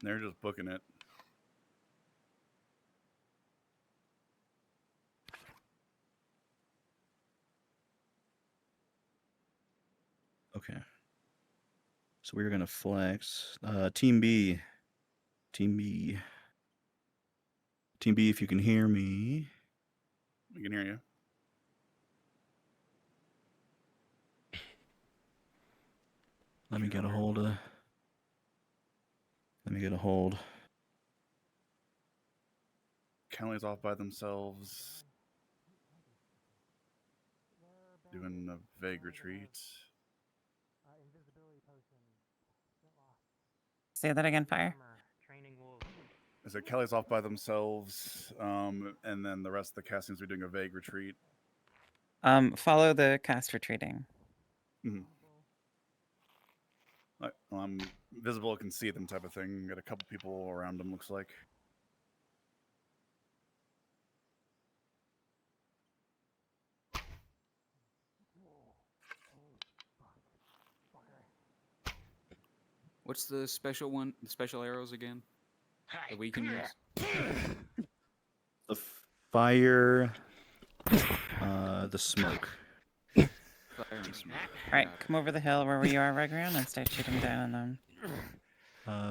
They're just booking it. Okay. So we're gonna flex. Team B. Team B. Team B, if you can hear me. We can hear you. Let me get a hold. Let me get a hold. Kelly's off by themselves. Doing a vague retreat. Say that again, Fire. I said Kelly's off by themselves, and then the rest of the cast seems to be doing a vague retreat. Follow the cast retreating. Mm-hmm. I'm visible, can see them type of thing. Got a couple people around them, looks like. What's the special one? The special arrows again? That we can use? The fire. The smoke. Fire and smoke. All right, come over the hill where you are, Reground, and start shooting down on them.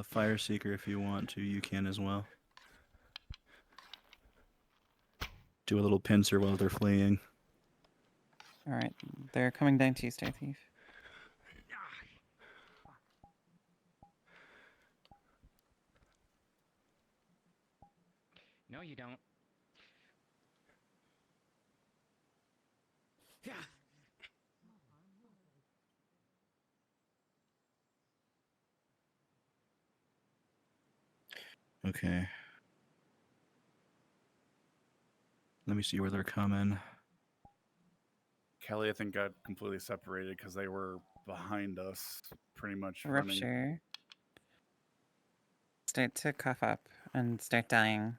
Fire Seeker, if you want to, you can as well. Do a little pincer while they're fleeing. All right, they're coming down to you, Star Thief. No, you don't. Yeah. Okay. Let me see where they're coming. Kelly, I think, got completely separated because they were behind us, pretty much running. Rupture. Start to cough up and start dying.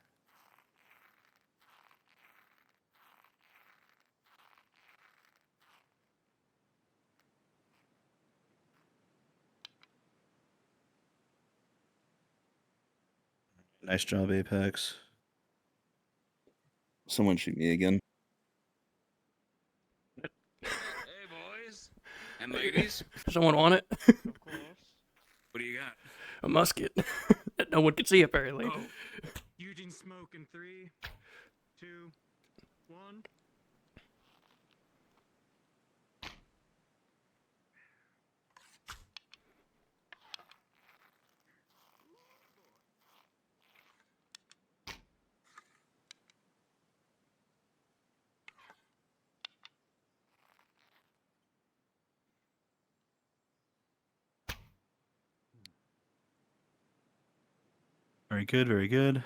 Nice job, Apex. Someone shoot me again. Hey, boys and ladies. Someone want it? Of course. What do you got? A musket that no one can see apparently. Oh. Eugene smoke in 3, 2, 1. Very good, very good.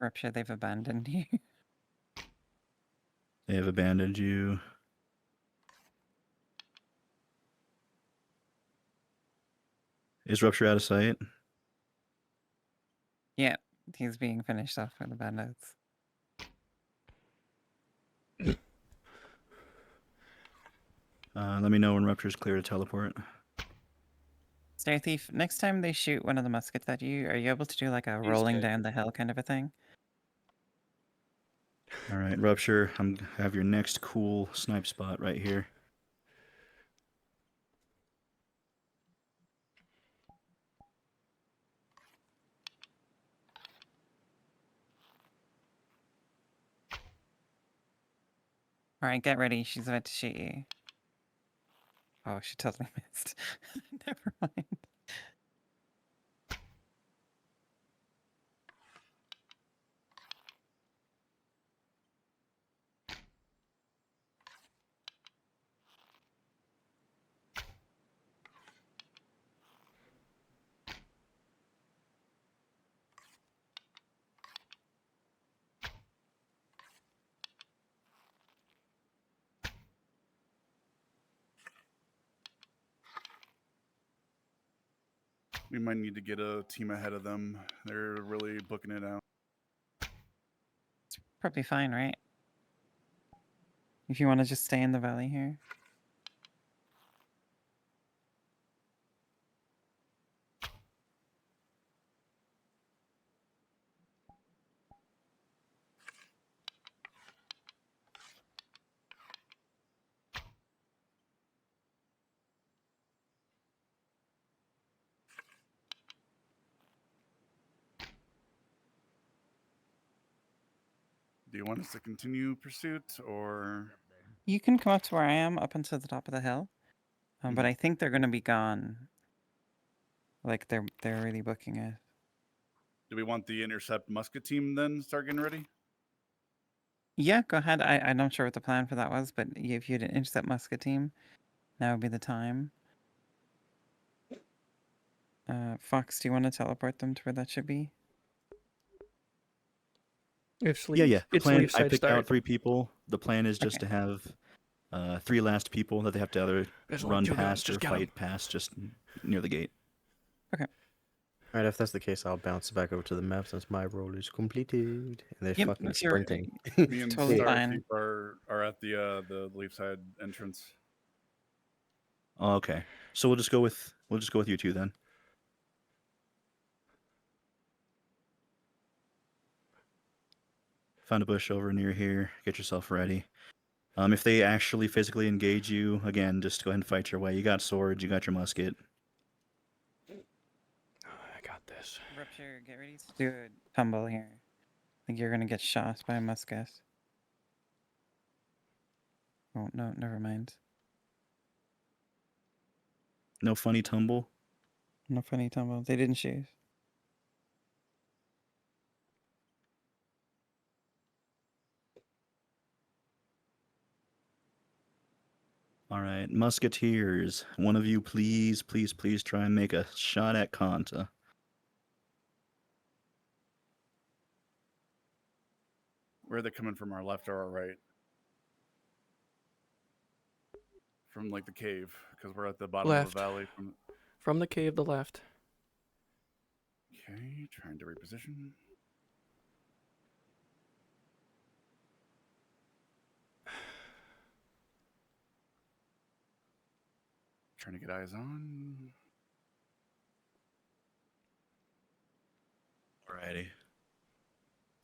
Rupture, they've abandoned you. They have abandoned you. Is Rupture out of sight? Yeah, he's being finished off by the bandits. Let me know when Rupture's clear to teleport. Stair Thief, next time they shoot one of the muskets at you, are you able to do like a rolling down the hill kind of a thing? All right, Rupture, have your next cool snipe spot right here. Alright, get ready. She's about to shoot you. Oh, she totally missed. Never mind. We might need to get a team ahead of them. They're really booking it out. Probably fine, right? If you want to just stay in the valley here. Do you want us to continue pursuit or? You can come up to where I am, up onto the top of the hill. But I think they're going to be gone. Like, they're really booking it. Do we want the intercept musket team then start getting ready? Yeah, go ahead. I'm not sure what the plan for that was, but if you had an intercept musket team, now would be the time. Fox, do you want to teleport them to where that should be? It's Yeah, leave. yeah. It's Plan, leave I side picked start. out 3 people. The plan is just to have 3 last people that they have to either There's only run 2 guns, past or just get 'em. fight past just near the gate. Alright, if that's the case, I'll bounce back over to the map since my role is completed. And they're Yep, fucking you're sprinting. Me and Totally Star fine. Thief are at the leaf side entrance. Oh, okay. So we'll just go with you 2 then. Found a bush over near here. Get yourself ready. If they actually physically engage you, again, just go ahead and fight your way. You got swords, you got your musket. I got this. Rupture, get ready to do a tumble here. I think you're going to get shot by a musket. Oh, no, never mind. No funny tumble. No funny tumble. They didn't shoot. All right, musketeers. One of you, please, please, please try and make a shot at Kanta. Where are they coming from, our left or our right? From like the cave, because we're at the bottom Left. of the valley. From the cave, the left. Okay, trying to reposition. Trying to get eyes on. Alrighty.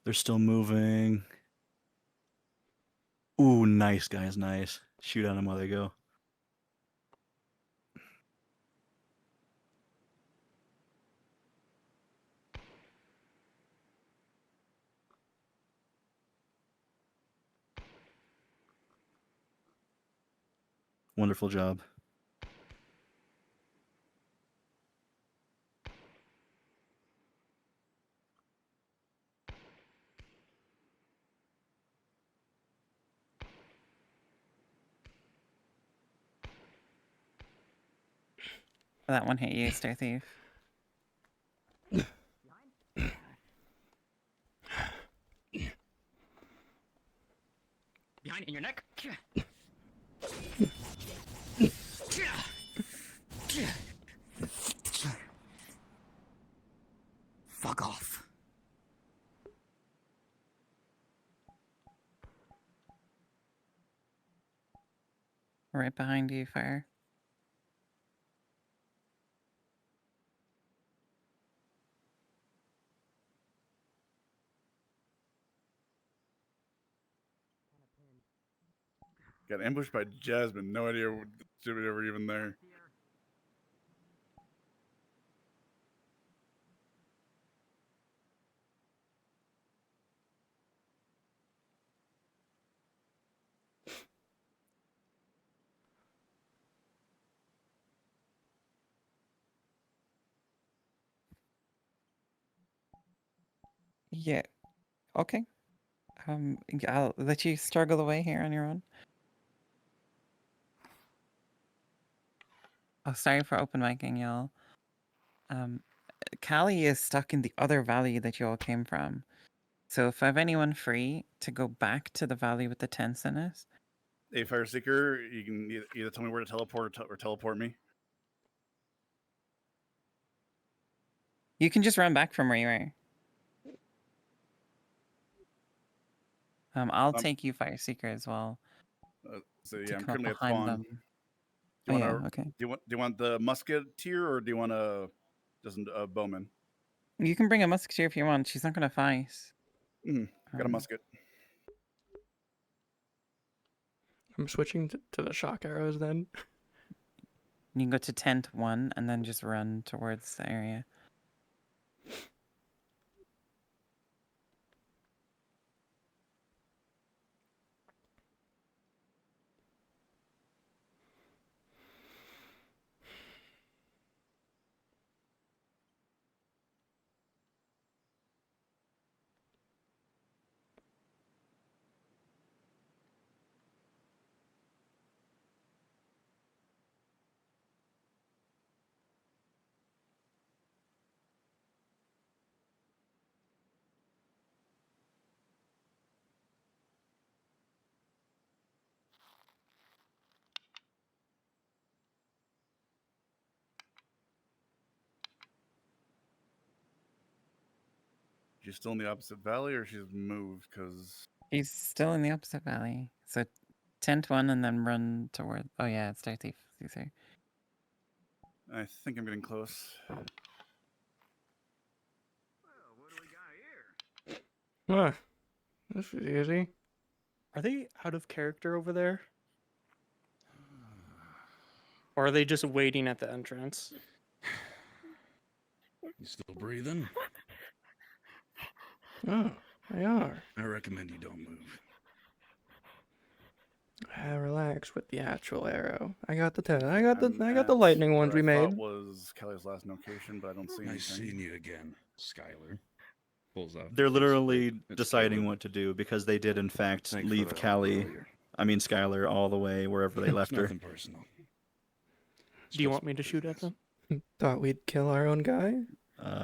They're still moving. Ooh, nice, guys, nice. Shoot at them while they go. Wonderful job. That one hit you, Star Thief. Behind in your neck. Fuck off. Right behind you, Fire. Got ambushed by Jasmine. No idea what they were even there. Yeah. Okay. I'll let you struggle away here on your own. Oh, sorry for open micing, y'all. Callie is stuck in the other valley that you all came from. So if I have anyone free to go back to the valley with the tents in it. Hey, Fire Seeker, you can either tell me where to teleport or teleport me. You can just run back from where you were. I'll take you, Fire Seeker, as well. So to yeah, I'm come up currently at behind spawn. them. Do you Oh, want yeah, okay. Do you want the musketeer or do you want a bowman? You can bring a musketeer if you want. She's not going to fight. Got a musket. I'm switching to the shock arrows then. You can go to tent 1 and then just run towards the area. She's still in the opposite valley or she's moved? Because He's still in the opposite valley. So tent 1 and then run toward... Oh, yeah, it's Star Thief. He's here. I think I'm getting close. Ah, this is easy. Are they out of character over there? Or are they just waiting at the entrance? You still breathing? Oh, they are. I recommend you don't move. Relax with the actual arrow. I got the I got the lightning ones we I made. thought was Kelly's last location, but I don't see anything. Nice seeing you again, Skylar. Pulls up. They're literally deciding what to do because they did in fact leave Skylar all the way wherever they left her. Nothing personal. Do you want me to shoot at them? Thought we'd kill our own guy.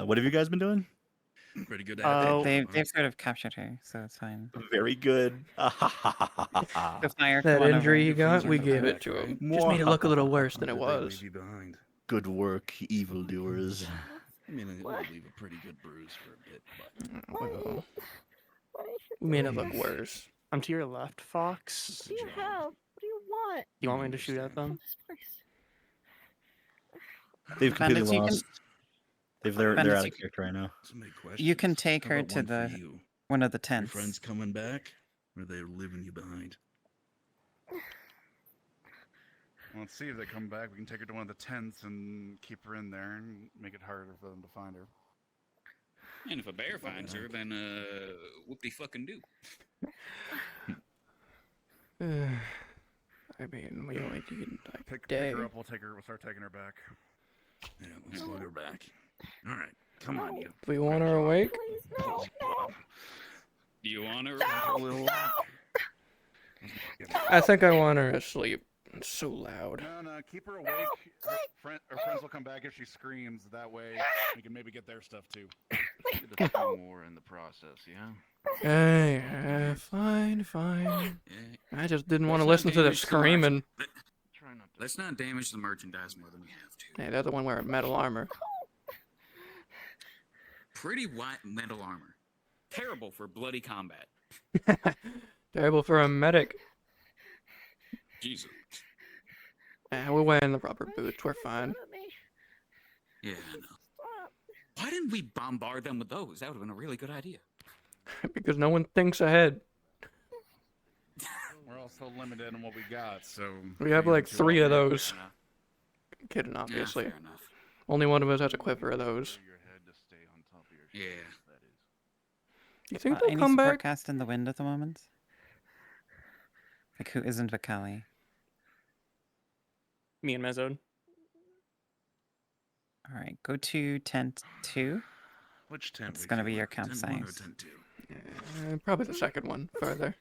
What have you guys been doing? Pretty good at it. They've sort of captured her, so it's fine. Very good. The fire That one injury over. he got, we gave it to him. Just made it look a little worse than it was. Good work, evildoers. I mean, it will leave a pretty good bruise for a bit, but... Well, we made it look worse. I'm to your left, Fox. What do you have? What do you want? You want me to shoot at them? They've completely Bandits, you lost. They're Bandits, out you of character right now. You can take her to the one of the Your tents. friends coming back, or they're leaving you behind? Well, let's see if they come back. We can take her to one of the tents and keep her in there and make it harder for them to find her. And if a bear finds her, then whoop de fucking do. I mean, we only need like Pick a day. her up. We'll start taking her back. Yeah, let's lug her back. All right, come on, you. Do we want her awake? No, no. Do you want her? No, no. I think I want her asleep. It's so loud. No, keep her awake. Her friends will come back if she screams. That way, we can maybe get their stuff too. Get a few more in the process, yeah? Hey, fine. I just didn't want to listen to the screaming. Let's not damage the merchandise more than we have to. Hey, they're the one wearing metal armor. Pretty white metal armor. Terrible for bloody combat. Terrible for a medic. Jesus. We're wearing the rubber boots. We're fine. Yeah, I know. Why didn't we bombard them with those? That would have been a really good idea. Because no one thinks ahead. We're also limited on what we got, so... We have like 3 of those. Kidding, obviously. Yeah, fair enough. Only one of us has a quiver of those. Yeah. You think Any they'll come support back? cast in the wind at the moment? Like, who isn't Vakali? Me and Mezode. Alright, go to tent 2. Which tent? It's gonna be your Tent 1 or campsite. tent 2? Probably the second one, further.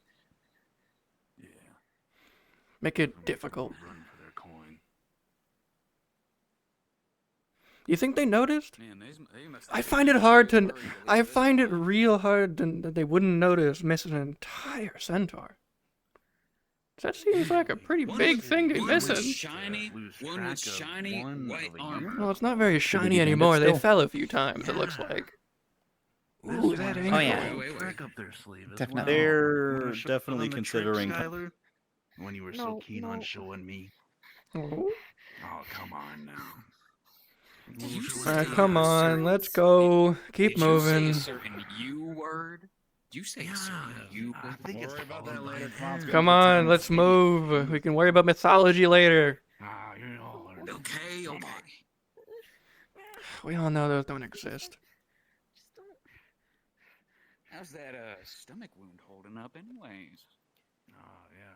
Yeah. Make it difficult. Run for their coin. You think they noticed? Man, they must I find it hard to... I find it real hard that they wouldn't notice missing an entire centaur. That seems like a pretty big thing to be missing. One with shiny white armor. Well, it's not very shiny anymore. They fell a few times, it looks like. Ooh, that ain't Oh, yeah. Crack up their sleeve as Definitely. well. They're Wanna show definitely them the trick, considering Skylar? When you were so keen on showing me. Oh, Come on now. come on, let's go. Keep Did you say moving. a certain U word? Did you say a certain U word? We'll worry about that later. Tom's gonna Come put on, time let's to move. We can worry about mythology later. Okay. We all know those don't exist. How's that stomach wound holding up anyways? Oh, yeah.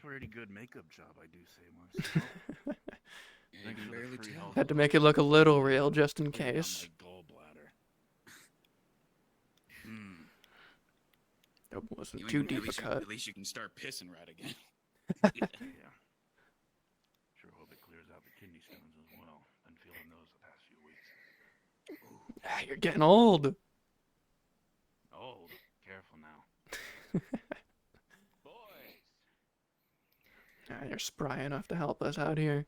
Pretty good makeup job, I do say myself. You can barely tell. Had to make it look a little real just in case. That wasn't too deep a cut. At least you can start pissing right again. Yeah. Sure hope it clears out the kidney stones as well. Been feeling those the past few weeks. You're getting old. Old. Careful now. You're spry enough to help us out here.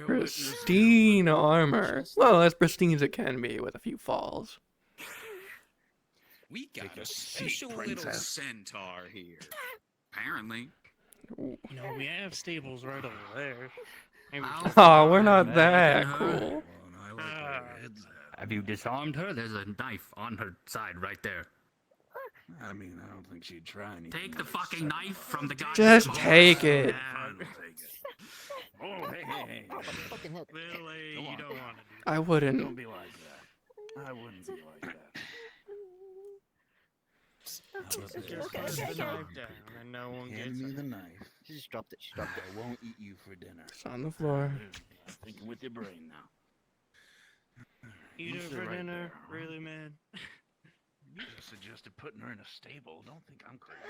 Pristine armor. Well, as pristine as it can be with a few falls. We got a special little centaur here. Apparently. Ooh. You know, we have stables right over there. Maybe Oh, we're not that cool. Have you disarmed her? There's a knife on her side right there. I mean, I don't think she'd try anything. Take the fucking knife from the guy. Just take it. Oh, hey. Lily, you don't want to do I wouldn't. Don't be like that. I wouldn't be like that. Just put the knife down and no one Hand gets me it. the knife. She just dropped it. She dropped it. I won't eat you for dinner. It's on the floor. Thinking with your brain now. Eat You her sit for right dinner? there, huh? Really, man? You just suggested putting her in a stable. Don't think I'm crazy.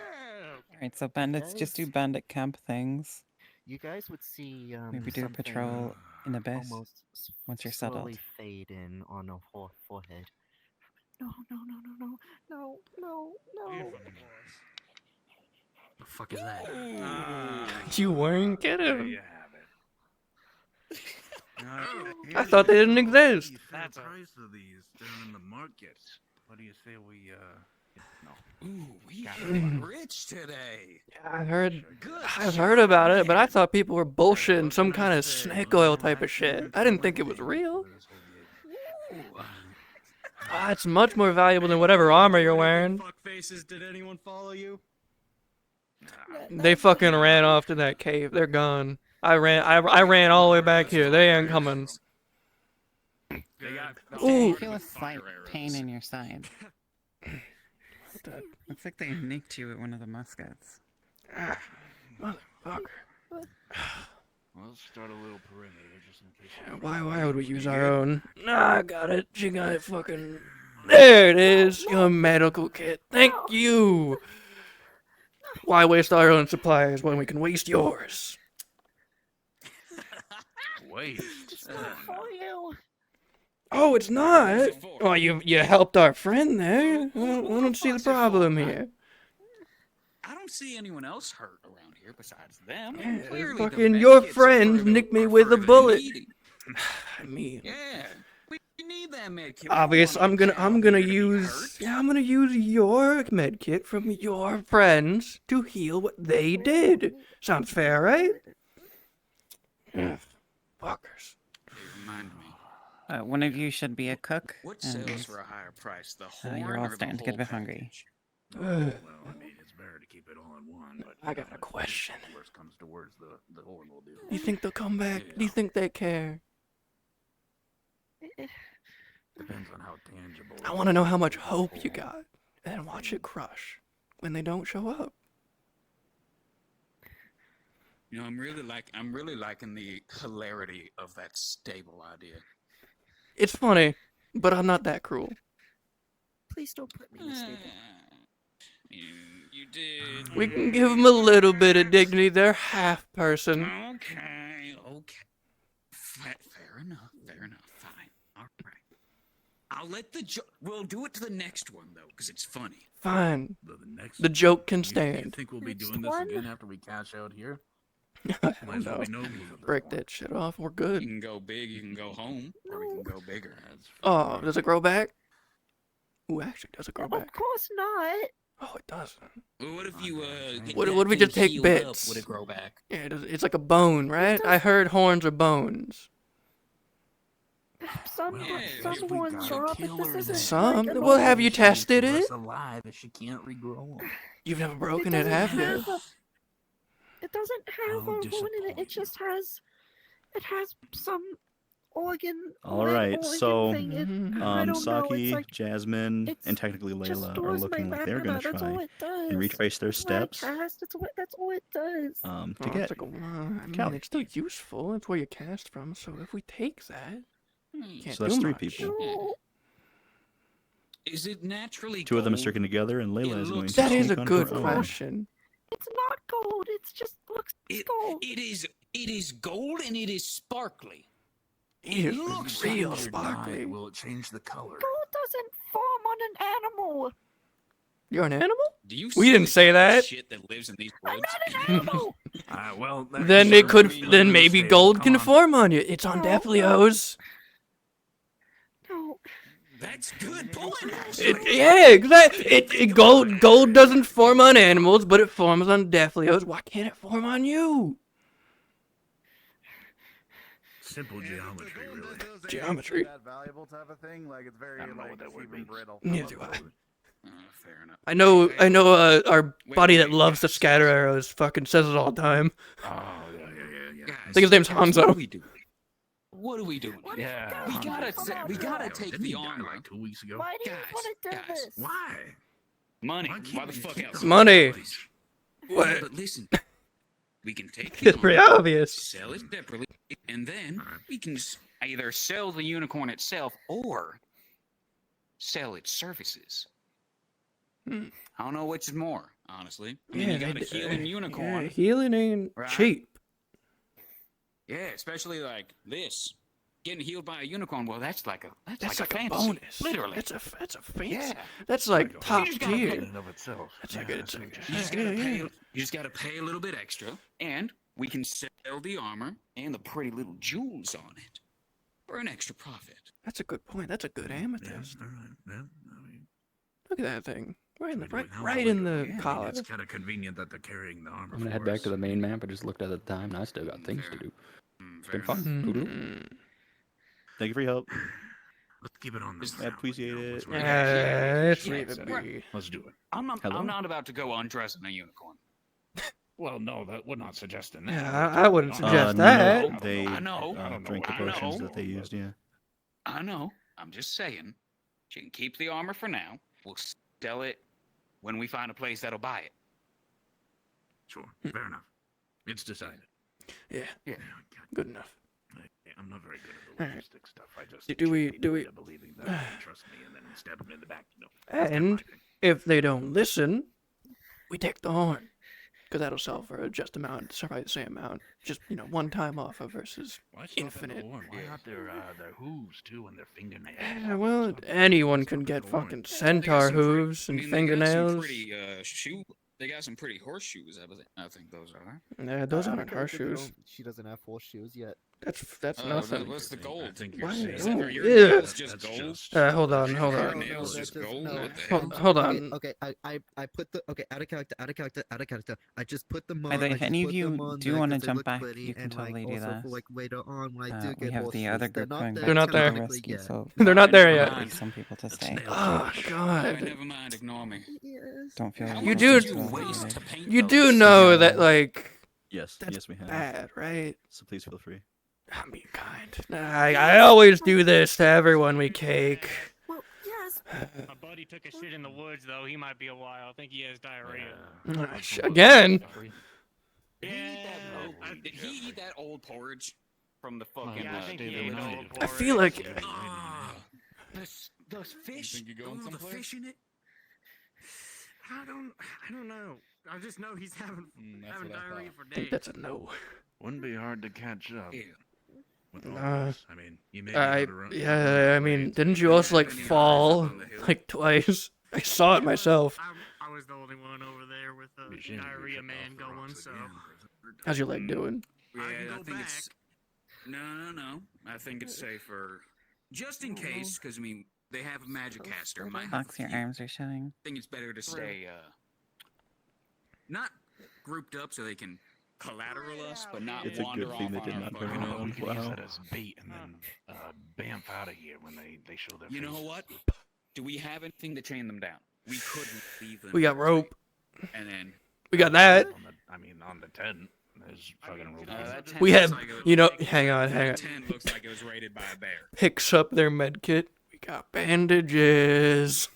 Alright, so bandits just do bandit camp things. You guys would see Maybe do a something patrol in Abyss almost once you're slowly settled. fade in on a forehead. No. The fuck is that? You weren't There kidding. you have it. I thought they didn't exist. That's the price of these down in the market. What do you say we no? Ooh, we getting rich today. I've heard about it, but I thought people were bullshitting some kind of snake oil type of shit. I didn't think it was real. It's much more valuable than whatever armor you're wearing. Fuck faces, did anyone follow you? They fucking ran off to that cave. They're gone. I ran all the way back here. They ain't coming. Ooh. You feel a slight pain in your side. Looks like they nicked you with one of the muskets. Motherfucker. Let's start a little perimeter just in case. Why would we use our own? Nah, I got it. She got it fucking... There it is, your medical kit. Thank you. Why waste our own supplies when we can waste yours? Waste. It's not for you. Oh, it's not. Well, you helped our friend there. I don't see the problem here. I don't see anyone else hurt around here besides them. Yeah, Clearly, fucking the your medkits are friend nicked me with a further bullet. needed. I mean, Yeah, we need that medkit. We don't obvious. want a I'm cow gonna here to be use. hurt. Yeah, I'm gonna use your med kit from your friends to heal what they did. Sounds fair, right? Ugh, fuckers. Hey, remind me. One of you should be a cook. What and sells for a higher price, the horn you're all or the starting to get a whole bit hungry. Well, I mean, it's better to keep it all in one, but I got a question. Worst comes to worst, the horn will do. You think they'll come back? Do you think they care? Depends on how tangible. I want to know how much hope you got, and watch it crush when they don't show up. You know, I'm really liking the hilarity of that stable idea. It's funny, but I'm not that cruel. Please don't put me in a stable. You did. We can give them a little bit of dignity. They're half person. Okay. Fair enough. Fine. All right. I'll let we'll do it to the next one though, because it's funny. Fine. The next. The joke can You stand. think we'll be doing this again after we cash out here? I Might as well don't be know. nobles at this Break point. that shit off. We're You good. can go big, you can go home, or we can go bigger. Oh, does it grow back? Ooh, actually, does it grow Of back? course not. Oh, it doesn't. Well, what if you What if we just take bits? Would it grow back? Yeah, it's like a bone, right? I heard horns are bones. Some horns are up, but this isn't Some? like a Well, have bone. you tested it? Alive if she can't regrow them. You've never broken It it, have doesn't you? have a- It doesn't have a horn in it. It just has. It has some organ. All red right, organ so thing. I don't know. It's Saki, like Jasmine, and technically just Layla are stores my looking like they're retina. gonna That's try all it does. and retrace their steps That's all it does. to Oh, get it's like a, I mean, Callie. it's still useful. It's where you cast from. So if we take that, can't So that's do 3 much. people. Is it naturally 2 of them are gold? sticking together, and Layla is going to That is sneak a on good her own. question. It's not gold. It's just looks gold. It is gold and it is sparkly. It looks real like sparkly. Will it change the color? Gold doesn't form on an animal. You're an animal? Do you We see didn't the say kind of that. shit that lives in these woods? Animal. Well, Then it could. Then maybe gold can form on you. It's on Deathlios. No. That's good point, actually. Yeah, exactly. Gold doesn't form on animals, but it forms on Deathlios. Why can't it form on you? Simple geometry, really. Geometry. That valuable type of thing, like it's very like cheap and brittle. Neither do I. Fair enough. I know. Our buddy that loves to scatter arrows fucking says it all the time. Oh, yeah. I think his name's Guys, What Hanzo. are we doing? What are we doing? Yeah. We gotta take Didn't the he die armor. like 2 weeks ago? Why do you want to do this? Why? Money. Why can't Why the we fuck keep else? the Money. Yeah, What? but listen, we can take the It's pretty armor, obvious. sell it separately, and then we can either sell the unicorn itself or sell its services. Hmm. I don't know which is more, honestly. I mean, Yeah, you got a they- healing unicorn. Yeah, healing ain't Right. cheap. Yeah, especially like this. Getting healed by a unicorn, well, that's like a That's like a fantasy, bonus. literally. That's a fancy. Yeah. That's like top You just gotta tier. pay- In of itself. That's like it's You just yeah, gotta pay. yeah. You just gotta pay a little bit extra, and we can sell the armor and the pretty little jewels on it for an extra profit. That's a good point. That's a good amethyst. All right. Yeah, I mean, Look at that thing. Right in the how right in later. the Yeah, I mean, collar. It's kind of convenient that they're carrying the armor. I'm gonna head for back us. to the main map. I just looked at the time, and I still got things to do. It's been fun. Toodaloo. Thank you for your help. Let's keep it on this. I appreciate it. Let's Yeah, leave it right. be. Let's do it. I'm Hello? not about to go undressing a unicorn. Well, no, we're not suggesting that. Yeah, I wouldn't suggest No, that. they I know. drank the I potions know. that they used. Yeah. I know. I'm just saying. You can keep the armor for now. We'll sell it when we find a place that'll buy it. Sure. Fair enough. It's decided. Yeah. Yeah. Good enough. Yeah. I'm not very good at the Alright. logistic stuff. I just Do we- trick do people we- into believing that they can trust me and then stab them in the back. No, that's kinda And my thing. if they don't listen, we take the horn. Because that'll sell for a just amount, probably the same amount. Just, one time offer versus Why stop at the infinite. horn? Why not their hooves too and their fingernails? Yeah, well, anyone can get fucking centaur hooves and fingernails. They got some pretty horseshoes. I think those are. Yeah, those aren't horseshoes. She doesn't have horseshoes yet. That's Oh, nothing. What's the gold? I think What? you're Ooh, saying Are your yeah. nails just That's gold? just- Hold on. Your nails just gold? What the hell? Hold on. Okay, I put the out of character. I just put them on. By the way, I if just any of put them you on do there want to 'cause they jump look back, pretty, you can and, totally do also that. for, later on when I do We get have the other horseshoes, group going They're not there. risky, yet. so They're not there I'll yet. leave some people to stay. Oh Oh, God. never mind. Ignore me. Don't feel How You much do. did you waste to paint You those? do know that Yes, that's yes, we have. bad, right? So please feel free. I'm being kind. I always do this to everyone we cake. Well, yes. My buddy took a shit in the woods, though. He might be a while. I think he has diarrhea. Again. Did he eat that old porridge from the fucking? Yeah, I think he ate old I feel like Those fish. Think you're going the someplace? fish in it. I don't know. I just know he's having that's what I diarrhea thought. for I think days. that's a no. Wouldn't be hard to catch up. Yeah. With all Uh, this. I mean, you may be able to run. I mean, didn't you also fall like twice? I saw it myself. I was the only one over there with the diarrhea man going, so. How's your leg doing? Yeah, I think it's. No. I think it's safer, just in case, because I mean they have a magic caster. Might have Fox, your arms are showing. I think it's better to stay not grouped up so they can collateral us, but not It's a wander good off thing they on did our not fucking turn own. around. We could use Wow. that as bait and then bamf out of here when they show their You know faces. what? Do we have anything to chain them down? We could leave them. We got rope. And then We got that. On the tent, there's fucking rope. that tent We looks have, like hang on. that tent looks like it was raided by a bear. Picks up their med kit. We got bandages.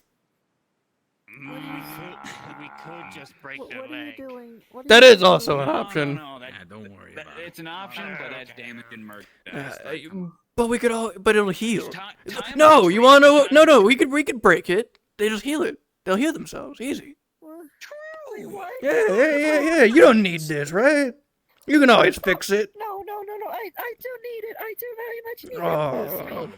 We could just break their leg. That is also an option. No, don't worry about it. It's an option, but that's damaging merchandise. But we could but it'll heal. Time No, you wanna know? No, we could break it. They just heal it. They'll heal themselves, easy. Yeah. You don't need this, right? You can always fix it. No. I do need it. I do very much need Oh,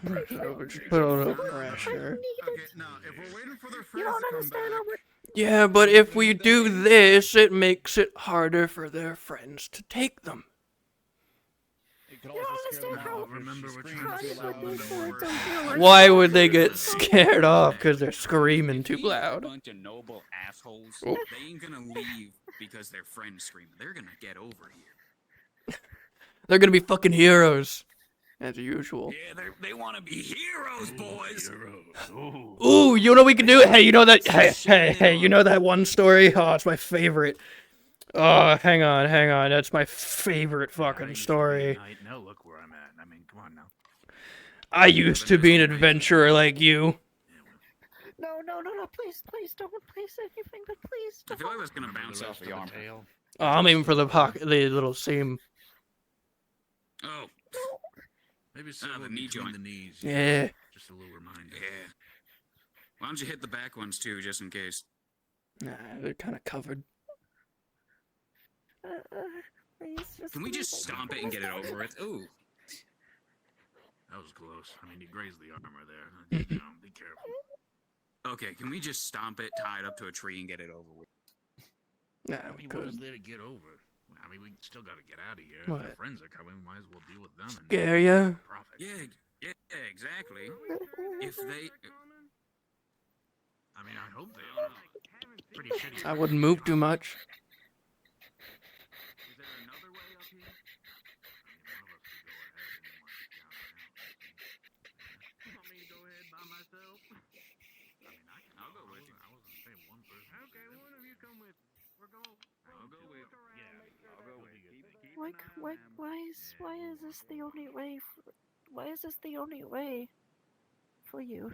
put on the pressure. Okay, now if we're waiting for their friends to come back, Yeah, but if we do this, it makes it harder for their friends to take them. it could also scare them off. Remember what you Why would they get scared off? Because they're screaming too loud. bunch of noble assholes. Oh. They ain't gonna leave because their friend's screaming. They're gonna get over here. They're gonna be fucking heroes, as usual. Yeah, they want to be heroes, boys. Ooh, you know what we can do? Hey, you know that? Hey, you know that one story? Oh, it's my favorite. Oh, hang on. That's my favorite fucking story. Now look where I'm at. I mean, come on now. I used to be an adventurer like you. No, please don't, please anything, but please I feel like that's gonna bounce off the armor. Oh, I'm aiming for the pocket, the little seam. Oh. Maybe the knee joint. the knees. Yeah. Just a little reminder. Yeah. Why don't you hit the back ones too, just in case? Nah, they're kind of covered. Can we just stomp it and get it over with? Ooh. That was close. I mean, you grazed the armor there. You know, be careful. Okay, can we just stomp it, tie it up to a tree, and get it over with? Nah, I we mean, what is could. there to get over? I mean, we still got to get out of here. What? If their friends are coming, we might as well deal with them. And Scare ya? profit. Yeah, exactly. If they... I mean, I hope they are. Pretty shitty. I wouldn't move too much. I'll go with you. I wasn't saying one person. Okay, one of you come with. We're going. I'll go with. I'll go with. Why is this the only way? Why is this the only way for you?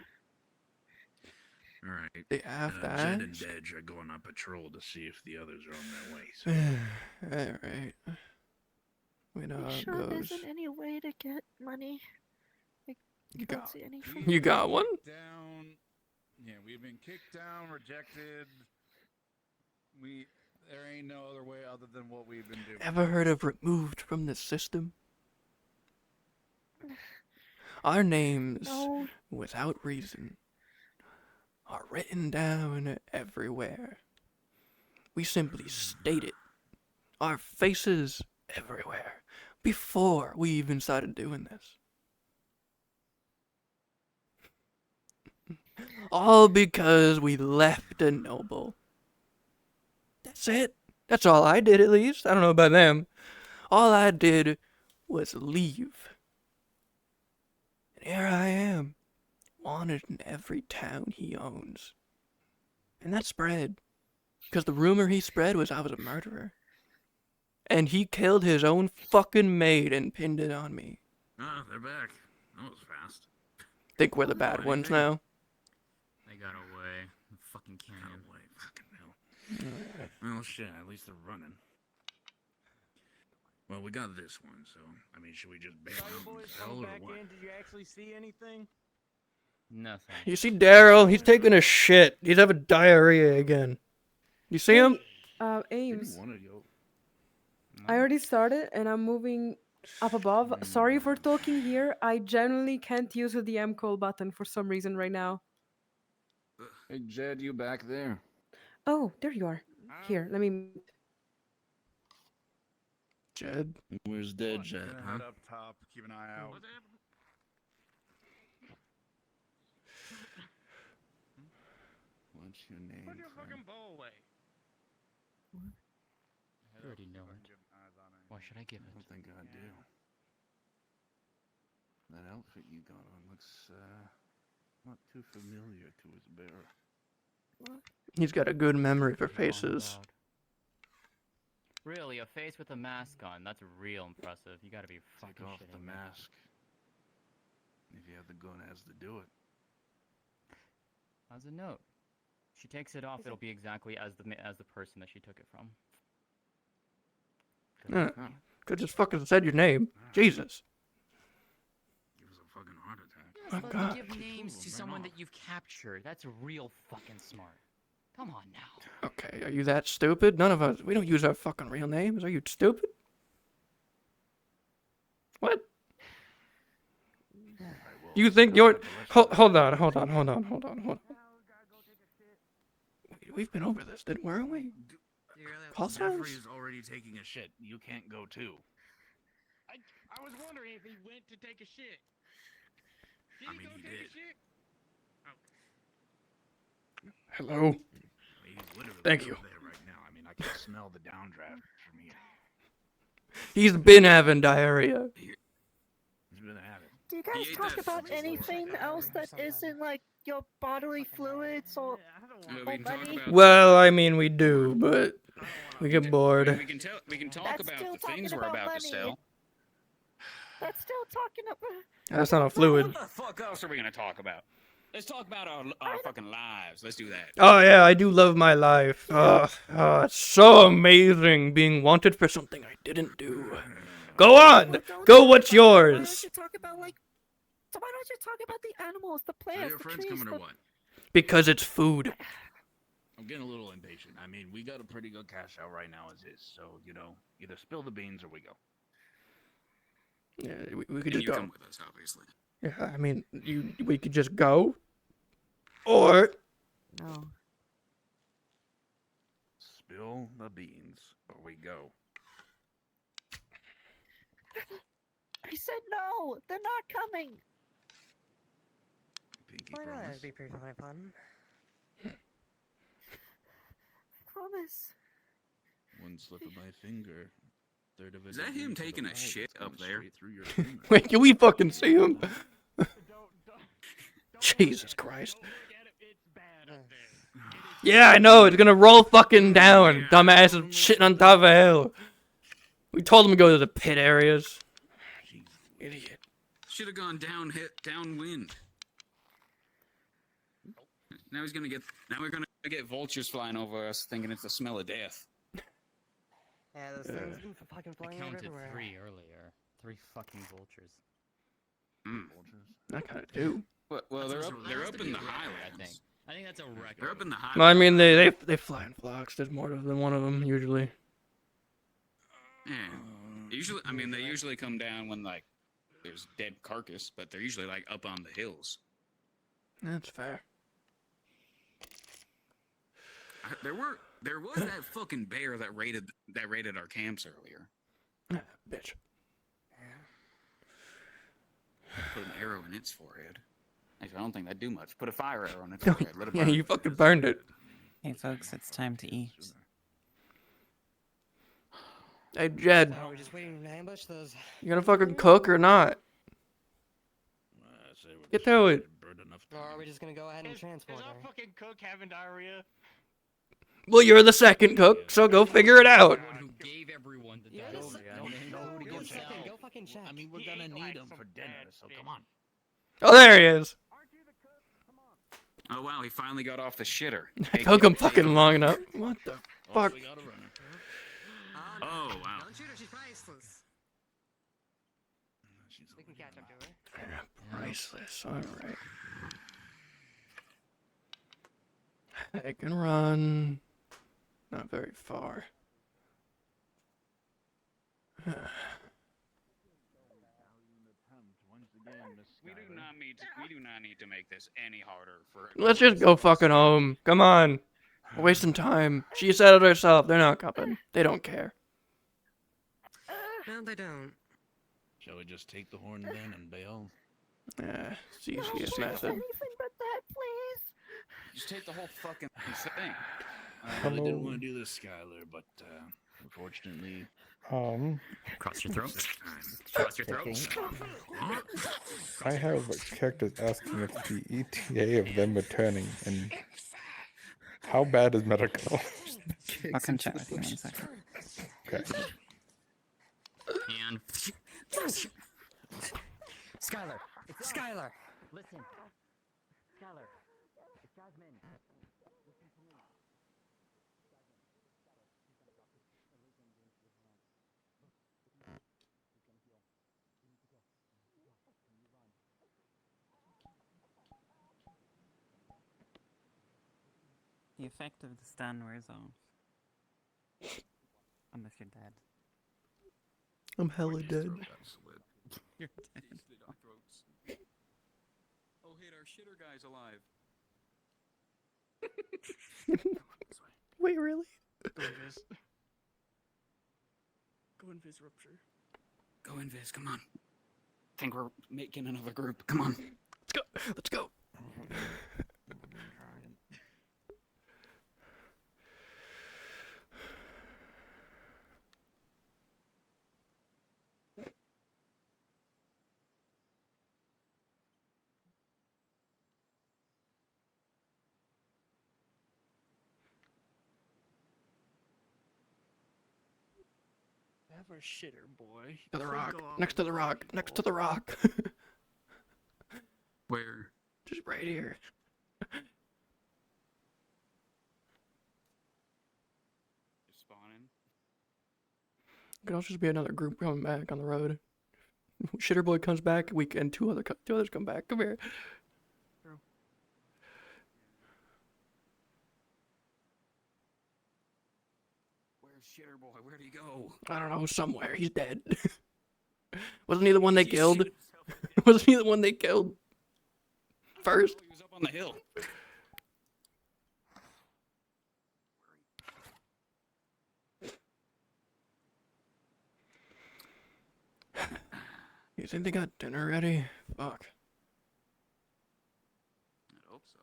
All right. They have that. Jed and Dedge are going on patrol to see if the others are on their way. So. Alright. We know You how it sure there goes. isn't any way to get money? Like, You can't got- see any from You got one? Down. Yeah, we've been kicked down, rejected. There ain't no other way other than what we've been doing. Ever heard of removed from the system? Our names, No. without reason, are written down everywhere. We simply state it. Our faces everywhere. Before we even started doing this. All because we left a noble. That's it. That's all I did, at least. I don't know about them. All I did was leave. And here I am, wanted in every town he owns. And that spread. Because the rumor he spread was I was a murderer. And he killed his own fucking maid and pinned it on me. Ah, they're back. That was fast. Think we're the bad ones now? They got away. The fucking canyon. Got away. Fucking hell. Well, shit. At least they're running. Well, we got this one, so I mean, should we just bail out and sell or what? Did you actually see anything? Nothing. You see Daryl? He's taking a shit. He's having diarrhea again. You see him? Ames. Want to go? I already started and I'm moving up above. Sorry for talking here. I genuinely can't use the M call button for some reason right now. Hey, Jed, you back there? Oh, there you are. Here, let me. Jed? Where's Dead Jed, Gonna huh? head up top, keep an eye out. What's your name? Put your fucking bow away. I already know it. Why should I give it? I don't think I do. That outfit you got on looks not too familiar to his bearer. He's got a good memory for faces. Really, a face with a mask on? That's real impressive. You gotta be fucking Take off shitting the me. mask. If you have the gun as to do it. How's a note? She takes it off, it'll be exactly as the person that she took it from. Could just fucking said your name. Jesus. Give us a fucking heart attack. Oh, But God. give names to someone that you've captured. That's real fucking smart. Come on now. Okay, are you that stupid? None of us, we don't use our fucking real names. Are you stupid? What? You think you're... Hold on. We've been over this, weren't we? Jeffrey is already taking a shit. You can't go too. I was wondering if he went to take a shit. I mean, he did. Hello? He's literally Thank you. over there right now. I mean, I can smell the downdraft from here. He's been having diarrhea. He's been having. Do you guys talk about anything else that isn't like your bodily fluids or money? Well, I mean, we do, but we get bored. We can talk That's about still the talking things we're about about to money. sell. That's still talking about. That's not a fluid. What the fuck else are we gonna talk about? Let's talk about our fucking lives. Let's do that. Oh yeah, I do love my life. It's so amazing being wanted for something I didn't do. Go on! Go, what's Why don't yours? you talk about like? So why don't you talk about the animals, the Are plants, your the friends trees? coming or what? Because it's food. I'm getting a little impatient. I mean, we got a pretty good cash out right now as is, so you know, either spill the beans or we go. Yeah, we could And just you go. come with us, obviously. Yeah, I mean, we could just go. Or No. Spill the beans or we go. I said no. They're not coming. Pinky Why not? promise. It'd be perfectly fun. Promise. One slip of my finger. Third of it. Is that him taking a shit up there? Through your finger. wait, can we fucking see him? Jesus Christ. Yeah, I know, it's gonna roll fucking down. Dumbass is shitting on top of a hill. We told him to go to the pit areas. Idiot. Should have gone downwind. Now we're gonna get vultures flying over us, thinking it's the smell of death. Yeah, those things been fucking I flying counted everywhere. 3 earlier. 3 fucking vultures. I kind of do. Well, they're That's up. also- They're that has up to in be the a record, highlands. I think. I think that's a record. They're up in the highlands. Well, I mean, they fly in flocks. There's more than one of them usually. Yeah. Usually, I mean, they usually come down when like there's dead carcass, but they're usually like up on the hills. That's fair. There was that fucking bear that raided our camps earlier. Bitch. Put an arrow in its forehead. Actually, I don't think that'd do much. Put a fire arrow in its forehead. Let it Yeah, burn. you fucking burned it. Hey folks, it's time to eat. Hey, Jed, Oh, we're just waiting to ambush those. you gonna fucking cook or not? Get to it. Or are we just gonna go ahead and transport Is our her? fucking cook having diarrhea? Well, you're the second cook, so go figure it out. Who gave everyone the Yeah, dice? go second, go fucking check. I mean, we're gonna need them for dinner, so come on. Oh, there he is. Oh wow, he finally got off the shitter. It took him fucking long enough. What the fuck? Oh wow. Don't shoot her, she's priceless. We can catch up to her. Priceless. All right. I can run. Not very far. We do not need to make this any harder for. Let's just go fucking home. Come on. We're wasting time. She said it herself. They're not coming. They don't care. No, they don't. Shall we just take the horn then and bail? Yeah, it's the easiest method. Anything but that, please. Just take the whole fucking thing. I really didn't want to do this, Skylar, but unfortunately. Cross your throat. Cross your throat. I have characters asking if the ETA of them returning and how bad is medical? I'll come chat with you in a second. Okay. And Skylar! Skylar! Listen. Skylar. It's Jasmine. Listen to me. The effect of the stun wears off. Unless you're dead. I'm hella dead. You're dead. Oh, hey, our shitter guy's alive. Wait, really? Go invis. Go invis rupture. Go invis, come on. I think we're making another group. Come on. Let's go. Let's go. Have our shitter, boy. To the Before we rock. go off Next to the rock. Next to the rock. Where? Just right here. Just spawning. Could also just be another group coming back on the road. Shitter boy comes back, and two others come back. Come here. Where's shitter boy? Where'd he go? I don't know, somewhere. He's dead. Wasn't he the one they killed? Wasn't he the one they killed first? He was up on the hill. You think they got dinner ready? Fuck. I hope so.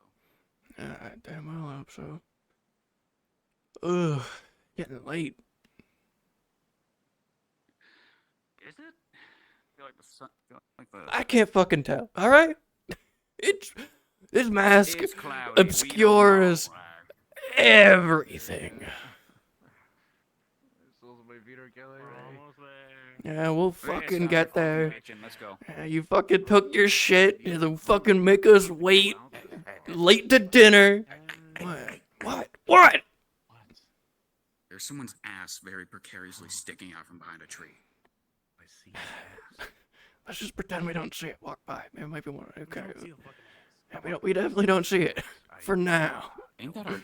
Damn well, I hope so. Ugh, getting late. Is it? I feel like the sun. I can't fucking tell. All right, this mask It's cloudy. We don't obscures know. everything. Yeah, we'll fucking get there. Let's go. Yeah, you fucking took your shit. You fucking make us wait. Late to dinner. What? There's There's someone's ass very precariously sticking out from behind a tree. I see. Let's just pretend we don't see it walk by. It might be more okay. Yeah, we definitely don't see it for now. Ain't that our...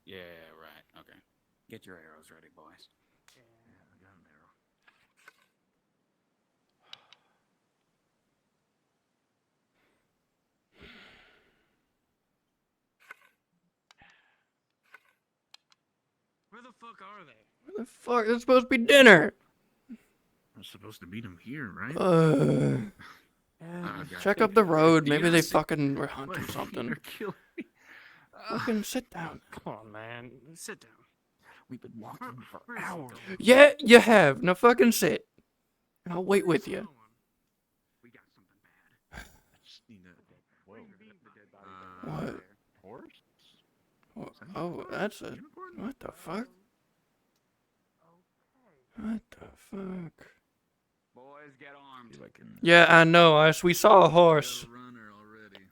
Yeah, right. Okay. Get your arrows ready, boys. Yeah, I got an arrow. Where the fuck are they? Where the fuck? It's supposed to be dinner. I'm supposed to meet him here, right? Check up the road. Maybe they see- fucking were hunting something. You're killing me. Fucking sit down. Come on, man. Sit down. We've been walking for hours. Yeah, you have. Now fucking sit. I'll wait with you. We got something bad. I just need to... Whoa. What? Horse? Oh, that's a... What the fuck? What the fuck? Boys, get armed. Yeah, I know. We saw a horse. Runner already.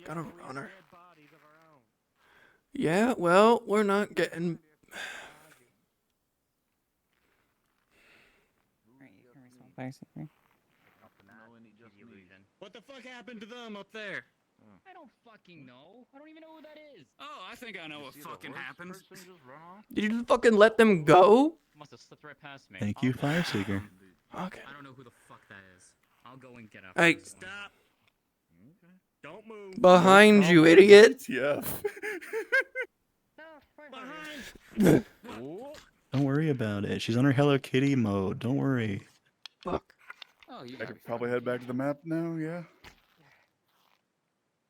Got a runner. Yeah, well, we're not getting... Basically. What the fuck happened to them up there? I don't fucking know. I don't even know who that is. Oh, I think I know what fucking happened. Did you just fucking let them go? Must have slipped right past me. Thank you, Fire Seeker. Okay. I don't know who the fuck that is. I'll go and get up. Hey. Stop. Don't move. Behind you, idiot. Yeah. Behind. Don't worry about it. She's on her Hello Kitty mode. Don't worry. Fuck. Oh, you I could probably head back to the map now, yeah?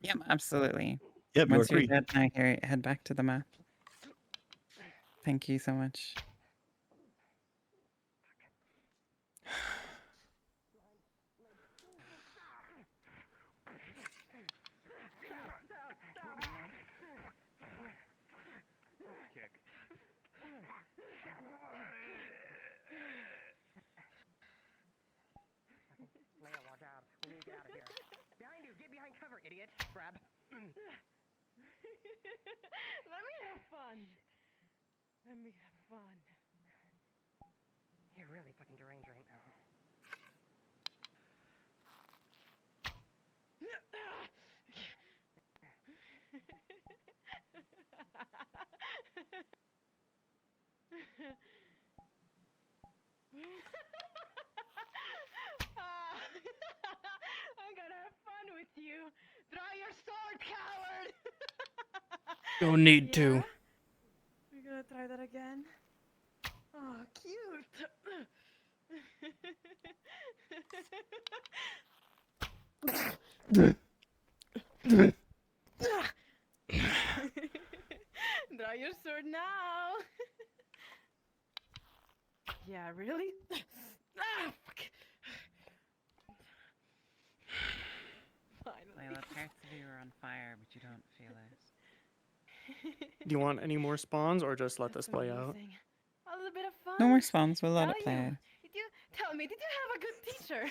Yep, absolutely. Yep, you are Once you're free. dead, now head back to the map. Thank you so much. Leia, watch out. We need to get out of here. Behind you! Get behind cover, idiot! Grab. Let me have fun. Let me have fun. You're really fucking deranged right now. I'm gonna have fun with you. Draw your sword, coward! Don't need to. We're gonna try that again. Oh, cute. Draw your sword now. Yeah, really? Ah, fuck. Finally. Layla, parts of you are on fire, but you don't feel it. Do you want any more spawns or just let this play out? A little bit of fun. No more spawns, we'll let Tell it play you. out. Did you tell me? Did you have a good teacher?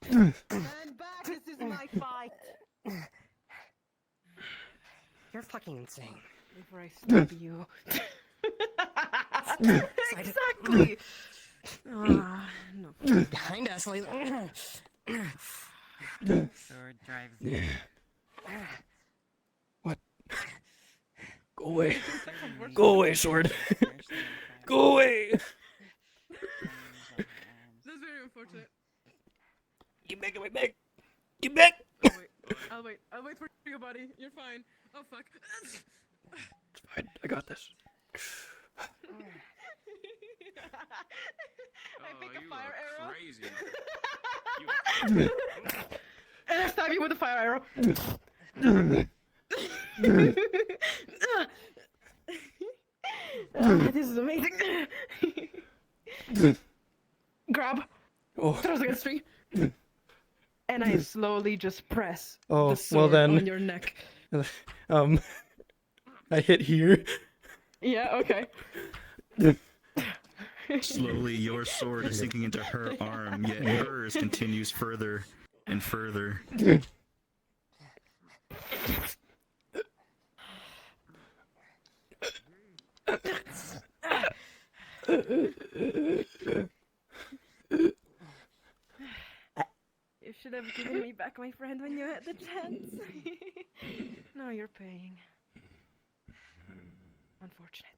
Stand back. This is my fight. You're fucking insane. Before I stab you. Exactly. No. Behind us, Layla. Sword drives you. What? Go away. Go away, sword. Go away. That's very unfortunate. Get back, get back. Get back. I'll wait. I'll wait for you, buddy. You're fine. Oh, fuck. It's fine. I got this. I pick a you fire look arrow. crazy. And I stab you with a fire arrow. This is amazing. Grab. Oh. Throws against me. And I slowly just press Oh, the sword well then. on your neck. I hit here. Yeah, okay. Slowly, your sword is sinking into her arm, yet hers continues further and further. You should have given me back my friend when you had the chance. Now you're paying. Unfortunate.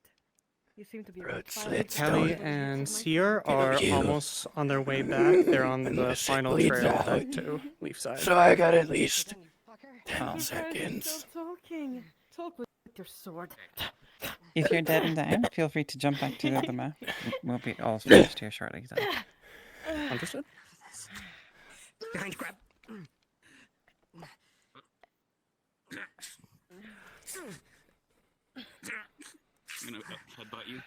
You seem to be a bit far away from Kelly the and of my Seer friend. are you. almost on their way back. They're on the Unless it final bleeds trail out. back to Leafside. So I got at least You 10 guys are seconds. still talking. Talk with your sword. If you're dead in the end, feel free to jump back to the map. We'll be all finished here shortly. So. Understood. Behind, grab. I'm gonna headbutt you.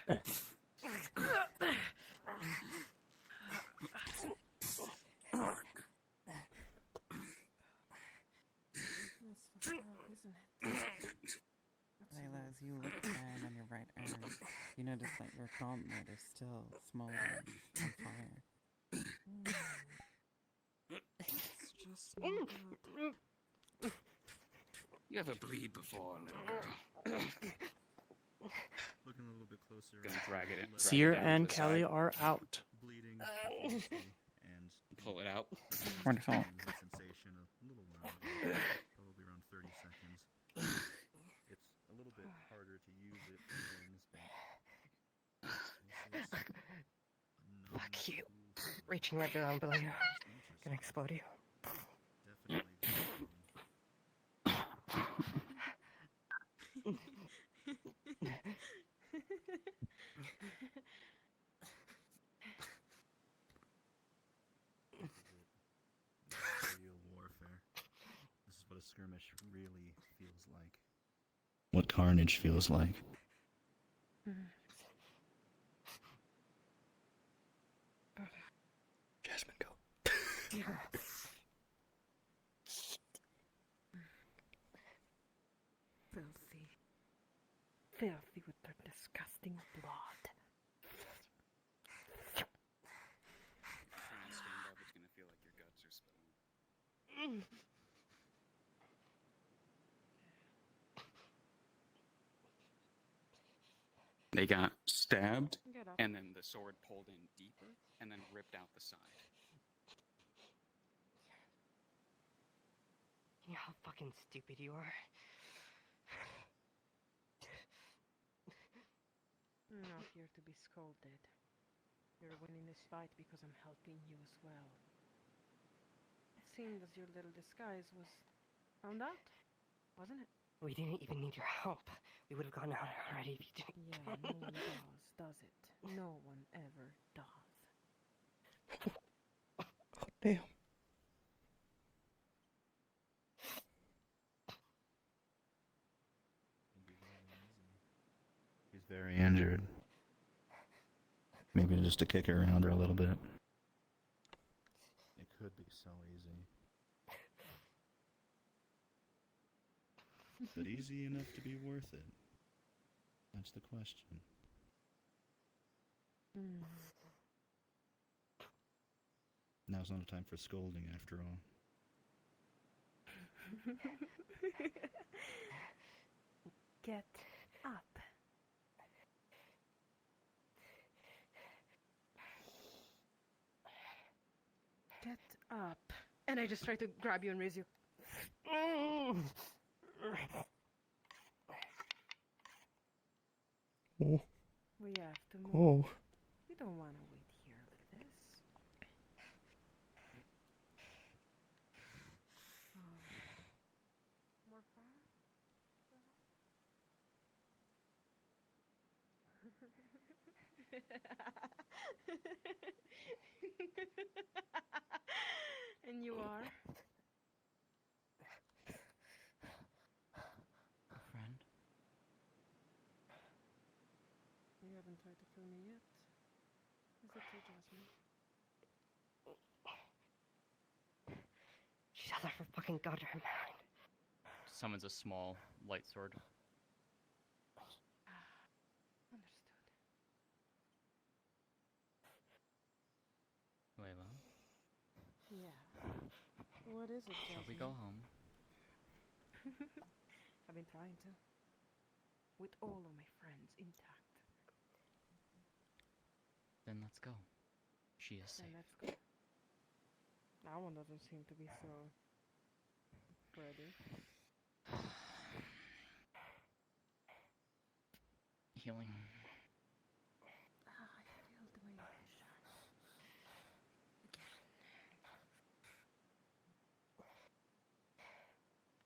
Layla, as you look down on your right arm, you notice that your gauntlet is still smoldering on fire. It's just not good. You ever bleed before, little girl? Looking a little bit closer. Gonna drag it in. Seer and Kelly are out. Bleeding and pull it out. Wonderful. Sensation a little while, probably around 30 seconds. It's a little bit harder to use it for things, but Fuck you. Reaching right down below you. Gonna explode you. Definitely. Real warfare. This is what a skirmish really feels like. What carnage feels like. Jasmine, go. Filthy. Filthy with their disgusting blood. Try and stand up, it's gonna feel like your guts are spilling. They got stabbed, and then the sword pulled in deeper, and then ripped out the side. You know how fucking stupid you are? I'm not here to be scolded. You're winning this fight because I'm helping you as well. It seemed as your little disguise was found out, wasn't it? We didn't even need your help. We would have gone out already if you didn't. Yeah, no one does it? No one ever does. Oh, damn. He's very injured. Maybe just to kick it around her a little bit. It could be so easy. But easy enough to be worth it? That's the question. Now's not a time for scolding, after all. Get up. Get up. And I just try to grab you and raise you. Oh. We have to move. Oh. We don't want to wait here like this. More fire? And you are? Friend? You haven't tried to kill me yet. Is that so, Jasmine? She's out of her fucking goddamn mind. Summons a small light sword. Understood. Layla, Yeah. What is it, shall we Jasmine? go home? I've been trying to. With all of my friends intact. Then let's go. She is safe. Then let's go. That one doesn't seem to be so ready. Healing. I feel the wind.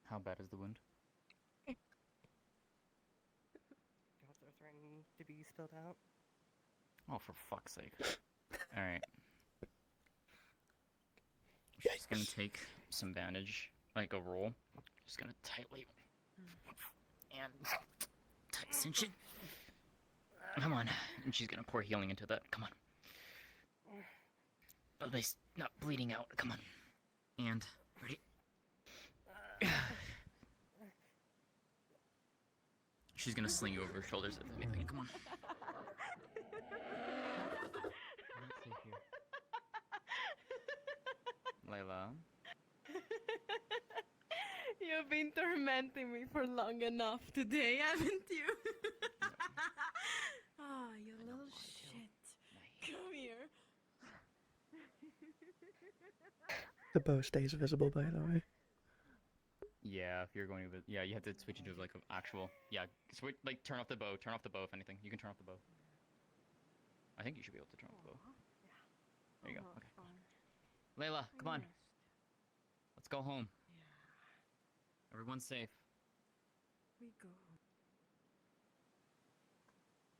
How bad is the wound? What's are threatening to be spilled out? Oh, for fuck's sake. Alright. She's gonna take some bandage, like a roll. Just gonna tightly and tight cinch it. Come on. And she's gonna pour healing into that. Come on. At least not bleeding out. Come on. And ready. She's gonna sling you over her shoulders if anything. Come on. Let's see here. Layla. You've been tormenting me for long enough today, haven't you? Ah, you little shit. Come here. The bow stays visible, by the way. Yeah, if you're going to, yeah, you have to switch it to like an actual, yeah, switch, like turn off the bow if anything. You can turn off the bow. I think you should be able to turn off the bow. There you go, okay. Layla, come on. Let's go home. Everyone's safe. We go.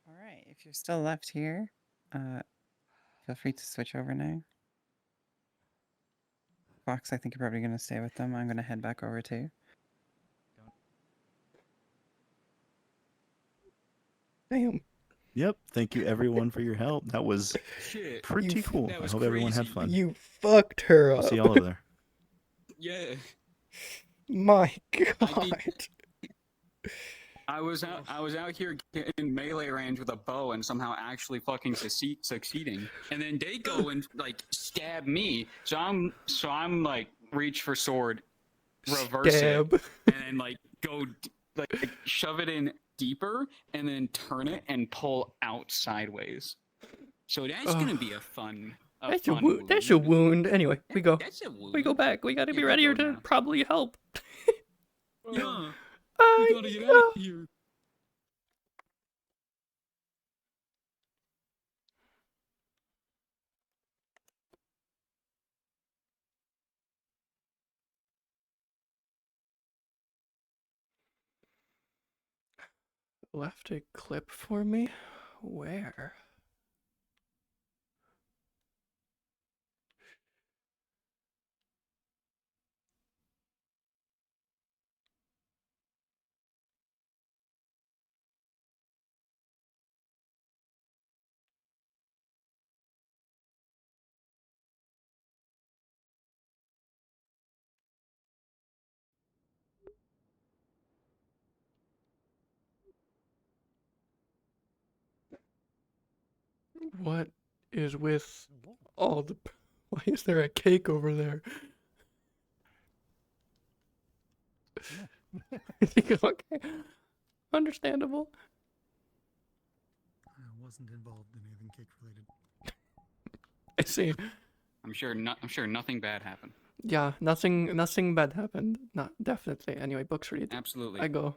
Alright, if you're still left here, feel free to switch over now. Fox, I think you're probably going to stay with them. I'm going to head back over too. Damn. Yep. Thank you everyone for your help. That was Shit. pretty cool. That I was hope everyone had crazy. fun. You fucked her I'll up. see y'all over there. Yeah. My god. I was out here getting melee range with a bow and somehow actually fucking succeeding. And then they go and like stab me. So I'm like reach for sword, reverse Stab. it, and then like go like shove it in deeper and then turn it and pull out sideways. So that's gonna be a fun. That's a wound. That's a wound. Anyway, we go. That's a wound. We go back. We gotta be Yeah, we ready go to now. probably help. Yeah. We gotta get out of here. Left a clip for me? Where? What is with all the... Why is there a cake over there? Okay. Understandable. I wasn't involved in anything cake related. I see. I'm sure nothing bad happened. Yeah, nothing bad happened. Not definitely. Anyway, books read. Absolutely. I go.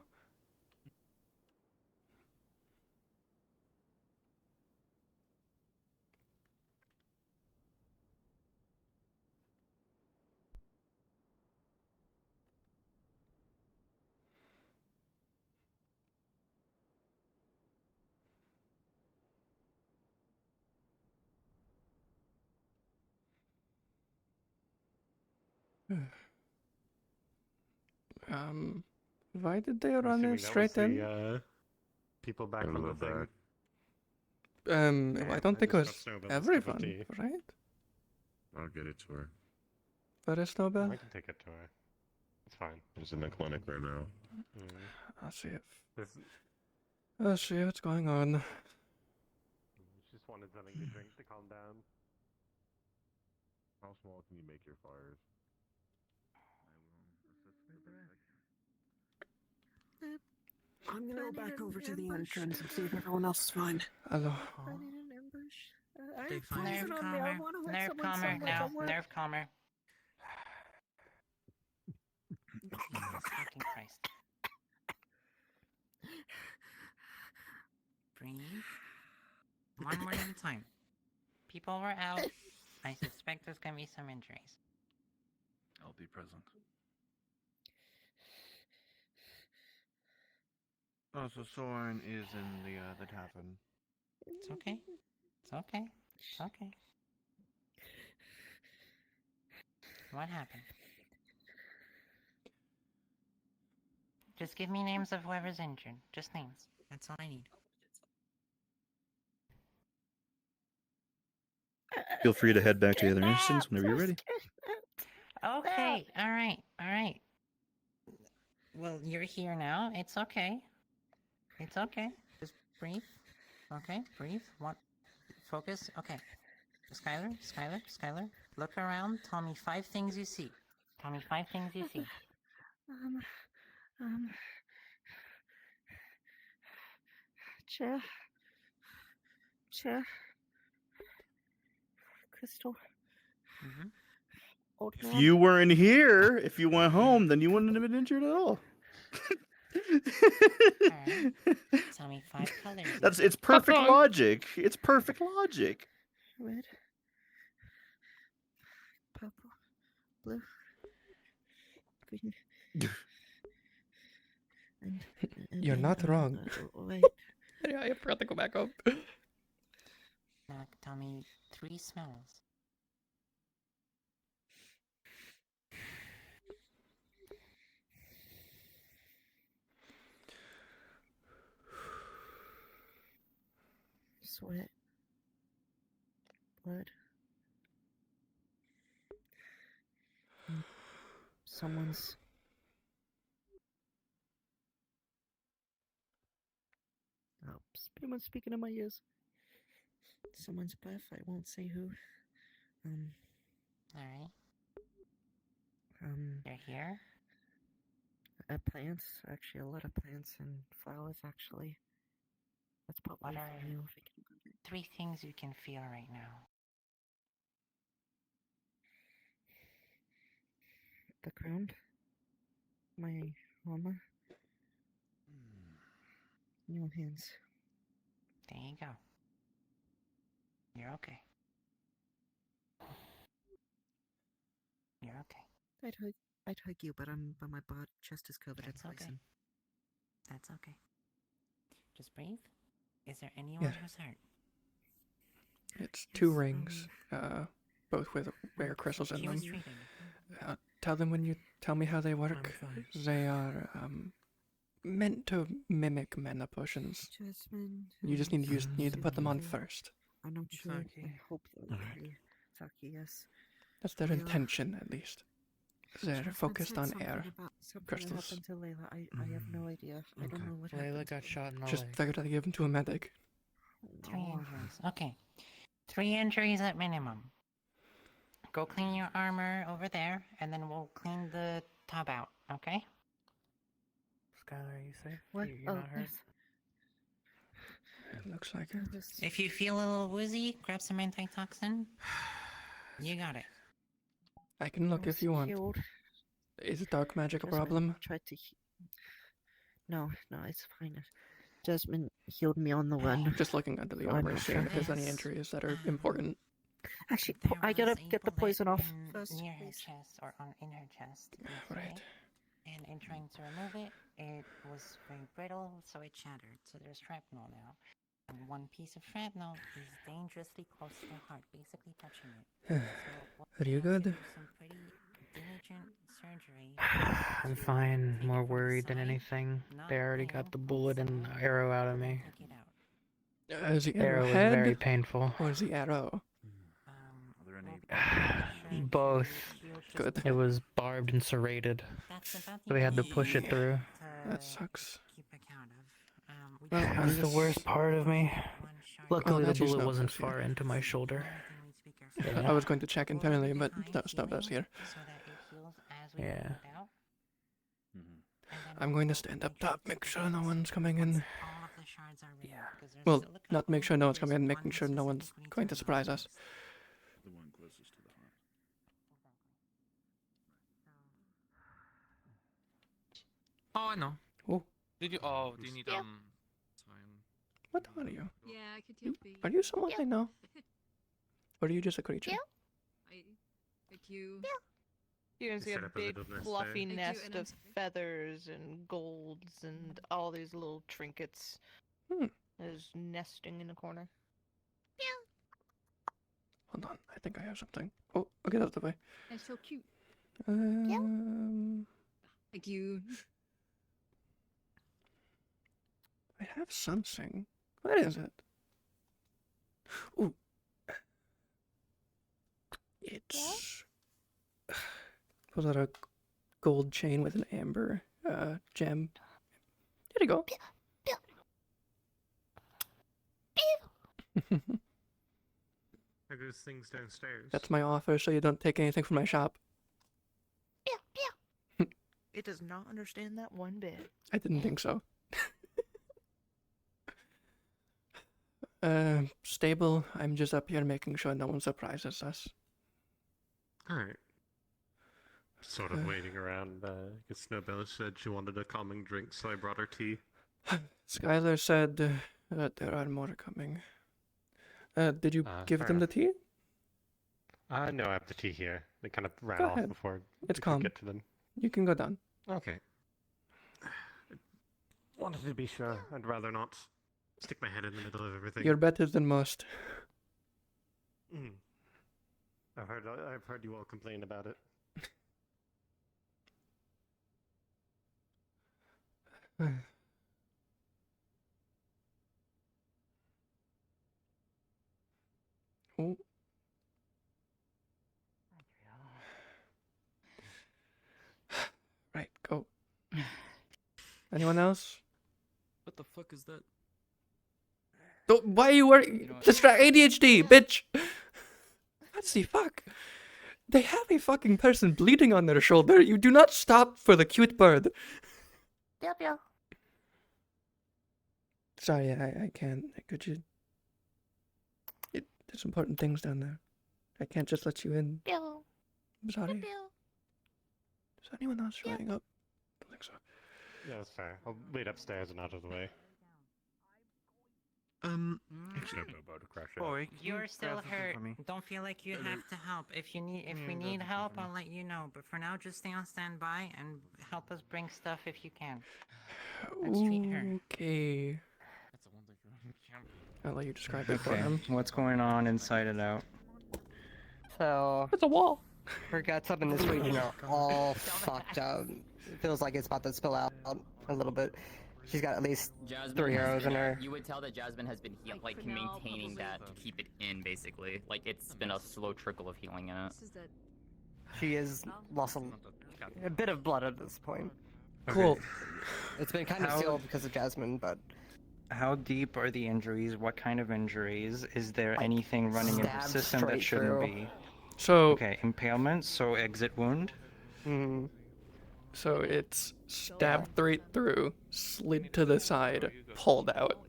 Why did they run in straight in? People back from the thing. I don't think it was everyone, right? I'll get it to her. Where is Snowbell? I can take it to her. It's fine. She's in the clinic right now. I'll see if... This... I'll see what's going on. She just wanted something to drink to calm down. How small can you make your fires? I'm gonna go back over to the entrance and see if everyone else is fine. Hello. Planning an ambush? I Hey, poison on me. I want to let someone sound like I'm work. Nerve calmer. Jesus fucking Christ. Breathe. One more at a time. People were out. I suspect there's gonna be some injuries. I'll be present. Oh, so Soren is in the tavern. It's okay. It's okay. It's okay. What happened? Just give me names of whoever's injured. Just names. That's all I need. Feel free to head back to the other instance whenever you're ready. Okay. All right. All right. Well, you're here now. It's okay. It's okay. Just breathe. Okay. Breathe. What? Focus. Okay. Skylar. Look around. Tell me 5 things you see. Tell me 5 things you see. Chair. Crystal. Mm-hmm. Old If man. you weren't here, if you went home, then you wouldn't have been injured at all. Alright. Tell me 5 colors. It's perfect logic. It's perfect logic. Red. Purple. Blue. Green. and You're not wrong. Wait. Yeah, I forgot to go back up. Now tell me 3 smells. Sweat. Blood. Someone's. Oh, someone's speaking in my ears. Someone's breath. I won't say who. Alright. You're here? Plants. Actually, a lot of plants and flowers. Actually, that's probably What are from you. 3 things you can feel right now? The ground. My armor. Your hands. There you go. You're okay. You're okay. I'd hug you, but my chest is covered in That's okay. poison. That's okay. Just breathe. Is there anyone who's hurt? It's 2 rings, both with rare crystals in She them. was treating. Tell them when you tell me how they work. They are meant to mimic mana potions. Jasmine. You just need to put them on first. I'm not sure. Saki. I hope that Saki, yes. That's their Layla. intention, at least. They're Jasmine focused said on something air about something that crystals. happened to Layla. I have no idea. I don't know what happened. Layla got shot in the Just leg. figured I'd give them to a medic. 3 injuries. Okay. 3 injuries at minimum. Go clean your armor over there, and then we'll clean the tub out, okay? Skylar, are you safe? What? You're not hurt? It looks like it. If you feel a little woozy, grab some antitoxin. You got it. I can look if you want. Healed. Is dark magic a Jasmine problem? tried to. No, it's fine. Jasmine healed me on the run. Just looking under the I'm armor, not seeing sure. if there's any injuries that are important. Actually, I gotta get the poison off first. Near her Please. chest, or in her chest. Right. yesterday. And in trying to remove it, it was very brittle, so it shattered. So there's shrapnel now. And 1 piece of shrapnel is dangerously close to the heart, basically touching it. Are you good? Some pretty diligent surgery. I'm fine. More worried than anything. They already got the bullet and the arrow out of me. Is the Arrow arrow was head? very painful. Or is the arrow? Are there any? Both. Good. It was barbed and serrated. So we had to push it through. That sucks. That's the worst part of me. Luckily, the that you bullet know wasn't that's here. far into my shoulder. I was going to check internally, but that's here. Yeah. I'm going to stand up top, make sure no one's coming in. All of the shards are removed, Well, not make sure no one's coming in, making sure no one's going to surprise us. The one closest to the heart. Oh, I know. Oh. Did you? Oh, do you need time? What are you? Yeah, I could help you. Are you someone I know? Or are you just a creature? Like you. You can see Set a up a big little nest fluffy there. nest of feathers and golds and all these little trinkets. Is nesting in the corner. Hold on, I think I have something. Oh, I'll get out of the way. That's so cute. Like you. I have something. What is it? Ooh. It's... Was that a gold chain with an amber gem? There you go. Are those things downstairs? That's my offer, so you don't take anything from my shop. It does not understand that one bit. I didn't think so. Stable. I'm just up here making sure no one surprises us. Alright. Sort of waiting around. I guess Snowbell said she wanted a calming drink, so I brought her tea. Skylar said that there are more coming. Did you give fair them the enough. tea? No, I have the tea here. They kind of ran Go off ahead. before It's we could calm. get to them. You can go down. Okay. Wanted to be sure. I'd rather not stick my head in the middle of everything. You're better than most. I've heard you all complain about it. Oh. Right, go. Anyone else? What the fuck is that? Why are you worrying? ADHD, bitch! Let's see, fuck. They have a fucking person bleeding on their shoulder. You do not stop for the cute bird. Yep. Sorry, I can't. Could you... There's important things down there. I can't just let you in. I'm sorry. Is anyone else showing up? I don't think so. Yeah, that's fair. I'll wait upstairs and out of the way. Actually, I'm about to crash it. Boy, you're still hurt. Don't feel like you have to help. If we need help, I'll let you know. But for now, just stay on standby and help us bring stuff if you can. Let's treat her. Okay. I'll let you describe it for Okay, him. what's going on inside it out? So it's a wall. Her guts up in this region are all fucked up. It feels like it's about to spill out a little bit. She's got at least 3 arrows in her. You would tell that Jasmine has been maintaining that to keep it in, basically. Like, it's been a slow trickle of healing in it. She has lost a bit of blood at this point. Cool. It's been kind of How- sealed because of Jasmine, but How deep are the injuries? What kind of injuries? Is there anything running in the stabbed system that straight shouldn't through. be? So... Okay, impalement, so exit wound? So it's stabbed right through, slid to the side, pulled out.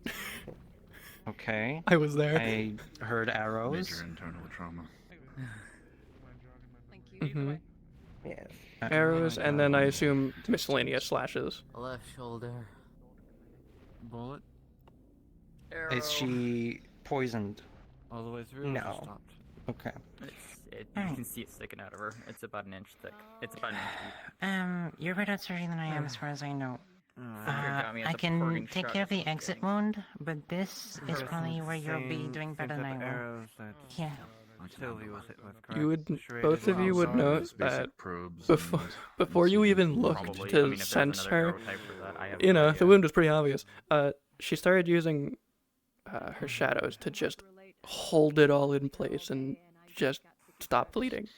Okay. I was there. I heard arrows. Major internal trauma. Mm-hmm. Yes. Arrows, and then I assume miscellaneous slashes. Left shoulder. Bullet? Is she poisoned? All the way through? No. Okay. You can see it sticking out of her. It's about an inch thick. It's about an inch deep. You're better at surgery than I am, as far as I know. got me at I the can parting take shot care of of the exit wound, but this is probably where you'll be Same doing better than I type of will. arrows that Yeah. Sylvie was correct. You would, Serrated both of you would well. know Basic that probes before you even looked Probably. to I mean, if there's sense another her, arrow type for that, I have you no know, idea. the wound was pretty obvious. She started using her shadows to just hold it all in place and just stop bleeding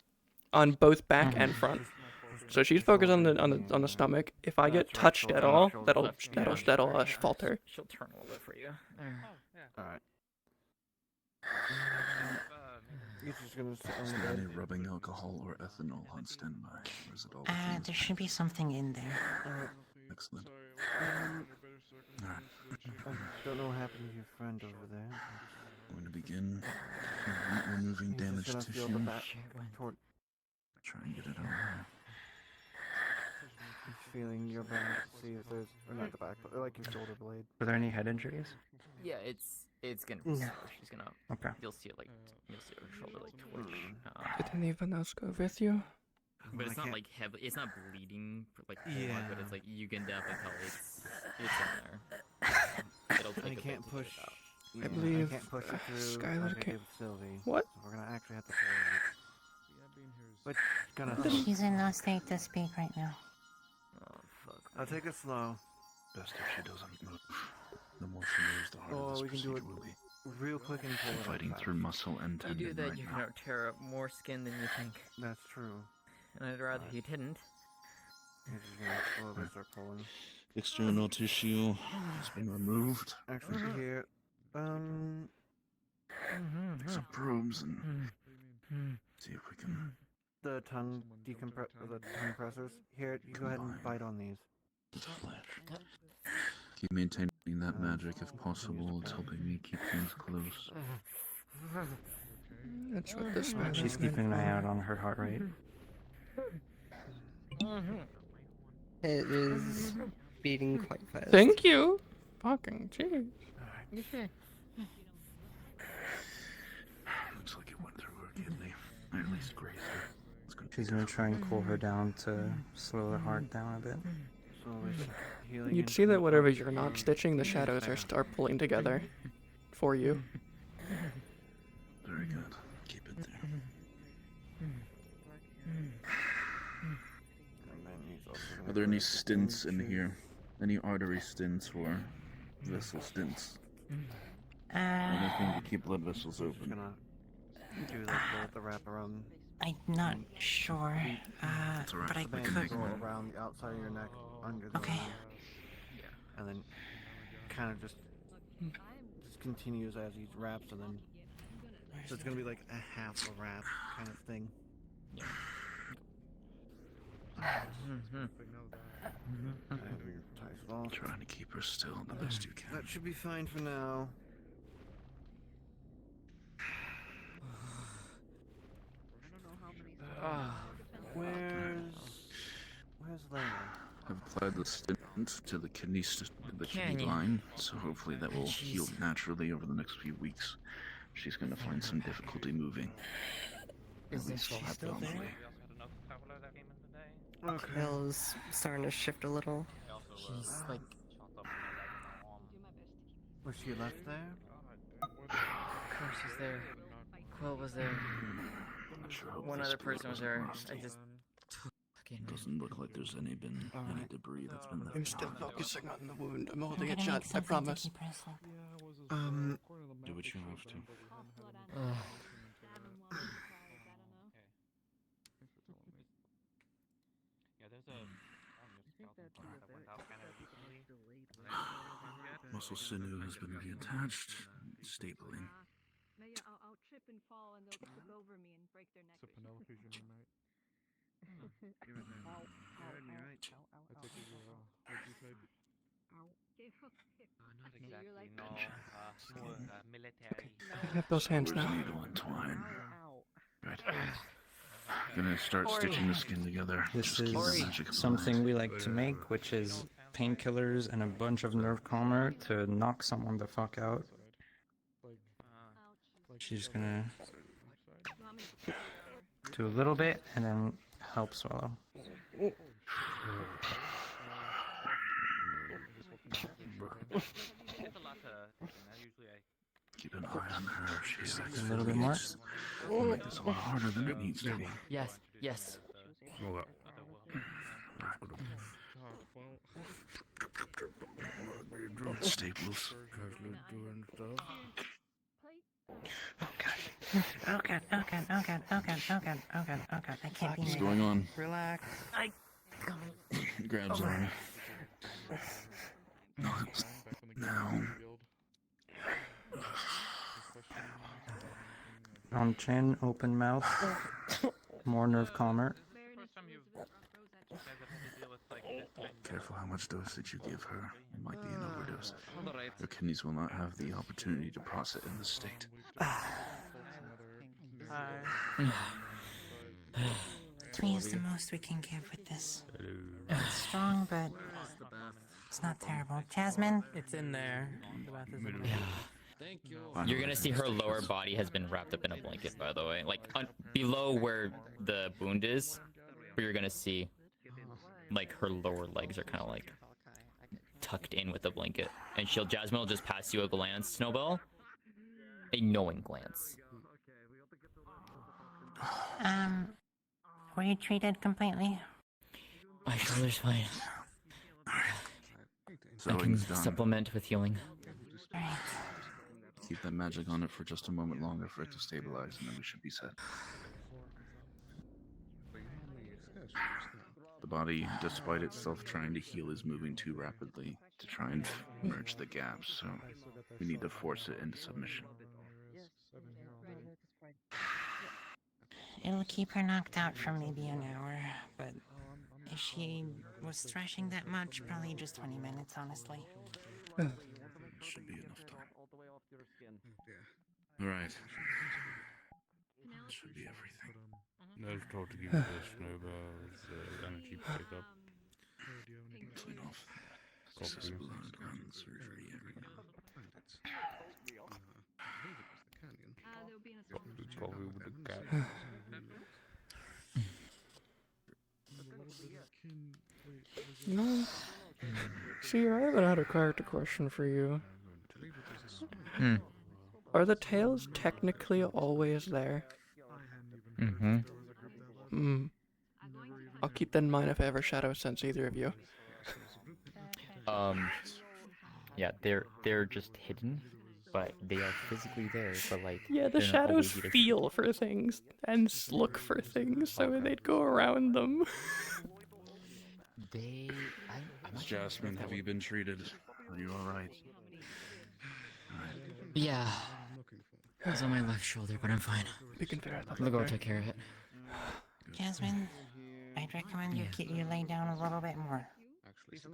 on both back and front. So she's focused on the stomach. If I get touched at all, that'll falter. She'll turn a little bit for you. Alright. Is there any rubbing alcohol or ethanol on standby? Or is it all There should be something in there. excellent? I don't know what happened to your friend over there. I'm going to begin removing He's damaged just gonna feel tissue. the back toward. Try and get it over. He's feeling your back. See if there's, or not the back, but like your shoulder blade. Were there any head injuries? Yeah, it's gonna No. be sore. She's gonna. Okay. You'll see it like you'll see her shoulder like twitch. Did anyone else go with you? But it's I not can't- like heavy. It's not bleeding like a Yeah. lot, but it's like you can definitely tell it's in there. It'll take I a bit can't to push. get it out. Yeah, believe I can't push it through Skylar like I can't- did with Sylvie. What? So we're gonna actually have to pull it. But it's gonna. She's in no state to speak right now. Oh fuck. I'll take it slow. Best if she doesn't move. The more she moves, the harder Oh, Oh, this we can do procedure it will be. real quick and pull it. Fighting out through muscle and You tendon do that, right you're now. gonna tear up more skin than you think. That's true. And I'd rather you didn't. You're just gonna slowly start pulling. External tissue has been removed. Actually, here. Take some probes and see if we can. The tongue the tongue pressors. Here, you go ahead and bite on these. Keep maintaining that magic if possible. It's helping me keep things close. That's what this man She's is keeping an meant eye for. out on her heart rate. It is beating quite fast. Thank you. Fucking jeez. Looks like it went through her kidney. Or at least grazed her. She's gonna try and cool her down to slow her heart down a bit. Slowly healing. You'd see that whatever you're not stitching, the shadows are pulling together for you. Very good. Keep it there. Are there any stints in here? Any artery stints or vessel stints? Anything to keep blood vessels open? Do the wrap around. I'm not sure. That's alright. But I The band could. go around the outside of your neck, under the Okay. and then kind of just continues as he wraps, and then so it's gonna be like a half a wrap kind of thing. Trying to keep her still the best you can. That should be fine for now. Where's Layla? I've applied the stint to the kidney Canyon. line, so hopefully that will heal naturally over the next few weeks. She's going to find some difficulty moving. Is this she'll have still it on the there? way. Okay. Bill's starting to shift a little. She's like. Was she left there? Of course she's there. Quill was there. One other person was there. I just. Doesn't look like there's any debris that's been left. I'm still focusing on the wound. I'm holding I'm it gonna shut. make I something to promise. keep her asleep. Do what you have to. Muscle sinew has been reattached. Stabling. I'll trip and fall and they'll trip over me and break their neck. So Penelope's your roommate. You're right. I take it you're what'd you say? Not exactly, no. More military. I have those hands now. Needle and twine. Right. Gonna start stitching the skin together. This Just keep the is magic applied. something we like to make, which is painkillers and a bunch of nerve calmer to knock someone the fuck out. She's gonna do a little bit and then help swallow. Keep an eye on her. She's like A little bit more. We'll make this a lot harder than it needs to be. Yes, yes. Roll up. Staples. Oh god, oh god, oh god, oh god, oh god, oh god, oh god, I can't be What's near going that. on? Relax. Grabs arm. Now. On chin, open mouth. More nerve calmer. Careful how much dosage you give her. It might be an overdose. otherwise, your kidneys will not have the opportunity to process it in this state. 3 is the most we can give with this. It's strong, but it's not terrible. Jasmine? It's in there. The bath is in there. Thank you. You're gonna see her lower body has been wrapped up in a blanket, by the way. Like, below where the wound is, where you're gonna see, like, her lower legs are kind of, like, tucked in with the blanket. And Jasmine will just pass you a glance, Snowbell. A knowing glance. Were you treated completely? My shoulder's fine. I can Sewing's done. supplement with healing. Alright. Keep that magic on it for just a moment longer for it to stabilize, and then we should be set. The body, despite itself trying to heal, is moving too rapidly to try and merge the gaps, so we need to force it into submission. It'll keep her knocked out for maybe an hour, but if she was thrashing that much, probably just 20 minutes, honestly. Should be enough time. Alright. Should be everything. I've tried to give the Snowbell's energy pickup. Clean off that. This is blood on the surgery area. Coffee with the cat. No. See, I haven't had a character question for you. Are the tails technically always there? I'll keep that in mind if I ever shadow sense either of you. Yeah, they're just hidden, but they are physically there. But like, Yeah, the they're not shadows always either. feel for things and look for things, so they'd go around them. Jasmine, have you been treated? Are you alright? Yeah. It's on my left shoulder, but I'm fine. I'm gonna go take care of it. Jasmine, I'd recommend you lay down a little bit more.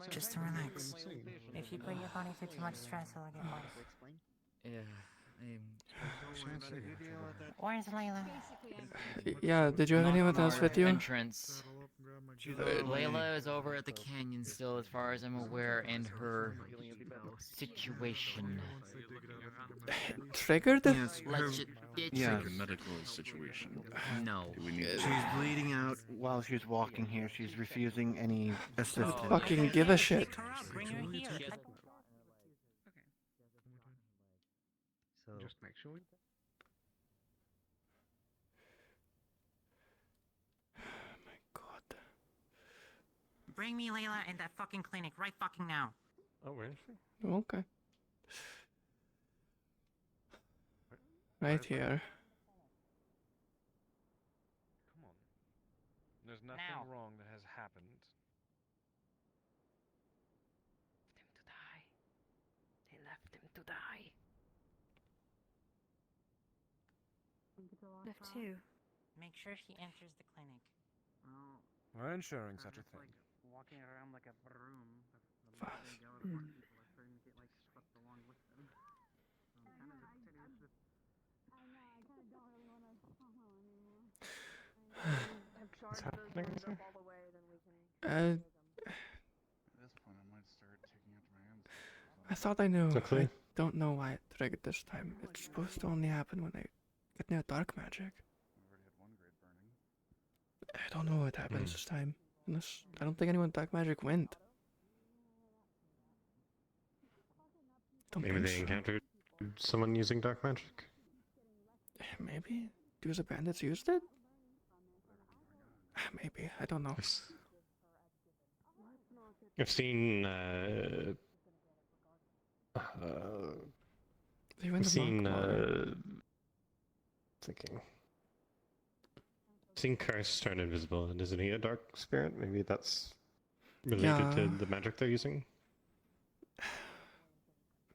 Just to relax. If you put your body through too much stress, it'll get worse. Yeah. Where's Layla? Yeah, did you have anyone else with you? Entrance. Layla is over at the canyon still, as far as I'm aware, and her situation. Triggered? Yeah, medical situation. No. She's bleeding out while she's walking here. She's refusing any assistance. Fucking give a shit. Bring her here. So just make sure. Bring me Layla in that fucking clinic right fucking now. Oh, where is she? Okay. Right here. Come on. There's nothing wrong that has happened. They left him to die. Left who? Make sure she enters the clinic. We're ensuring such a thing. Walking around like a broom. What's happening? At this point, I might start taking out my hands. I thought I knew. Okay. I don't know why it triggered this time. It's supposed to only happen when I get near dark magic. I don't know what happens this time. Unless I don't think anyone with dark magic went. Maybe think they so. encountered someone using dark magic. Maybe? Do the bandits used it? Maybe. I don't know. I've seen They went I've to seen Monk thinking. Seen Curse turn invisible, and isn't he a dark spirit? Maybe that's related to the magic they're using.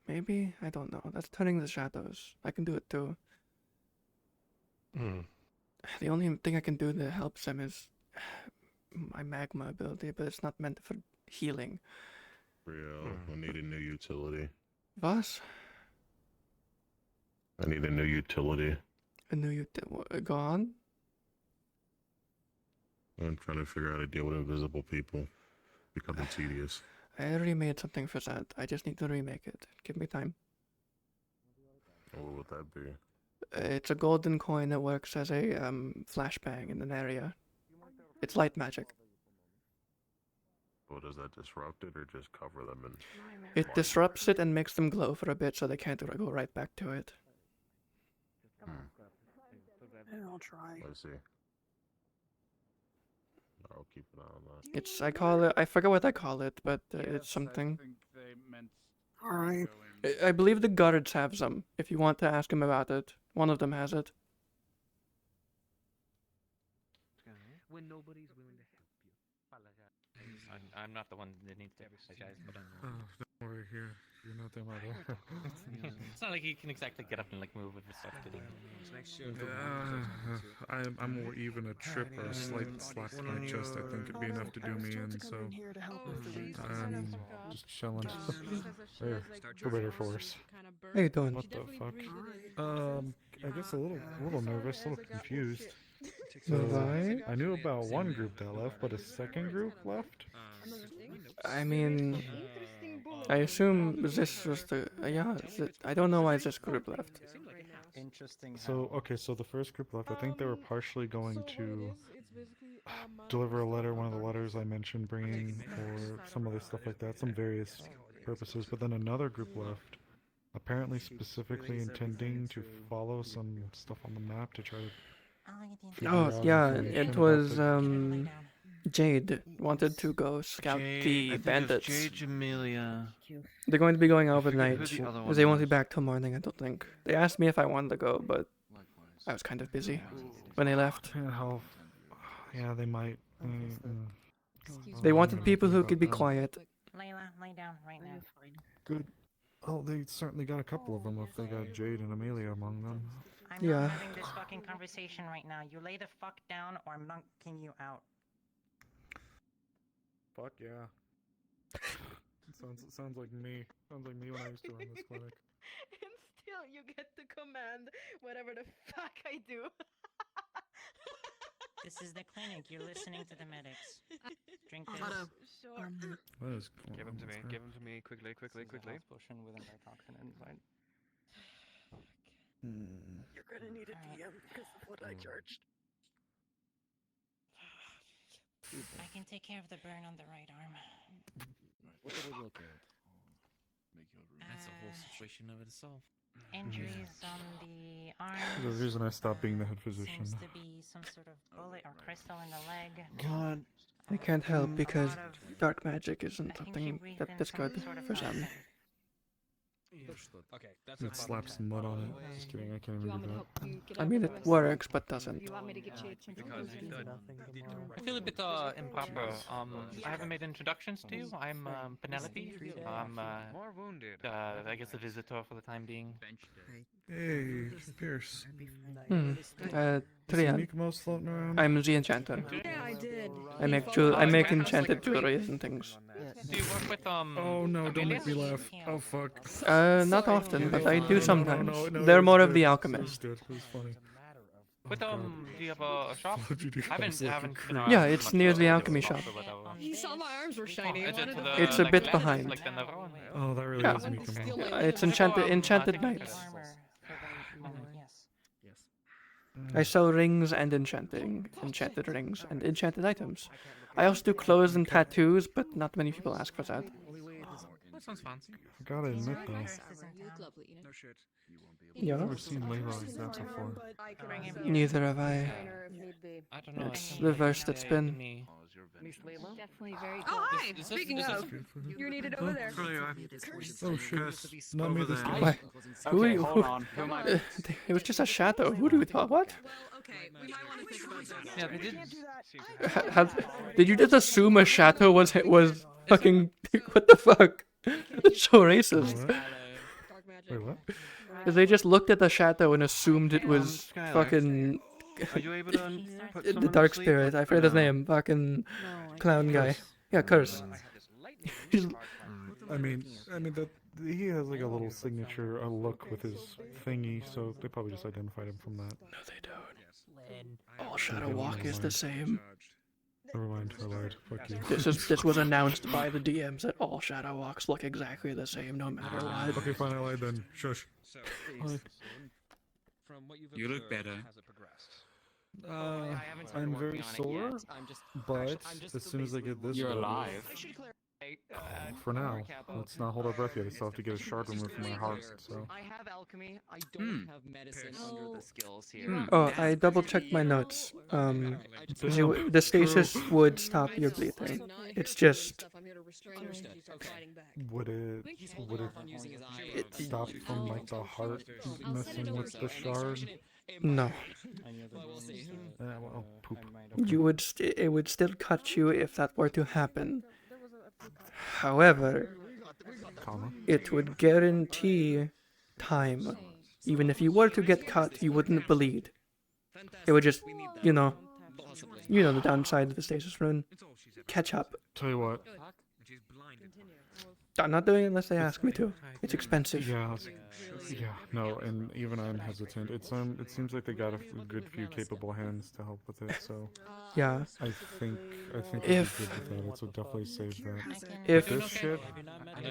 Maybe? I don't know. That's turning the shadows. I can do it too. The only thing I can do that helps them is my magma ability, but it's not meant for healing. Real, I need a new utility. Was? I need a new utility. A new go on? I'm trying to figure out how to deal with invisible people. Becoming tedious. I already made something for that. I just need to remake it. Give me time. What would that be? It's a golden coin that works as a flashbang in an area. It's light magic. Well, does that disrupt it or just cover them in? It disrupts it and makes them glow for a bit so they can't go right back to it. I'll try. I see. I'll keep an eye on that. I call it, I forget what I call it, but it's something. Alright. I believe the guards have some, if you want to ask them about it. One of them has it. When nobody's willing to help you. I'm not the one that needs to apologize, but Don't worry, you're not that bad. it's not like you can exactly get up and like move with the stuff. I'm more even a trip or a slight slap to my chest. I think it'd be enough to do me in, so I'm just chilling. There, for better force. How you doing? What the fuck? I guess a little nervous, a little confused. So, Why? I knew about one group that left, but a second group left? I mean, I assume this was the I don't know why this group left. Interesting. So, okay, so the first group left, I think they were partially going to deliver a letter, one of the letters I mentioned, bringing, or some other stuff like that, some various purposes, but then another group left, apparently specifically intending to follow some stuff on the map to try to Oh yeah, it was Jade wanted to go scout the bandits. Jade, Amelia. They're going to be going overnight. Who the other one Because they won't be was? back till morning, I don't think. They asked me if I wanted to go, but I was kind of busy when they left. Yeah, they might. They wanted people who could be quiet. Layla, lay down right now. Good. Oh, they certainly got a couple of them if they got Jade and Amelia among them. I'm not having this fucking conversation right now. You lay the fuck down or I'm knocking you out. Fuck yeah. Sounds like me. Sounds like me when I used to run this clinic. And still you get to command whatever the fuck I do. This is the clinic. You're listening to the medics. Drink this. Sure. What is Give him to me. Give him to me. Quickly. Potion with antitoxin inside. You're gonna need a DM because of what I charged. I can take care of the burn on the right arm. What did we look at? That's a whole situation of itself. Injuries on the arm. The reason I stopped being the head physician. Seems to be some sort of bullet or crystal in the leg. God. I can't help because dark magic isn't something that's good for them. Okay, It slaps some mud on it. Just kidding, I can't even do that. I mean, it works, but doesn't. You want me to get Jade some I feel a bit improper. I haven't made introductions to you. I'm Penelope. I'm more wounded. I guess a visitor for the time being. Hey, Pierce. Trian. Mikamos floating around? I'm the enchanter. Yeah, I did. I make enchanted jewelry and things. Do you work with Oh no, don't make me laugh. Oh fuck. Not often, but I do sometimes. No, They're it was more of good. the It was alchemists. good. It was funny. With do you have a shop? I haven't been Yeah, around it's much near about the it, alchemy so shop. You saw my arms were shiny. Is it to the, It's a like, bit left, behind. like the Neverone? Oh, that really Yeah. is Mikamo. It's enchanted knights. I sell rings and enchanted rings and enchanted items. I also do clothes and tattoos, but not many people ask for that. That sounds fancy. I gotta admit though, No shit. Yeah. I've never seen Layla like that before. Neither have I. I don't know. It's the worst it's been. Definitely very good. Oh, hi! Speaking of, you're needed over there. Oh shit, not me this time. Why? Who are you? hold on. Who am I? It was just a shadow. Who do we talk? What? Yeah, they did. Did you just assume a shadow was fucking? What the fuck? That's so racist. Wait, what? Because they just looked at the shadow and assumed it was fucking. Are you able to put The someone dark to sleep? spirit. I forget his name. Fucking clown guy. Yeah, Curse. I mean that he has like a little signature, a look with his thingy, so they probably just identified him from that. No, they don't. All Shadow Walk is the same. Never mind, I lied. Fuck you. This was announced by the DMs that all Shadow Walks look exactly the same, no matter what. Okay, fine, I lied then. Shush. You look better. I'm very sore, but as soon as I get this, You're done- alive. For now, let's not hold our breath yet. I still have to get a shard removed from my heart. So. I have alchemy. I don't have medicine under the skills here. Oh, I double checked my notes. The stasis would stop your bleeding. It's just Would it stop from like the heart messing with the shard? no. Well, poop. It would still cut you if that were to happen. However, it would guarantee time. Even if you were to get cut, you wouldn't bleed. It would just, the downside of the stasis rune. Catch up. Tell you what. I'm not doing it unless they ask me to. It's expensive. Yeah, no, and even I'm hesitant. It seems like they got a good few capable hands to help with it, so Yeah. I think If- it'd be good with that. It would definitely save that. If- But this shit,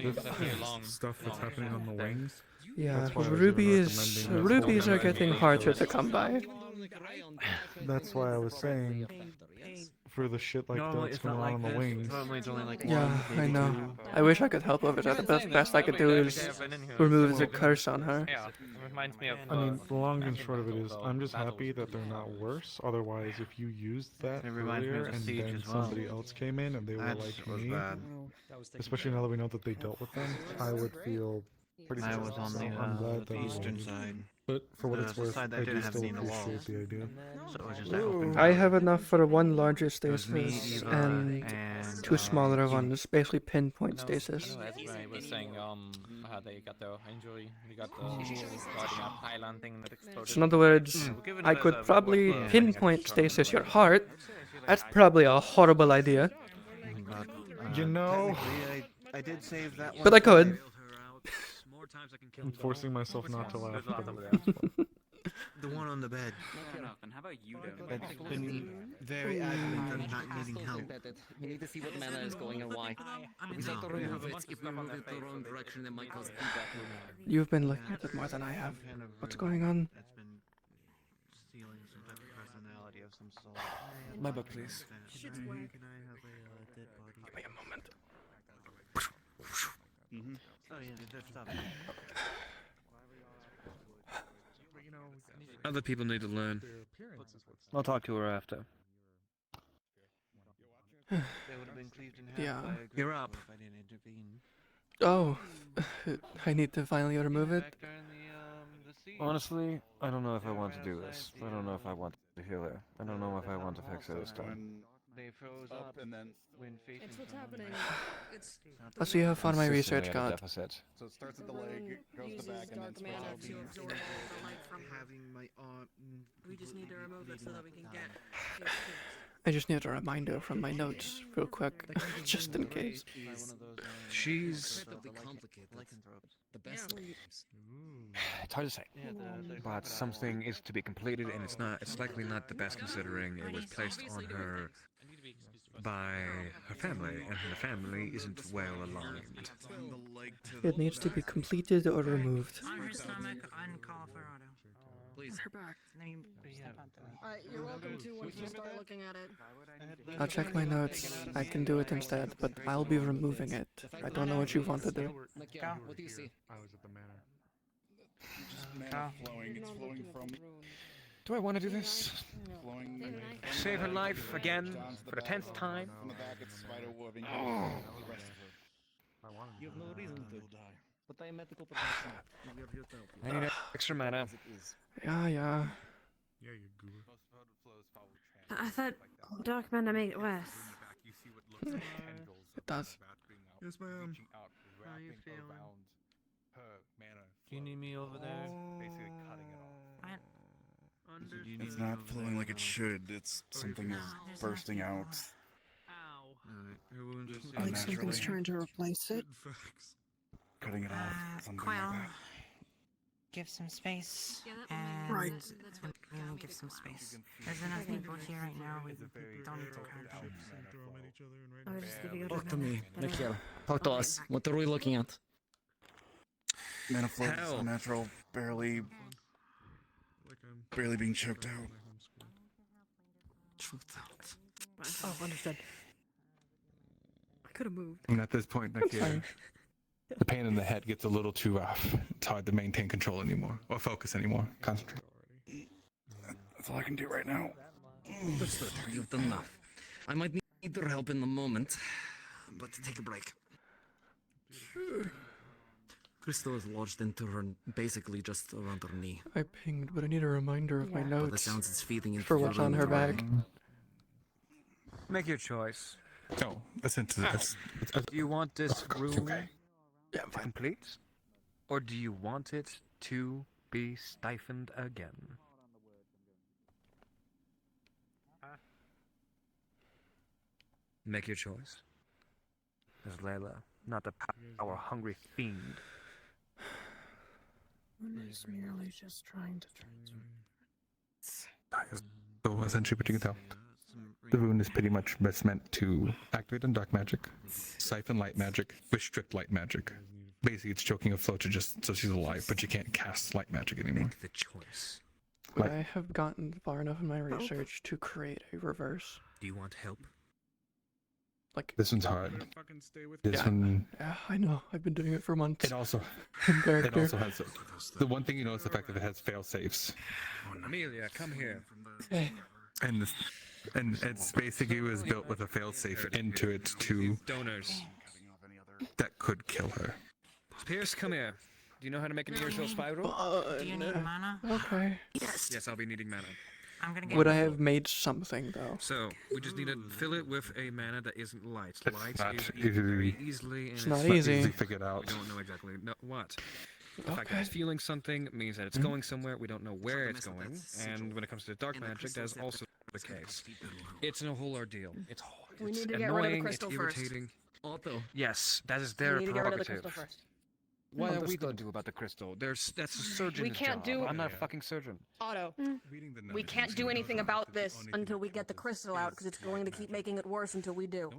this stuff that's happening on the wings. Yeah, that's why I was even rubies recommending this are whole getting harder to come by. That's why I was saying, for the shit like Normally that's it's not going on like the this. wings. Normally it's only like Yeah, one, I maybe know. two. I wish I could help over that. The best I could do is remove the curse on her. Yeah, it reminds me of. I mean, the long and short of it is, I'm just happy that they're not worse. Otherwise, if you used that It reminds me of earlier the and Siege then as well. somebody else came in and they were That like was me, bad. especially now that we know that they dealt with them, I would feel pretty I good. was on So the, I'm glad that the we eastern waited. side. But for what The it's worth, side that I do didn't have still any walls. appreciate the idea. So it was just that open. I have enough for one larger was me, stasis Eva, and and, two smaller ones, basically pinpoint No, stasis. no, that's what I was saying. How they got the injury. They got the guarding up pylon thing that exploded. So in other words, We'll give it I as could a probably workflow. pinpoint stasis your heart. That's probably a horrible idea. But, You know, technically, I did save that one. But I could. I'm forcing myself not to laugh. The one on the bed. And how about you don't? That's been very adamant on not needing help. We need to see what mana is going and why. If we start to remove it, if we remove it the wrong direction, it might cause feedback loop. You've been looking at it more than I have. What's going on? That's been stealing some type of personality of some sort. My book, please. Give me a moment. Oh yeah, that's stuff. Other people need to learn. I'll talk to her after. They would have been cleaved in half Yeah. by a You're group up. if I didn't intervene. Oh, I need to finally remove it. Back during the siege. Honestly, I don't know if I want to do this. I don't know if I want to heal her. I don't know if I want to fix her this time. When They froze up and then when facing It's what's someone. happening. It's Let's see how far my research Consistently at a got. deficit. so it starts at the leg, goes to the back, and then dark mana spirals to out. absorb all the light from. Having my arm. We just need to remove it so that we can get. I just need a reminder from my notes, real quick, just in case. She's Lycanthropes. The best. It's hard to say. Yeah, But something is to be completed, and it's likely not the best considering it was placed on her by her family, and her family isn't well aligned. It needs to be completed or removed. On her stomach, uncall for auto. Please. Her back. Let me step out the way. You're welcome to once you start looking at it. I'll check my notes. I can do it instead, but I'll be removing it. I don't know what you want to do. Miguel, what do you see? I was at the manor. Just mana flowing. It's flowing from. Do I want to do this? Flowing. Save her life again Down to for the back. 10th time? From the back, it's spider webbing. Oh. The rest of her. You have no reason to. die. But I am medical professional. We are here to help you. I need extra mana. Yeah. Yeah, you goober. I thought dark mana made it worse. It does. Yes, ma'am. How you feeling? Do you need me over there? Basically cutting it off. It's not flowing like it should. It's something is bursting out. Like something's trying to replace it. Cutting it off. Something Quill, like that. give some space. And Right. give some space. There's enough people here right now. We don't need to crowd them. I was just giving Talk to me, Mikhail. Talk to us. What are we looking at? Manifold, Hell. unnatural, barely being choked out. Oh, understood. I could have moved. And at this point, I'm like, sorry. the pain in the head gets a little too rough. It's hard to maintain control anymore, or focus anymore. Concentrate. That's all I can do right now. Understood. You've done enough. I might need your help in a moment, but take a break. Crystal is lodged into her, basically just around her knee. I pinged, but I need a reminder of my By the notes sounds it's feeding into for the what's on her rheumatism. bag. Make your choice. No, listen to this. Do you want this room Yeah, complete? Or do you want it to be stifled again? Make your choice. There's Layla, not a power-hungry fiend. Is merely just trying to So essentially, what you can tell, the rune is pretty much best meant to activate on dark magic, siphon light magic, restrict light magic. Basically, it's choking a flow to just so she's alive, but you can't cast light magic anymore. Make the choice. Would I have gotten far enough in my research to create a reverse? Do you want help? Like This one's hard. This Yeah. one. Yeah, I know. I've been doing it for months. It also. In It character. also has the one thing you know is the fact that it has fail safes. Amelia, come here. And this, and it's basically was built with a fail safe into it to Donors. that could kill her. Pierce, come here. Do you know how to make an earshell spiral? Do you need mana? Okay. Yes, I'll be needing mana. I'm gonna get Would I have made something though? So, we just need to fill it with a mana that isn't light. It's Light not is easy. very easily... and It's not easy. Figured out. We don't know exactly what. The fact that Okay. it's feeling something means that it's going somewhere, we don't know where it's going, and when it comes to dark magic, that's also the case. It's a whole ordeal. It's hard. We It's need to get annoying, rid of the crystal it's first. irritating. Otto. Yes, that is We their need to get rid of the prerogative. crystal first. What are we Understood. going to do about the crystal? That's a surgeon's We can't job. do- I'm not a fucking surgeon. Otto, we can't do anything about this until we get the crystal out, because it's going to keep making it worse until we do.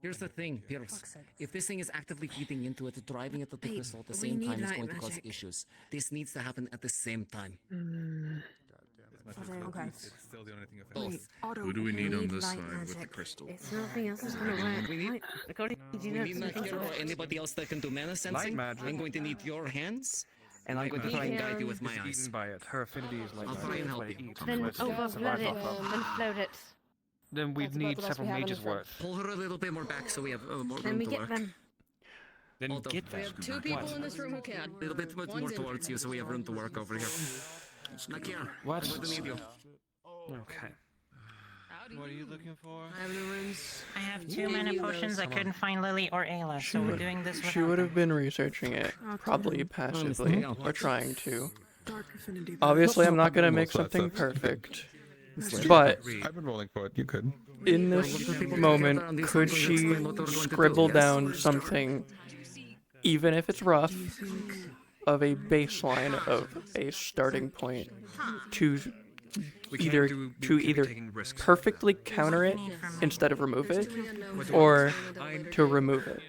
Here's the thing, Pierce. If this thing is actively feeding into it, driving it to the Babe, crystal at the we same need time is light going to cause magic. issues. This needs to happen at the same time. Okay. Still the only thing Both. Otto, Who do we need on this light side with the magic. crystal? It's nothing else is gonna work. We need- Wait, Cody, did you We know need something Nakira or else? anybody else that can do mana sensing. magic. I'm going to need your hands, and I'm Light going to try and guide you with my It's eyes. eaten by it. Her affinity is like I'll try and help you. Then overflood it, then float it. Then we'd That's about need the best several we have in mages this room. worth. Pull her a little bit more back so we have more Then room we to get work. them. Then Although- get We them. have two people in this room who can. A little bit more towards you so we have room to work over here. Nakira, What? I'm going to need you. Okay. What are you looking for? I have the runes. I have 2 mana potions. I couldn't find Lily or Ayla, so we're doing this She without would them. have been researching it, probably Honestly, passively, yeah. or trying to. Dark affinity. Obviously, I'm not gonna make Most of that something stuff. perfect, but I've been rolling for it. You could. in this moment, could she scribble down something, even if it's rough, of a baseline of a starting point to We can't either do- we to can't be either taking risks. perfectly counter it instead of remove it, or to remove it?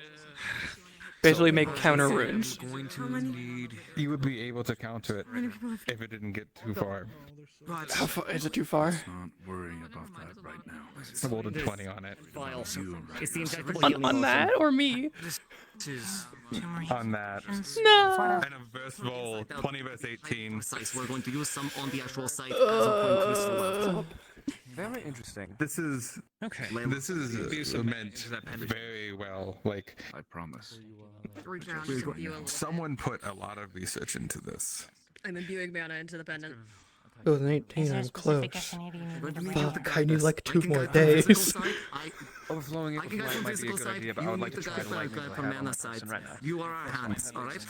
Basically, make counter runes. Going to need. You would be able to counter it if it didn't get too far. How far is it too far? Not worrying about that right now. I rolled a 20 on it. File. It's the injectable On, healing on potion. that or me? This is. On that. No. And a verse roll, 20 verse 18. Precise. We're going to use some on the actual site as a point crystal. Very interesting. This is Okay. this Be is some meant to that pendant. very well. Like I promise. Reach around. someone put a lot of research into this. I'm imbuing mana into the pendant. It was an 18, Is there a I'm specific close. SNAD you need me to bring? Fuck, I need like 2 more days. Overflowing I it can with guide light from might be a physical good side. idea, but You I would need like to the try the lightning guide that I from have on mana my side. person right now. You are our hands, alright?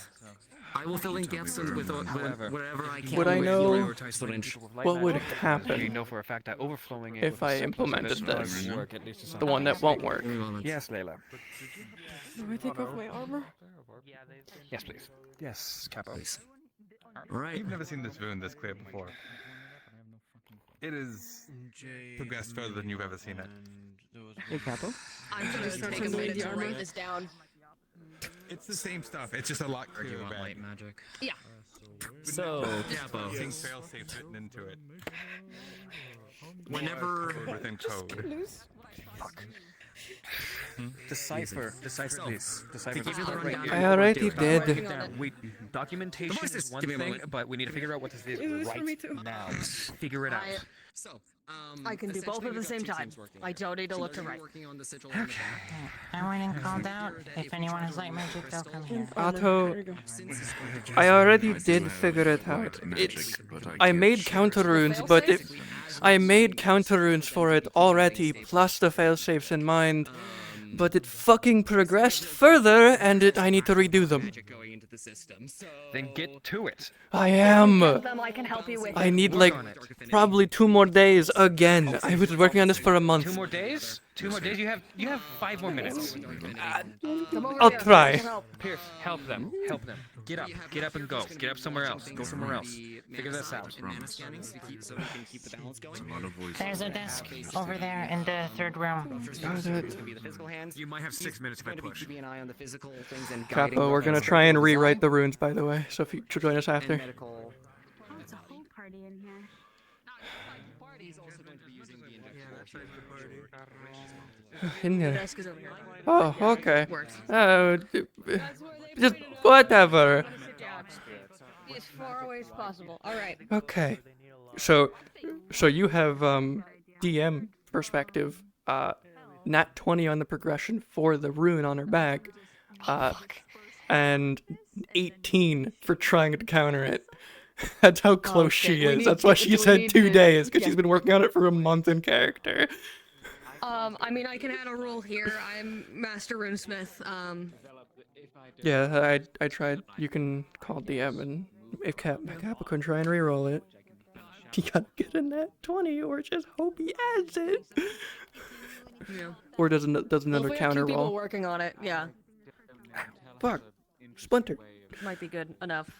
I will fill in gaps with wherever I can. Would I with know your syringe. what would You happen know for a fact that overflowing it if with a I surplus implemented of this this? does work, at least to some The one that capacity. won't work. Yes, Layla. Do I take off my armor? Yes, please. Yes, Capo. Right. You've never seen this rune this clear before. It is progressed further than you've ever seen it. Hey, Capo? I'm just start take a to minute the to armor. write this down. It's the same stuff. It's just a lot Or do you clearer. want light magic? Yeah. So, Capo. Fail-safe written into it. Whenever within code. Fuck. Decipher this. Decipher give this you the part right rundown, here. I already Write did. it down. Documentation Devices, is one give me a thing, moment. but we need to figure out what this is It was for me right too. now. Figure it out. So, I can do both at the same time. I don't need to look to right. Everyone called out. If anyone has light magic, they'll come here. Otto, I already did figure it out. It's I made counter runes, but I made counter runes for it already, plus the failsafes in mind. But it fucking progressed further, and I need to redo them. Then get to it. I am. Them I can help you with. I need like probably 2 more days again. I was working on this for a month. 2 more days? 2 more days? You have 5 more minutes. I'll try. Pierce, help them. Help them. Get up and go. Get up somewhere else. Go somewhere else. Figure this out. There's a desk over there in the 3rd room. You might have 6 minutes if I push. Capo, we're gonna try and rewrite the runes, by the way. So if you should join us after. Oh, it's a whole party in here. In there. Desk is over here. Oh, okay. Works. Just whatever. Be as far away as possible. All right. Okay. So you have DM perspective. Nat 20 on the progression for the rune on her back. And 18 for trying to counter it. That's how close she is. That's why she said 2 days, because she's been working on it for a month in character. I mean, I can add a rule here. I'm Master Runesmith. Yeah, I tried. You can call DM, and if Kappa can try and reroll it, you gotta get a nat 20, or just hope he adds it. Yeah. Or does another Well, counter if we have 2 people roll. working on it, yeah, Fuck. Splinter. might be good enough.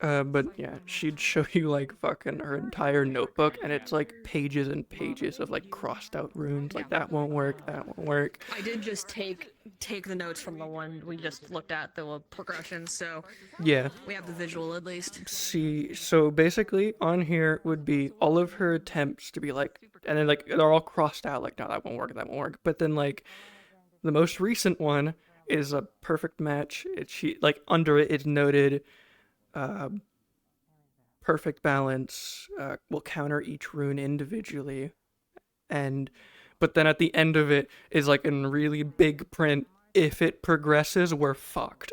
But yeah, she'd show you like fucking her entire notebook, and it's like pages and pages of like crossed out runes. Like that won't work, that won't work. I did just take the notes from the one we just looked at, the progression, so Yeah. we have the visual at least. See, so basically on here would be all of her attempts to be like, and then like they're all crossed out, like no, that won't work, that won't work. But then like the most recent one is a perfect match. She like under it, it's noted. Perfect balance will counter each rune individually, but then at the end of it is like in really big print, if it progresses, we're fucked.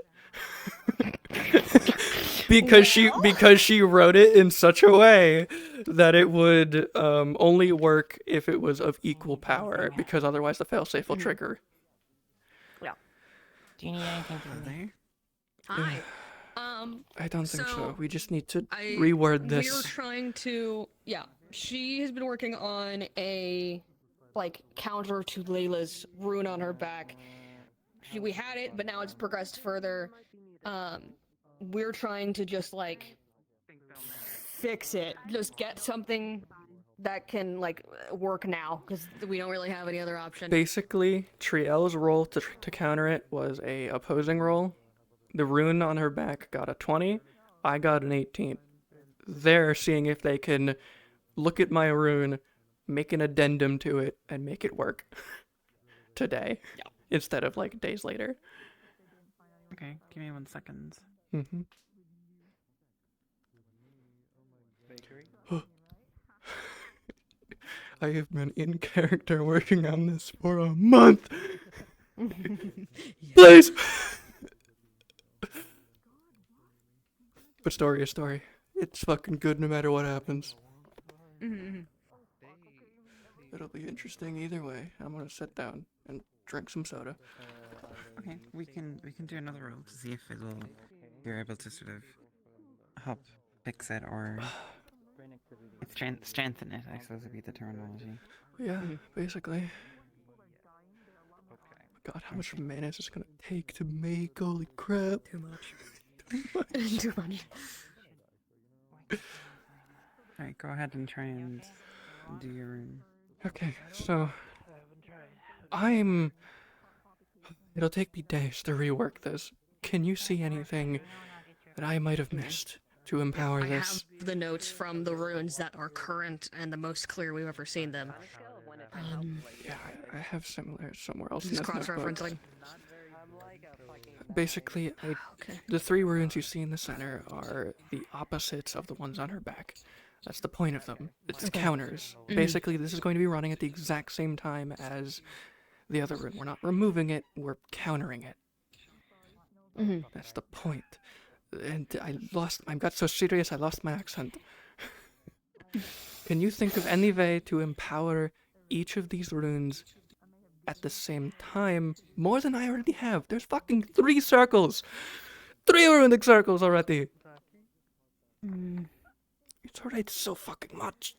because she wrote it in such a way that it would only work if it was of equal power, because otherwise the failsafe will trigger. Yeah. Do you need anything from me? Hi. I don't think so. We just need to I- reword this. We're trying to, yeah. She has been working on a, like, counter to Layla's rune on her back. We had it, but now it's progressed further. We're trying to just, like, fix it. Just get something that can, like, work now, because we don't really have any other option. Basically, Triel's roll to counter it was a opposing roll. The rune on her back got a 20. I got an 18. They're seeing if they can look at my rune, make an addendum to it, and make it work today, instead of like days later. Okay, give me 1 second. Mm-hmm. I have been in character working on this for a month. Please. But story is story. It's fucking good no matter what happens. Mm-hmm. It'll be interesting either way. I'm gonna sit down and drink some soda. Okay, we can do another roll to see if you're able to sort of help fix it or strengthen it, I suppose would be the terminology. Yeah, basically. God, how much mana is this gonna take to make? Holy crap. Too much. Too much. Too much. Alright, go ahead and try and do your rune. Okay, so it'll take me days to rework this. Can you see anything that I might have missed to empower I this? have the notes from the runes that are current and the most clear we've ever seen them. Yeah, I have similar somewhere else. Just in this notebook. cross-referencing. Basically, the 3 runes you see in the center are the opposites of the ones on her back. That's the point of them. It's counters. Basically, this is going to be running at the exact same time as the other rune. We're not removing it, we're countering it. That's the point. And I got so serious I lost my accent. Can you think of any way to empower each of these runes at the same time more than I already have? There's fucking 3 circles! 3 runic circles already! It's already so fucking much.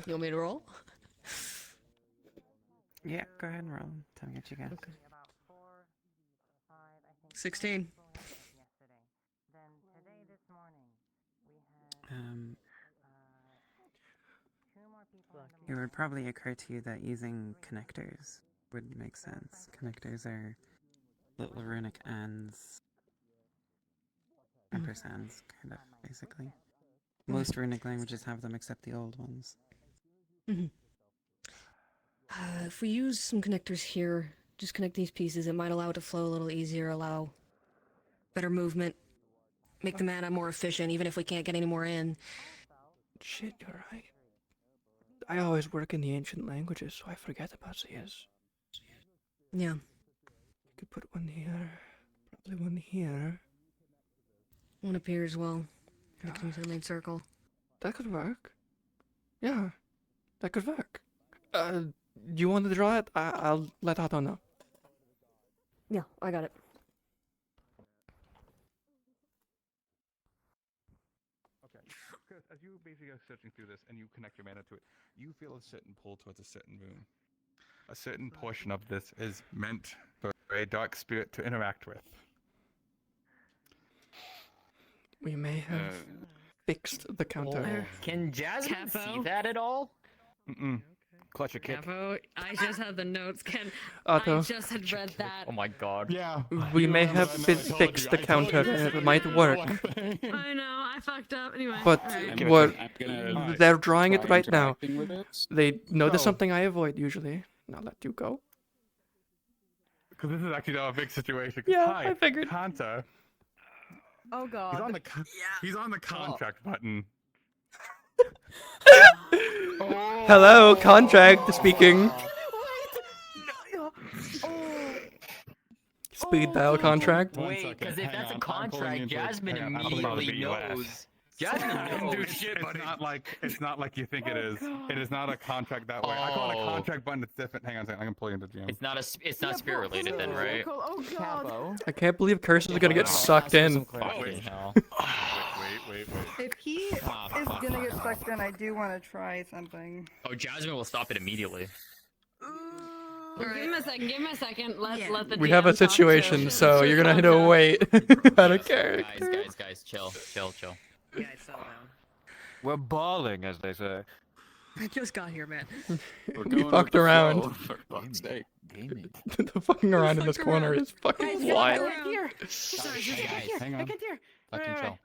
You want me to roll? Yeah, go ahead and roll. Tell me what you got. Okay. 16. It would probably occur to you that using connectors would make sense. Connectors are little runic ands, ampersands, kind of, basically. Most runic languages have them except the old ones. If we use some connectors here, just connect these pieces, it might allow it to flow a little easier, allow better movement, make the mana more efficient, even if we can't get any more in. Shit, you're right. I always work in the ancient languages, so I forget about these. Yeah. Could put one here, probably one here. One up here as well. Connecting to the main circle. That could work. Yeah, that could work. You want to draw it? I'll let Otto know. Yeah, I got it. Okay. Because as you basically are searching through this and you connect your mana to it, you feel a certain pull towards a certain rune. A certain portion of this is meant for a dark spirit to interact with. We may have fixed the counter. Can Jasmine see Capo? that at all? Clutch a kick. Capo, I just had the notes. Otto. I just had read that. Oh my god. Yeah. We may have fixed the counter. It might work. I know, I fucked up. Anyway. But alright. they're drawing it right now. interacting with it. They know there's So- something I avoid usually. And I'll let you go. Because this is actually now a big situation. Yeah, Hi, I figured. Kanta. Oh god. He's on the contract button. Hello, contract speaking. Speed dial contract. Wait, because if that's a contract, Jasmine immediately knows. Jasmine No, knows. it's not like you think it is. It is not a contract that way. I call it a contract button. It's different. Hang on a second. I can pull you into GM. It's not spirit related then, right? Oh god. I can't believe curses are gonna get sucked in. Fucking hell. Wait. If he is gonna get sucked in, I do want to try something. Oh, Jasmine will stop it immediately. Give him a second. Let the We have a DM talk to situation, so you're gonna have to wait. Out of character. Guys, chill. Yeah, I saw that. We're balling, as they say. I just got here, man. We fucked around. For fuck's sake. The fucking around in this corner is fucking wild. Here. Sorry, guys, hang on. Here. Fucking chill.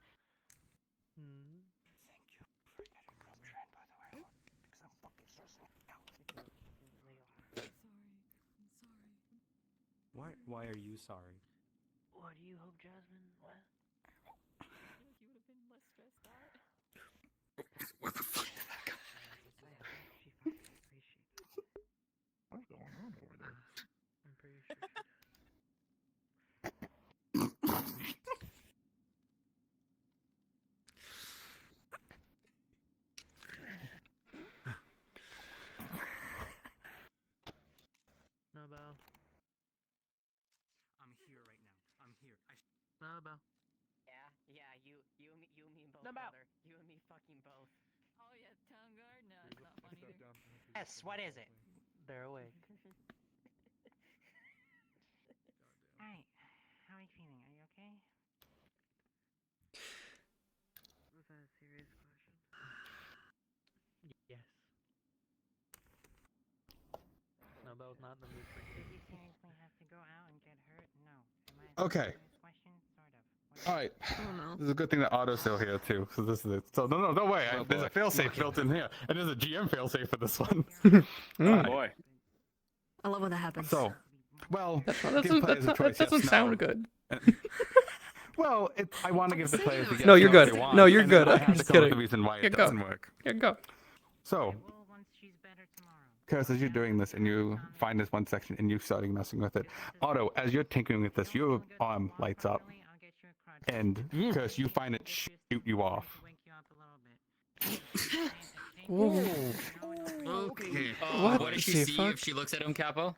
Why are you sorry? What do you hope, Jasmine? What? What the fuck did that come? What's going on over there? I'm pretty sure. Yeah, you and me both, No, brother. You and me fucking both. Oh yeah, town guard? No, it's not funny either. Yes, what is it? They're awake. Alright, how are you feeling? Are you okay? Was that a serious question? Yes. Snowbell's not in the mood for Did you you. seriously have to go out and get hurt? No. Am I Okay. asking this question? Sort of. All right. This is a good thing that Otto's still here too. So this is it. So no, don't worry. There's a failsafe built in here, and there's a GM failsafe for this one. Oh boy. I love when that happens. So, well, That doesn't sound good. Well, I want to give the players a yes, No, you're no if good. they want, No, you're and good. I I'm have to just come up with kidding. the reason why Yeah, it go. doesn't work. Yeah, go. So, Karis, as you're doing this and you find this one section and you starting messing with it, Otto, as you're tinkering with this, your arm lights up, and Karis, you find it shoot you off. Okay. What did she the see fuck? if she looks at him, Capo?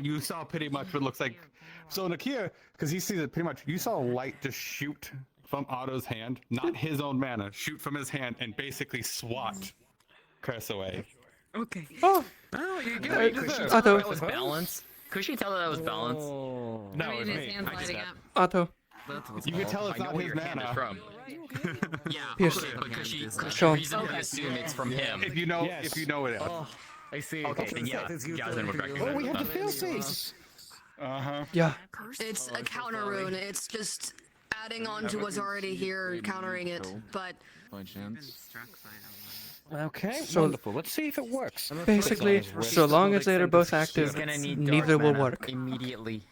You saw pretty much what looks like. So Nakia, because he sees it pretty much, you saw a light just shoot from Otto's hand, not his own mana, shoot from his hand and basically swat Karis away. Okay. Oh, you get it. Could she Otto. tell that was balance? Could she tell that was balance? No, it's me. I did that. Otto. You can tell it's I know not where his your hand is mana. from. Yeah, Pierce. okay, but could she Show him. reasonably assume it's from him? If you know it. Oh, I see. Okay, Okay, then yeah, Jasmine would recognize But we have that. the failsafe. Uh-huh. Yeah. It's a counter rune. It's just adding on to what's already here, countering it. But By chance. Okay, So- wonderful. Let's see if it works. Basically, so long as they are both active, He's gonna need neither dark will mana work. immediately.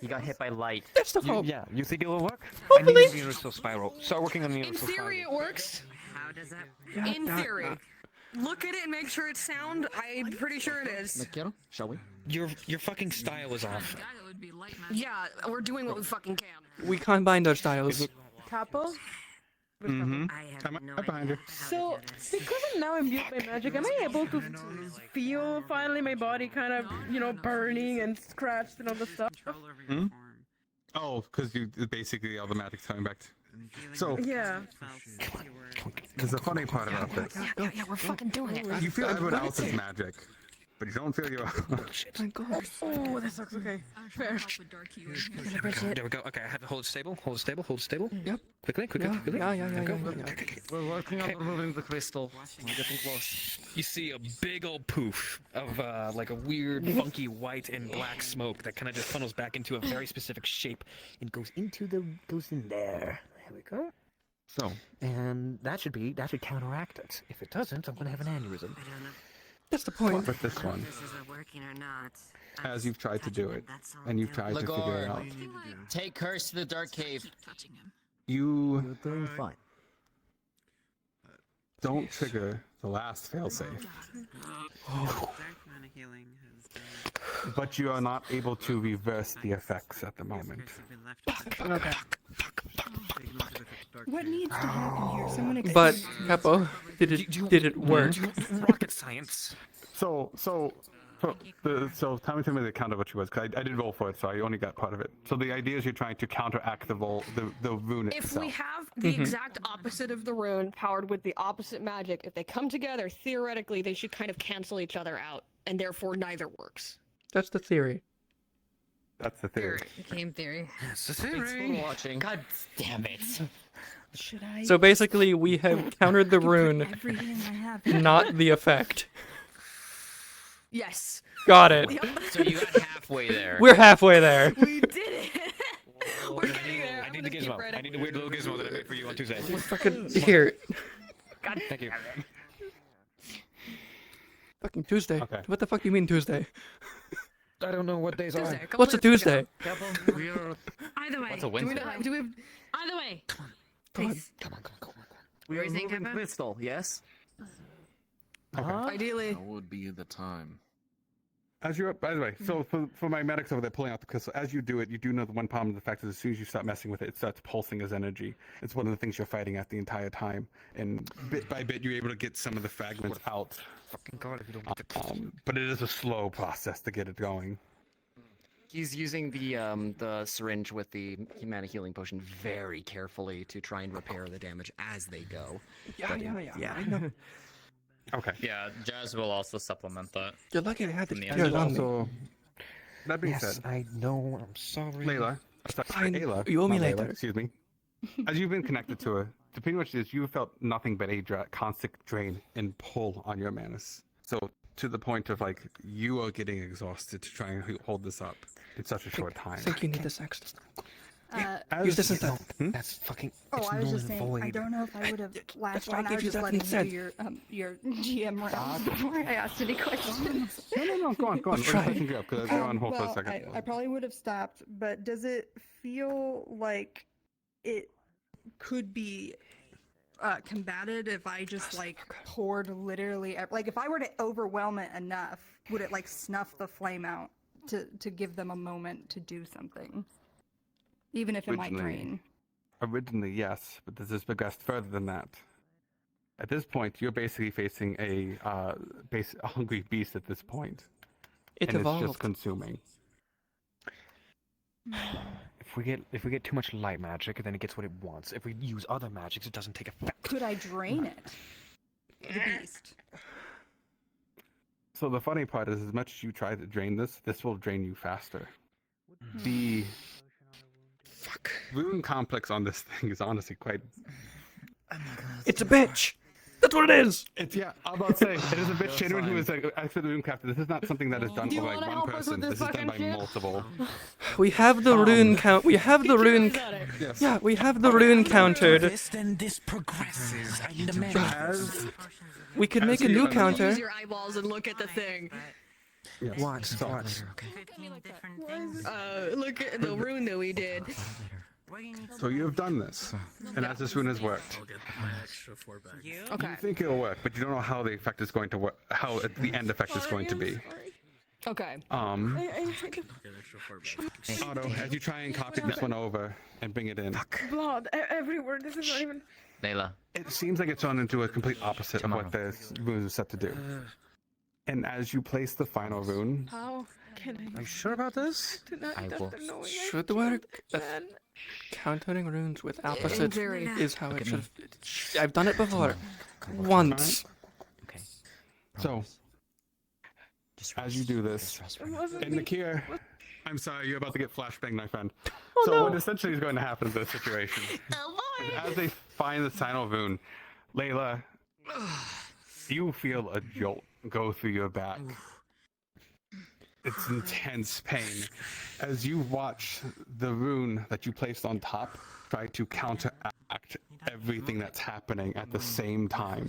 He got hit by light. That's the hope. Yeah, you think it will work? Hopefully. I need a universal spiral. Start working on the in universal theory, it spiral. works. How does that? In theory. Look at it and make sure it's sound. I'm pretty sure it is. Shall we? Your fucking style is off. Yeah, we're doing what we fucking can. We combined our styles. Capo? Mm-hmm. I'm right behind you. So, because I'm now imbued by magic, am I able to feel finally my body kind of, burning and scratched and all the stuff? Hmm? Oh, because you basically all the magic's coming back. So, Yeah. there's a funny part about this. Yeah, we're fucking doing it. You feel everyone else's magic, but you don't feel your own. Oh, that sucks. Okay. Fair. There we go. Okay, I have to hold it stable. Hold it stable. Hold it stable. Yep. Quickly. Yeah. Go. We're working on removing the crystal. We're getting close. You see a big old poof of like a weird, funky white and black smoke that kind of just funnels back into a very specific shape and goes in there. There we go. So, and that should counteract it. If it doesn't, I'm gonna have an aneurysm. I don't know That's the point. with this one, if this is working or not. as you've tried to do it, and you've tried to figure it out, Take Curse to the Dark Cave. you You're doing fine. don't trigger the last failsafe, Dark mana healing has been but you are not able to reverse the effects at the moment. aggressively left. What needs to happen here? Someone explain. But Capo, did it work? Rocket science. So tell me the account of what she was, because I did roll for it, so I only got part of it. So the idea is you're trying to counteract the rune If itself. we have the exact opposite of the rune powered with the opposite magic, if they come together, theoretically they should kind of cancel each other out, and therefore neither works. That's the theory. That's the theory. Game theory. That's the Thanks for watching. God damn it. Should I? So basically, we have countered the rune, Everything I have. not the effect. Yes. Got it. So you got halfway there. We're halfway there. We did it. We're getting there. I need the gizmo. I need the weird little gizmo that I made for you on Tuesday. Fucking here. God, thank you. Fucking Tuesday. Okay. What the fuck do you mean Tuesday? I don't know what days Tuesday, are. a couple What's a days ago. Tuesday? Either way. What's a Wednesday? Do we have... Either way. Please. Come on. We are Everything moving happen? crystal, yes? Ideally. That would be the time. As you're, by the way, so for my medics over there pulling out the crystal, as you do it, you do know the one problem of the fact is as soon as you start messing with it, it starts pulsing as energy. It's one of the things you're fighting at the entire time, and bit by bit you're able to get some of the fragments out. Fucking god, if you don't get the But it is a slow process to get it going. He's using the syringe with the mana healing potion very carefully to try and repair the damage as they go. Yeah. I know. Okay. Yeah, Jazz will also supplement that. You're lucky I had the From the tears end. on me. Also, that being Yes, said, I know. I'm sorry. Layla, Fine, Ayla, you owe me not Layla, later. excuse me. As you've been connected to her, to pretty much this, you felt nothing but a constant drain and pull on your manas. So to the point of like you are getting exhausted to try and hold this up in such a short time. I think you need this next. As- Use this instead. That's fucking. Oh, it's I was null just and saying, I void. don't know if I would have latched why I on. I gave was you just that letting instead. you do your GM round before I asked any questions. No, go on. Let's try. Let's you up because they're on hold for a Well, second. I probably would have stopped, but does it feel like it could be combated if I just like poured literally like if I were to overwhelm it enough, would it like snuff the flame out to give them a moment to do something, even if it might drain? Originally, yes, but this has progressed further than that. At this point, you're basically facing a hungry beast at this point. It and evolved. it's just consuming. If we get too much light magic, then it gets what it wants. If we use other magics, it doesn't take effect. Could I drain it? The beast. So the funny part is, as much as you try to drain this will drain you faster. The rune complex on this thing is honestly quite. It's a bitch. That's what it is. It's I'm about to say it is a bitch. Anyone who is like actually rune crafter, this is not something that is done Do you for like wanna one help us person. with This this is done by fucking shit? multiple. We have the rune count. We have the rune. Yes. Yeah, we have the rune countered. Then this progresses. I demand. We could make a new Use counter. your eyeballs and look at the thing. Watch. Look at the rune that we did. So you have done this, and as this rune has worked, Okay. you think it'll work, but you don't know how the effect is going to work, how the end effect is going to be. Okay. Otto, as you try and copy this one over and bring it in, Blood everywhere. This is not even. Layla. it seems like it's run into a complete opposite of what this rune is set to do. And as you place the final rune, How can I? Are you sure about this? I will. Should work. Countering runes with opposite Very. is how it should. I've done it before. Once. so as you do this, in the Kier, I'm sorry, you're about to get flashbang, my friend. So what essentially is going to happen in this situation? As they find the final rune, Layla, you feel a jolt go through your back. It's intense pain as you watch the rune that you placed on top try to counteract everything that's happening at the same time.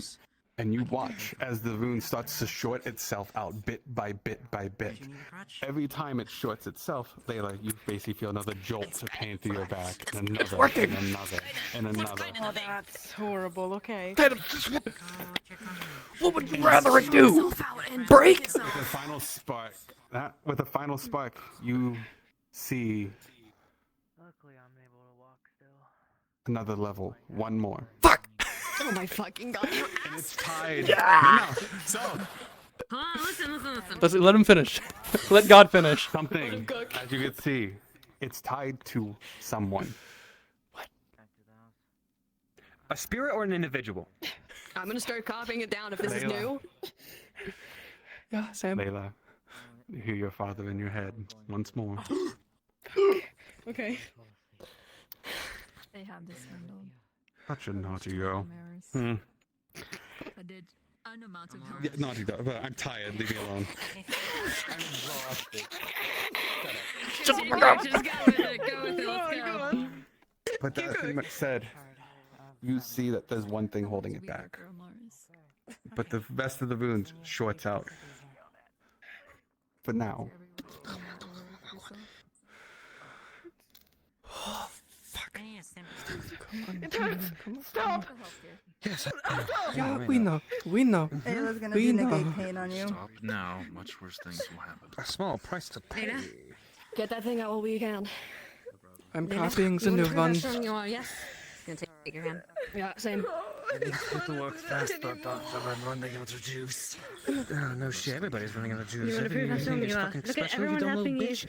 And you watch as the rune starts to short itself out bit by bit by bit. Every time it shorts itself, Layla, you basically feel another jolt of pain through your back, and another, and another, and another. Oh, that's horrible. Okay. What would you rather it do? Break? With the final spark, you see another level, one more. Fuck! Oh my fucking god. And it's tied. Yeah. No, so Listen. Let him finish. Let God finish. something, as you can see, it's tied to someone. A spirit or an individual? I'm gonna start copying it down if this is Layla. new. Yeah, Sam. Layla, you hear your father in your head once more. Okay. They have this handled. Such a naughty girl. I did an amount of Yeah, naughty girl, but I'm tired. Leave me alone. Just go with it. Go with it. Let's go. But that pretty much said, you see that there's one thing holding it back. But the rest of the runes shorts out. For now. Stop. Yes. Yeah, we know. We know. Ayla's gonna We do know. negate pain on you. Stop now. Much worse things will happen. A small price to pay. Get that thing out while we can. I'm copying the new one. Yes. Gonna take your hand. Yeah, same. Have to work faster, Doctor. I'm running out of juice. Oh, no shit. Everybody's running out of juice. You wanna prove how Everything strong is you are? fucking Look at special. You everyone don't know helping you. bitch.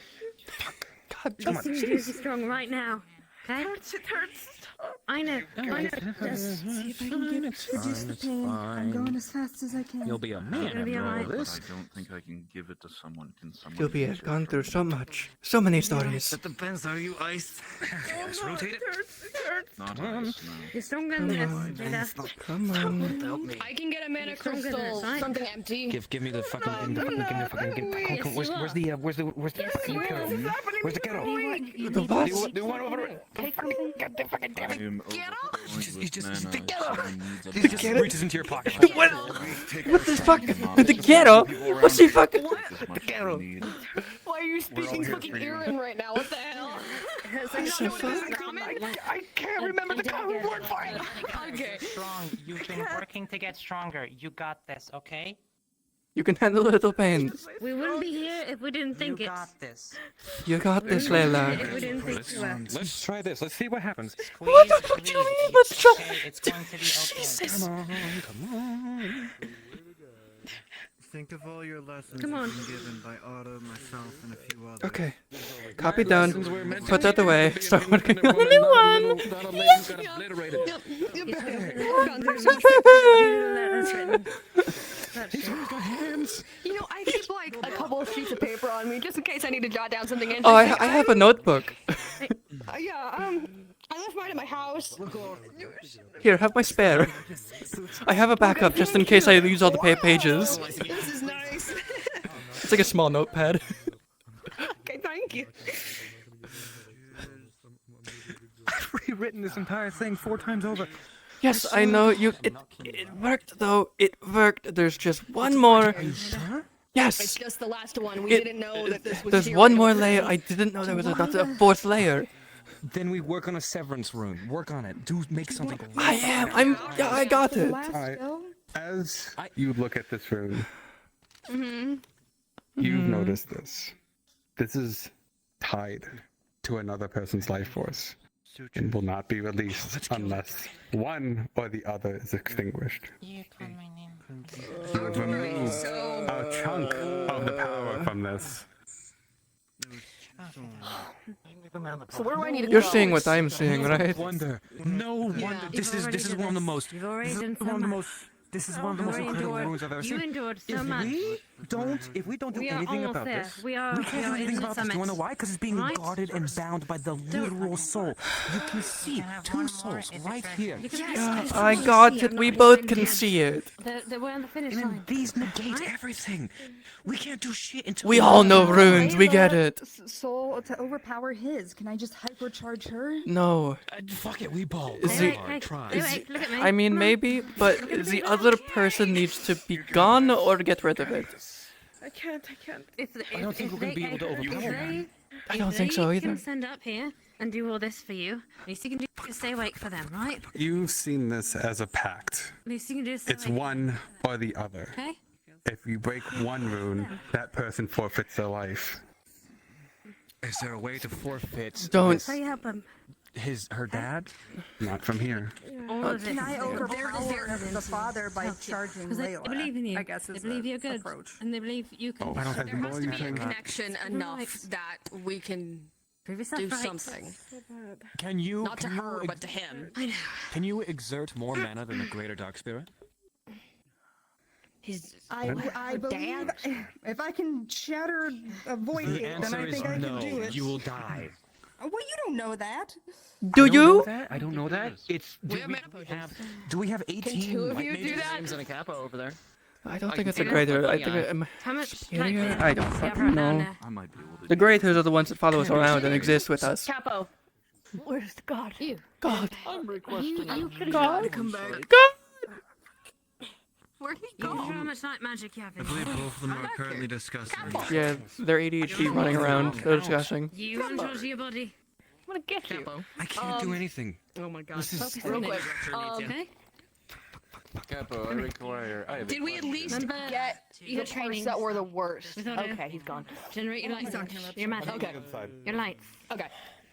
God, Come on. Seriously strong right now. Okay? It hurts. I know. I know. Just see if I can reduce the pain. I'm going as fast as I can. You'll be a man You're gonna be after all alright. this. I don't think I can give it to someone. Can someone? Juby has gone through so much. So many stories. That depends. Are you iced? Yes, rotate it. Not ice, no. You're stronger than this, Jada. Come on. Help me. I can get a mana Stronger than crystal, this, right? something empty. Give me the fucking thing. Give me the fucking. Come, where's the fucking kettle? Where's the kettle? The what? Do you want over it? God damn fucking damn it! He just reaches into your pocket. What? What the fuck? The ghetto? What's he fucking? The kettle. Why are you speaking fucking Aaron right now? What the hell? So fuck? I can't remember the common word for it. Okay. Strong. You've been working to get stronger. You got this, okay? You can handle little pain. We wouldn't be here if we didn't think it. You got this. You got this, Layla. If we didn't think you were. Let's try this. Let's see what happens. What the fuck do you mean? Let's try. It's going to be okay. Jesus. Come on. Think of all your lessons Come on. you've been given by Otto, myself, and a few others. Okay. Copy done. Put that away. Start working on a new one. You know, I keep like a couple of sheets of paper on me just in case I need to jot down something interesting. Oh, I have a notebook. Yeah, I left mine at my house. Here, have my spare. I have a backup just in case I lose all the pages. This is nice. It's like a small notepad. Okay, thank you. I've rewritten this entire thing 4 times over. Yes, I know you. It worked though. It worked. There's just one more. Are you sure? Yes. It's just the last one. We didn't know that this was. There's one more layer. I didn't know there was a 4th layer. Then we work on a severance rune. Work on it. Do make something. I am. Yeah, I got it. Alright. As you look at this rune, Mm-hmm. you've noticed this. This is tied to another person's life force and will not be released unless one or the other is extinguished. You called my name. You have removed a chunk of the power from this. So where do I need to go? You're seeing what I'm seeing, right? Wonder. No wonder. This is one of the most. You've already done so one of the much. most. This is one of the most incredible runes I've ever You seen. endured so much. If we don't do We are anything almost about there. this, We are can't do anything in the about this. Do you want to know summit. why? Because it's being Right? guarded and bound by the literal soul. You can see two souls right here. I got it. We both can see it. They were on the finish And line. these negate everything. We can't do shit until We all know runes. We get it. Soul to overpower his. Can I just hypercharge her? No. Fuck it, we ball. Is Hey, the- hey, try. hey, wait, look at me. I mean, Come on. maybe, but the other person needs to be gone or get rid of it. I can't. I don't think we're going to be able to overpower that. I don't think so They either. can stand up here and do all this for you. At least you can do stay awake for them, right? You've seen this as a pact. At least you can do stay It's awake. one or the other. Okay? If you break one rune, that person forfeits their life. Is there a way to forfeit Don't. How you help them? her dad? Not from here. All of Can it. I overpower the father by charging Because they Layla? believe in you. I guess They is believe the you're good. approach. And they believe you can. I don't have There the has more to you be a think. connection enough that we can Prove yourself do right. something. Can you? Not to can you her, ex- but to him. I know. Can you exert more mana than the greater dark spirit? I believe if I can shatter a void The gate, then answer I is think I no. can do it. You will die. Well, you don't know that. Do you? I don't know that. It's. We have mana potions. Do we have 18? Can 2 of light you do mages? that? James and a kappa over there. I don't I think can it's a do greater. that, I but think yeah. am How much? superior? I don't fucking down know. there. I might be able to. The Greaters are the ones that follow us around and exist with us. Capo. Where's God? You. God. I'm requesting. You could God. Come back. God. Where'd he You go? know how much light magic you have I in believe you. both of them are currently discussing. Yeah, they're ADHD running around. They're discussing. You control your body. I'm gonna get you. I can't do anything. Oh my god. This is Focus Real on it. quick. Okay? Capo, I require. I have a Did we at least Remember get your the parts trainings that were the worst? with Otto? Okay, he's gone. Generate your lights. Your magic. Okay. Your lights. Okay.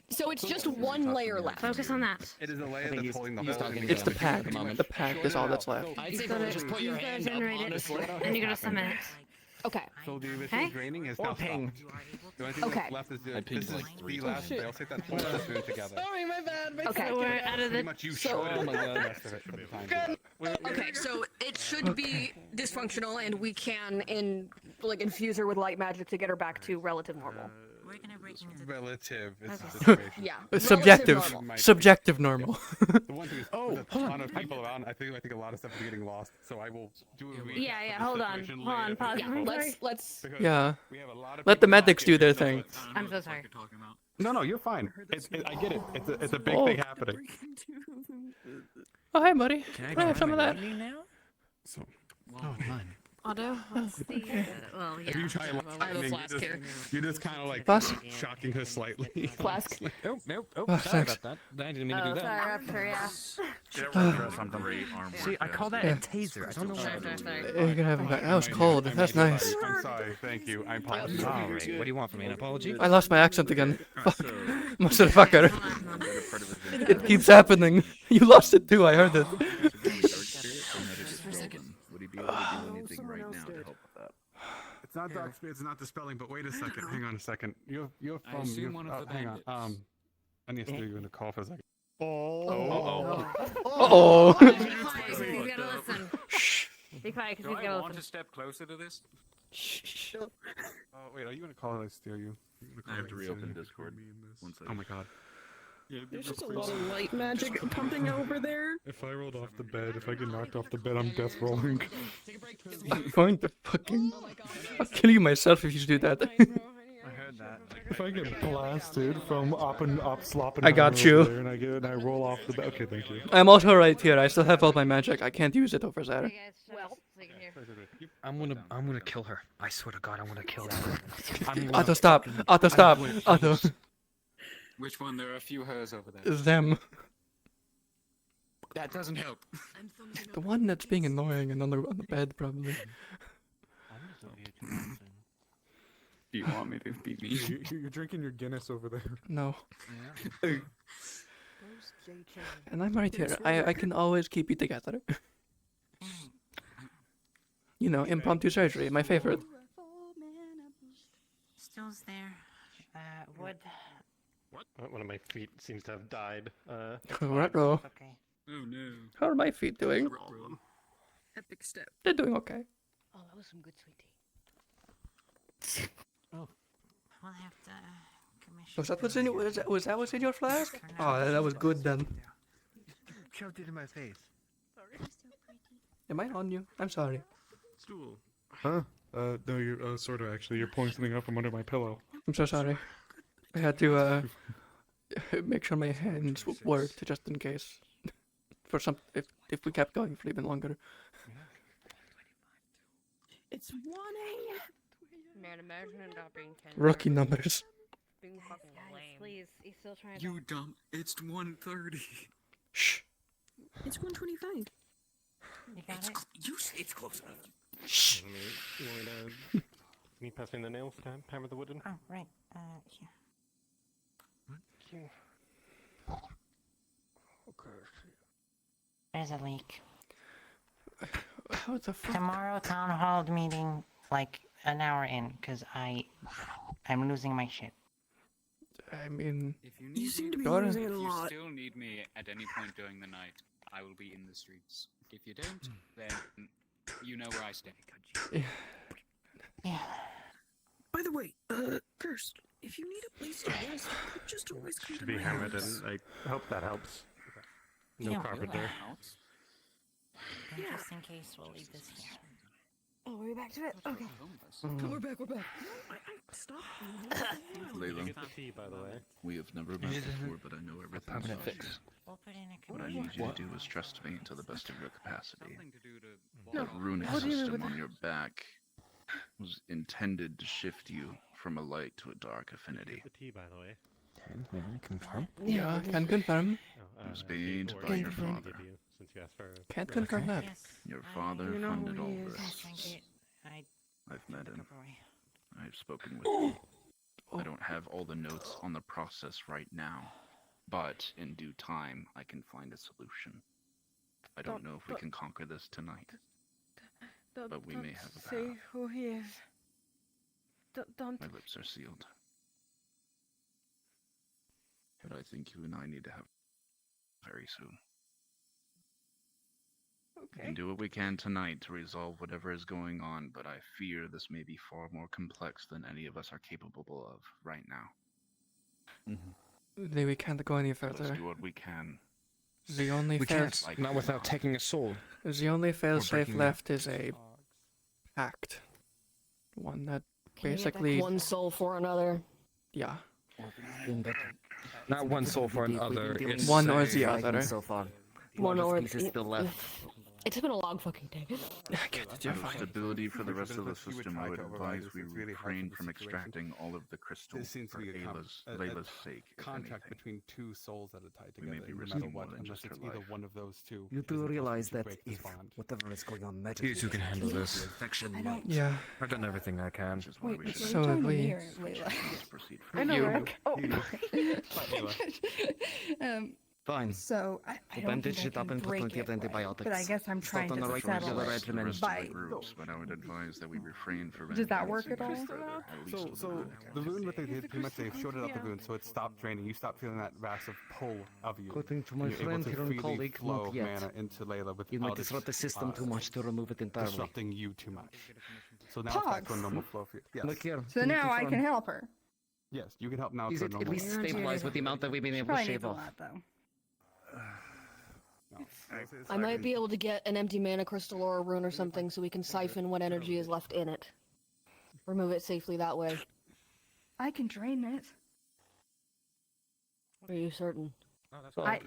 So it's just one layer left. Focus on that. It is a layer that's holding the he's whole talking thing It's the together. pack. The pack is all that's left. I'd You've say gotta, just put your you've gotta hand up, generate honestly. it, and you gotta summon it. Okay. So the initial draining is now ping. stopped. The only thing Okay. that's left is I this pinged is like 3 the last times. failsafe that's holding us doing together. Sorry, my bad. Okay. So we're out of Pretty the. much you So- showed Oh my God. the rest of it for the time. Okay, so it should be dysfunctional, and we can infuse her with light magic to get her back to relative normal. We're gonna break into Relative. It's a Okay. situation. Yeah. Subjective. relative normal. Subjective normal. The one thing is, there's a ton of people around. I think a lot of stuff is getting lost. So I will do a recap Yeah, of the hold on. situation Hold on, later. pause. Yeah, let's. Because Yeah. we have a lot of Let the people back medics here do their who don't thing. know what- I'm so sorry. No, you're fine. I get it. It's a big Oh. thing happening. Oh, hi, buddy. Can Can I have some of that? now? So, Oh, fun. Otto, what's the? Well, if you try and I have a flask here. you're just kind of like Flask? shocking her slightly. Flask. Nope. Oh, sorry thanks. about that. I didn't mean to do that. Sorry, Raptor, yeah. See, I call that Yeah. a taser. I don't know Sorry, why. sorry, sorry. You can have him back. That was cold. That's nice. I'm sorry. Thank you. I apologize. Sorry. What do you want from me? An apology? I lost my accent again. Fuck. Motherfucker. It keeps happening. You lost it too, I heard it. Would he be able to do anything right now to help with that? It's not dark spirit. It's not dispelling. But wait a second. Hang on a second. You're I from. assume You're, one of the hang on. bandits. I need to do you in a call for a second. Oh. Be quiet, 'cause he's gotta listen. Be quiet, because Do he's I gotta want to listen. step closer to this? Oh wait, are you gonna call it? I steal you. I have to reopen Discord. One second. Oh my god. There's just a lot of light magic pumping over there. If I rolled off the bed, if I get knocked off the bed, I'm death rolling. I'm going to fucking. I'll kill you myself if you do that. I heard that. If I get blasted from up slopping I got you. there and I roll off the bed. Okay, thank you. I'm also right here. I still have all my magic. I can't use it over there. Well, so you can hear. I'm gonna kill her. I swear to God, I'm gonna kill her. Otto, stop. Otto, stop. Otto. Which one? There are a few hers over there. Them. That doesn't help. The one that's being annoying and on the bed, probably. Do you want me to be me? You're drinking your Guinness over there. No. And I'm right here. I can always keep you together. You know, impromptu surgery, my favorite. Still's there. Wood. One of my feet seems to have died. Ruh-roh. Okay. Oh no. How are my feet doing? Epic step. They're doing okay. Oh, that was some good sweet tea. We'll have to commission. Was that what's in your, was that what's in your flask? Oh, that was good then. Shoved it in my face. Am I on you? I'm sorry. Stool. Huh? No, you're sort of actually. You're pulling something up from under my pillow. I'm so sorry. I had to make sure my hands worked just in case. For some, if we kept going for even longer. It's 1 a.m. Man, imagine it not being 10. Rookie numbers. Being fucking lame. Please, he's still trying to. You dumb. It's 1:30. Shh. It's 1:25. You got it? It's close enough. Shh. You want me to... Can you pass me the nails to hammer the wood in? Oh, right. Here. There's a leak. How the fuck? Tomorrow town hall meeting, like an hour in, cause I'm losing my shit. I mean, If you need seem me, to be Dora. using it a if you lot. still need me at any point during the night, I will be in the streets. If you don't, then you know where I stay. Yeah. By the way, first, if you need a place to rest, you could just always come Should to be my hammered house. in. I hope that helps. No Yeah, carpet yeah. there. And just in case, we'll leave this here. Oh, we're back to it? Okay. We're back, we're back. Stop. Layla, Get the tea, by the way. we have never met before, but I know everything permanent about fix. We'll put in a you. What I commission. need you to do is trust me to the best of your capacity. No, The runic what do you mean system with on your back was intended to shift you from a light to a dark affinity. The tea, by the way. Can you confirm? Yeah, can confirm. It was made by your father. Since you asked for. Can't confirm that. Yes. Your father You know funded who all he is. this. I've met him. Boy. I've spoken with him. I don't have all the notes on the process right now, but in due time, I can find a solution. I don't know if we can conquer this tonight, but we may have a Say path. who he is. Don't. My lips are sealed. But I think you and I need to have very soon. We can do what we can tonight to resolve whatever is going on, but I fear this may be far more complex than any of us are capable of right now. Then we can't go any So let's further. do what we can. The only We fail can't, not without taking a soul. The only failsafe breaking left is a pact. One that Can you get that basically one soul for another. yeah. Not one soul for another. It's One or the Fighting other. so far. One or pieces still left. It's been a long fucking day. I get it, you're fine. Stability for the rest of the system, I would advise we refrain from extracting all of the crystal This seems to for be Layla's sake. If contract anything. between two souls that are tied We may together, be no risking matter more what, than unless just her it's either life. one of those two. You is do impossible realize to that break this if bond. whatever is going on magically, You two can handle this. infection I don't- Yeah. I've done everything I can. Wait, So have we. I know, You. right? Oh. Fine. So I We'll don't bandage think I it up can and put break plenty of it, antibiotics. but I guess I'm Start trying on to the settle regular it regimen. Rest by. of the groups, but I would advise that we refrain from Does that work at all? advancing any further, at least So the wound that they did, pretty much they've shorted up the wound, so it stopped draining. You stopped feeling that massive pull of you. According to my And you're able friend to here and freely colleague, flow not yet. mana into Layla without You might it, disrupt the system too much to remove it entirely. disrupting you too much. So now it's back to a Pogs. normal flow for you. Yes. Look here. So can you now I confirm? can help her. Yes, you can help now Is to a it normal at least flow. stabilized with the amount that we've been able to Probably shave needs a off? lot though. I might be able to get an empty mana crystal or a rune or something so we can siphon what energy is left in it. Remove it safely that way. I can drain it. Are you certain?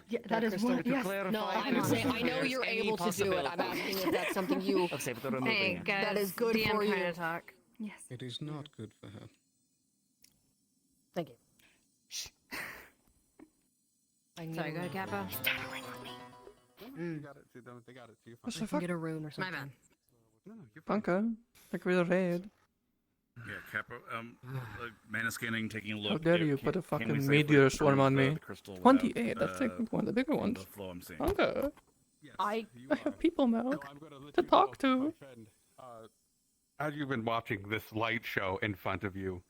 Yeah, that is Crystal, one. to Yes. clarify, No, I'm if saying I know there's you're any able to do it. I'm possibility asking if that's something you of safely removing Hey, it. guys. that is good DM for you. trying to talk. Yes. It is not good for her. Thank you. Sorry, go ahead, Kappa. They got it. They got it. You're What's fine. the fuck? Get a rune or My something. bad. No, you're fine. Funko. Like with a raid. Yeah, Capo. Mana scanning, taking a look. How dare Can- you put a can we fucking safely meteor swarm remove on me? the crystal without, 28, that's like one of the bigger ones. the flow I'm seeing? Okay. Yes, I you I have people now So I'm gonna let to you talk know, my to. friend, as you've been watching this light show in front of you,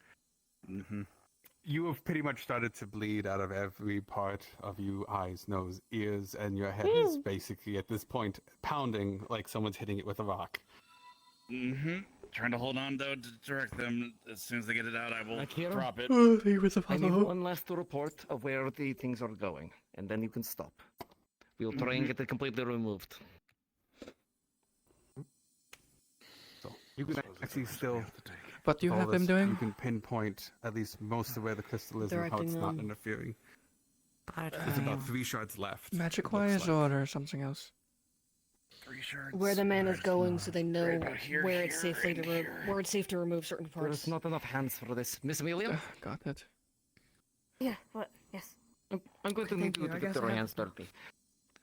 you have pretty much started to bleed out of every part of you, eyes, nose, ears, and your head is basically at this point pounding like someone's hitting it with a rock. Trying to hold on though to direct them. As soon as they get it out, I will Akira? drop it. He was a I need follow. one last report of where the things are going, and then you can stop. We'll try and get it completely removed. So you can actually still. What do you follow have him this. doing? You can pinpoint at least most of where the crystal is and how Directing it's not them. interfering. But There's about 3 shards left. Magic it looks wise like. or something else? 3 shards. Where the mana is going, so they know Right about here, where it's here, safely and to here. where it's safe to remove certain There's parts. not enough hands for this. Miss Amelia? Got it. Yeah, what? Yes. I'm going to need Thank you you, to I get guess your I have hands dirty.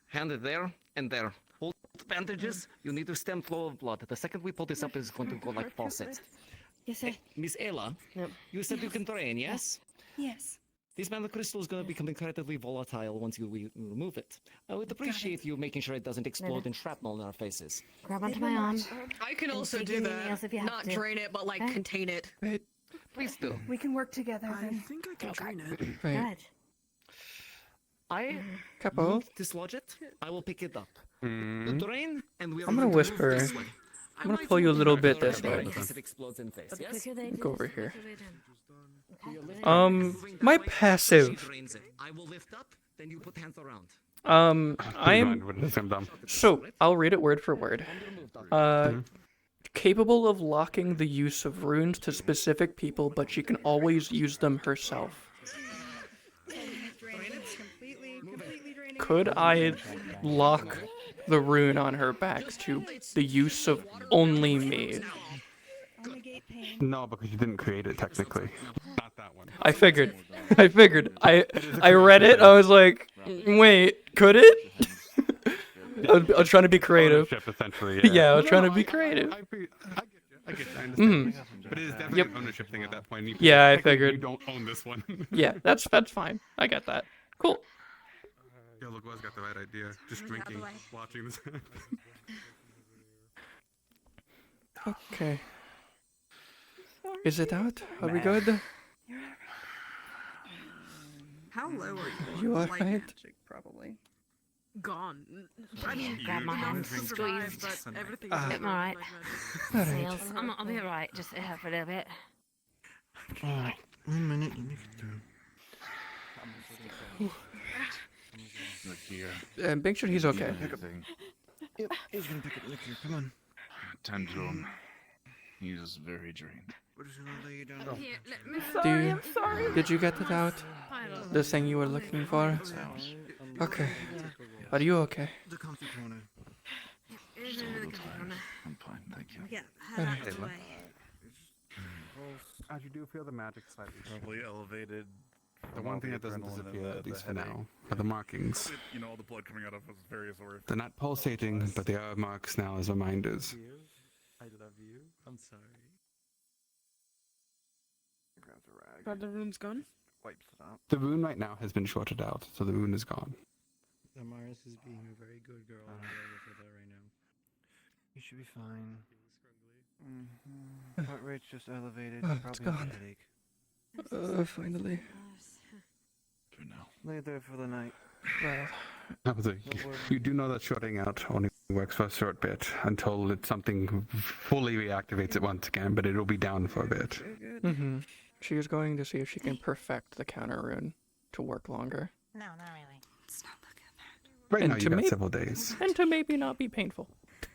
Hand it there and there. Hold the bandages. You need to stem flow of blood. The second we pull this up, it's going to go like faucets. Yes, sir. Miss Ella, Yep. you said you can drain, yes? Yes. This mana crystal is going to become incredibly volatile once you remove it. I would appreciate you making sure it doesn't explode in shrapnel in our faces. Grab onto my arm. I can And also take do your nails if you that. have Not to. drain it, but like Okay. contain it. Wait, Please do. We can work together then. think I can train it. wait. Good. I Capo? won't dislodge it. I will pick it up. The drain, and we are I'm gonna going to move whisper. this way. I'm gonna pull you a little bit this way. In case it explodes in face, But the yes? quicker they do Go this, over the here. quicker they do. Okay. My Moving that way, passive. she drains it. I will lift up, then you put hands around. I'm dumb. so I'll read it word for word. Capable of locking the use of runes to specific people, but she can always use them herself. Could I lock the rune on her back to the use of only me? No, because you didn't create it technically. Not that one. I figured. I read it. I was like, wait, could it? I was trying to be creative. Ownership, essentially. Yeah, I was trying to be creative. I get you. I understand. But it is definitely Yep. an ownership thing at that point. You Yeah, I technically, figured. You don't own this one. Yeah, that's fine. I get that. Cool. Yo, look, Wes got the right idea. Just drinking, watching this. Okay. Is it out? Are we good? How low are you? You on are light right. magic, probably. Gone. I mean, Got my enough arms to survive, squeezed. but everything Ah. is I'm alright. Alright. Sales, I'll be alright. Just here for a little bit. Alright, 1 minute, let me get through. Look here. Make sure he's okay. Yep, he's gonna pick up Nick here, come on. Tend to him. He is very drained. We're just gonna lay you down. Here, let me. Did you get it out? The thing you were looking for? Okay. Are you okay? The comfy corner. I'm fine, thank you. Yeah, Alright. head out the way. As you do feel the magic slightly. Probably elevated. The one thing that doesn't adrenaline and disappear, at least for headache. now, are the markings. You know, all the blood coming out of his various orifices. They're not pulsating, but they are marks now as reminders. I love you. I'm sorry. Grabs a rag. But the room's gone. Wipes it out. The rune right now has been shorted out, so the rune is gone. Amaris is being a very good girl. I'm going for that right now. You should be fine. Heart rate's just elevated. Oh, Probably it's has a gone. headache. Finally. For now. Lay there for the night. Well, You do know that shorting out only works for a short bit until it's something fully reactivates it once again, but it'll be down for a bit. She is going to see if she can perfect the counter rune to work longer. No, not really. Let's not look at that. Right And now, you to got maybe- several days. And to maybe not be painful.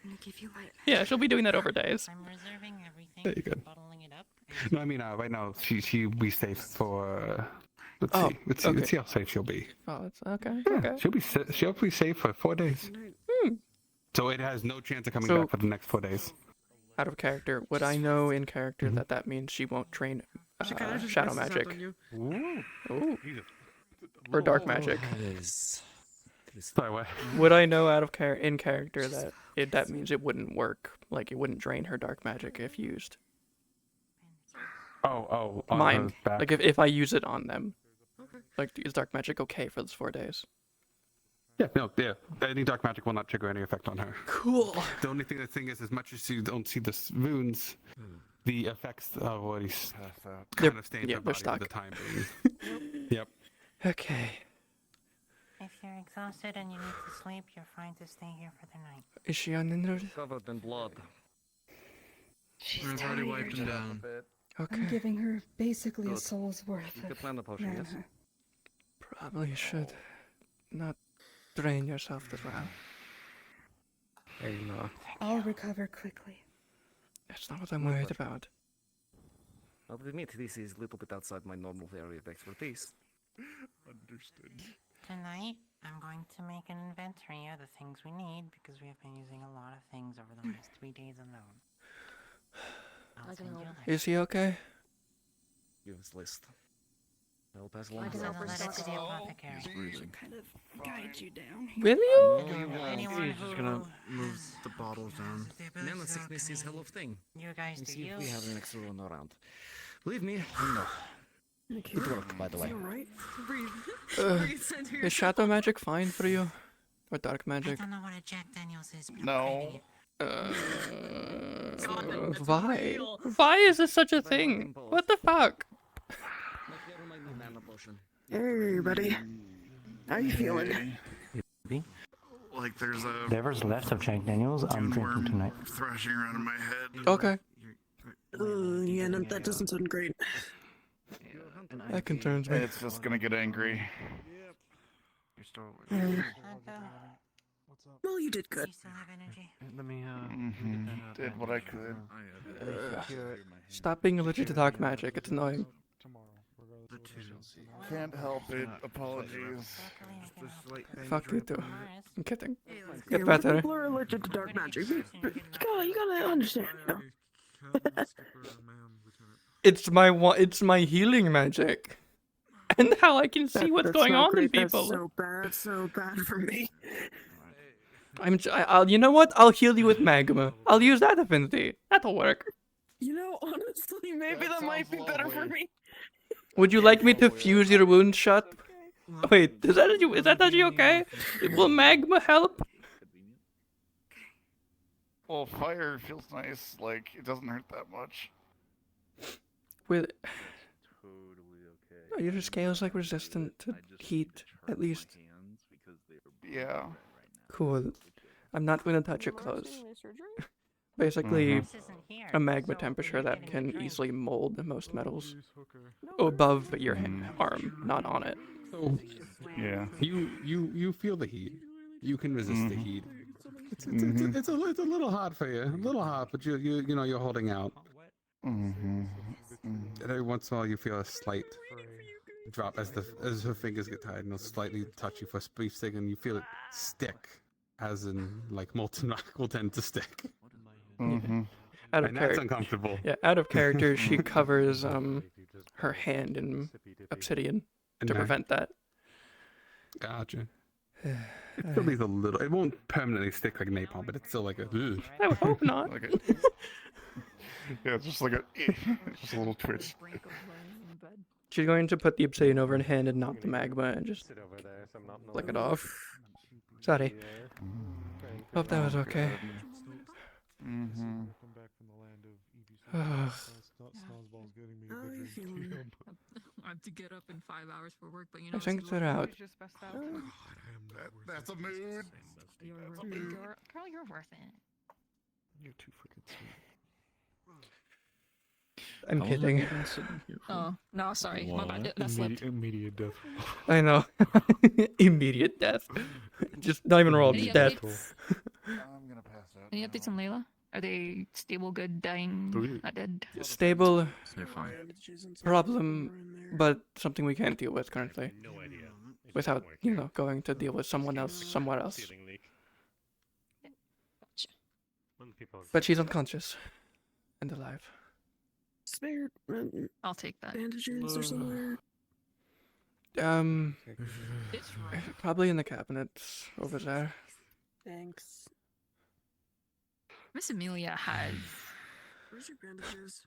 I'm gonna give you light. Yeah, she'll be doing that over days. I'm reserving everything. There you go. Bottling it up. No, I mean, right now, she'll be safe for. Let's Oh, see. Let's okay. see how safe she'll be. Oh, it's okay. Yeah, Okay. she'll be safe for 4 days. So it has no chance of coming So- back for the next 4 days. Out of character, would I know in character Mm-hmm. that means she won't train She kinda just shadow messes up magic on you. Ooh. or dark magic? Sorry, what? Would I know out of in character that that means it wouldn't work? Like it wouldn't drain her dark magic if used. Oh, on Mine. her back. Like if I use it on them. Okay. Like is dark magic okay for those 4 days? Yeah, no, yeah. Any dark magic will not trigger any effect on her. Cool. The only thing is, as much as you don't see the runes, the effects of what he's kind of stay in her they're body for stuck. the time being. Yep. Okay. If you're exhausted and you need to sleep, you're fine to stay here for the night. Is she uninjured? Covered in blood. She's I've already wiped him down. Okay. I'm giving her basically a Good. soul's worth You of could plan the potion, yes? mana. Probably should not drain yourself as well. Hey, no. I'll recover quickly. That's not what I'm worried about. I'll admit this is a little bit outside my normal area of expertise. Understood. Tonight, I'm going to make an inventory of the things we need because we have been using a lot of things over the last 3 days alone. I'll send you a list. Is he okay? Give us a list. I'll pass along I'll the send a list. letter to the apothecary. Kind of guide you down. Will you? Anyone He's just gonna who move has the bottles down. the ability Nano to sickness is alchemy, hell of thing. You guys Let's do see you. if we have an extra one around. Believe me, I know. Good work, by the way. Right? Breathe. Uh, Breathe into your Is shadow magic fine for you? Or dark I magic? don't know what a Jack Daniels is, but No. Why? Why is this such a thing? What the fuck? Hey, buddy. How you feeling? Like there's a Whatever's left of Jack Daniels, I'm drinking worm tonight. thrashing around in my head. Okay. Yeah, no, that doesn't sound great. That concerns me. It's just gonna get angry. You're still. Well, you did good. You still have energy. Let me Did what I could. Stop being allergic to dark magic. It's annoying. The two. Can't help it. Apologies. Fuck you too. I'm kidding. Yeah, Get when better. people are allergic to dark magic. You gotta understand, you know? It's my healing magic. And now I can see what's That's going not on in great. people. That's so bad for me. I'll you know what? I'll heal you with magma. I'll use that affinity. That'll work. You know, honestly, maybe that might be better for me. Would you like me to fuse your wound shut? Wait, is that actually okay? Will magma help? Well, fire feels nice. Like it doesn't hurt that much. With are your scales like resistant to heat at least? Yeah. Cool. I'm not gonna touch your clothes. Basically, a magma temperature that can easily mold most metals above your arm, not on it. So, Yeah. you feel the heat. You can resist the heat. It's a little hot for you, a little hot, but you know you're holding out. And every once in a while you feel a slight drop as her fingers get tired, and they'll slightly touch you for a brief second, and you feel it stick, as in like molten rock will tend to stick. Out of And that's uncomfortable. Yeah, out of character, she covers her hand in obsidian to Okay. prevent that. Gotcha. It still leaves a little. It won't permanently stick like napalm, but it's still like a. Ugh. I would hope not. Like yeah, it's just like just a little twitch. She's going to put the obsidian over her hand and knock the magma and just flick it off. Sorry. Hope that was okay. I have to get up in 5 hours for work, but you know. I think they're out. That's a mood. Girl, you're worth it. You're too freaking sweet. I'm kidding. Oh no, sorry, my bad. That slipped. Immediate death. I know. Immediate death. Just not even roll, just death. I'm gonna pass out. Any updates on Layla? Are they stable, good, dying, not dead? Stable. They're fine. Problem, but something we can't deal with currently. Without, going to deal with someone else somewhere else. But she's unconscious and alive. Spare. I'll take that. Bandages or somewhere. Probably in the cabinets over there. Thanks. Miss Amelia has Where's your bandages?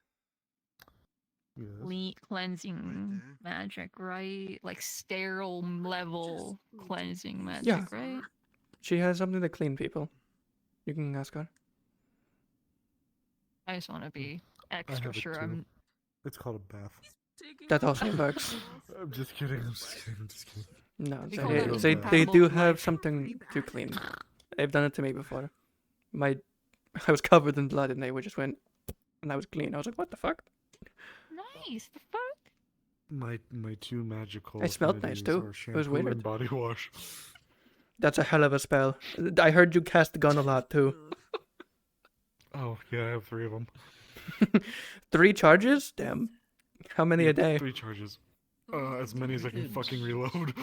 cleansing magic, right? Like sterile level cleansing magic, Yeah. right? She has something to clean people. You can ask her. I just want to be I extra have it sure too. I'm. It's called a bath. That also works. I'm just kidding. I'm just kidding. No, We call that they do have something to clean. They've done it to me before. I was covered in blood and they just went, and I was clean. I was like, what the fuck? Nice. The fuck? My two magical. I smelled nice, too. Are It was shampoo weird. and body wash. That's a hell of a spell. I heard you cast the gun a lot too. Oh yeah, I have 3 of them. 3 charges? Damn. How many a day? 3 charges. As many as I can fucking reload.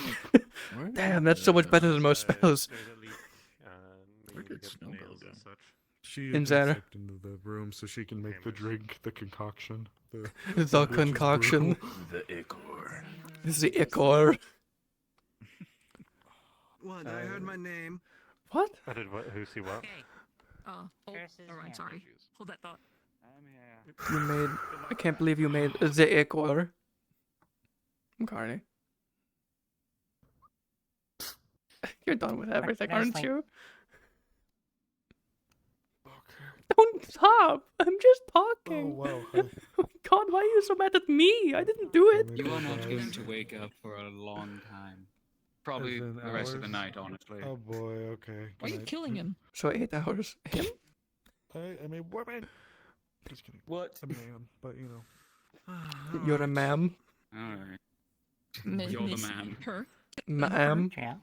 Damn, that's so much better than most spells. She In is Zara. accepted into the room so she can make the drink, the concoction. The The concoction. brew. The ichor. What? I heard my name. What? I did what? Who see what? Oh, alright, sorry. Hold that thought. You made. I can't believe you made the ichor. Carney. You're done with everything, there's aren't like- you? Don't stop! I'm just talking. Oh wow. Oh God, why are you so mad at me? I didn't do it. You are not going to wake up for a long time. Probably As in the rest of the hours? night, honestly. Oh boy. Okay. Why are you Good killing him? So 8 hours. Him? night. I am a woman. Just kidding. What? A man, but you know. You're a ma'am. Alright. Miss You're the man. Her. Ma'am. Yeah.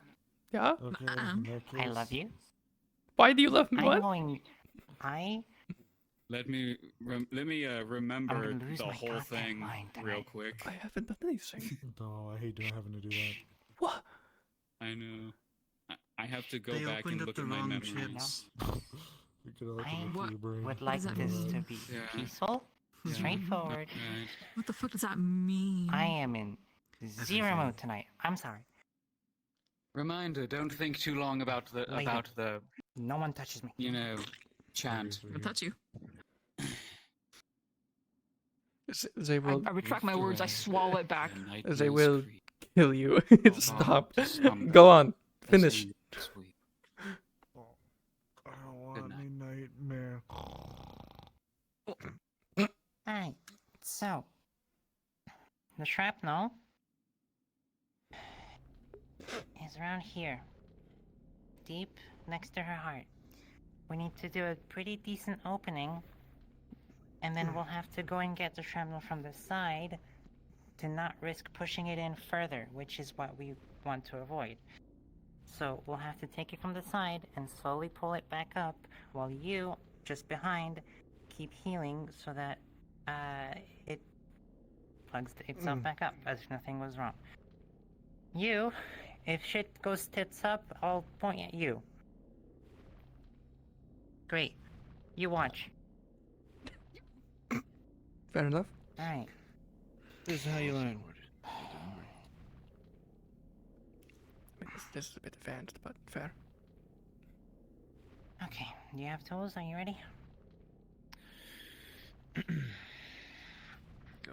Yeah? Okay. Uh-uh. in that I case- love you. Why do you love me? I'm What? going. I. Let me remember I'm gonna lose the my whole goddamn thing mind real tonight. quick. I haven't done anything. No, I hate having to do that. What? I know. I have to go They back opened and up look the at my wrong memories. You could open I it to your brain. would like does that this to mean? be Yeah. peaceful, Yeah. straightforward. Right. What the fuck does that mean? I am in zero mode tonight. I'm sorry. Reminder: don't think too long about Later. the No one touches me. chant. I'm gonna touch you. They will. I retract my words. I swallow it back. They will kill you. Stop. scumbag. Go on. Finish. Sweet. I don't want any nightmare. Alright, so The shrapnel is around here. Deep next to her heart. We need to do a pretty decent opening, and then we'll have to go and get the shrapnel from the side to not risk pushing it in further, which is what we want to avoid. So we'll have to take it from the side and slowly pull it back up, while you, just behind, keep healing so that it plugs itself back up as if nothing was wrong. You, if shit goes tits up, I'll point at you. Great. You watch. Fair enough. Alright. This is how you learn. I mean, this is a bit advanced, but fair. Okay, do you have tools? Are you ready? Got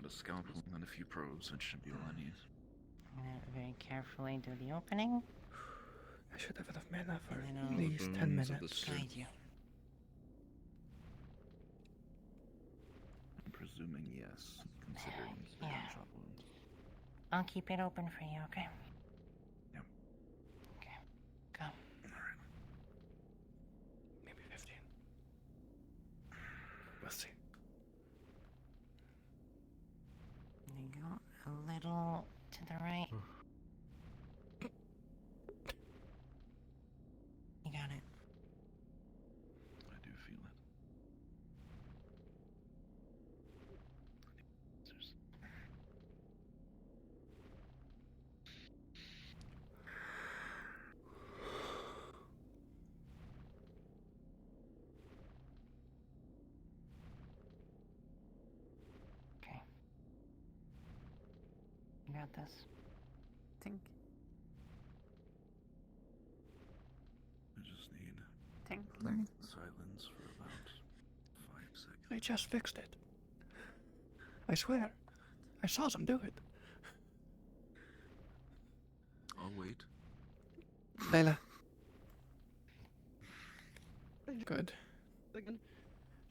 a scalpel and a few probes, that should be all I need. I'm gonna very carefully do the opening. I should have enough mana for And then at I'll least 10 minutes. guide you. I'm presuming yes, considering it's a Yeah. gunshot wound. I'll keep it open for you, okay? Yep. Okay. Go. Alright. Maybe 15. We'll see. There you go. A little to the right. You got it. I do feel it. Okay. You got this. Tink. I just need Tinkler. silence for about 5 seconds. I just fixed it. I swear. I saw them do it. I'll wait. Layla. Good.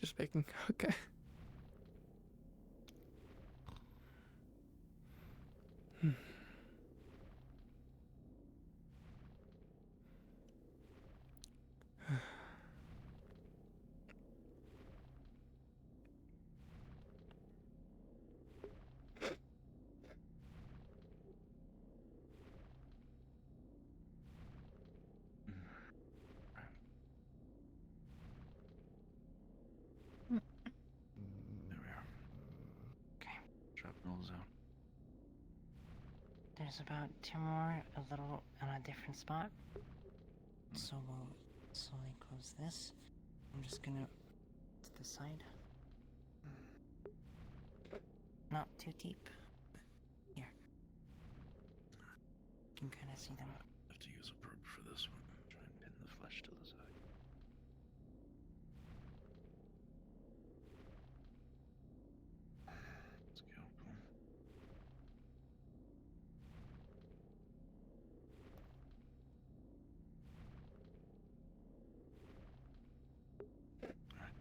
Just making. Okay. There we are. Okay. Shrapnel's out. There's about 2 more, a little on a different spot. So we'll slowly close this. I'm just gonna to the side. Not too deep. Here. You can kind of see them. I have to use a probe for this one. Try and pin the flesh to the side. Scalpel. Alright.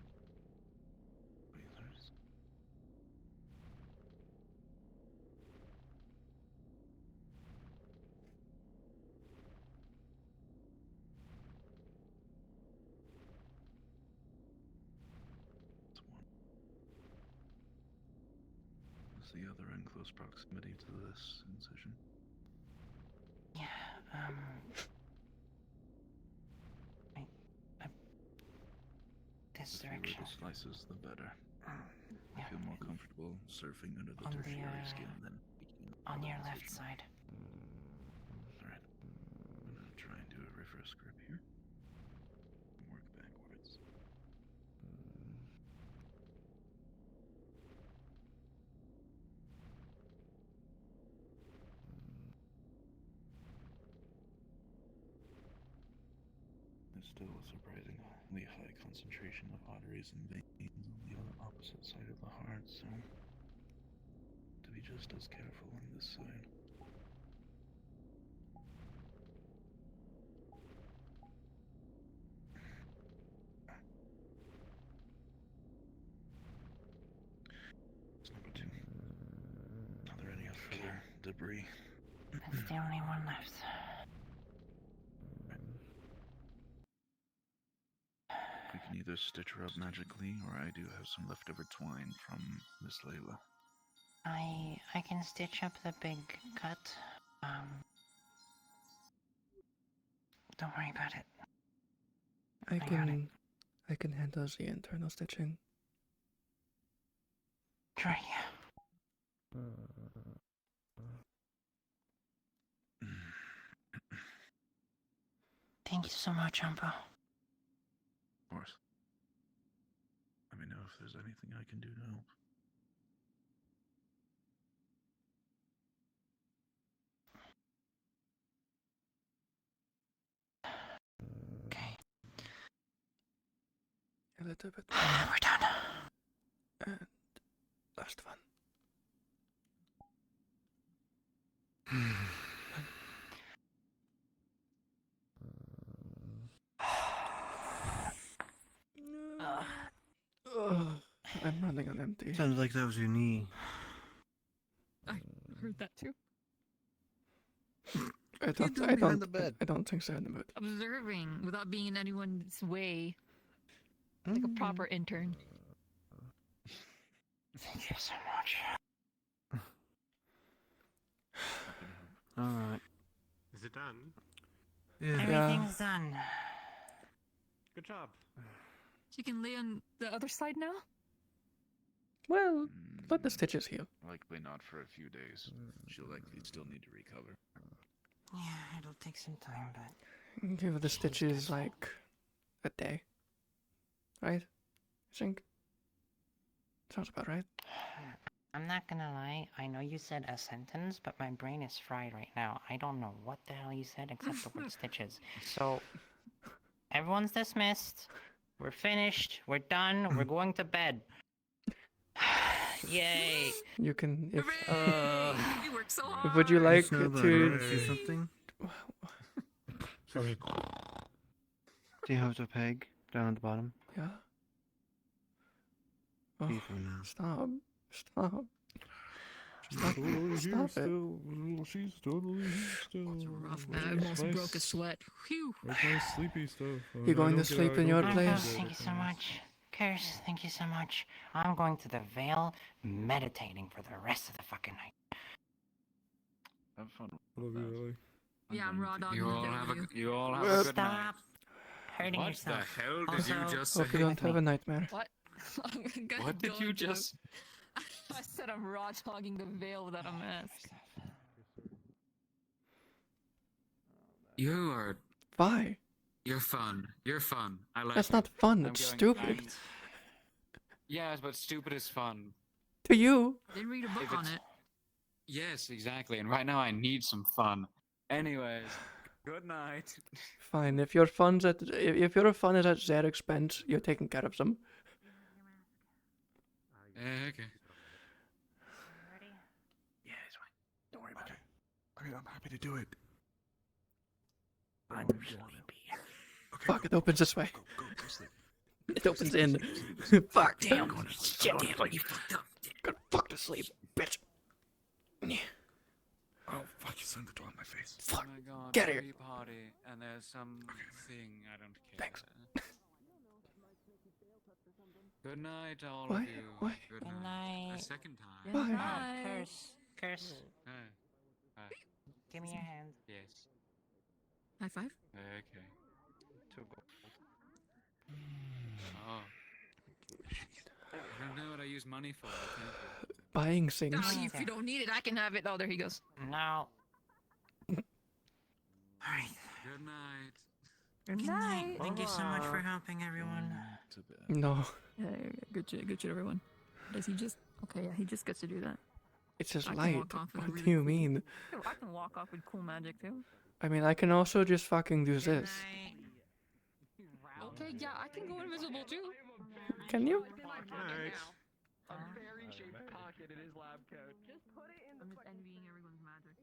Lasers. That's one. Is the other in close proximity to this incision? Yeah, this The fewer direction. the slices, the better. I Yeah. feel more comfortable surfing under the On the, tertiary skin than peeking On the your left incision. side. Alright. I'm gonna try and do a reverse grip here. And work backwards. There's still a surprisingly high concentration of arteries and veins on the other opposite side of the heart, so to be just as careful on this side. It's number 2. Are there any debris. That's the only one left. We can either stitch her up magically, or I do have some leftover twine from Miss Layla. I can stitch up the big cut. Don't worry about it. I got it. can handle the internal stitching. Try. Thank you so much, Umbo. Of course. Let me know if there's anything I can do to help. Okay. A little bit. We're done. And last one. I'm running on empty. Sounds like that was your knee. I heard that too. I don't think so in the mood. Observing without being in anyone's way. Like a proper intern. Thank you so much. Alright. Is it done? Yeah. Everything's done. Good job. She can lay on the other side now? Well, let the stitches heal. Likely not for a few days. She'll likely still need to recover. Yeah, it'll take some time, but... Give the stitches like a day. Right? I think. Sounds about right. I'm not gonna lie, I know you said a sentence, but my brain is fried right now. I don't know what the hell you said except the word stitches. So, everyone's dismissed. We're finished. We're done. We're going to bed. Yay! You can if You work so hard. would you like Snowball, to you wanna see something? Sorry. Do you have the peg down at the bottom? Yeah. Oh, Be for now. stop. Stop. She's totally here Stop it. still. She's totally here still. Rough, man. I almost broke a sweat. Phew. That's my sleepy stuff. You going to sleep in your place? Thank you so much. Curse, thank you so much. I'm going to the Vale, meditating for the rest of the fucking night. Have fun. Love you, Ellie. Yeah, I'm raw dogging You the all day have with a you. you all have a good night. Stop hurting What yourself. the hell did you Also- just say? Hope you don't have a nightmare. What? I'm gonna What did go you into the- just? I said I'm raw dogging the veil without a mask. You are. Why? You're fun. You're fun. I like. That's it. not fun, I'm it's going stupid. back. Yes, but stupid is fun. To you. Didn't read a book If on it's- it. Yes, exactly. And right now I need some fun. Anyways, good night. Fine. If your fun is at their expense, you're taking care of them. Okay. Yeah, it's fine. Don't worry about it. Okay, I'm happy to do it. I'm sleepy. Fuck, it opens this way. Go sleep. It opens in. Fuck. Damn, shit, you fucked up. Go fuck to sleep, bitch. Oh, fuck, you slammed the door in my face. Fuck. Oh my god. Get here. free party, and there's some thing I don't care. Thanks. Good night, all Why? of you. Why? Good Good night. A night. second time. Why? Bye. Curse. Hi. Hi. Give me your hand. Yes. High five. Okay. 2 gold. Oh. I don't know what I use money for. Thank you. Buying things. Oh, if you don't need it, I can have it. Oh, there he goes. No. Alright. Good night. Good night. Thank you so much for helping everyone. No. Yeah, good shit, everyone. Does he just? Okay, yeah, he just gets to do that. It's just I can light. walk off with a What really do you cool- mean? I can walk off with cool magic too. I mean, I can also just fucking do this. Okay, yeah, I can go invisible too. Can you? A very shaped pocket in his lab coat. Just put it in. I'm just envying everyone's magic.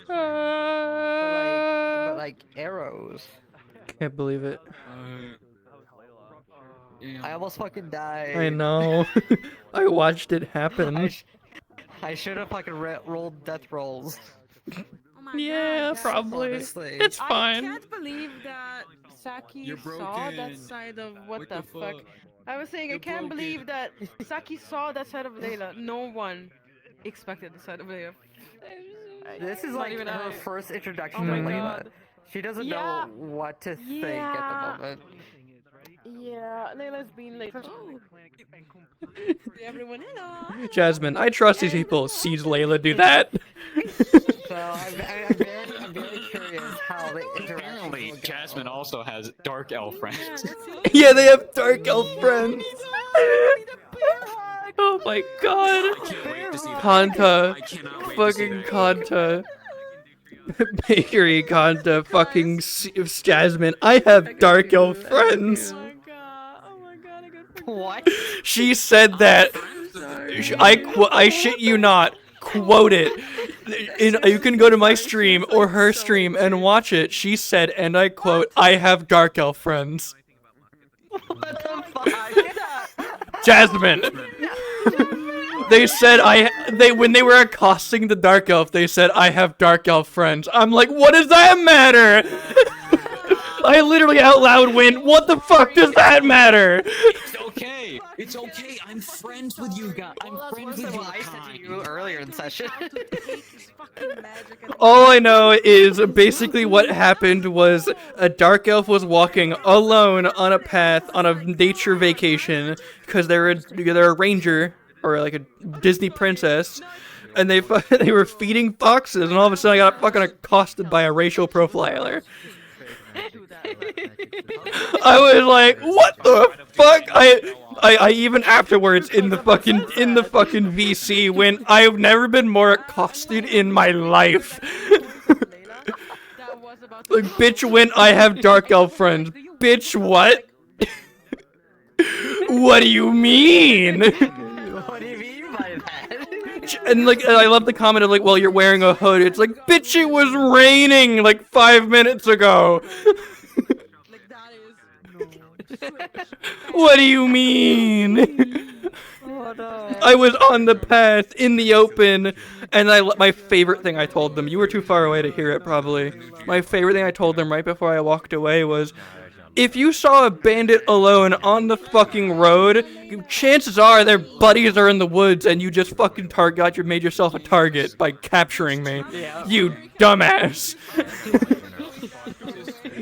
But like arrows. Can't believe it. I almost fucking died. I know. I watched it happen. I should have fucking rolled death rolls. Yeah, probably. Honestly. It's I fine. can't believe that Saki saw that side of what the fuck. I was saying I can't believe that Saki saw that side of Layla. No one expected the side of Layla. This is Not like even her I. first introduction Oh to my Layla. God. She doesn't Yeah. know what to think at the moment. Yeah, Layla's been like, oh, everyone, hello. Jasmine, I trust these people. Sees Layla do that. So I'm very curious how the interaction. Apparently, Jasmine also has dark elf friends. Yeah, they have dark elf friends. Oh my god. Kanta. Fucking Kanta. Bakery Kanta. Fucking Jasmine. I have dark elf friends. What? She said that. I shit you not. Quote it. You can go to my stream or her stream and watch it. She said, and I quote, I have dark elf friends. What the fuck? Jasmine. They said when they were accosting the dark elf, they said, I have dark elf friends. I'm like, what does that matter? I literally out loud went, what the fuck does that matter? It's okay. It's okay. I'm friends with you guys. I'm friends with you. I said to you earlier in session. All I know is basically what happened was a dark elf was walking alone on a path on a nature vacation because they're a ranger or like a Disney princess, and they were feeding foxes, and all of a sudden I got fucking accosted by a racial profiler. I was like, what the fuck? I even afterwards in the fucking VC went, I've never been more accosted in my life. Like, bitch went, I have dark elf friends. Bitch, what? What do you mean? What do you mean by that? And like, I love the comment of like, well, you're wearing a hood. It's like, bitch, it was raining like 5 minutes ago. What do you mean? I was on the path in the open, and my favorite thing I told them, you were too far away to hear it probably. My favorite thing I told them right before I walked away was, if you saw a bandit alone on the fucking road, chances are their buddies are in the woods and you just fucking made yourself a target by capturing me. Yeah. You dumbass.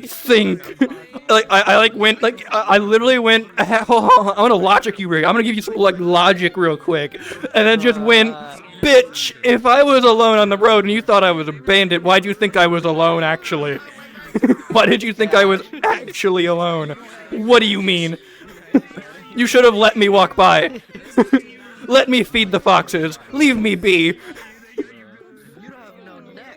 Think. Like, I literally went, I want to logic you, Rick. I'm gonna give you some, like, logic real quick. And then just went, bitch, if I was alone on the road and you thought I was a bandit, why'd you think I was alone, actually? Why did you think I was actually alone? What do you mean? You should have let me walk by. Let me feed the foxes. Leave me be.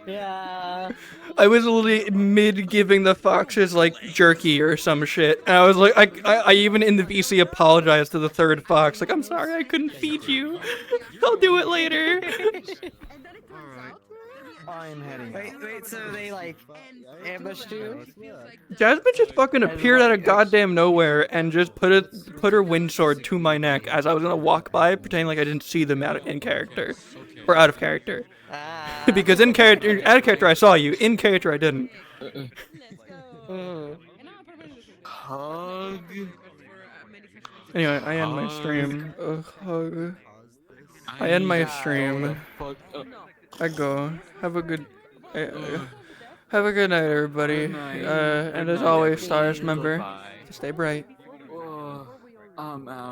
Yeah. I was literally mid-giving the foxes, like, jerky or some shit. And I was like, I even in the VC apologized to the third fox. Like, I'm sorry I couldn't feed you. I'll do it later. I'm heading. Wait, so they like ambushed you? Jasmine just fucking appeared out of goddamn nowhere and just put her windsword to my neck as I was gonna walk by, pretending like I didn't see them in character. Or out of character. Because out of character I saw you, in character I didn't. Hug. Anyway, I end my stream. Hug. I end my stream. I go. Have a good night, everybody. And as always, stars, remember to stay bright. I'm out.